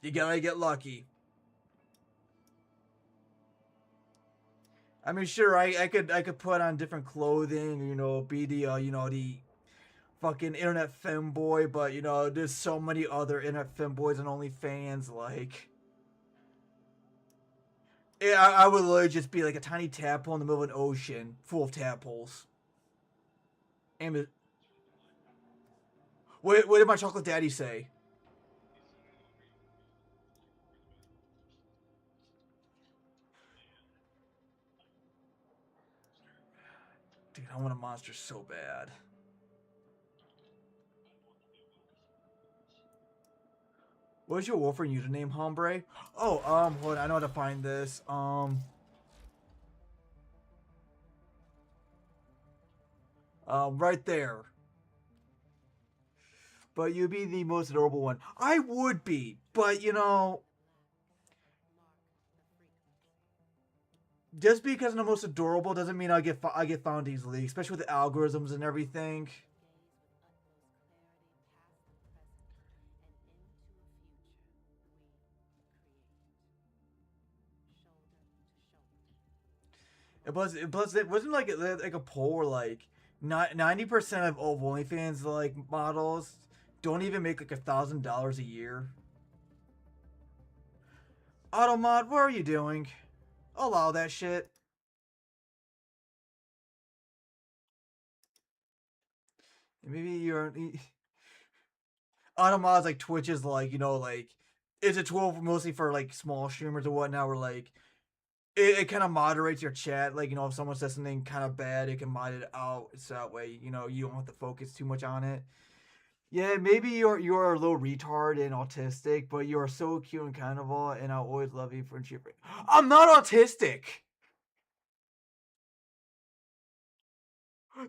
Speaker 1: You gotta get lucky. I mean, sure, I could put on different clothing, be the the fucking internet femboy, but there's so many other internet femboys and OnlyFans, like. Yeah, I would literally just be like a tiny tadpole in the middle of an ocean full of tadpoles. And what did my chocolate daddy say? Dude, I want a monster so bad. What's your Wolfern username, hombre? Oh, hold on, I know how to find this. Right there. But you'd be the most adorable one. I would be, but just because I'm the most adorable doesn't mean I get found easily, especially with the algorithms and everything. Plus, it wasn't like a poll where like 90% of all OnlyFans like models don't even make like $1,000 a year. Automod, what are you doing? Allow that shit. Maybe you're Automod's like Twitch is like like it's a tool mostly for like small streamers or whatnot. Where like it kind of moderates your chat. Like, if someone says something kind of bad, it can mod it out. So that way, you don't have to focus too much on it. Yeah, maybe you're a little retard and autistic, but you're so cute and kind of all, and I'll always love you for cheap. I'm not autistic.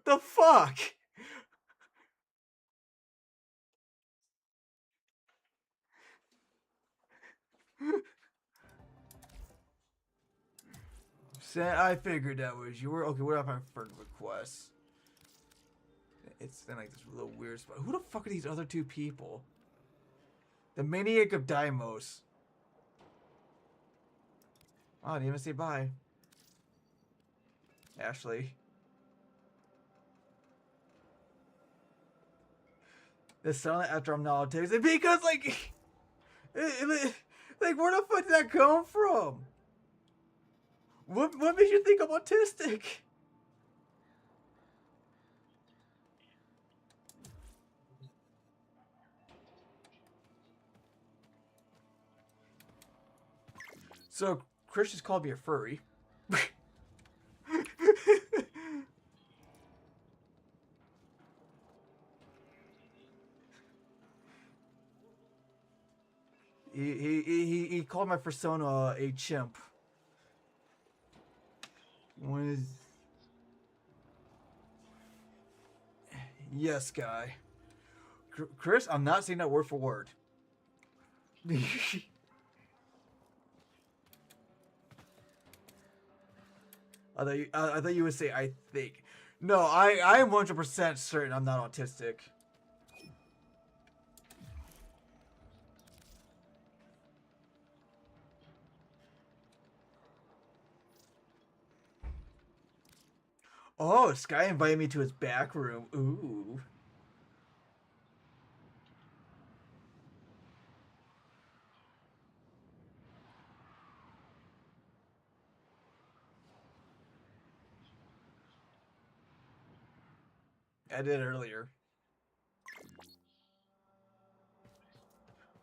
Speaker 1: The fuck? I figured that was you. Were okay. What if I friend requests? It's in like this little weird spot. Who the fuck are these other two people? The Maniac of Deimos. Oh, I didn't even say bye. Ashley. The silent after I'm not autistic because like, like where the fuck did that come from? What made you think I'm autistic? So Chris just called me a furry. He called my persona a chimp. When is yes, guy. Chris, I'm not saying that word for word. I thought you would say I think. No, I am 100% certain I'm not autistic. Oh, Sky invited me to his back room. Ooh. I did earlier.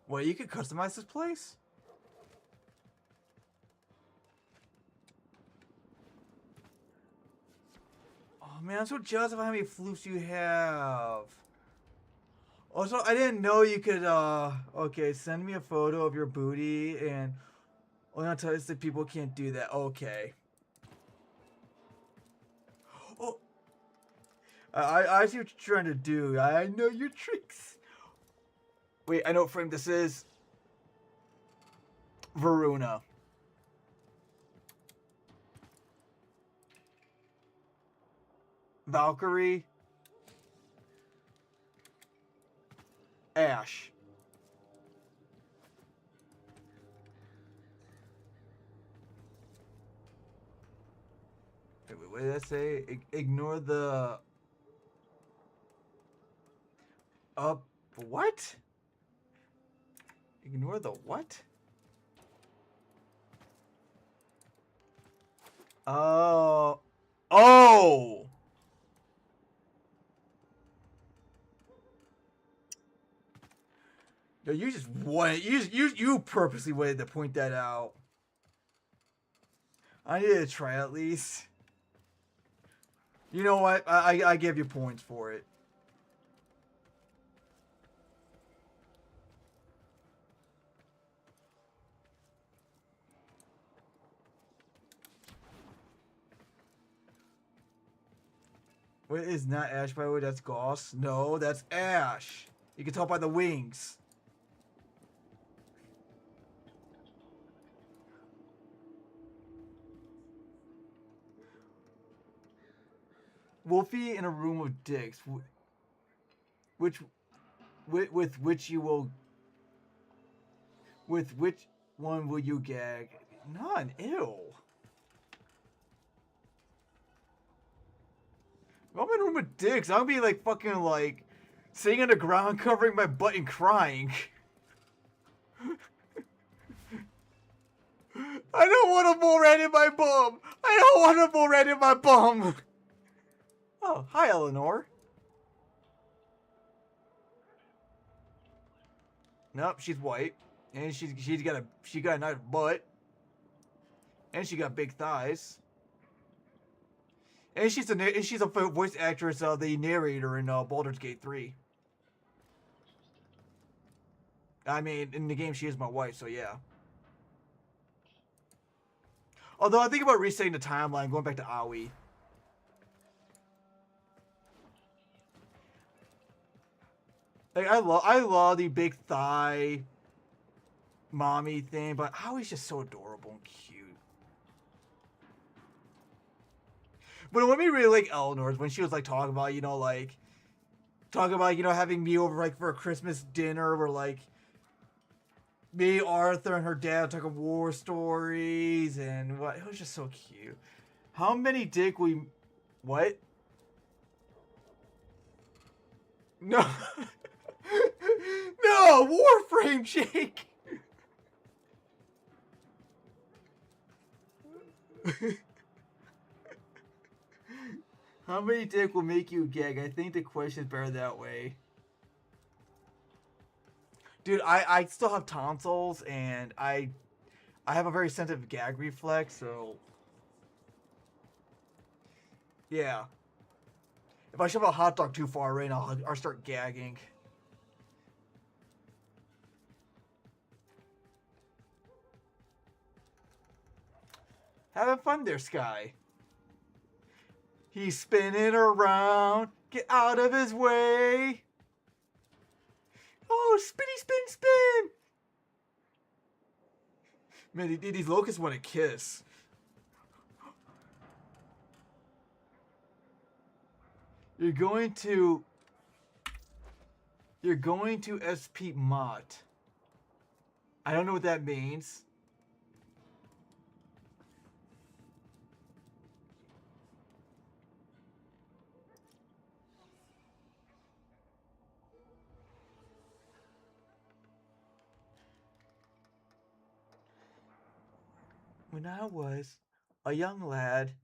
Speaker 1: Well, you could customize this place? Oh man, I'm so jealous of how many flutes you have. Also, I didn't know you could, okay, send me a photo of your booty and only on tell us that people can't do that. Okay. Oh. I see what you're trying to do. I know your tricks. Wait, I know what frame this is. Varuna. Valkyrie. Ash. Wait, what did I say? Ignore the... what? Ignore the what? Oh. Oh! No, you just wanted, you purposely wanted to point that out. I need to try at least. You know what? I give you points for it. What is not Ash, by the way? That's Goss. No, that's Ash. You can tell by the wings. Wolfie in a room of dicks. With which you will... With which one will you gag? None. Ew. I'm in a room of dicks. I'll be like fucking like sitting on the ground covering my butt and crying. I don't want a mole rat in my bum. I don't want a mole rat in my bum. Oh, hi Eleanor. Nope, she's white, and she got a nice butt, and she got big thighs. And she's a voice actress, the narrator in Baldur's Gate 3. I mean, in the game she is my wife, so yeah. Although I think about resetting the timeline, going back to Aoi. Like I love the big thigh. mommy thing, but Howie's just so adorable and cute. But what made me really like Eleanor's when she was like talking about, having me over like for a Christmas dinner where like me, Arthur, and her dad talking war stories and what, it was just so cute. How many dick we, what? No. No, Warframe, Jake. How many dick will make you gag? I think the question's better that way. Dude, I still have tonsils and I have a very sensitive gag reflex, so yeah. If I shove a hot dog too far in, I'll start gagging. Having fun there, Sky. He's spinning around. Get out of his way. Oh, spinny spin spin. Man, these locusts want to kiss. You're going to SP Mott. I don't know what that means. When I was a young lad,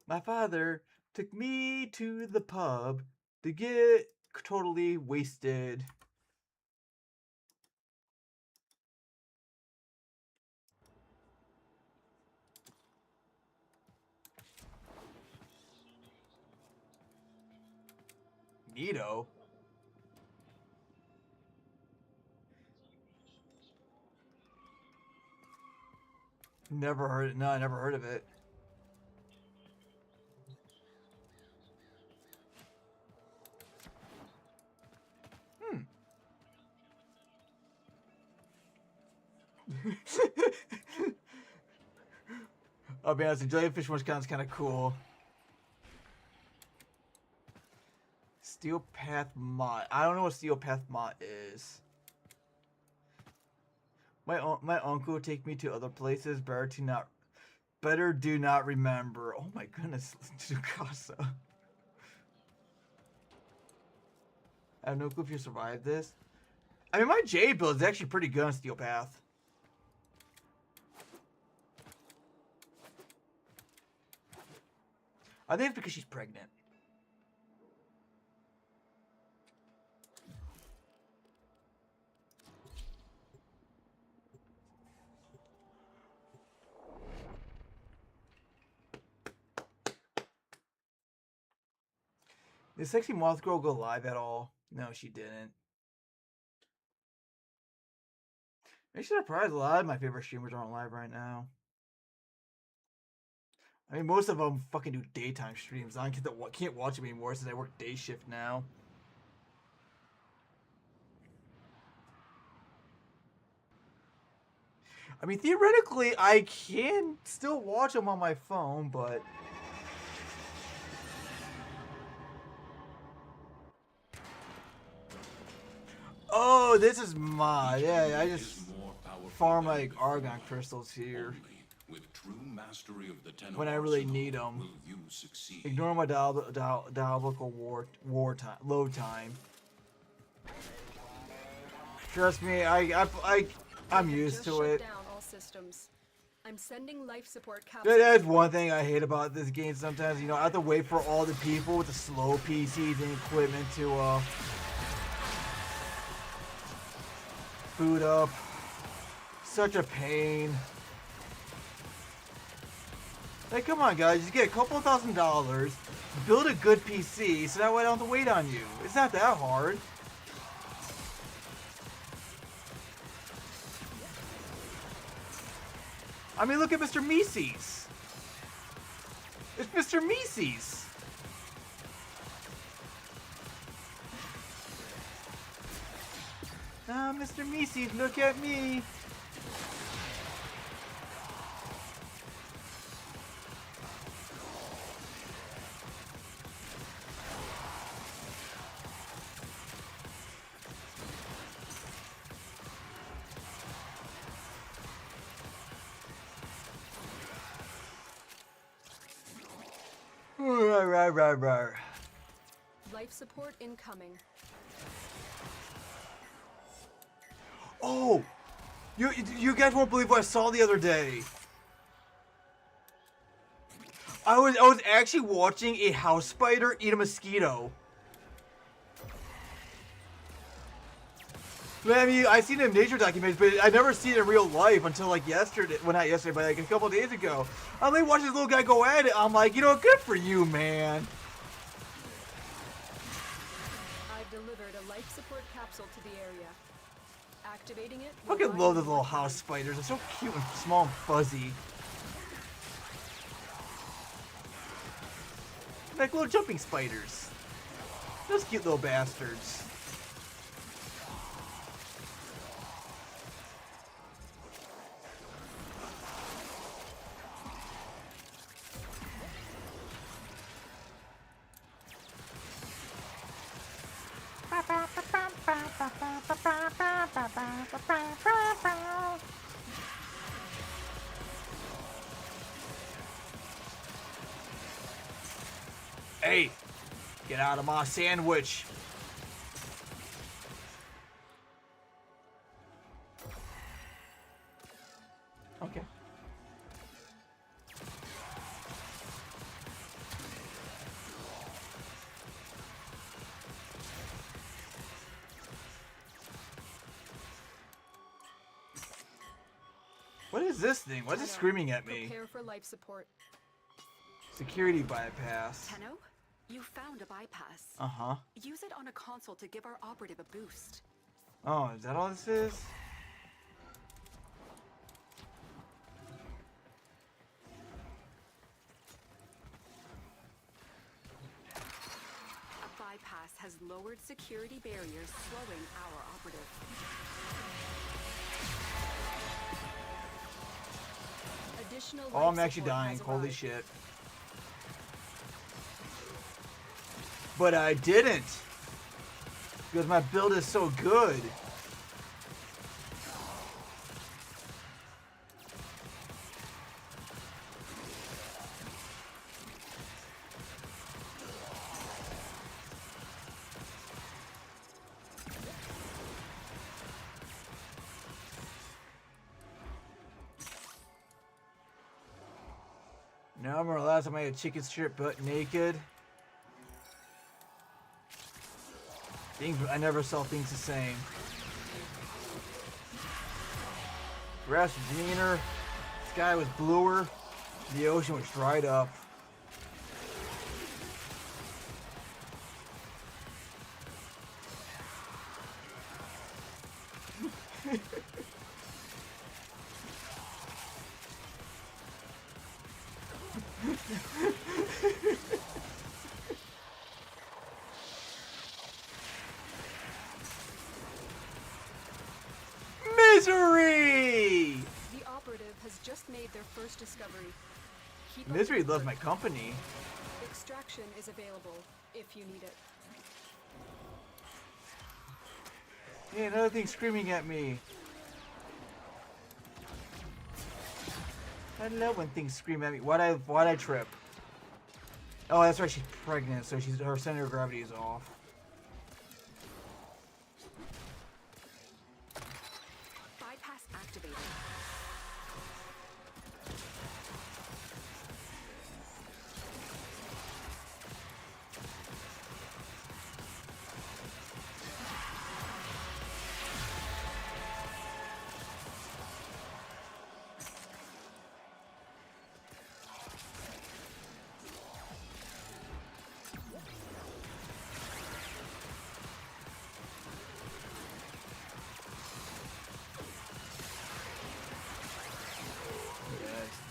Speaker 1: my father took me to the pub to get totally wasted. Neato? Never heard it. No, I never heard of it. I'll be honest, the jellyfish one sounds kind of cool. Steel Path Mott. I don't know what Steel Path Mott is. My uncle would take me to other places. Better do not remember. Oh my goodness, Tsukasa. I have no clue if you survived this. I mean, my J build is actually pretty good on Steel Path. I think it's because she's pregnant. Did Sexy Moth Girl go live at all? No, she didn't. Actually, surprised a lot of my favorite streamers aren't live right now. I mean, most of them fucking do daytime streams. I can't watch them anymore since I work day shift now. I mean, theoretically, I can still watch them on my phone, but... Oh, this is mod. Yeah, I just farm like Argon crystals here.
Speaker 6: With true mastery of the
Speaker 1: when I really need them. Ignore my diabolical load time. Trust me, I'm used to it.
Speaker 13: Down all systems. I'm sending life support
Speaker 1: That's one thing I hate about this game sometimes. You know, I have to wait for all the people with the slow PCs and equipment to boot up. Such a pain. Like, come on, guys. Just get a couple $1,000, build a good PC, so that way I don't have to wait on you. It's not that hard. I mean, look at Mr. Mises. It's Mr. Mises. Ah, Mr. Mises, look at me. Right.
Speaker 13: Life support incoming.
Speaker 1: Oh, you guys won't believe what I saw the other day. I was actually watching a house spider eat a mosquito. I mean, I've seen it in nature documentaries, but I never seen it in real life until like yesterday. Well, not yesterday, but like a couple days ago. I'm like watching this little guy go at it. I'm like, you know, good for you, man.
Speaker 13: I've delivered a life support capsule to the area. Activating it.
Speaker 1: I fucking love those little house spiders. They're so cute and small and fuzzy. Like little jumping spiders. Those cute little bastards. Hey, get out of my sandwich. Okay. What is this thing? Why is it screaming at me?
Speaker 13: Prepare for life support.
Speaker 1: Security bypass.
Speaker 10: Tenno, you found a bypass.
Speaker 1: Uh-huh.
Speaker 10: Use it on a console to give our operative a boost.
Speaker 1: Oh, is that all this is?
Speaker 10: A bypass has lowered security barriers, slowing our operative.
Speaker 13: Additional
Speaker 1: Oh, I'm
Speaker 13: life
Speaker 1: actually
Speaker 13: support
Speaker 1: dying.
Speaker 13: has
Speaker 1: Holy
Speaker 13: arrived.
Speaker 1: shit. But I didn't. Because my build is so good. No, I remember last time I had chicken strip butt naked. Things, I never saw things the same. Grass was greener, sky was bluer, the ocean was dried up. Misery!
Speaker 13: The operative has just made their first discovery. Keep up
Speaker 1: Misery
Speaker 13: the
Speaker 1: loves
Speaker 13: work.
Speaker 1: my company.
Speaker 13: Extraction is available if you need it.
Speaker 1: Hey, another thing screaming at me. I love when things scream at me. Why'd I trip? Oh, that's right, she's pregnant, so her center of gravity is off.
Speaker 10: Bypass activated.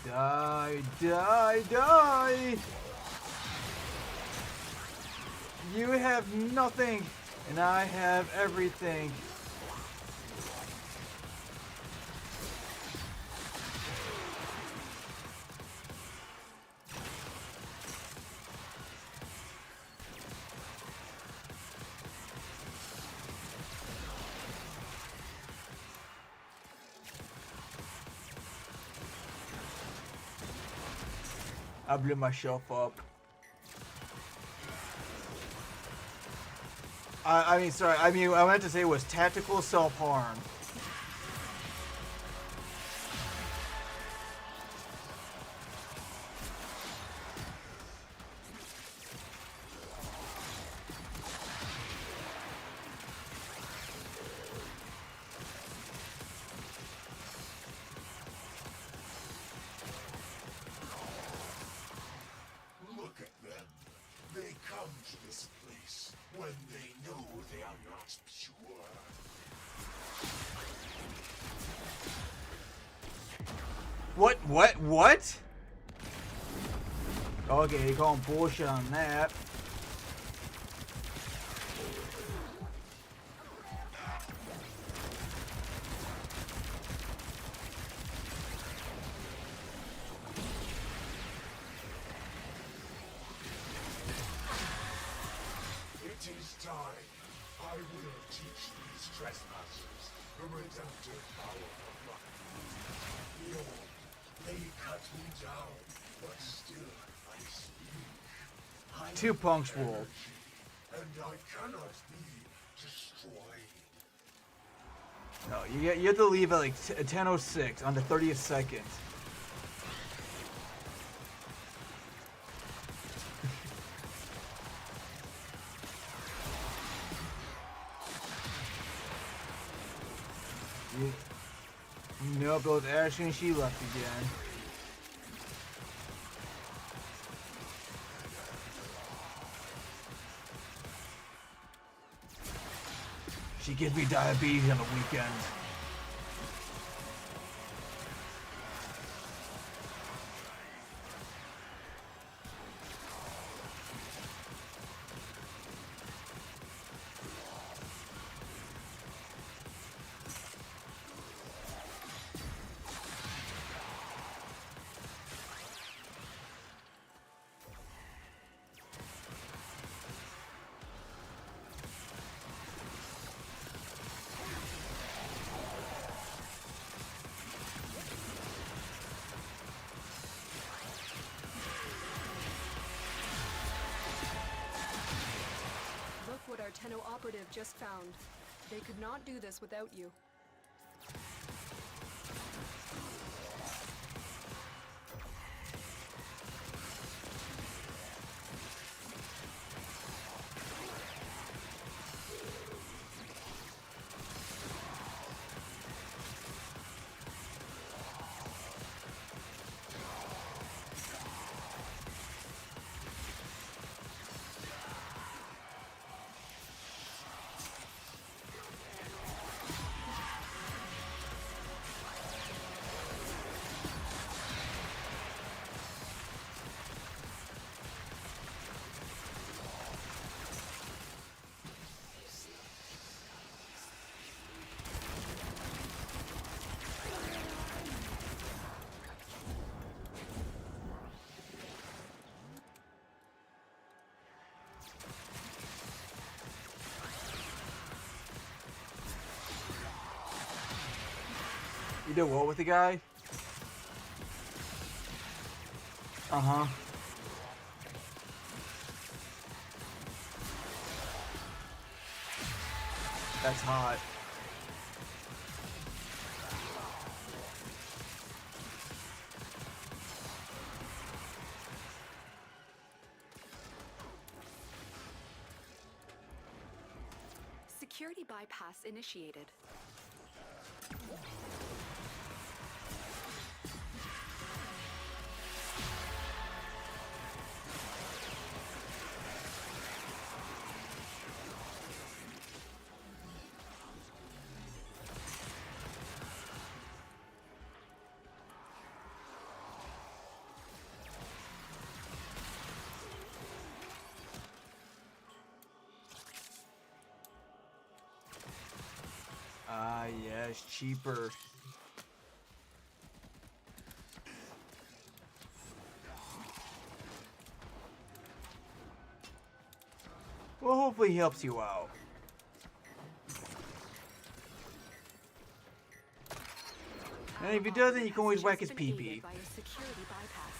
Speaker 1: Die, die, die! You have nothing, and I have everything. I blew myself up. I mean, sorry. I mean, I meant to say it was tactical self-harm.
Speaker 6: Look at them. They come to this place when they know they are not pure.
Speaker 1: What? Okay, you're calling bullshit on that.
Speaker 6: It is time. I will teach these trespassers the redemptive power of luck. Behold, they cut me down, but still I speak. I
Speaker 1: Two punks,
Speaker 6: am
Speaker 1: Wolf.
Speaker 6: energy, and I cannot be destroyed.
Speaker 1: No, you have to leave at like 10:06 on the 30th second. Nope, it was Ashley and she left again. She gives me diabetes on the weekend.
Speaker 13: Look what our Tenno operative just found. They could not do this without you. You did what with the guy? Uh-huh. That's hot. Security bypass initiated.
Speaker 1: Ah, yes, cheaper. Well, hopefully he helps you out. And if he doesn't, you can always whack his pee-pee.
Speaker 13: By a security bypass.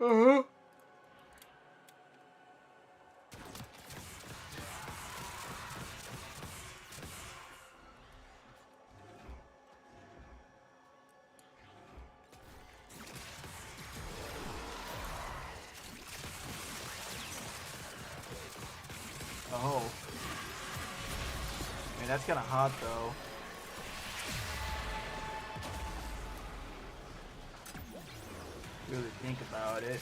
Speaker 1: Uh-huh. Oh. I mean, that's kind of hot, though. Really think about it.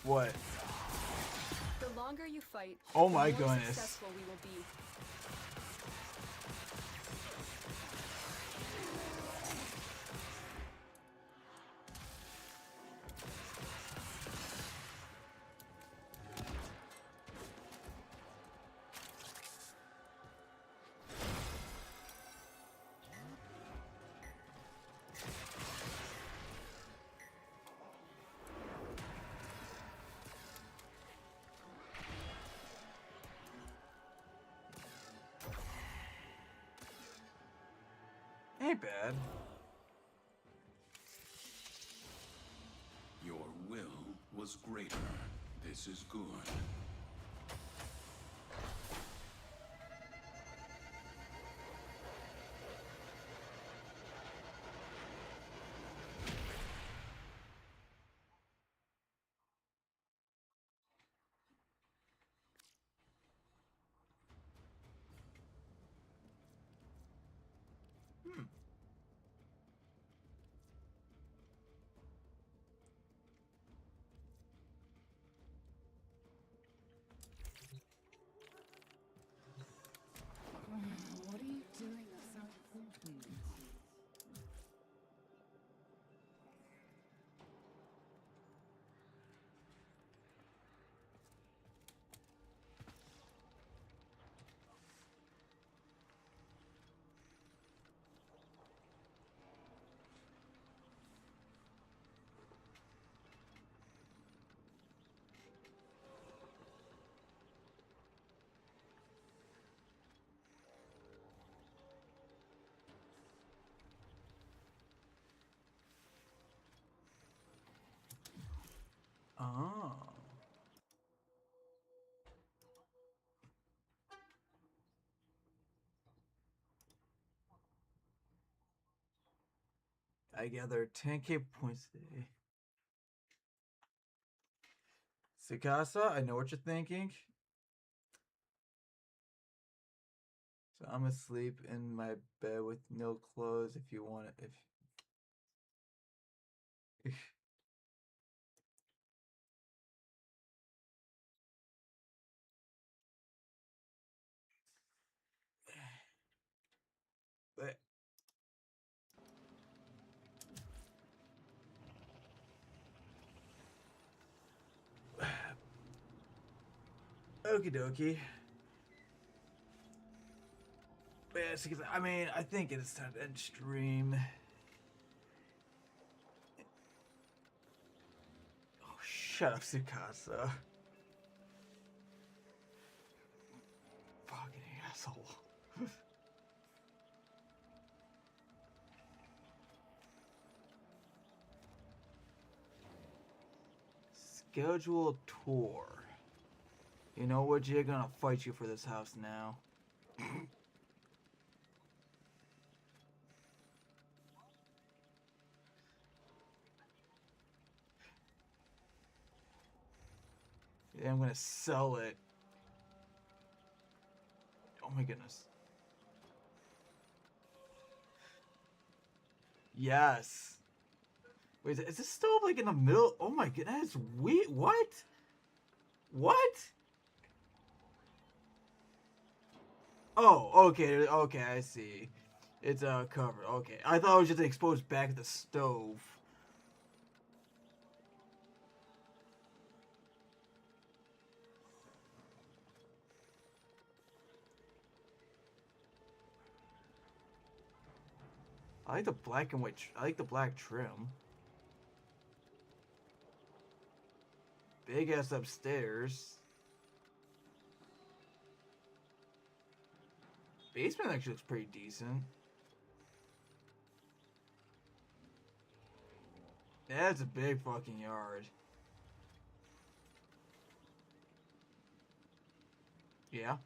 Speaker 1: What?
Speaker 13: The longer you fight,
Speaker 1: Oh
Speaker 13: the
Speaker 1: my
Speaker 13: more
Speaker 1: goodness.
Speaker 13: successful we will be.
Speaker 1: Ain't bad.
Speaker 6: Your will was greater. This is good.
Speaker 11: What are you doing that's so important?
Speaker 1: Oh. I gather 10k points today. Sikasa, I know what you're thinking. So I'm asleep in my bed with no clothes if you want it. If but okie dokie. But yeah, Sikasa, I mean, I think it's time to end stream. Oh, shut up, Sikasa. Fucking asshole. Schedule tour. You know what? You're gonna fight you for this house now. Yeah, I'm gonna sell it. Oh my goodness. Yes. Wait, is this still like in the middle? Oh my goodness, that's weird. What? What? Oh, okay, okay, I see. It's covered. Okay, I thought it was just exposed back at the stove. I like the black and white. I like the black trim. big ass upstairs. Basement actually looks pretty decent. That's a big fucking yard. Yeah.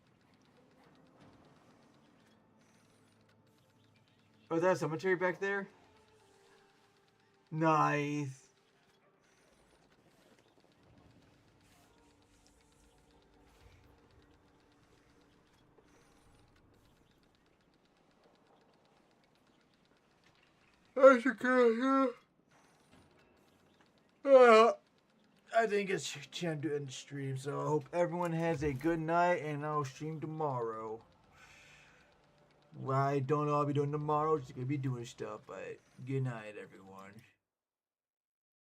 Speaker 1: Oh, is that a cemetery back there? Nice. That's okay, yeah. I think it's time to end the stream, so I hope everyone has a good night, and I'll stream tomorrow. What I don't know what I'll be doing tomorrow, just gonna be doing stuff, but good night, everyone.